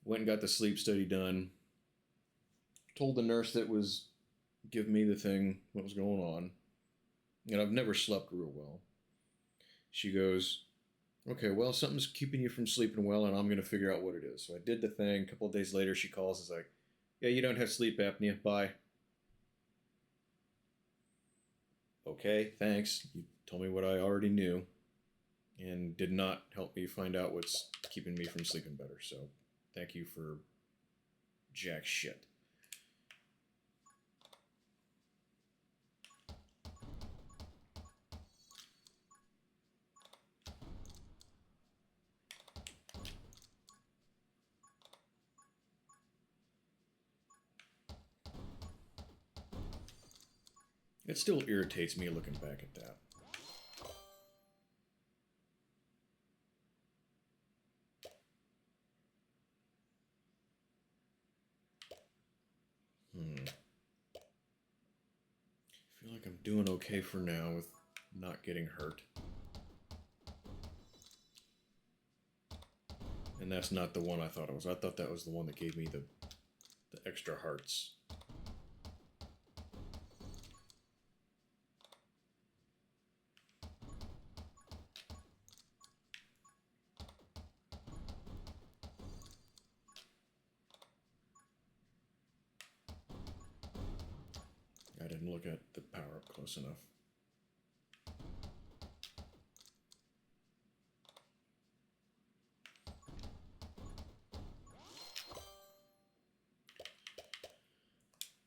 Went and got the sleep study done. Told the nurse that was giving me the thing what was going on. And I've never slept real well. She goes, okay, well, something's keeping you from sleeping well, and I'm going to figure out what it is. So I did the thing. A couple of days later, she calls and is like, yeah, you don't have sleep apnea. Bye. Okay, thanks. You told me what I already knew and did not help me find out what's keeping me from sleeping better. So thank you for jack shit. It still irritates me looking back at that. I feel like I'm doing okay for now with not getting hurt. And that's not the one I thought it was. I thought that was the one that gave me the extra hearts. I didn't look at the power up close enough.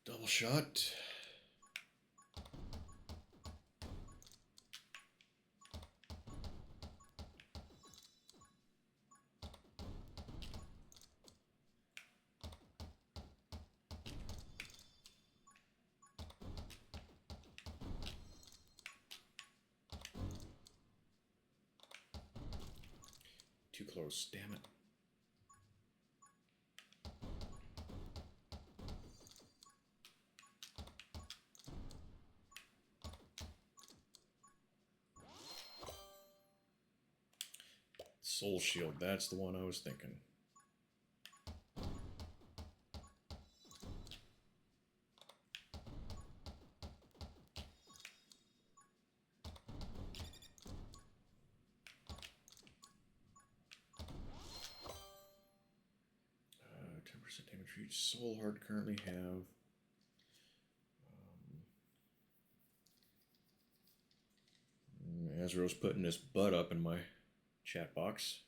Double shot. Too close, damn it. Soul Shield, that's the one I was thinking. Damage for each soul heart currently have. Azrael's putting his butt up in my chat box.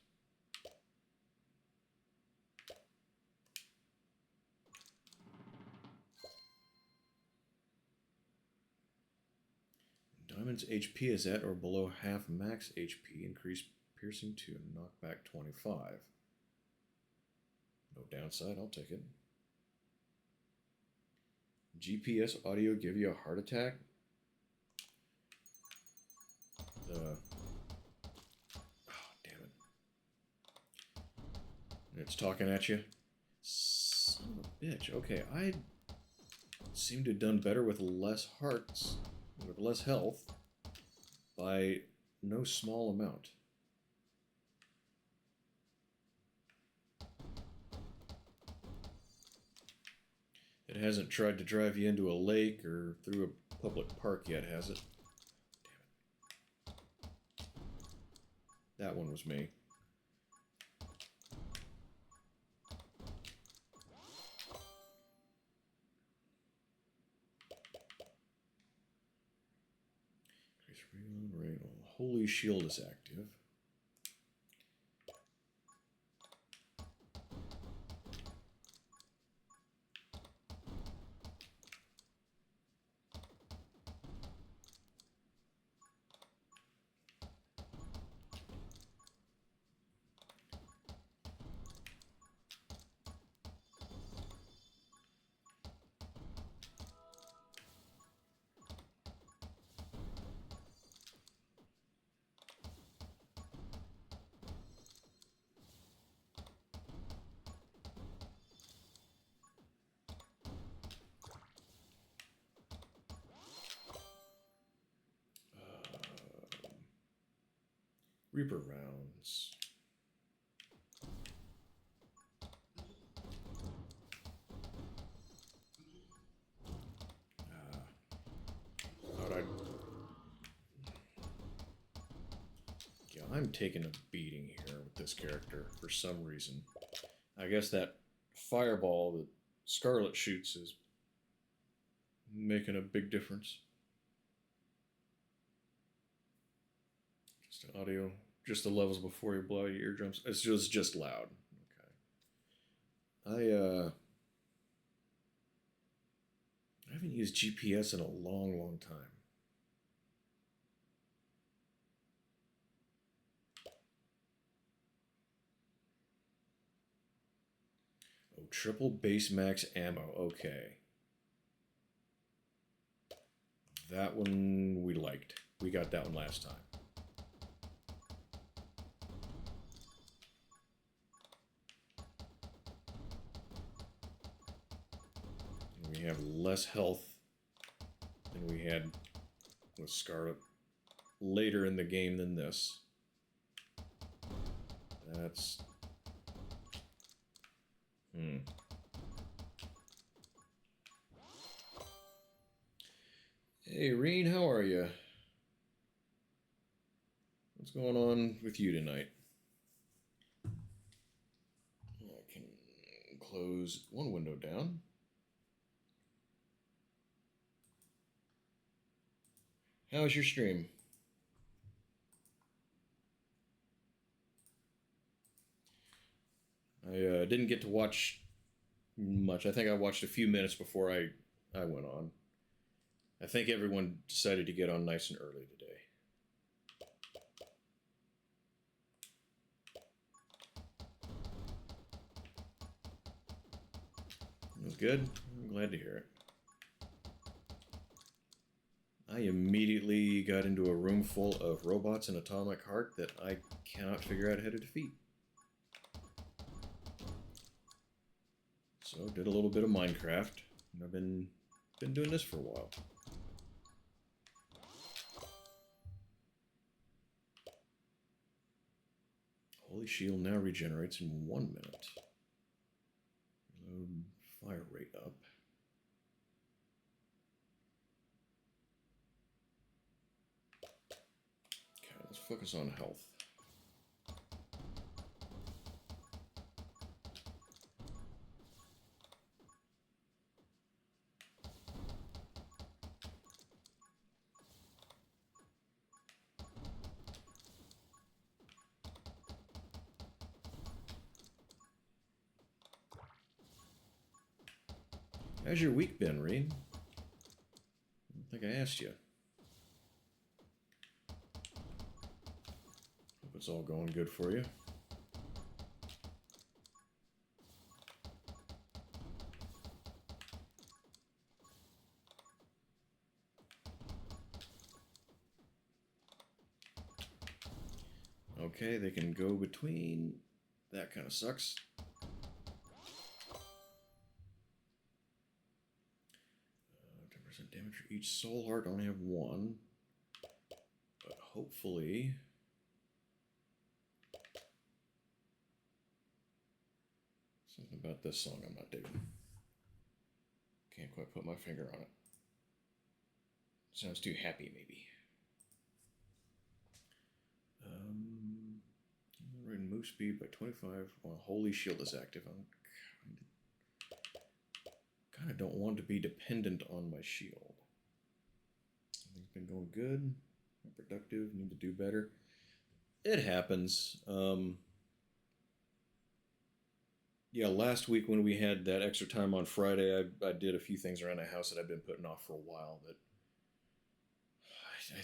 Diamond's HP is at or below half max HP. Increase piercing to knockback 25. No downside, I'll take it. GPS audio give you a heart attack? Oh, damn it. It's talking at you? Son of a bitch. Okay, I seem to have done better with less hearts, with less health, by no small amount. It hasn't tried to drive you into a lake or through a public park yet, has it? Damn it. That one was me. Holy Shield is active. Reaper rounds. Thought I'd... Yeah, I'm taking a beating here with this character for some reason. I guess that fireball that Scarlet shoots is making a big difference. Just audio. Just the levels before you blow your eardrums. It's just loud. Okay. I haven't used GPS in a long, long time. Oh, triple base max ammo. Okay. That one we liked. We got that one last time. We have less health than we had with Scarlet later in the game than this. That's... Hey, Reen, how are you? What's going on with you tonight? I can close one window down. How was your stream? I didn't get to watch much. I think I watched a few minutes before I went on. I think everyone decided to get on nice and early today. Well, good. I'm glad to hear it. I immediately got into a room full of robots and atomic heart that I cannot figure out how to defeat. So did a little bit of Minecraft, and I've been doing this for a while. Holy shield now regenerates in 1 minute. Load fire rate up. Okay, let's focus on health. How's your week been, Reed? I don't think I asked you. Hope it's all going good for you. Okay, they can go between. That kind of sucks. 10% damage for each soul heart. I only have one. But hopefully... Something about this song I'm not digging. Can't quite put my finger on it. Sounds too happy, maybe. Right, move speed by 25 while Holy Shield is active. I'm kind of don't want to be dependent on my shield. Everything's been going good. I'm productive. Need to do better. It happens. Yeah, last week when we had that extra time on Friday, I did a few things around the house that I've been putting off for a while. That I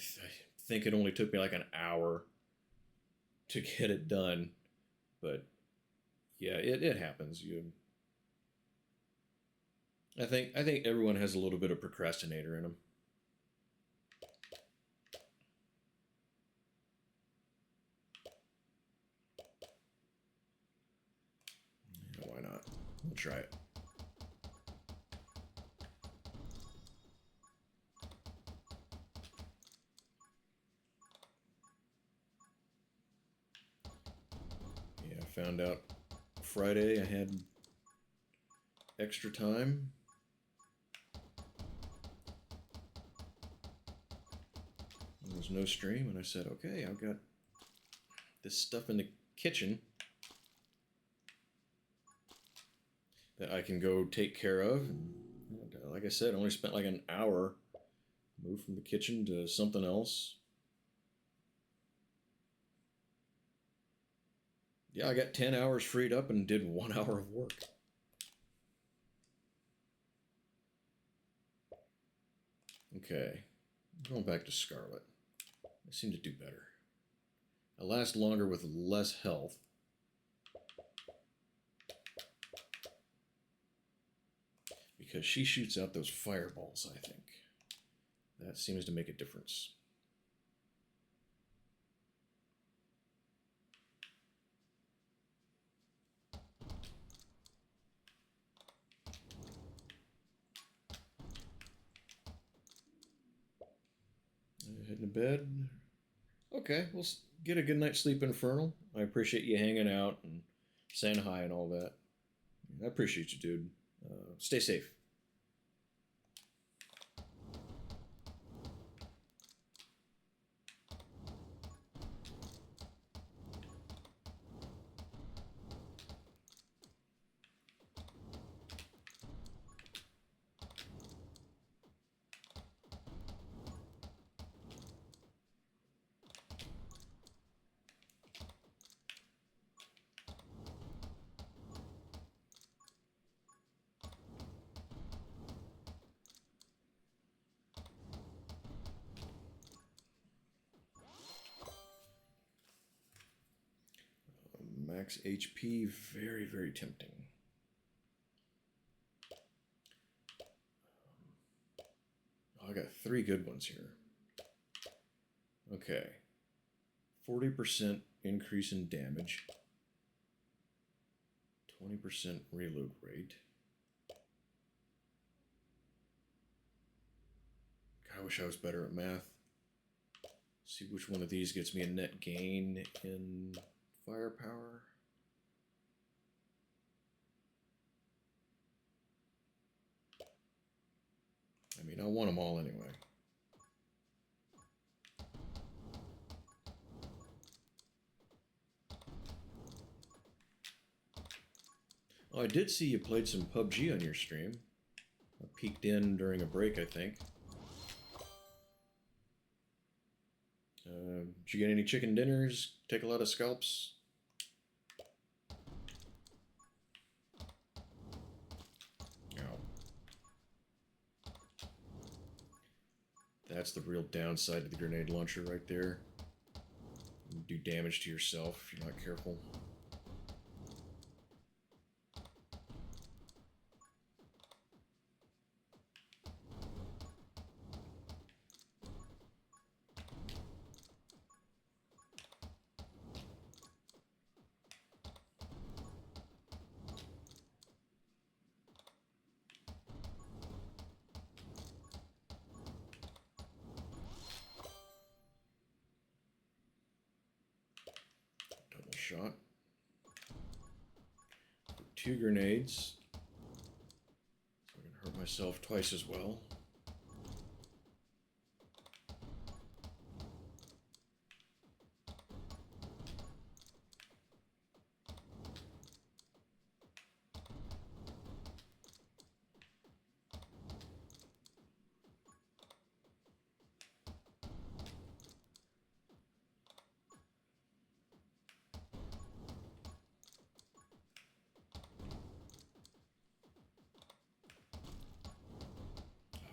think it only took me like an hour to get it done, but yeah, it happens. I think everyone has a little bit of procrastinator in them. Yeah, why not? We'll try it. Yeah, I found out Friday I had extra time. There was no stream, and I said, okay, I've got this stuff in the kitchen that I can go take care of. And like I said, I only spent like an hour. Moved from the kitchen to something else. Yeah, I got 10 hours freed up and did 1 hour of work. Okay, going back to Scarlet. I seem to do better. I last longer with less health. Because she shoots out those fireballs, I think. That seems to make a difference. Heading to bed. Okay, we'll get a good night's sleep, Infernal. I appreciate you hanging out and saying hi and all that. I appreciate you, dude. Stay safe. max HP. Very, very tempting. Oh, I got 3 good ones here. Okay. 40% increase in damage. 20% reload rate. God, I wish I was better at math. See which one of these gets me a net gain in firepower. I mean, I want them all anyway. Oh, I did see you played some PUBG on your stream. I peeked in during a break, I think. Did you get any chicken dinners? Take a lot of scalps? No. That's the real downside to the grenade launcher right there. You do damage to yourself if you're not careful. Shot. 2 grenades. So I'm gonna hurt myself twice as well.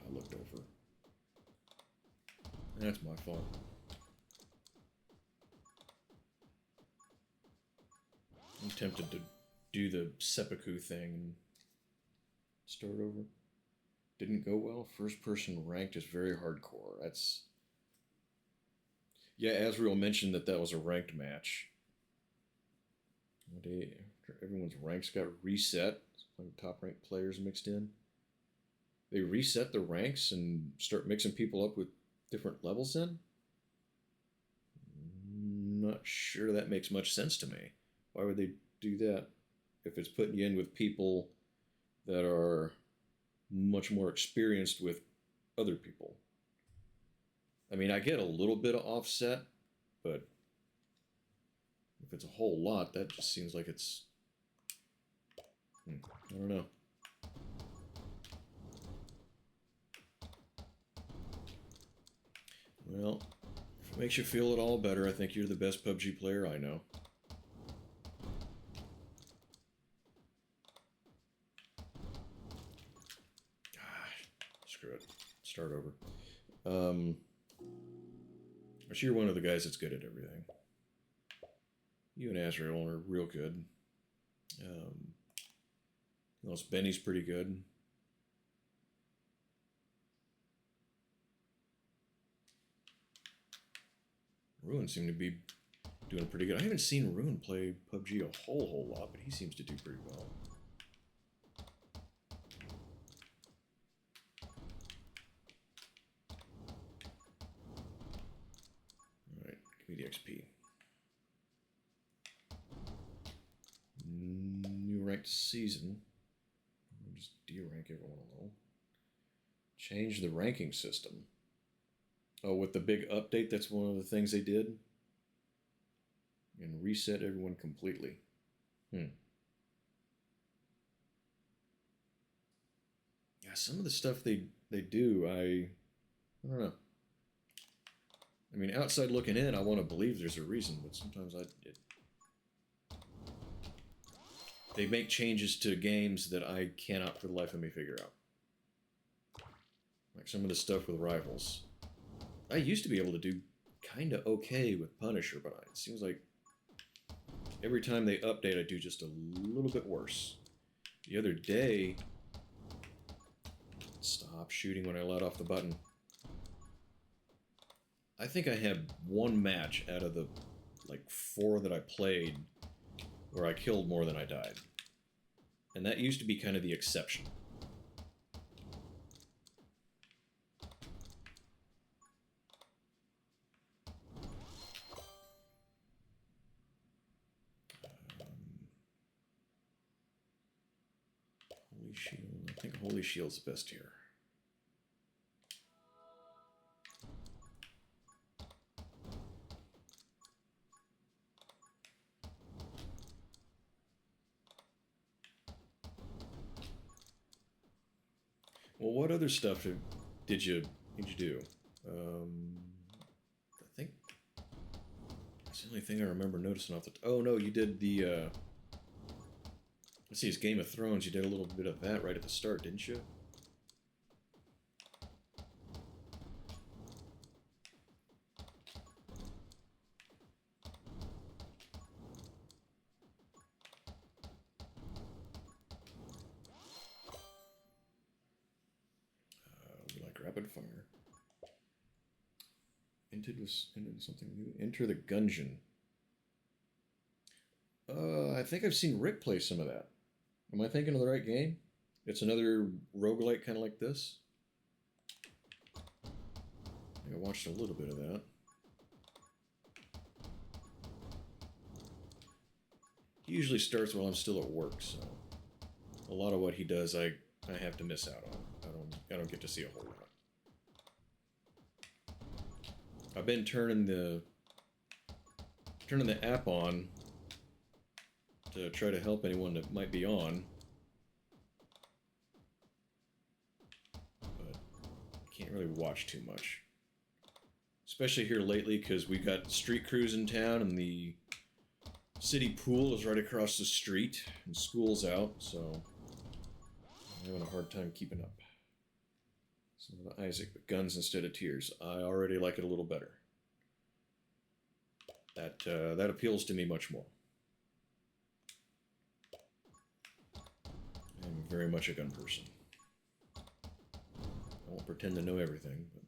I looked over. That's my fault. I'm tempted to do the seppuku thing and start over. Didn't go well. First person ranked is very hardcore. That's... Yeah, Azrael mentioned that was a ranked match. Everyone's ranks got reset. Top ranked players mixed in. They reset the ranks and start mixing people up with different levels in? Not sure that makes much sense to me. Why would they do that if it's putting you in with people that are much more experienced with other people? I mean, I get a little bit of offset, but if it's a whole lot, that just seems like it's... I don't know. Well, if it makes you feel at all better, I think you're the best PUBG player I know. Screw it. Start over. You're one of the guys that's good at everything. You and Azrael are real good. Benny's pretty good. Ruin seemed to be doing pretty good. I haven't seen Ruin play PUBG a whole lot, but he seems to do pretty well. Alright, give me the XP. New ranked season. I'll just de-rank everyone a little. Change the ranking system. Oh, with the big update, that's one of the things they did? And reset everyone completely. Yeah, some of the stuff they do, I don't know. I mean, outside looking in, I want to believe there's a reason, but sometimes they make changes to games that I cannot for the life of me figure out. Like some of the stuff with rivals. I used to be able to do kind of okay with Punisher, but it seems like Every time they update, I do just a little bit worse. The other day... Stop shooting when I let off the button. I think I had one match out of the, like, 4 that I played where I killed more than I died. And that used to be kind of the exception. Holy Shield. I think Holy Shield's the best here. Well, what other stuff did you do? I think that's the only thing I remember noticing off the. Oh no, you did the. Let's see, it's Game of Thrones. You did a little bit of that right at the start, didn't you? We like rapid fire. Into something new. Enter the Gungeon. I think I've seen Rick play some of that. Am I thinking of the right game? It's another roguelike kind of like this. I think I watched a little bit of that. He usually starts while I'm still at work, so a lot of what he does I have to miss out on. I don't get to see a whole lot. I've been turning the app on to try to help anyone that might be on, but can't really watch too much, especially here lately because we got street crews in town and the city pool is right across the street and school's out, so I'm having a hard time keeping up. So Isaac, but guns instead of tears. I already like it a little better. That appeals to me much more. I'm very much a gun person. I won't pretend to know everything, but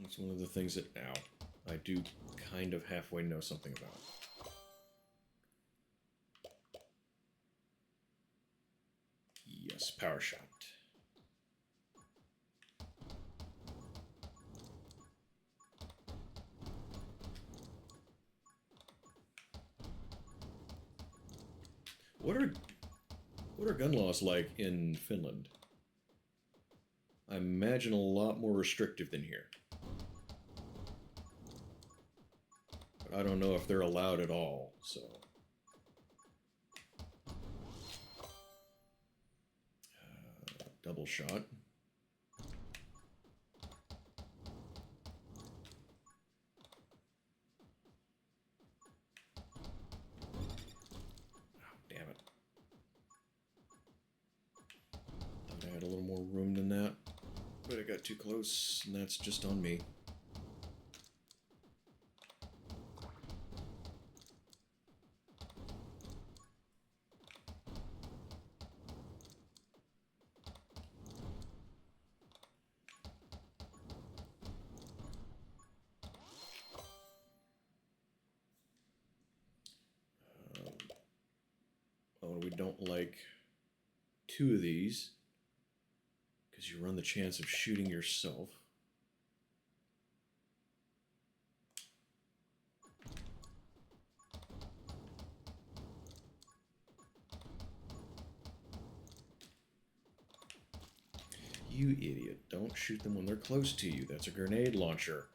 it's one of the things that now I do kind of halfway know something about. Yes, power shot. What are gun laws like in Finland? I imagine a lot more restrictive than here. But I don't know if they're allowed at all, so. Double shot. Damn it. Thought I had a little more room than that, but I got too close, and that's just on me. Oh, we don't like 2 of these because you run the chance of shooting yourself. You idiot. Don't shoot them when they're close to you. That's a grenade launcher.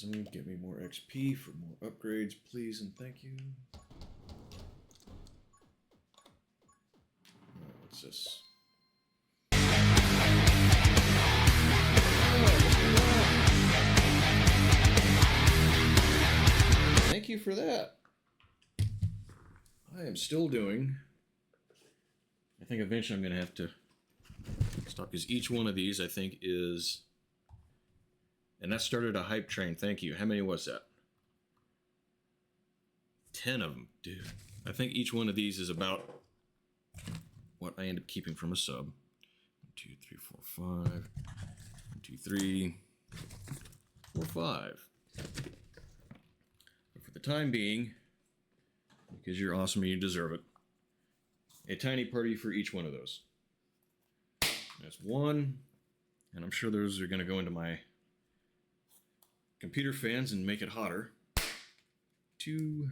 Mechanism, give me more XP for more upgrades, please and thank you. What's this? Thank you for that. I am still doing. I think eventually I'm going to have to stop because each one of these I think is. And that started a hype train. Thank you. How many was that? 10 of them, dude. I think each one of these is about what I end up keeping from a sub. 1, 2, 3, 4, 5. 1, 2, 3, 4, 5. But for the time being, because you're awesome and you deserve it, a tiny party for each one of those. That's 1, and I'm sure those are going to go into my computer fans and make it hotter. 2,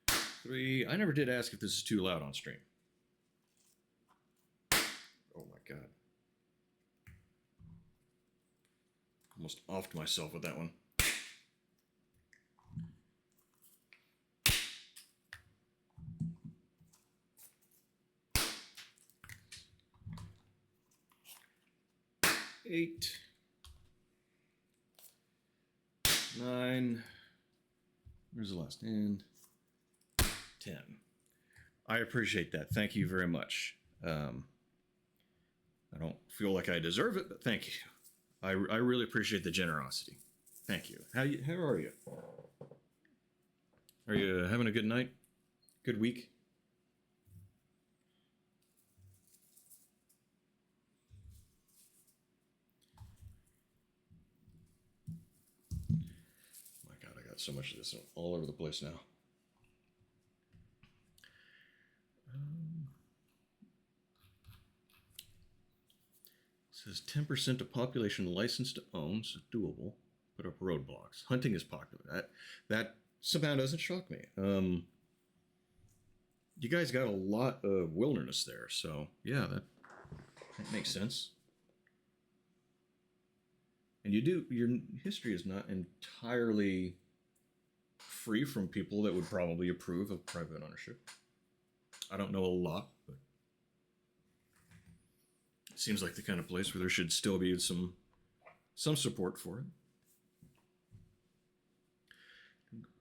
3. I never did ask if this is too loud on stream. Oh my god. Almost offed myself with that one. Eight. 9. Where's the last end? 10. I appreciate that. Thank you very much. I don't feel like I deserve it, but thank you. I really appreciate the generosity. Thank you. How are you? Are you having a good night? Good week? My God, I got so much of this all over the place now. It says 10% of population licensed to own, so doable. Put up roadblocks. Hunting is popular. That somehow doesn't shock me. You guys got a lot of wilderness there, so yeah, that makes sense. And your history is not entirely free from people that would probably approve of private ownership. I don't know a lot, but it seems like the kind of place where there should still be some support for it.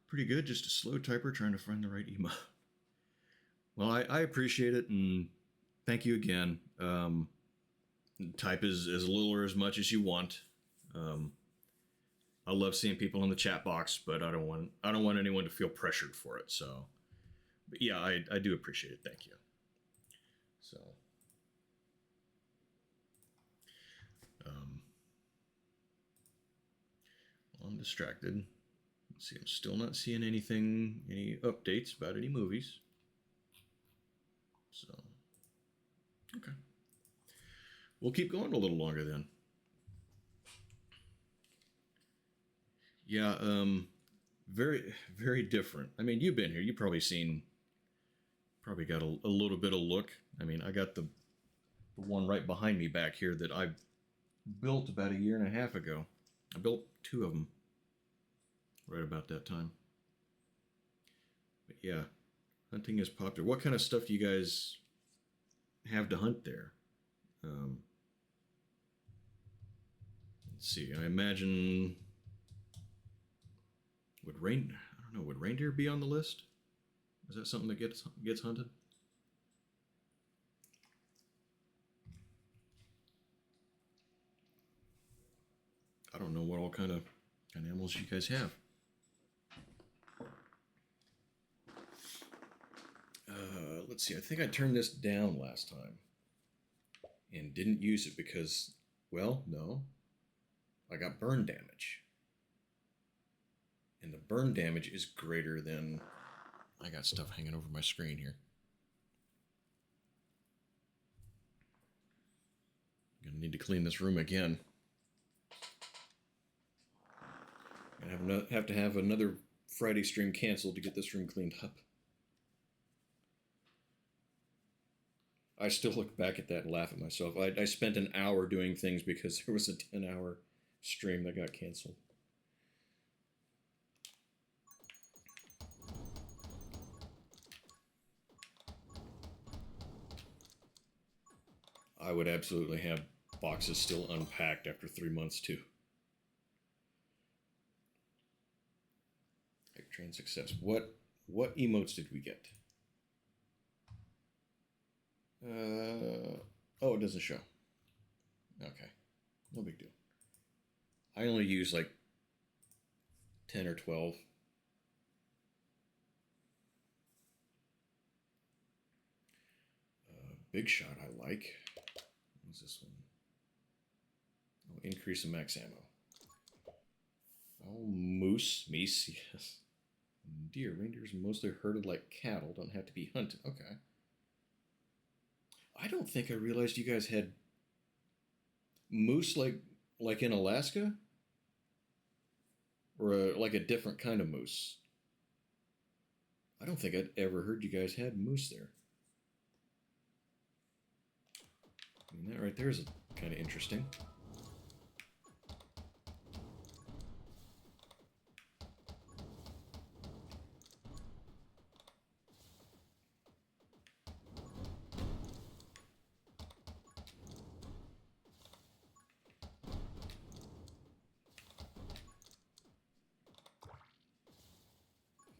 Pretty good, just a slow typer trying to find the right email. Well, I appreciate it, and thank you again. Type as little or as much as you want. I love seeing people in the chat box, but I don't want anyone to feel pressured for it. So, but yeah, I do appreciate it. Thank you. So, I'm distracted. Let's see, I'm still not seeing any updates about any movies. So, okay. We'll keep going a little longer then. Yeah, very, very different. I mean, you've been here. You've probably got a little bit of look. I mean, I got the one right behind me back here that I built about 1.5 years ago. I built 2 of them right about that time. But yeah, hunting is popular. What kind of stuff do you guys have to hunt there? Let's see. I imagine would reindeer be on the list? Is that something that gets hunted? I don't know what all kind of animals you guys have. Let's see. I think I turned this down last time and didn't use it because, well, no, I got burn damage. And the burn damage is greater than... I got stuff hanging over my screen here. I'm gonna need to clean this room again. I'm gonna have to have another Friday stream canceled to get this room cleaned up. I still look back at that and laugh at myself. I spent an hour doing things because there was a 10-hour stream that got canceled. I would absolutely have boxes still unpacked after 3 months too. Train success. What emotes did we get? Oh, it doesn't show. Okay, no big deal. I only use like 10 or 12. Big shot I like. What's this one? Oh, increase in max ammo. Oh, meese, yes. Deer. Reindeers mostly herded like cattle, don't have to be hunted. Okay. I don't think I realized you guys had moose like in Alaska? Or like a different kind of moose? I don't think I'd ever heard you guys had moose there. I mean, that right there is kind of interesting.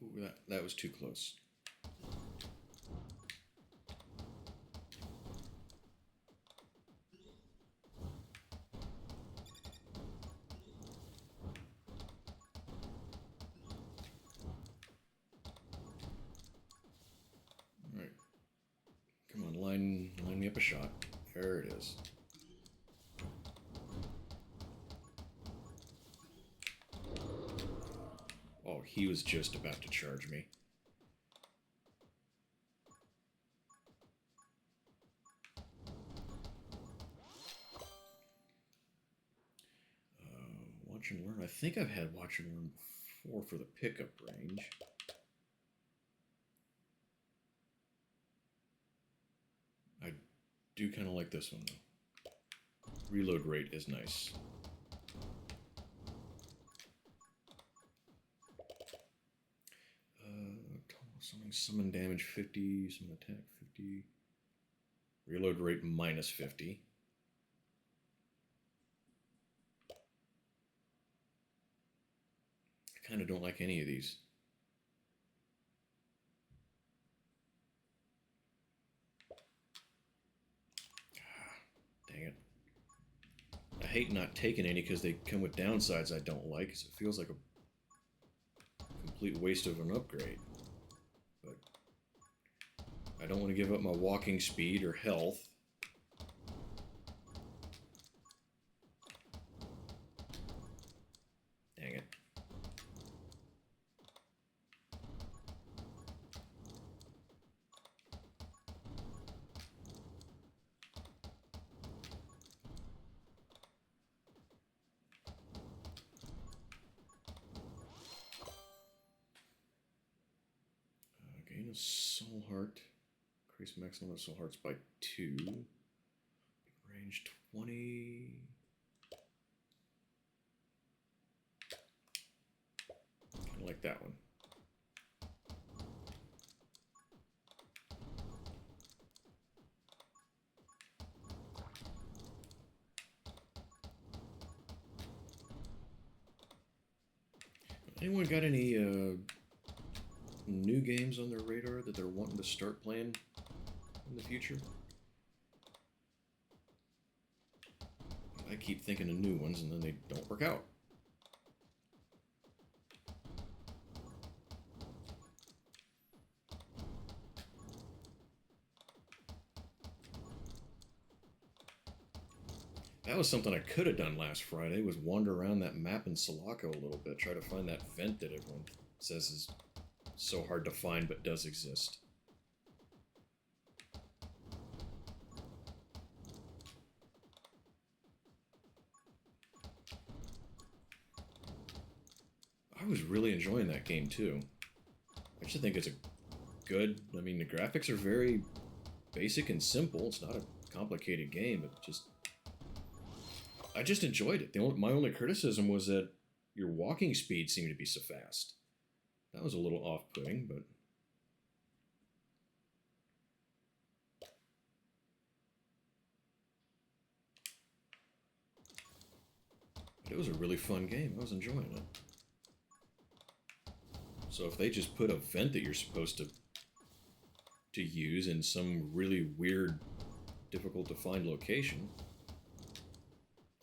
Ooh, that was too close. All right. Come on, line me up a shot. There it is. Oh, he was just about to charge me. Watch and learn. I think I've had watch and learn before for the pickup range. I do kind of like this one though. Reload rate is nice. Total summon damage 50, summon attack 50. Reload rate minus 50. I kind of don't like any of these. Dang it. I hate not taking any because they come with downsides I don't like, because it feels like a complete waste of an upgrade. But I don't want to give up my walking speed or health. Dang it. Gain a soul heart. Increase maximum of soul hearts by 2. Range 20. Kind of like that one. Anyone got any new games on their radar that they're wanting to start playing in the future? I keep thinking of new ones and then they don't work out. That was something I could have done last Friday, was wander around that map in Sulaco a little bit, try to find that vent that everyone says is so hard to find but does exist. I was really enjoying that game too. I actually think it's a good, I mean, the graphics are very basic and simple. It's not a complicated game, but I just enjoyed it. My only criticism was that your walking speed seemed to be so fast. That was a little off-putting, but... was a really fun game. I was enjoying it. So if they just put a vent that you're supposed to use in some really weird, difficult to find location,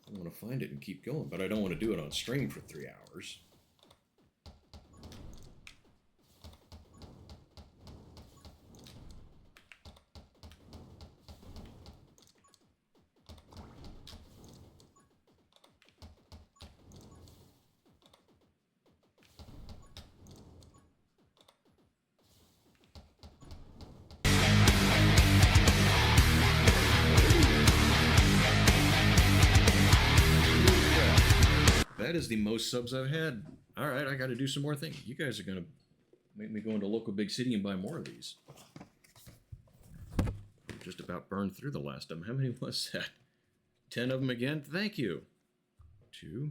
I want to find it and keep going, but I don't want to do it on stream for 3 hours. That is the most subs I've had. All right, I got to do some more things. You guys are going to make me go into a local big city and buy more of these. Just about burned through the last of them. How many was that? 10 of them again? Thank you. 2,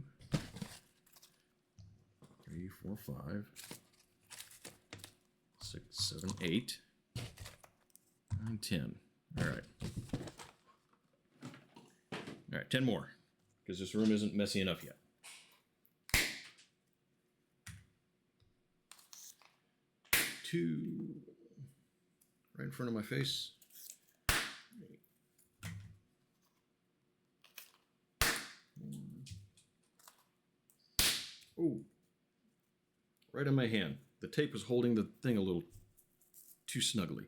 3, 4, 5, 6, 7, 8, 9, 10. All right. All right, 10 more. Because this room isn't messy enough yet. 2 right in front of my face. 1. Oh, right on my hand. The tape was holding the thing a little too snugly.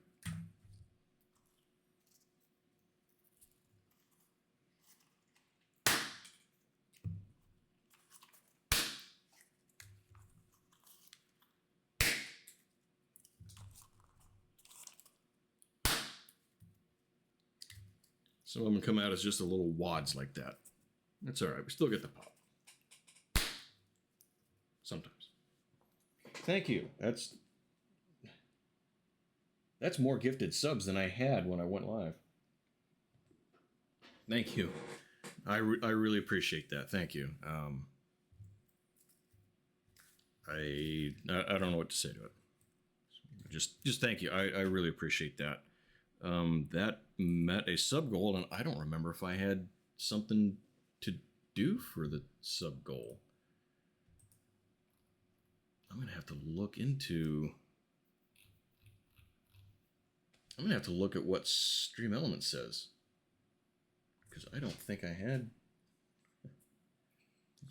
Some of them come out as just a little wads like that. That's all right. We still get the pop. Sometimes. Thank you. That's more gifted subs than I had when I went live. Thank you. I really appreciate that. Thank you. I don't know what to say to it. Just thank you. I really appreciate that. That met a sub goal, and I don't remember if I had something to do for the sub goal. I'm gonna have to look into. I'm gonna have to look at what Stream Element says, because I don't think I had.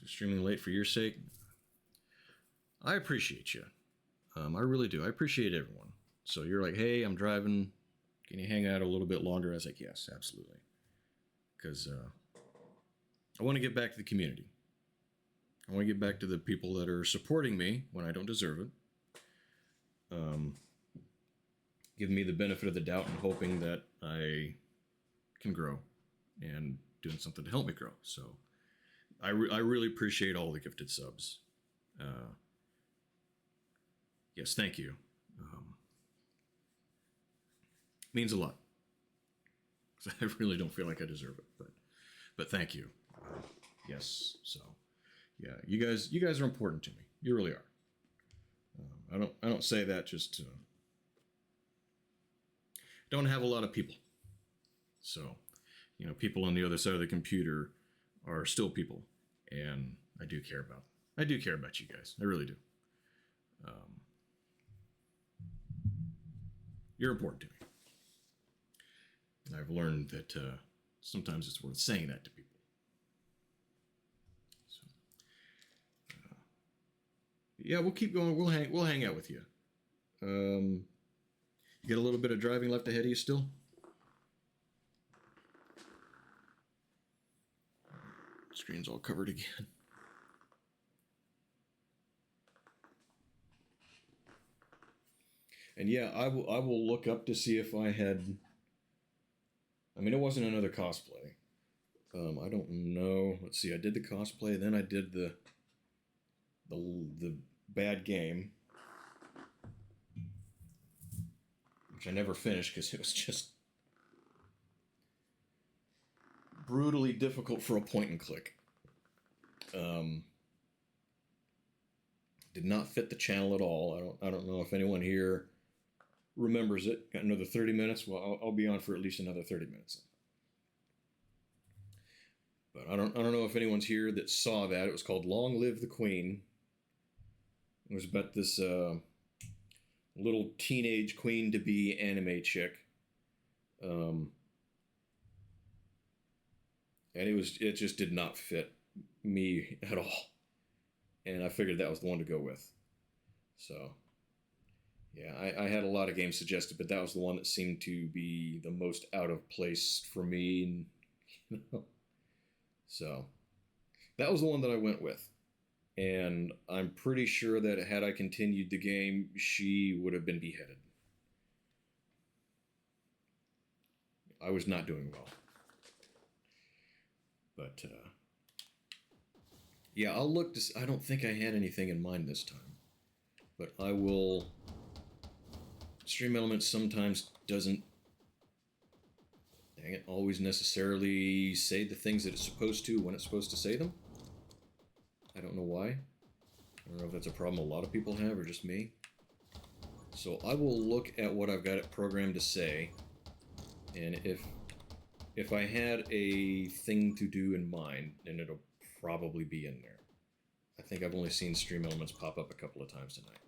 Streaming late for your sake. I appreciate you. I really do. I appreciate everyone. So you're like, hey, I'm driving. Can you hang out a little bit longer? I was like, yes, absolutely. Because I want to get back to the community. I want to get back to the people that are supporting me when I don't deserve it. Giving me the benefit of the doubt and hoping that I can grow and doing something to help me grow. So I really appreciate all the gifted subs. Yes, thank you. Means a lot. I really don't feel like I deserve it, but thank you. Yes, so yeah, you guys are important to me. You really are. I don't say that just to. Don't have a lot of people, so people on the other side of the computer are still people, and I do care about you guys. I really do. You're important to me. And I've learned that sometimes it's worth saying that to people. So, yeah, we'll keep going. We'll hang out with you. You got a little bit of driving left ahead of you still? Screen's all covered again. And yeah, I will look up to see if I had. I mean, it wasn't another cosplay. I don't know. Let's see. I did the cosplay, then I did the bad game, which I never finished because it was just brutally difficult for a point and click. Did not fit the channel at all. I don't know if anyone here remembers it. Got another 30 minutes. Well, I'll be on for at least another 30 minutes. But I don't know if anyone's here that saw that. It was called Long Live the Queen. It was about this little teenage queen to be anime chick. And it just did not fit me at all. And I figured that was the one to go with. So yeah, I had a lot of games suggested, but that was the one that seemed to be the most out of place for me. And, you know, so that was the one that I went with. And I'm pretty sure that had I continued the game, she would have been beheaded. I was not doing well. But, yeah, I'll look to... I don't think I had anything in mind this time. But I will... Stream Elements sometimes doesn't... Dang it, always necessarily say the things that it's supposed to when it's supposed to say them. I don't know why. I don't know if that's a problem a lot of people have or just me. So I will look at what I've got it programmed to say, and if I had a thing to do in mind, then it'll probably be in there. I think I've only seen Stream Elements pop up a couple of times tonight.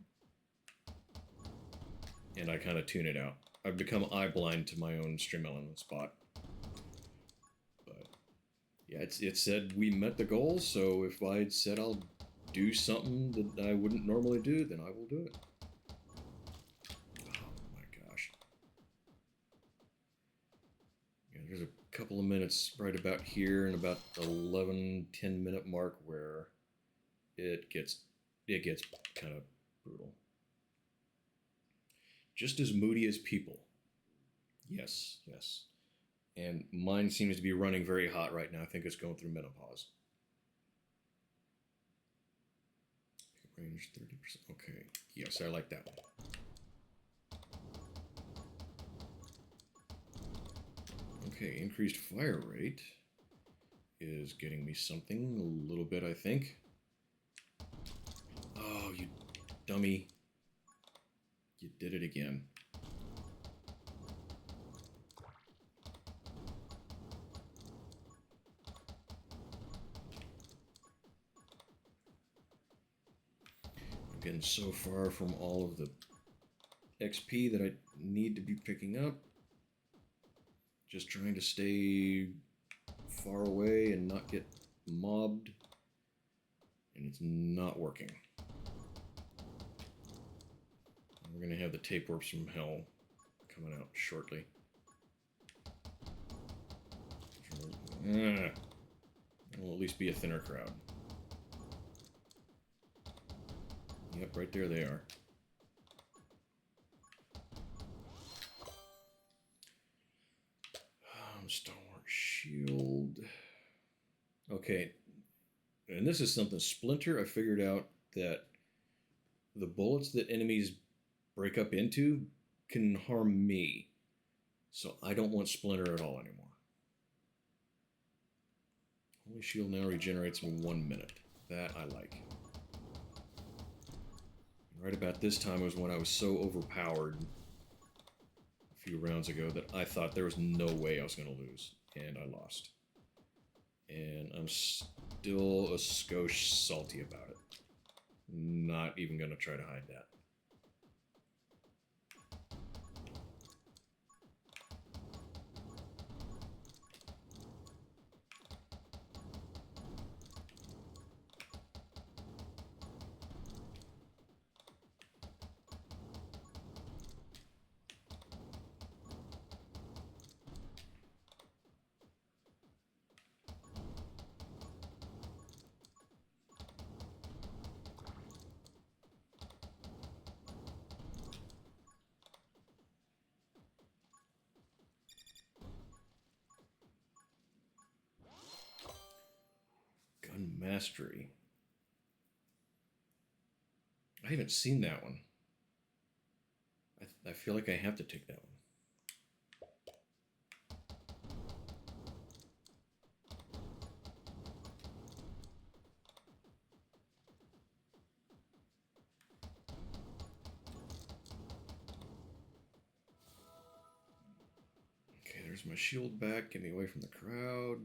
And I kind of tune it out. I've become eye blind to my own Stream Elements bot. But yeah, it said we met the goal, so if I'd said I'll do something that I wouldn't normally do, then I will do it. Oh my gosh. Yeah, there's a couple of minutes right about here and about 10 minute mark where it gets kind of brutal. Just as moody as people. Yes, yes. And mine seems to be running very hot right now. I think it's going through menopause. Range 30%. Okay. Yes, I like that one. Okay, increased fire rate is getting me something a little bit, I think. Oh, you dummy. You did it again. I'm getting so far from all of the XP that I need to be picking up. Just trying to stay far away and not get mobbed. And it's not working. We're going to have the tapeworms from hell coming out shortly. It'll at least be a thinner crowd. Yep, right there they are. Stalwart shield. Okay. And this is something Splinter, I figured out that the bullets that enemies break up into can harm me. So I don't want Splinter at all anymore. Holy shield now regenerates in 1 minute. That I like. Right about this time was when I was so overpowered a few rounds ago that I thought there was no way I was going to lose. And I lost. And I'm still a skosh salty about it. Not even going to try to hide that. Gun Mastery. I haven't seen that one. I feel like I have to take that one. Okay, there's my shield back. Get me away from the crowd.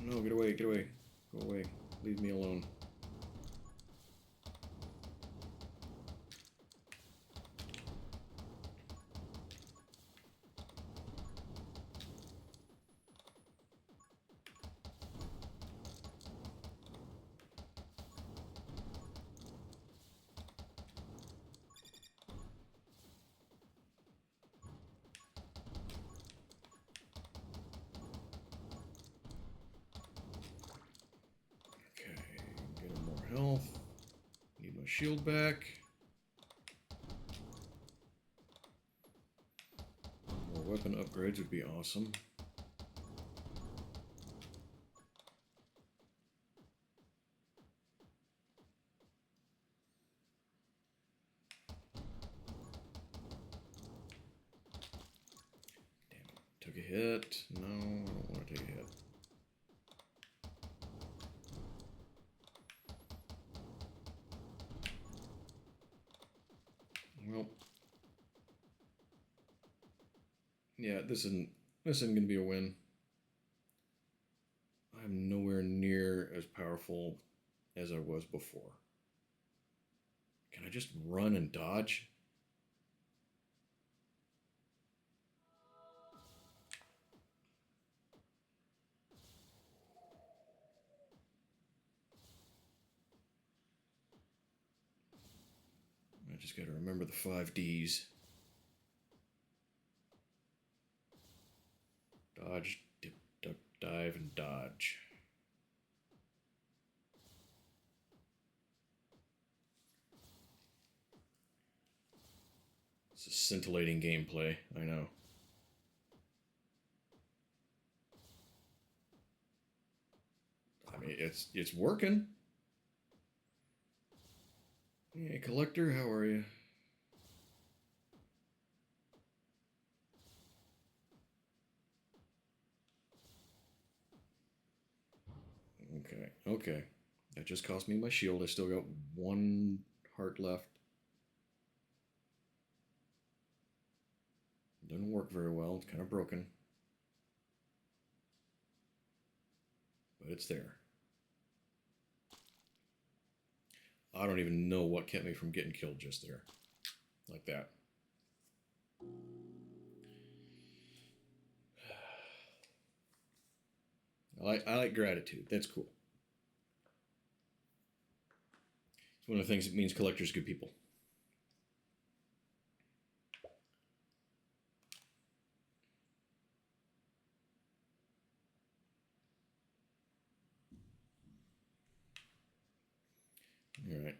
No, get away, get away. Go away. Leave me alone. Health. Need my shield back. More weapon upgrades would be awesome. Damn it. Took a hit. No, I don't want to take a hit. Well, yeah, this isn't gonna be a win. I'm nowhere near as powerful as I was before. Can I just run and dodge? I just gotta remember the 5 Ds. Dodge, dip, duck, dive, and dodge. It's a scintillating gameplay, I know. I mean, it's working. Hey, Collector, how are you? Okay, okay. That just cost me my shield. I still got 1 heart left. Doesn't work very well. It's kind of broken. But it's there. I don't even know what kept me from getting killed just there. Like that. I like gratitude. That's cool. It's one of the things that means collectors are good people. All right.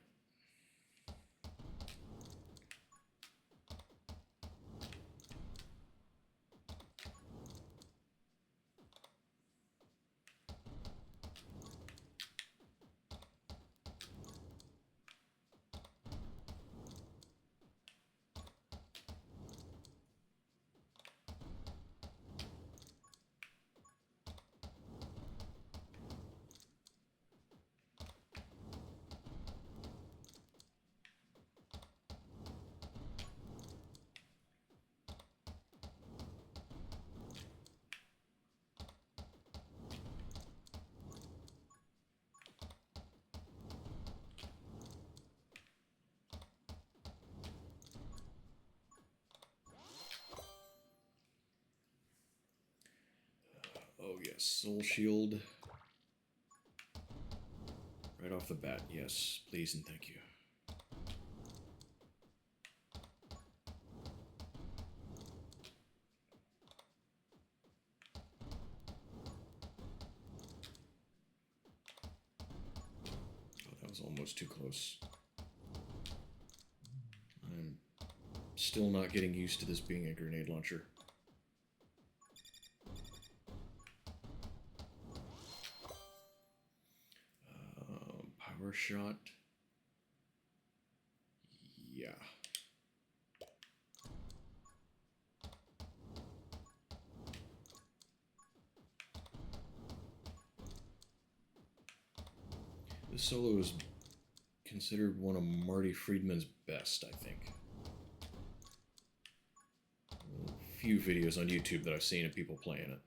Oh yes, soul shield. Right off the bat, yes, please and thank you. Oh, that was almost too close. I'm still not getting used to this being a grenade launcher. Power shot. Yeah. This solo is considered one of Marty Friedman's best, I think. A few videos on YouTube that I've seen of people playing it.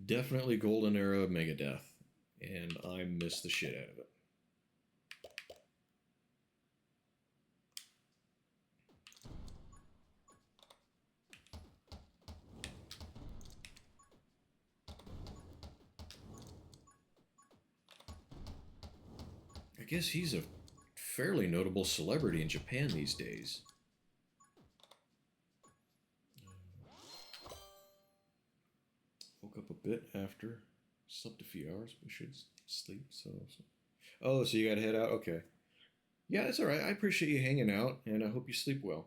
definitely golden era of Megadeth, and I miss the shit out of it. I guess he's a fairly notable celebrity in Japan these days. Woke up a bit after, slept a few hours, but should sleep. Oh, so you gotta head out? Okay. Yeah, it's all right. I appreciate you hanging out, and I hope you sleep well.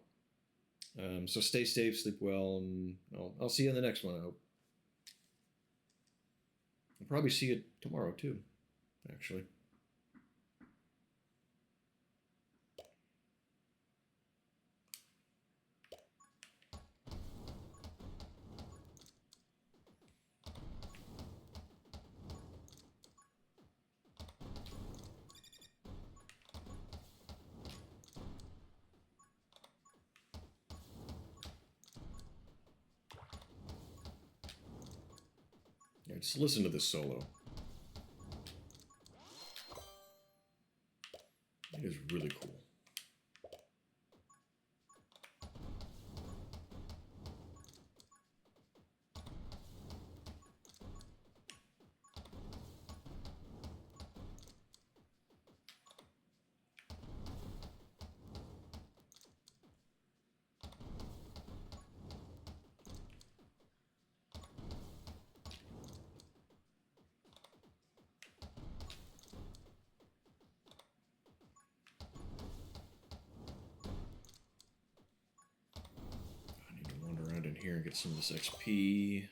So stay safe, sleep well, and I'll see you in the next one, I hope. I'll probably see you tomorrow, too, actually. Yeah, just listen to this solo. It is really cool. I need to wander around in here and get some of this XP.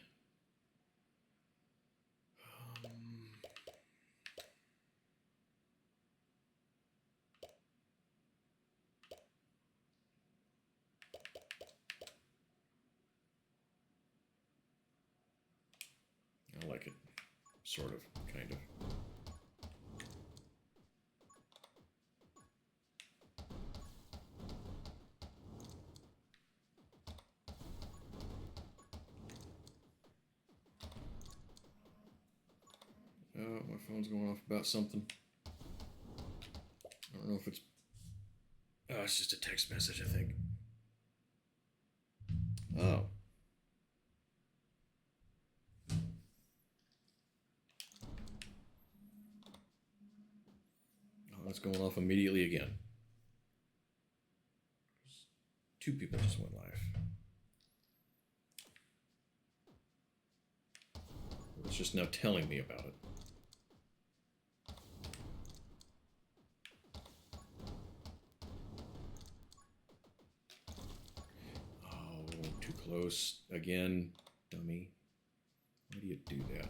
I like it. Sort of, kind of. Oh, my phone's going off about something. I don't know if it's... Oh, it's just a text message, I think. Oh. Oh, it's going off immediately again. Two people just went live. It's just now telling me about it. Oh, too close again, dummy. Why do you do that?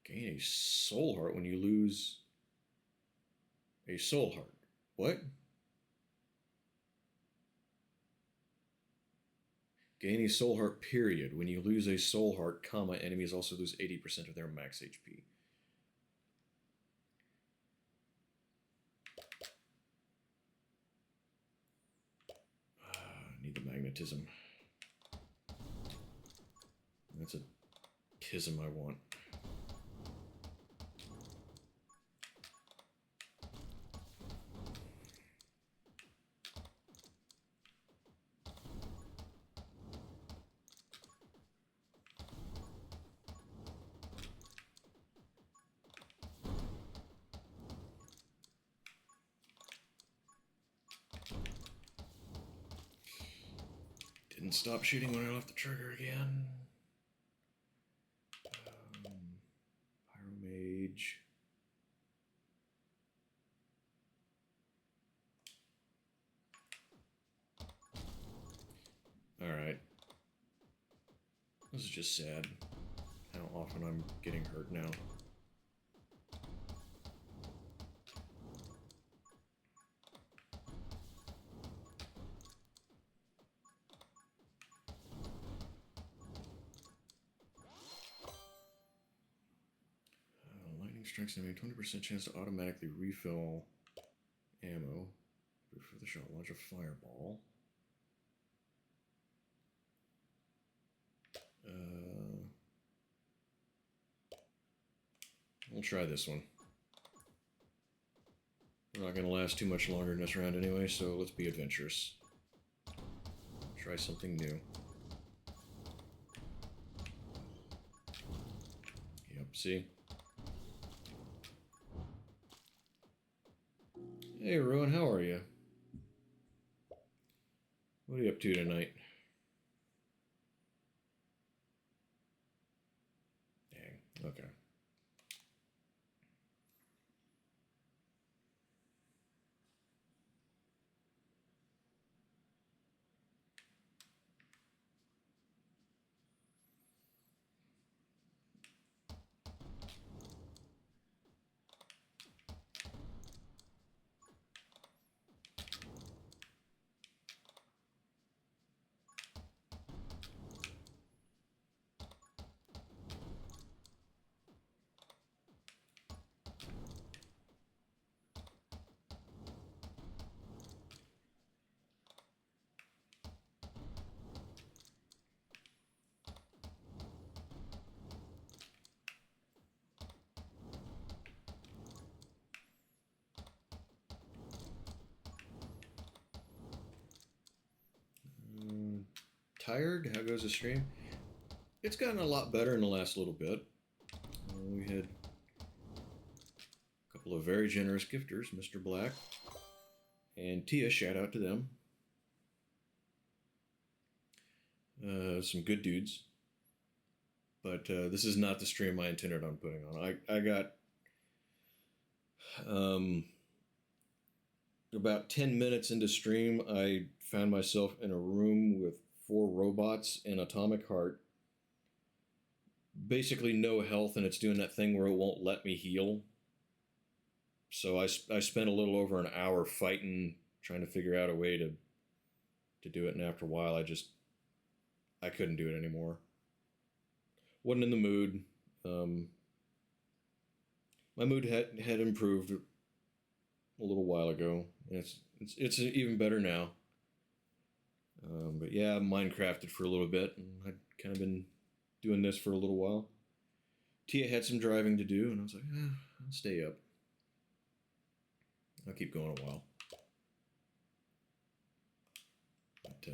Gain a soul heart when you lose a soul heart. What? Gain a soul heart, period. When you lose a soul heart, comma, enemies also lose 80% of their max HP. Need the magnetism. That's a tism I want. Didn't stop shooting when I left the trigger again. Pyromage. Alright. This is just sad. How often I'm getting hurt now. strikes enemy, 20% chance to automatically refill ammo. For the shot, launch a fireball. We'll try this one. We're not going to last too much longer in this round anyway, so let's be adventurous. Try something new. Yep, see? Hey, Rowan, how are you? What are you up to tonight? Dang, okay. Tired? How goes the stream? It's gotten a lot better in the last little bit. We had a couple of very generous gifters, Mr. Black and Tia, shout out to them. Some good dudes. But this is not the stream I intended on putting on. I got about 10 minutes into stream, I found myself in a room with 4 robots and Atomic Heart. Basically no health, and it's doing that thing where it won't let me heal. So I spent a little over an hour fighting, trying to figure out a way to do it, and after a while I couldn't do it anymore. Wasn't in the mood. My mood had improved a little while ago. It's even better now. But yeah, I Minecrafted for a little bit, and I'd kind of been doing this for a little while. Tia had some driving to do, and I was like, I'll stay up. I'll keep going a while. But,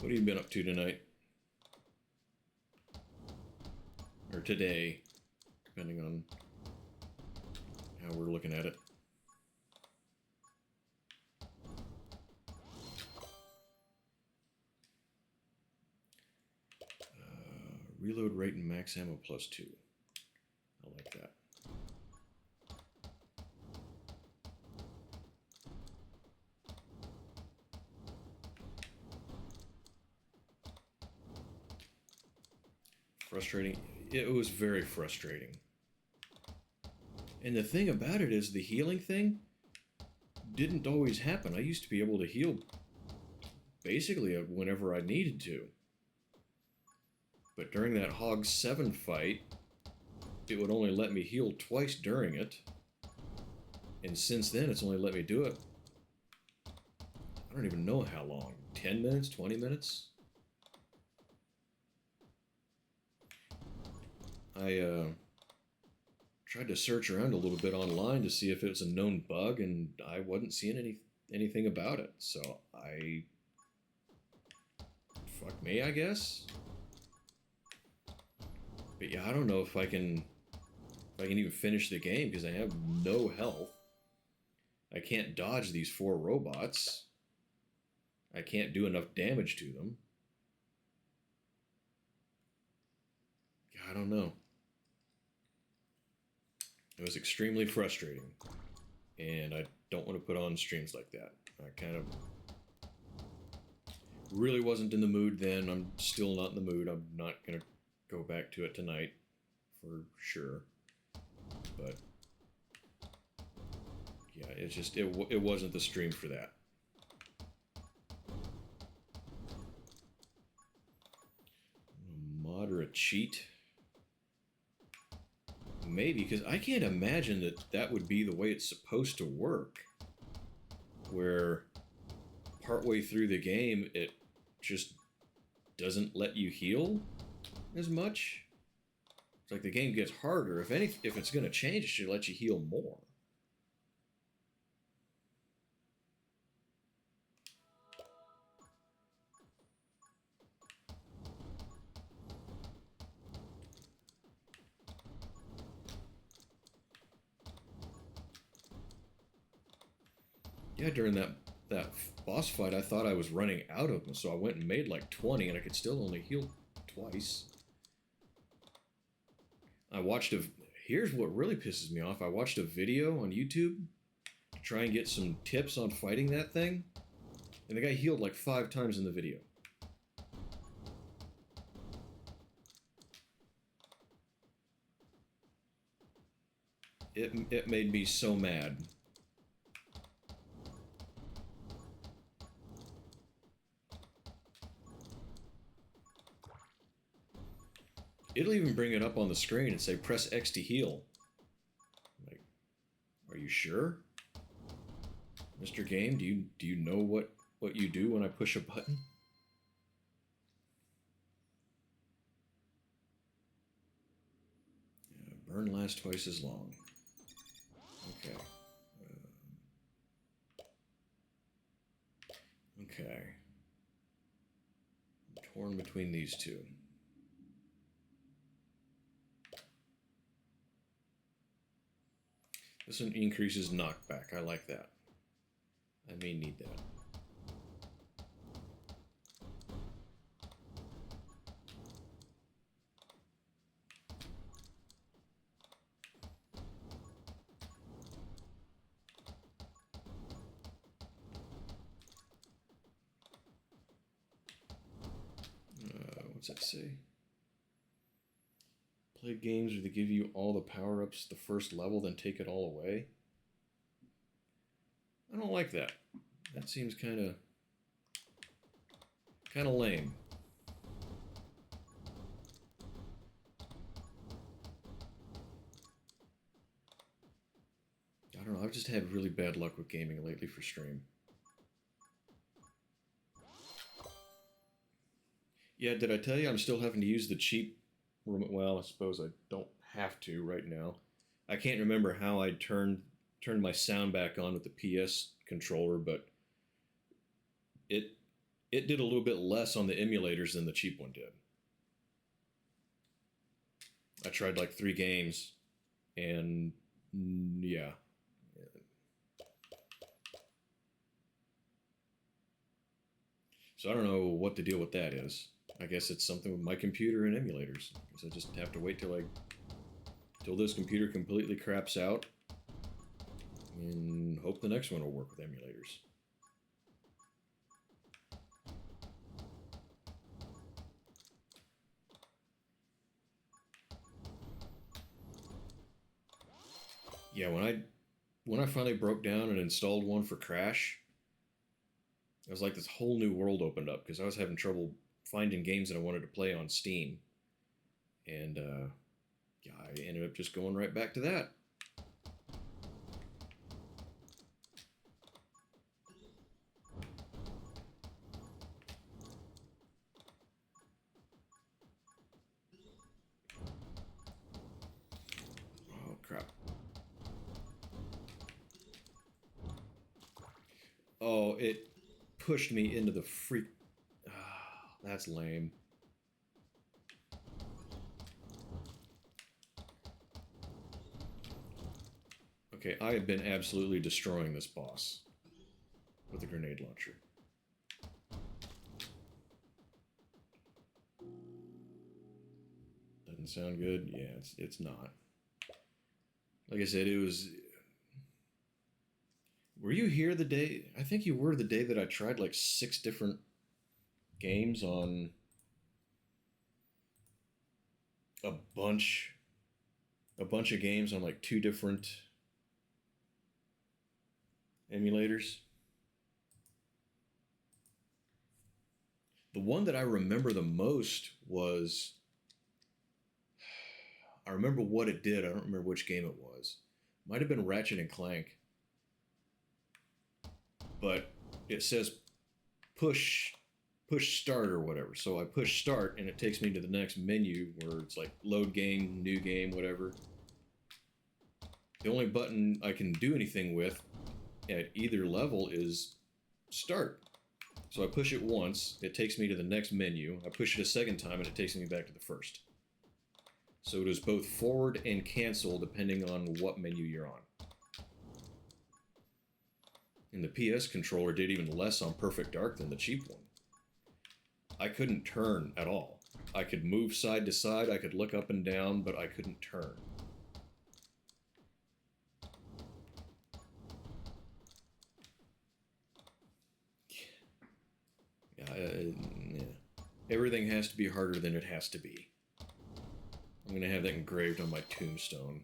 what have you been up to tonight? Or today, depending on how we're looking at it. Reload rate and max ammo +2. I like that. Frustrating. It was very frustrating. And the thing about it is the healing thing didn't always happen. I used to be able to heal basically whenever I needed to. But during that Hog 7 fight, it would only let me heal twice during it. And since then, it's only let me do it, I don't even know how long. 10 minutes? 20 minutes? I tried to search around a little bit online to see if it was a known bug, and I wasn't seeing anything about it. So fuck me, I guess. But yeah, I don't know if I can even finish the game because I have no health. I can't dodge these 4 robots. I can't do enough damage to them. I don't know. It was extremely frustrating, and I don't want to put on streams like that. I kind of really wasn't in the mood then. I'm still not in the mood. I'm not going to go back to it tonight for sure. But Yeah, it's just it wasn't the stream for that. Moderate cheat. Maybe, because I can't imagine that that would be the way it's supposed to work. Where partway through the game, it just doesn't let you heal as much. It's like the game gets harder. If it's going to change, it should let you heal more. Yeah, during that boss fight, I thought I was running out of them, so I went and made like 20, and I could still only heal twice. I watched a... Here's what really pisses me off. I watched a video on YouTube to try and get some tips on fighting that thing, and the guy healed like 5 times in the video. It made me so mad. It'll even bring it up on the screen and say, press X to heal. Like, are you sure? Mr. Game, do you know what you do when I push a button? Yeah, burn lasts twice as long. Okay. Okay. I'm torn between these two. This one increases knockback. I like that. I may need that. What's that say? Play games where they give you all the power-ups the first level, then take it all away. I don't like that. That seems kind of lame. I don't know. I've just had really bad luck with gaming lately for stream. Yeah, did I tell you I'm still having to use the cheap remote? Well, I suppose I don't have to right now. I can't remember how I turned my sound back on with the PS controller, but it did a little bit less on the emulators than the cheap one did. I tried like 3 games, and yeah. So I don't know what the deal with that is. I guess it's something with my computer and emulators. I guess I just have to wait till this computer completely craps out, and hope the next one will work with emulators. Yeah, when I finally broke down and installed one for Crash, it was like this whole new world opened up, because I was having trouble finding games that I wanted to play on Steam. And yeah, I ended up just going right back to that. Oh, crap. Oh, it pushed me into the freak... Oh, that's lame. Okay, I have been absolutely destroying this boss with a grenade launcher. Doesn't sound good? Yeah, it's not. Like I said, it was... Were you here the day... I think you were the day that I tried like 6 different games on a bunch of games on like 2 different emulators. The one that I remember the most was, I remember what it did. I don't remember which game it was. Might have been Ratchet and Clank. But it says push start or whatever. So I push start and it takes me to the next menu where it's like load game, new game, whatever. The only button I can do anything with at either level is start. So I push it once, it takes me to the next menu. I push it a second time and it takes me back to the first. So it is both forward and cancel depending on what menu you're on. And the PS controller did even less on Perfect Dark than the cheap one. I couldn't turn at all. I could move side to side, I could look up and down, but I couldn't turn. Yeah. Everything has to be harder than it has to be. I'm gonna have that engraved on my tombstone.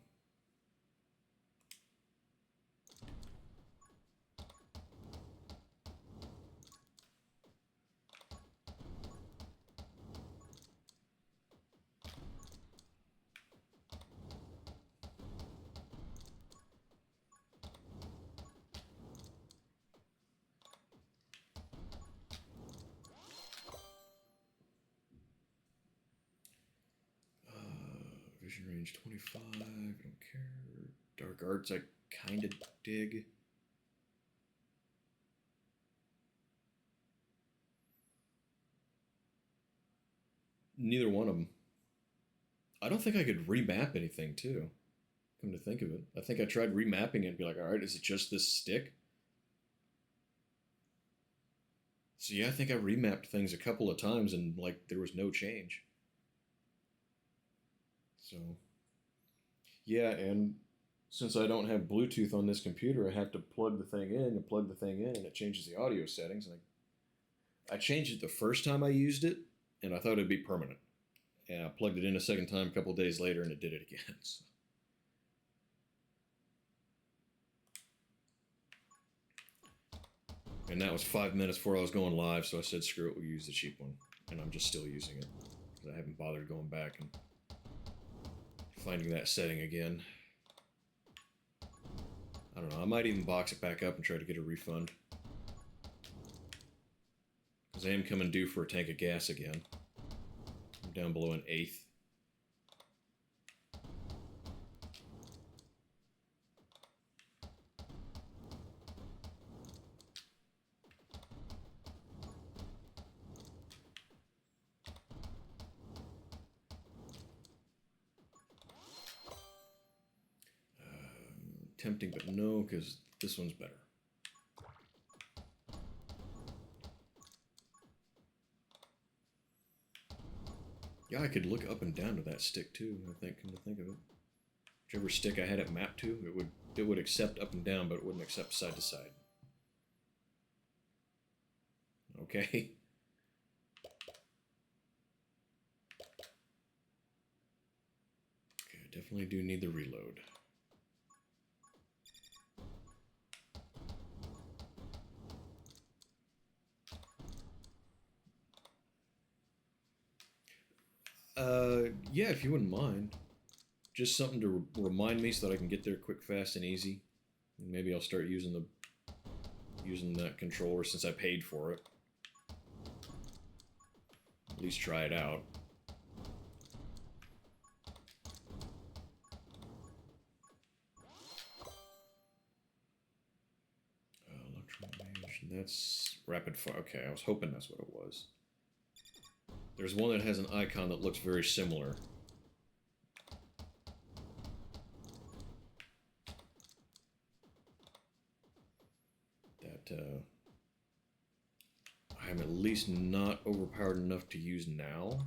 Vision range 25, I don't care. Dark arts, I kinda dig. Neither one of them. I don't think I could remap anything, too. Come to think of it. I think I tried remapping it and be like, alright, is it just this stick? So yeah, I think I remapped things a couple of times and, like, there was no change. So, yeah, and since I don't have Bluetooth on this computer, I have to plug the thing in and plug the thing in, and it changes the audio settings. And I changed it the first time I used it, and I thought it'd be permanent. And I plugged it in a second time a couple of days later, and it did it again. So. And that was 5 minutes before I was going live, so I said, screw it, we'll use the cheap one. And I'm just still using it, because I haven't bothered going back and finding that setting again. I don't know, I might even box it back up and try to get a refund. Because I am coming due for a tank of gas again. I'm down below an eighth. Tempting, but no, because this one's better. Yeah, I could look up and down to that stick too, I think, come to think of it. Whichever stick I had it mapped to, it would accept up and down, but it wouldn't accept side to side. Okay. Okay, I definitely do need the reload. Yeah, if you wouldn't mind. Just something to remind me so that I can get there quick, fast, and easy. And maybe I'll start using that controller since I paid for it. At least try it out. Electromagnetic, that's rapid fire. Okay, I was hoping that's what it was. There's one that has an icon that looks very similar. That I am at least not overpowered enough to use now.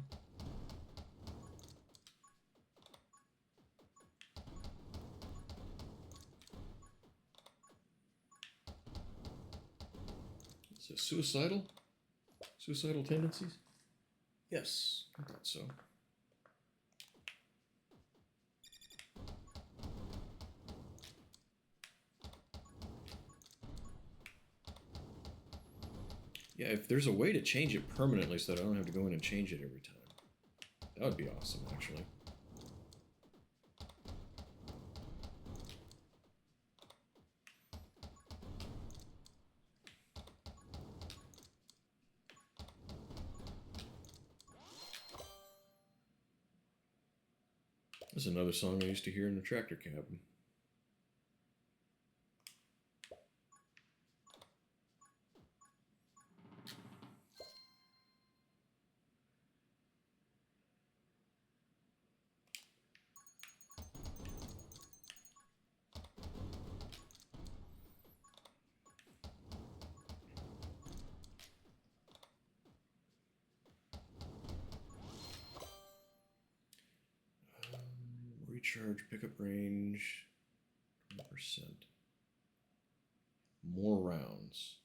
Is it suicidal? Suicidal tendencies? Yes, I thought so. Yeah, if there's a way to change it permanently so that I don't have to go in and change it every time. That would be awesome, actually. This is another song I used to hear in the tractor cab. Recharge, pickup range, 20%. More rounds.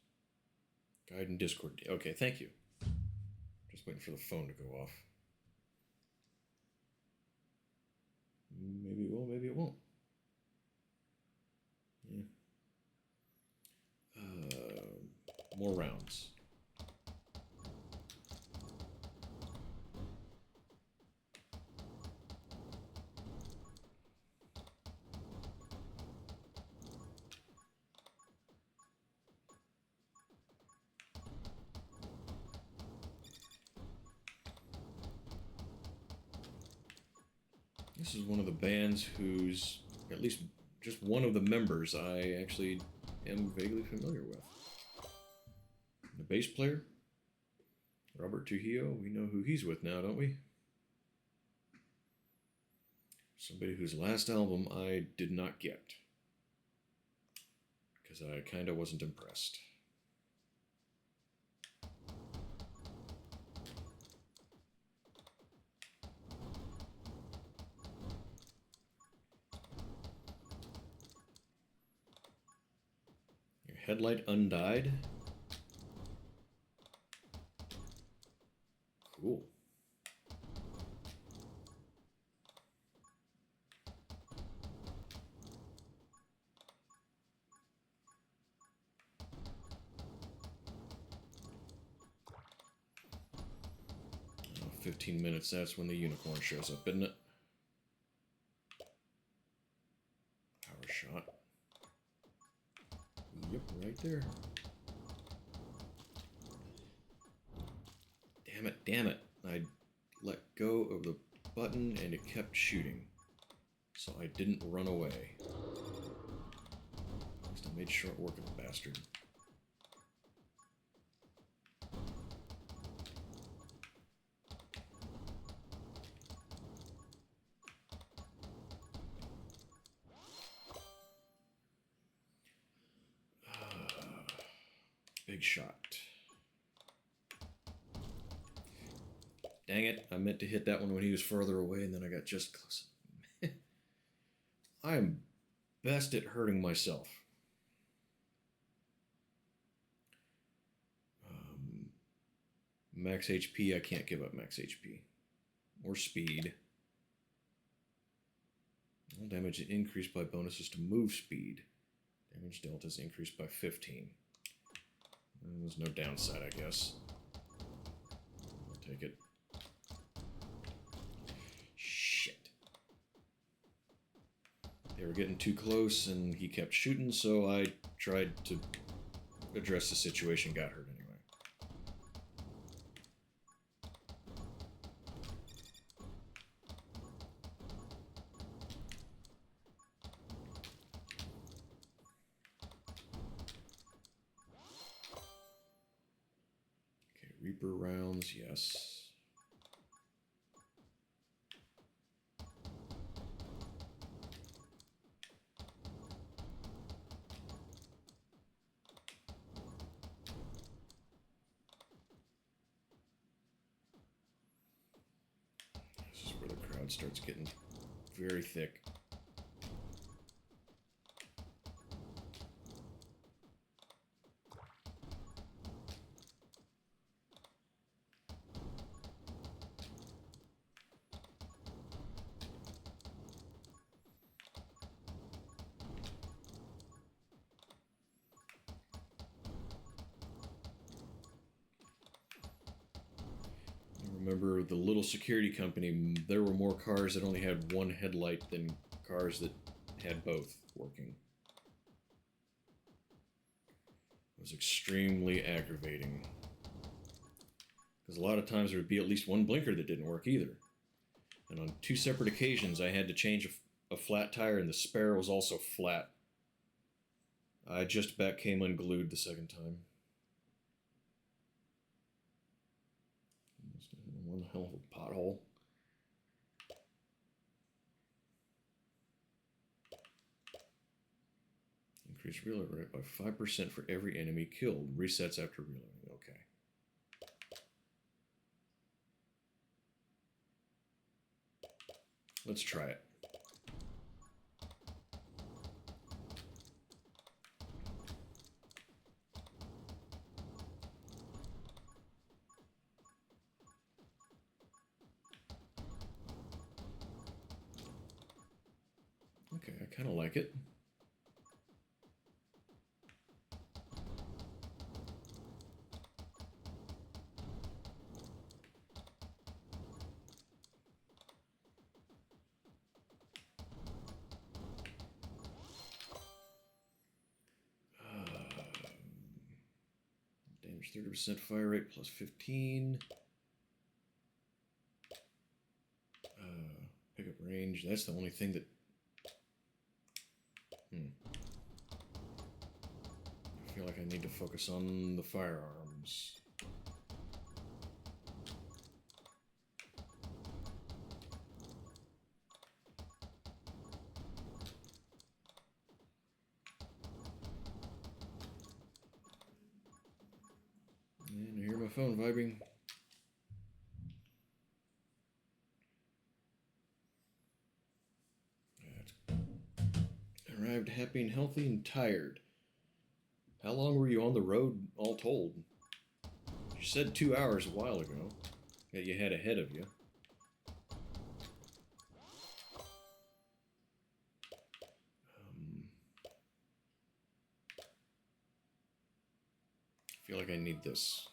Guide and Discord. Okay, thank you. Just waiting for the phone to go off. Maybe it will, maybe it won't. Yeah. More rounds. This is one of the bands whose, at least just one of the members, I actually am vaguely familiar with. The bass player, Robert Trujillo, we know who he's with now, don't we? Somebody whose last album I did not get, because I kind of wasn't impressed. Your headlight undyed? Cool. Oh, 15 minutes, that's when the unicorn shows up, isn't it? Power shot. Yep, right there. Damn it. I let go of the button and it kept shooting. So I didn't run away. At least I made short work of the bastard. Big shot. Dang it, I meant to hit that one when he was further away and then I got just close. I am best at hurting myself. Max HP, I can't give up max HP. Or speed. All damage increased by bonuses to move speed. Damage delta is increased by 15. There's no downside, I guess. I'll take it. Shit. They were getting too close and he kept shooting, so I tried to address the situation, got hurt anyway. Okay, Reaper rounds, yes. Starts getting very thick. Remember the little security company, there were more cars that only had one headlight than cars that had both working. It was extremely aggravating. Because a lot of times there would be at least one blinker that didn't work either. And on 2 separate occasions I had to change a flat tire and the spare was also flat. I just about came unglued the second time. One hell of a pothole. Increase reload rate by 5% for every enemy killed. Resets after reloading. Okay. Let's try it. Okay, I kind of like it. Damage 30% fire rate plus 15. Pickup range. That's the only thing that. I feel like I need to focus on the firearms. And I hear my phone vibrating. Arrived happy and healthy and tired. How long were you on the road all told? You said 2 hours a while ago that you had ahead of you. I feel like I need this.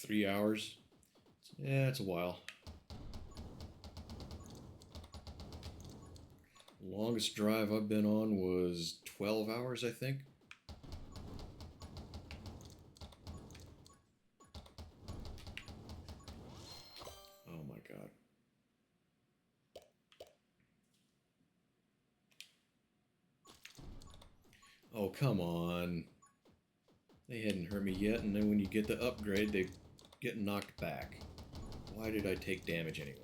Three hours? Yeah, it's a while. Longest drive I've been on was 12 hours, I think. Oh my god. Oh, come on. They hadn't hurt me yet, and then when you get the upgrade, they get knocked back. Why did I take damage anyway?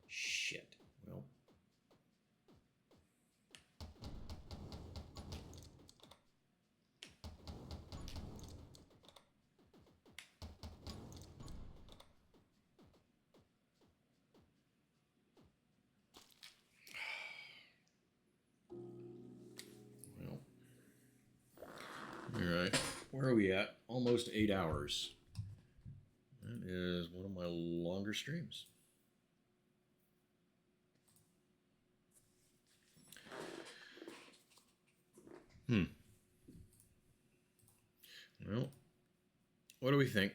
Shit. Well. Alright. Where are we at? Almost 8 hours. That is one of my longer streams. Well, what do we think?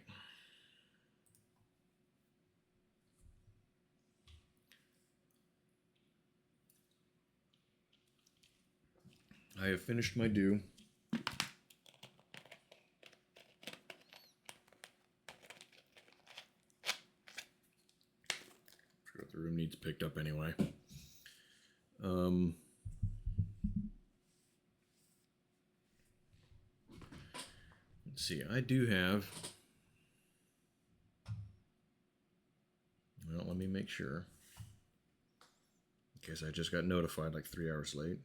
I have finished my due. Forgot the room needs picked up anyway. Let's see, I do have... Well, let me make sure. In case I just got notified like 3 hours late.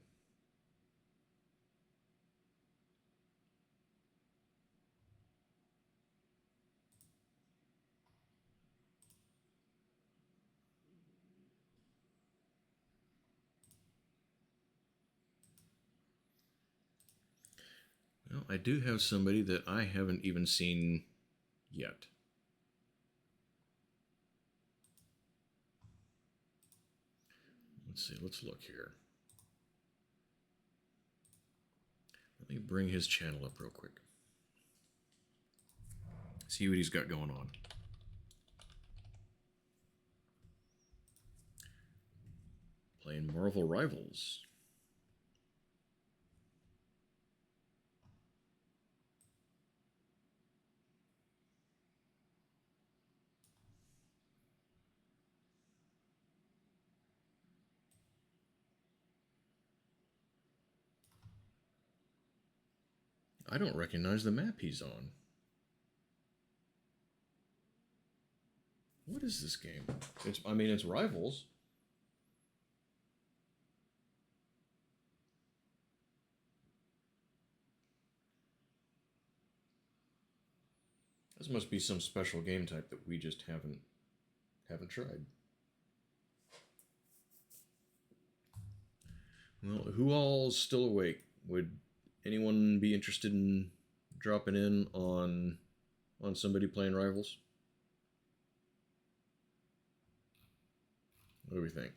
Well, I do have somebody that I haven't even seen yet. Let's see, let's look here. Let me bring his channel up real quick. See what he's got going on. Playing Marvel Rivals. I don't recognize the map he's on. What is this game? I mean, it's Rivals. This must be some special game type that we just haven't tried. Well, who all's still awake? Would anyone be interested in dropping in on somebody playing Rivals? What do we think?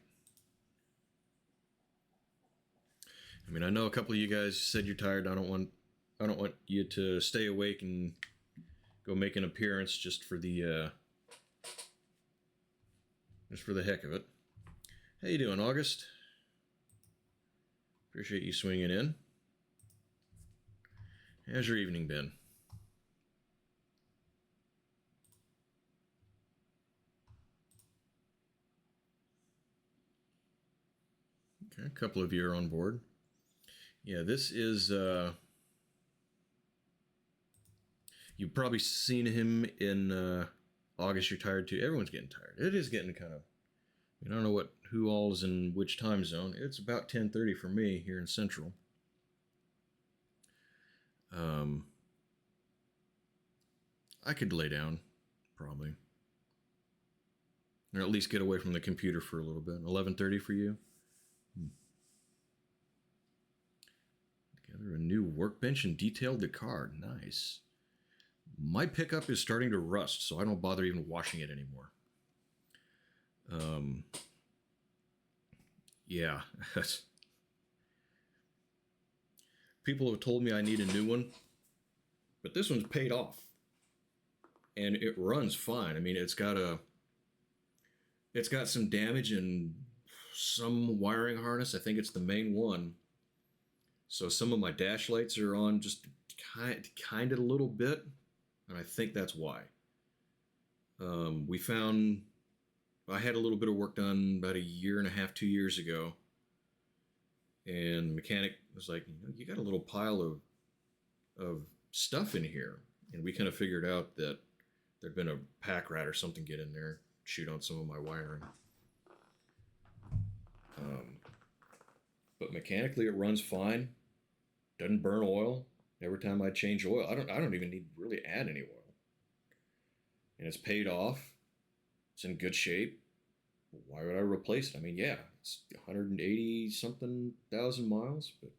I mean, I know a couple of you guys said you're tired. I don't want you to stay awake and go make an appearance just for the heck of it. How you doing, August? Appreciate you swinging in. How's your evening been? Okay, a couple of you are on board. Yeah, this is you've probably seen him in August. You're tired too. Everyone's getting tired. It is getting kind of. I don't know who all is in which time zone. It's about 10:30 for me here in Central. I could lay down, probably, or at least get away from the computer for a little bit. 11:30 for you. Together a new workbench and detailed the card. Nice. My pickup is starting to rust, so I don't bother even washing it anymore. Yeah. People have told me I need a new one, but this one's paid off. And it runs fine. I mean, it's got some damage in some wiring harness. I think it's the main one. So some of my dash lights are on just kind of a little bit, and I think that's why. I had a little bit of work done about 1.5 years, 2 years ago, and the mechanic was like, you got a little pile of stuff in here, and we kind of figured out that there'd been a pack rat or something get in there, shoot on some of my wiring. But mechanically it runs fine. Doesn't burn oil. Every time I change oil, I don't even need to really add any oil. And it's paid off. It's in good shape. Why would I replace it? I mean, yeah, it's 180 something thousand miles, but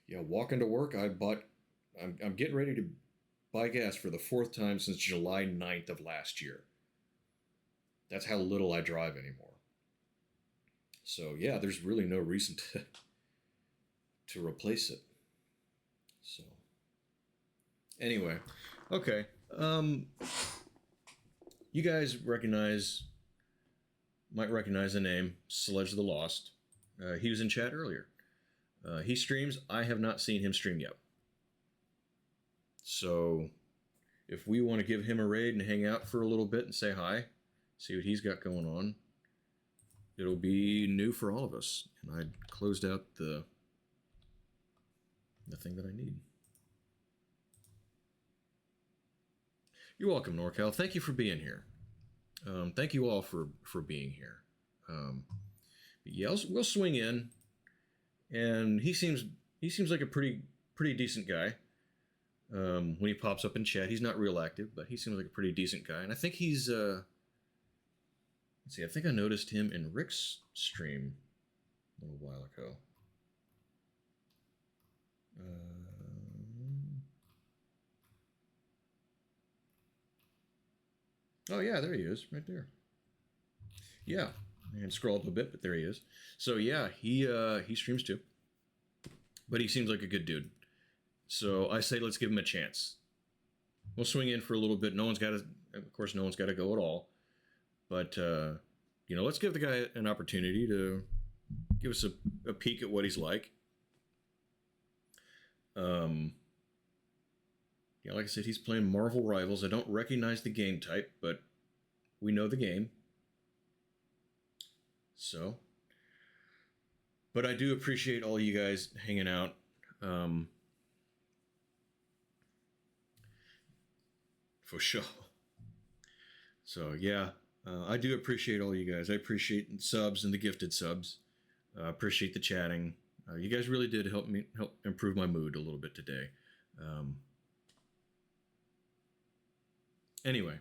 yeah, walking to work, I'm getting ready to buy gas for the 4th time since July 9th of last year. That's how little I drive anymore. So yeah, there's really no reason to replace it. So anyway, okay. You guys might recognize the name Sledge the Lost. He was in chat earlier. He streams. I have not seen him stream yet. So if we want to give him a raid and hang out for a little bit and say hi, see what he's got going on, it'll be new for all of us. And I closed out the thing that I need. You're welcome, NorCal. Thank you for being here. Thank you all for being here. Yeah, we'll swing in, and he seems like a pretty decent guy. When he pops up in chat, he's not real active, but he seems like a pretty decent guy. And I think he's let's see, I think I noticed him in Rick's stream a little while ago. Oh yeah, there he is, right there. Yeah, and scroll up a bit, but there he is. So yeah, he streams too, but he seems like a good dude. So I say let's give him a chance. We'll swing in for a little bit. No one's got to, of course, no one's got to go at all. But let's give the guy an opportunity to give us a peek at what he's like. Like I said, he's playing Marvel Rivals. I don't recognize the game type, but we know the game. So, but I do appreciate all you guys hanging out. For sure. So yeah, I do appreciate all you guys. I appreciate the subs and the gifted subs. Appreciate the chatting. You guys really did help improve my mood a little bit today. Anyway,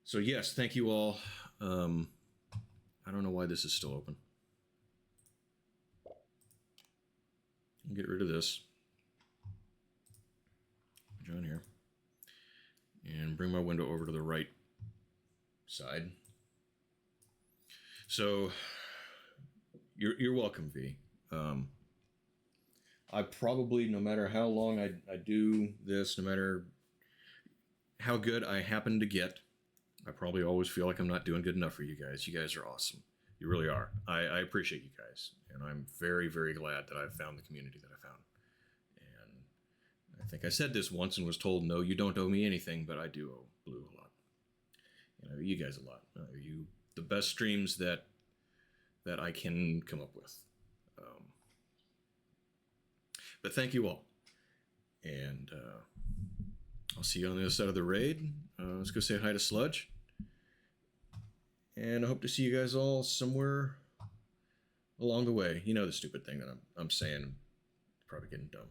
so yes, thank you all. I don't know why this is still open. I'll get rid of this. Join here. And bring my window over to the right side. So you're welcome, V. I probably, no matter how long I do this, no matter how good I happen to get, I probably always feel like I'm not doing good enough for you guys. You guys are awesome. You really are. I appreciate you guys. And I'm very, very glad that I've found the community that I found. And I think I said this once and was told, no, you don't owe me anything, but I do owe Blue a lot. And I owe you guys a lot. I owe you the best streams that I can come up with. But thank you all. And I'll see you on the other side of the raid. Let's go say hi to Sludge. And I hope to see you guys all somewhere along the way. You know the stupid thing that I'm saying. Probably getting dumb.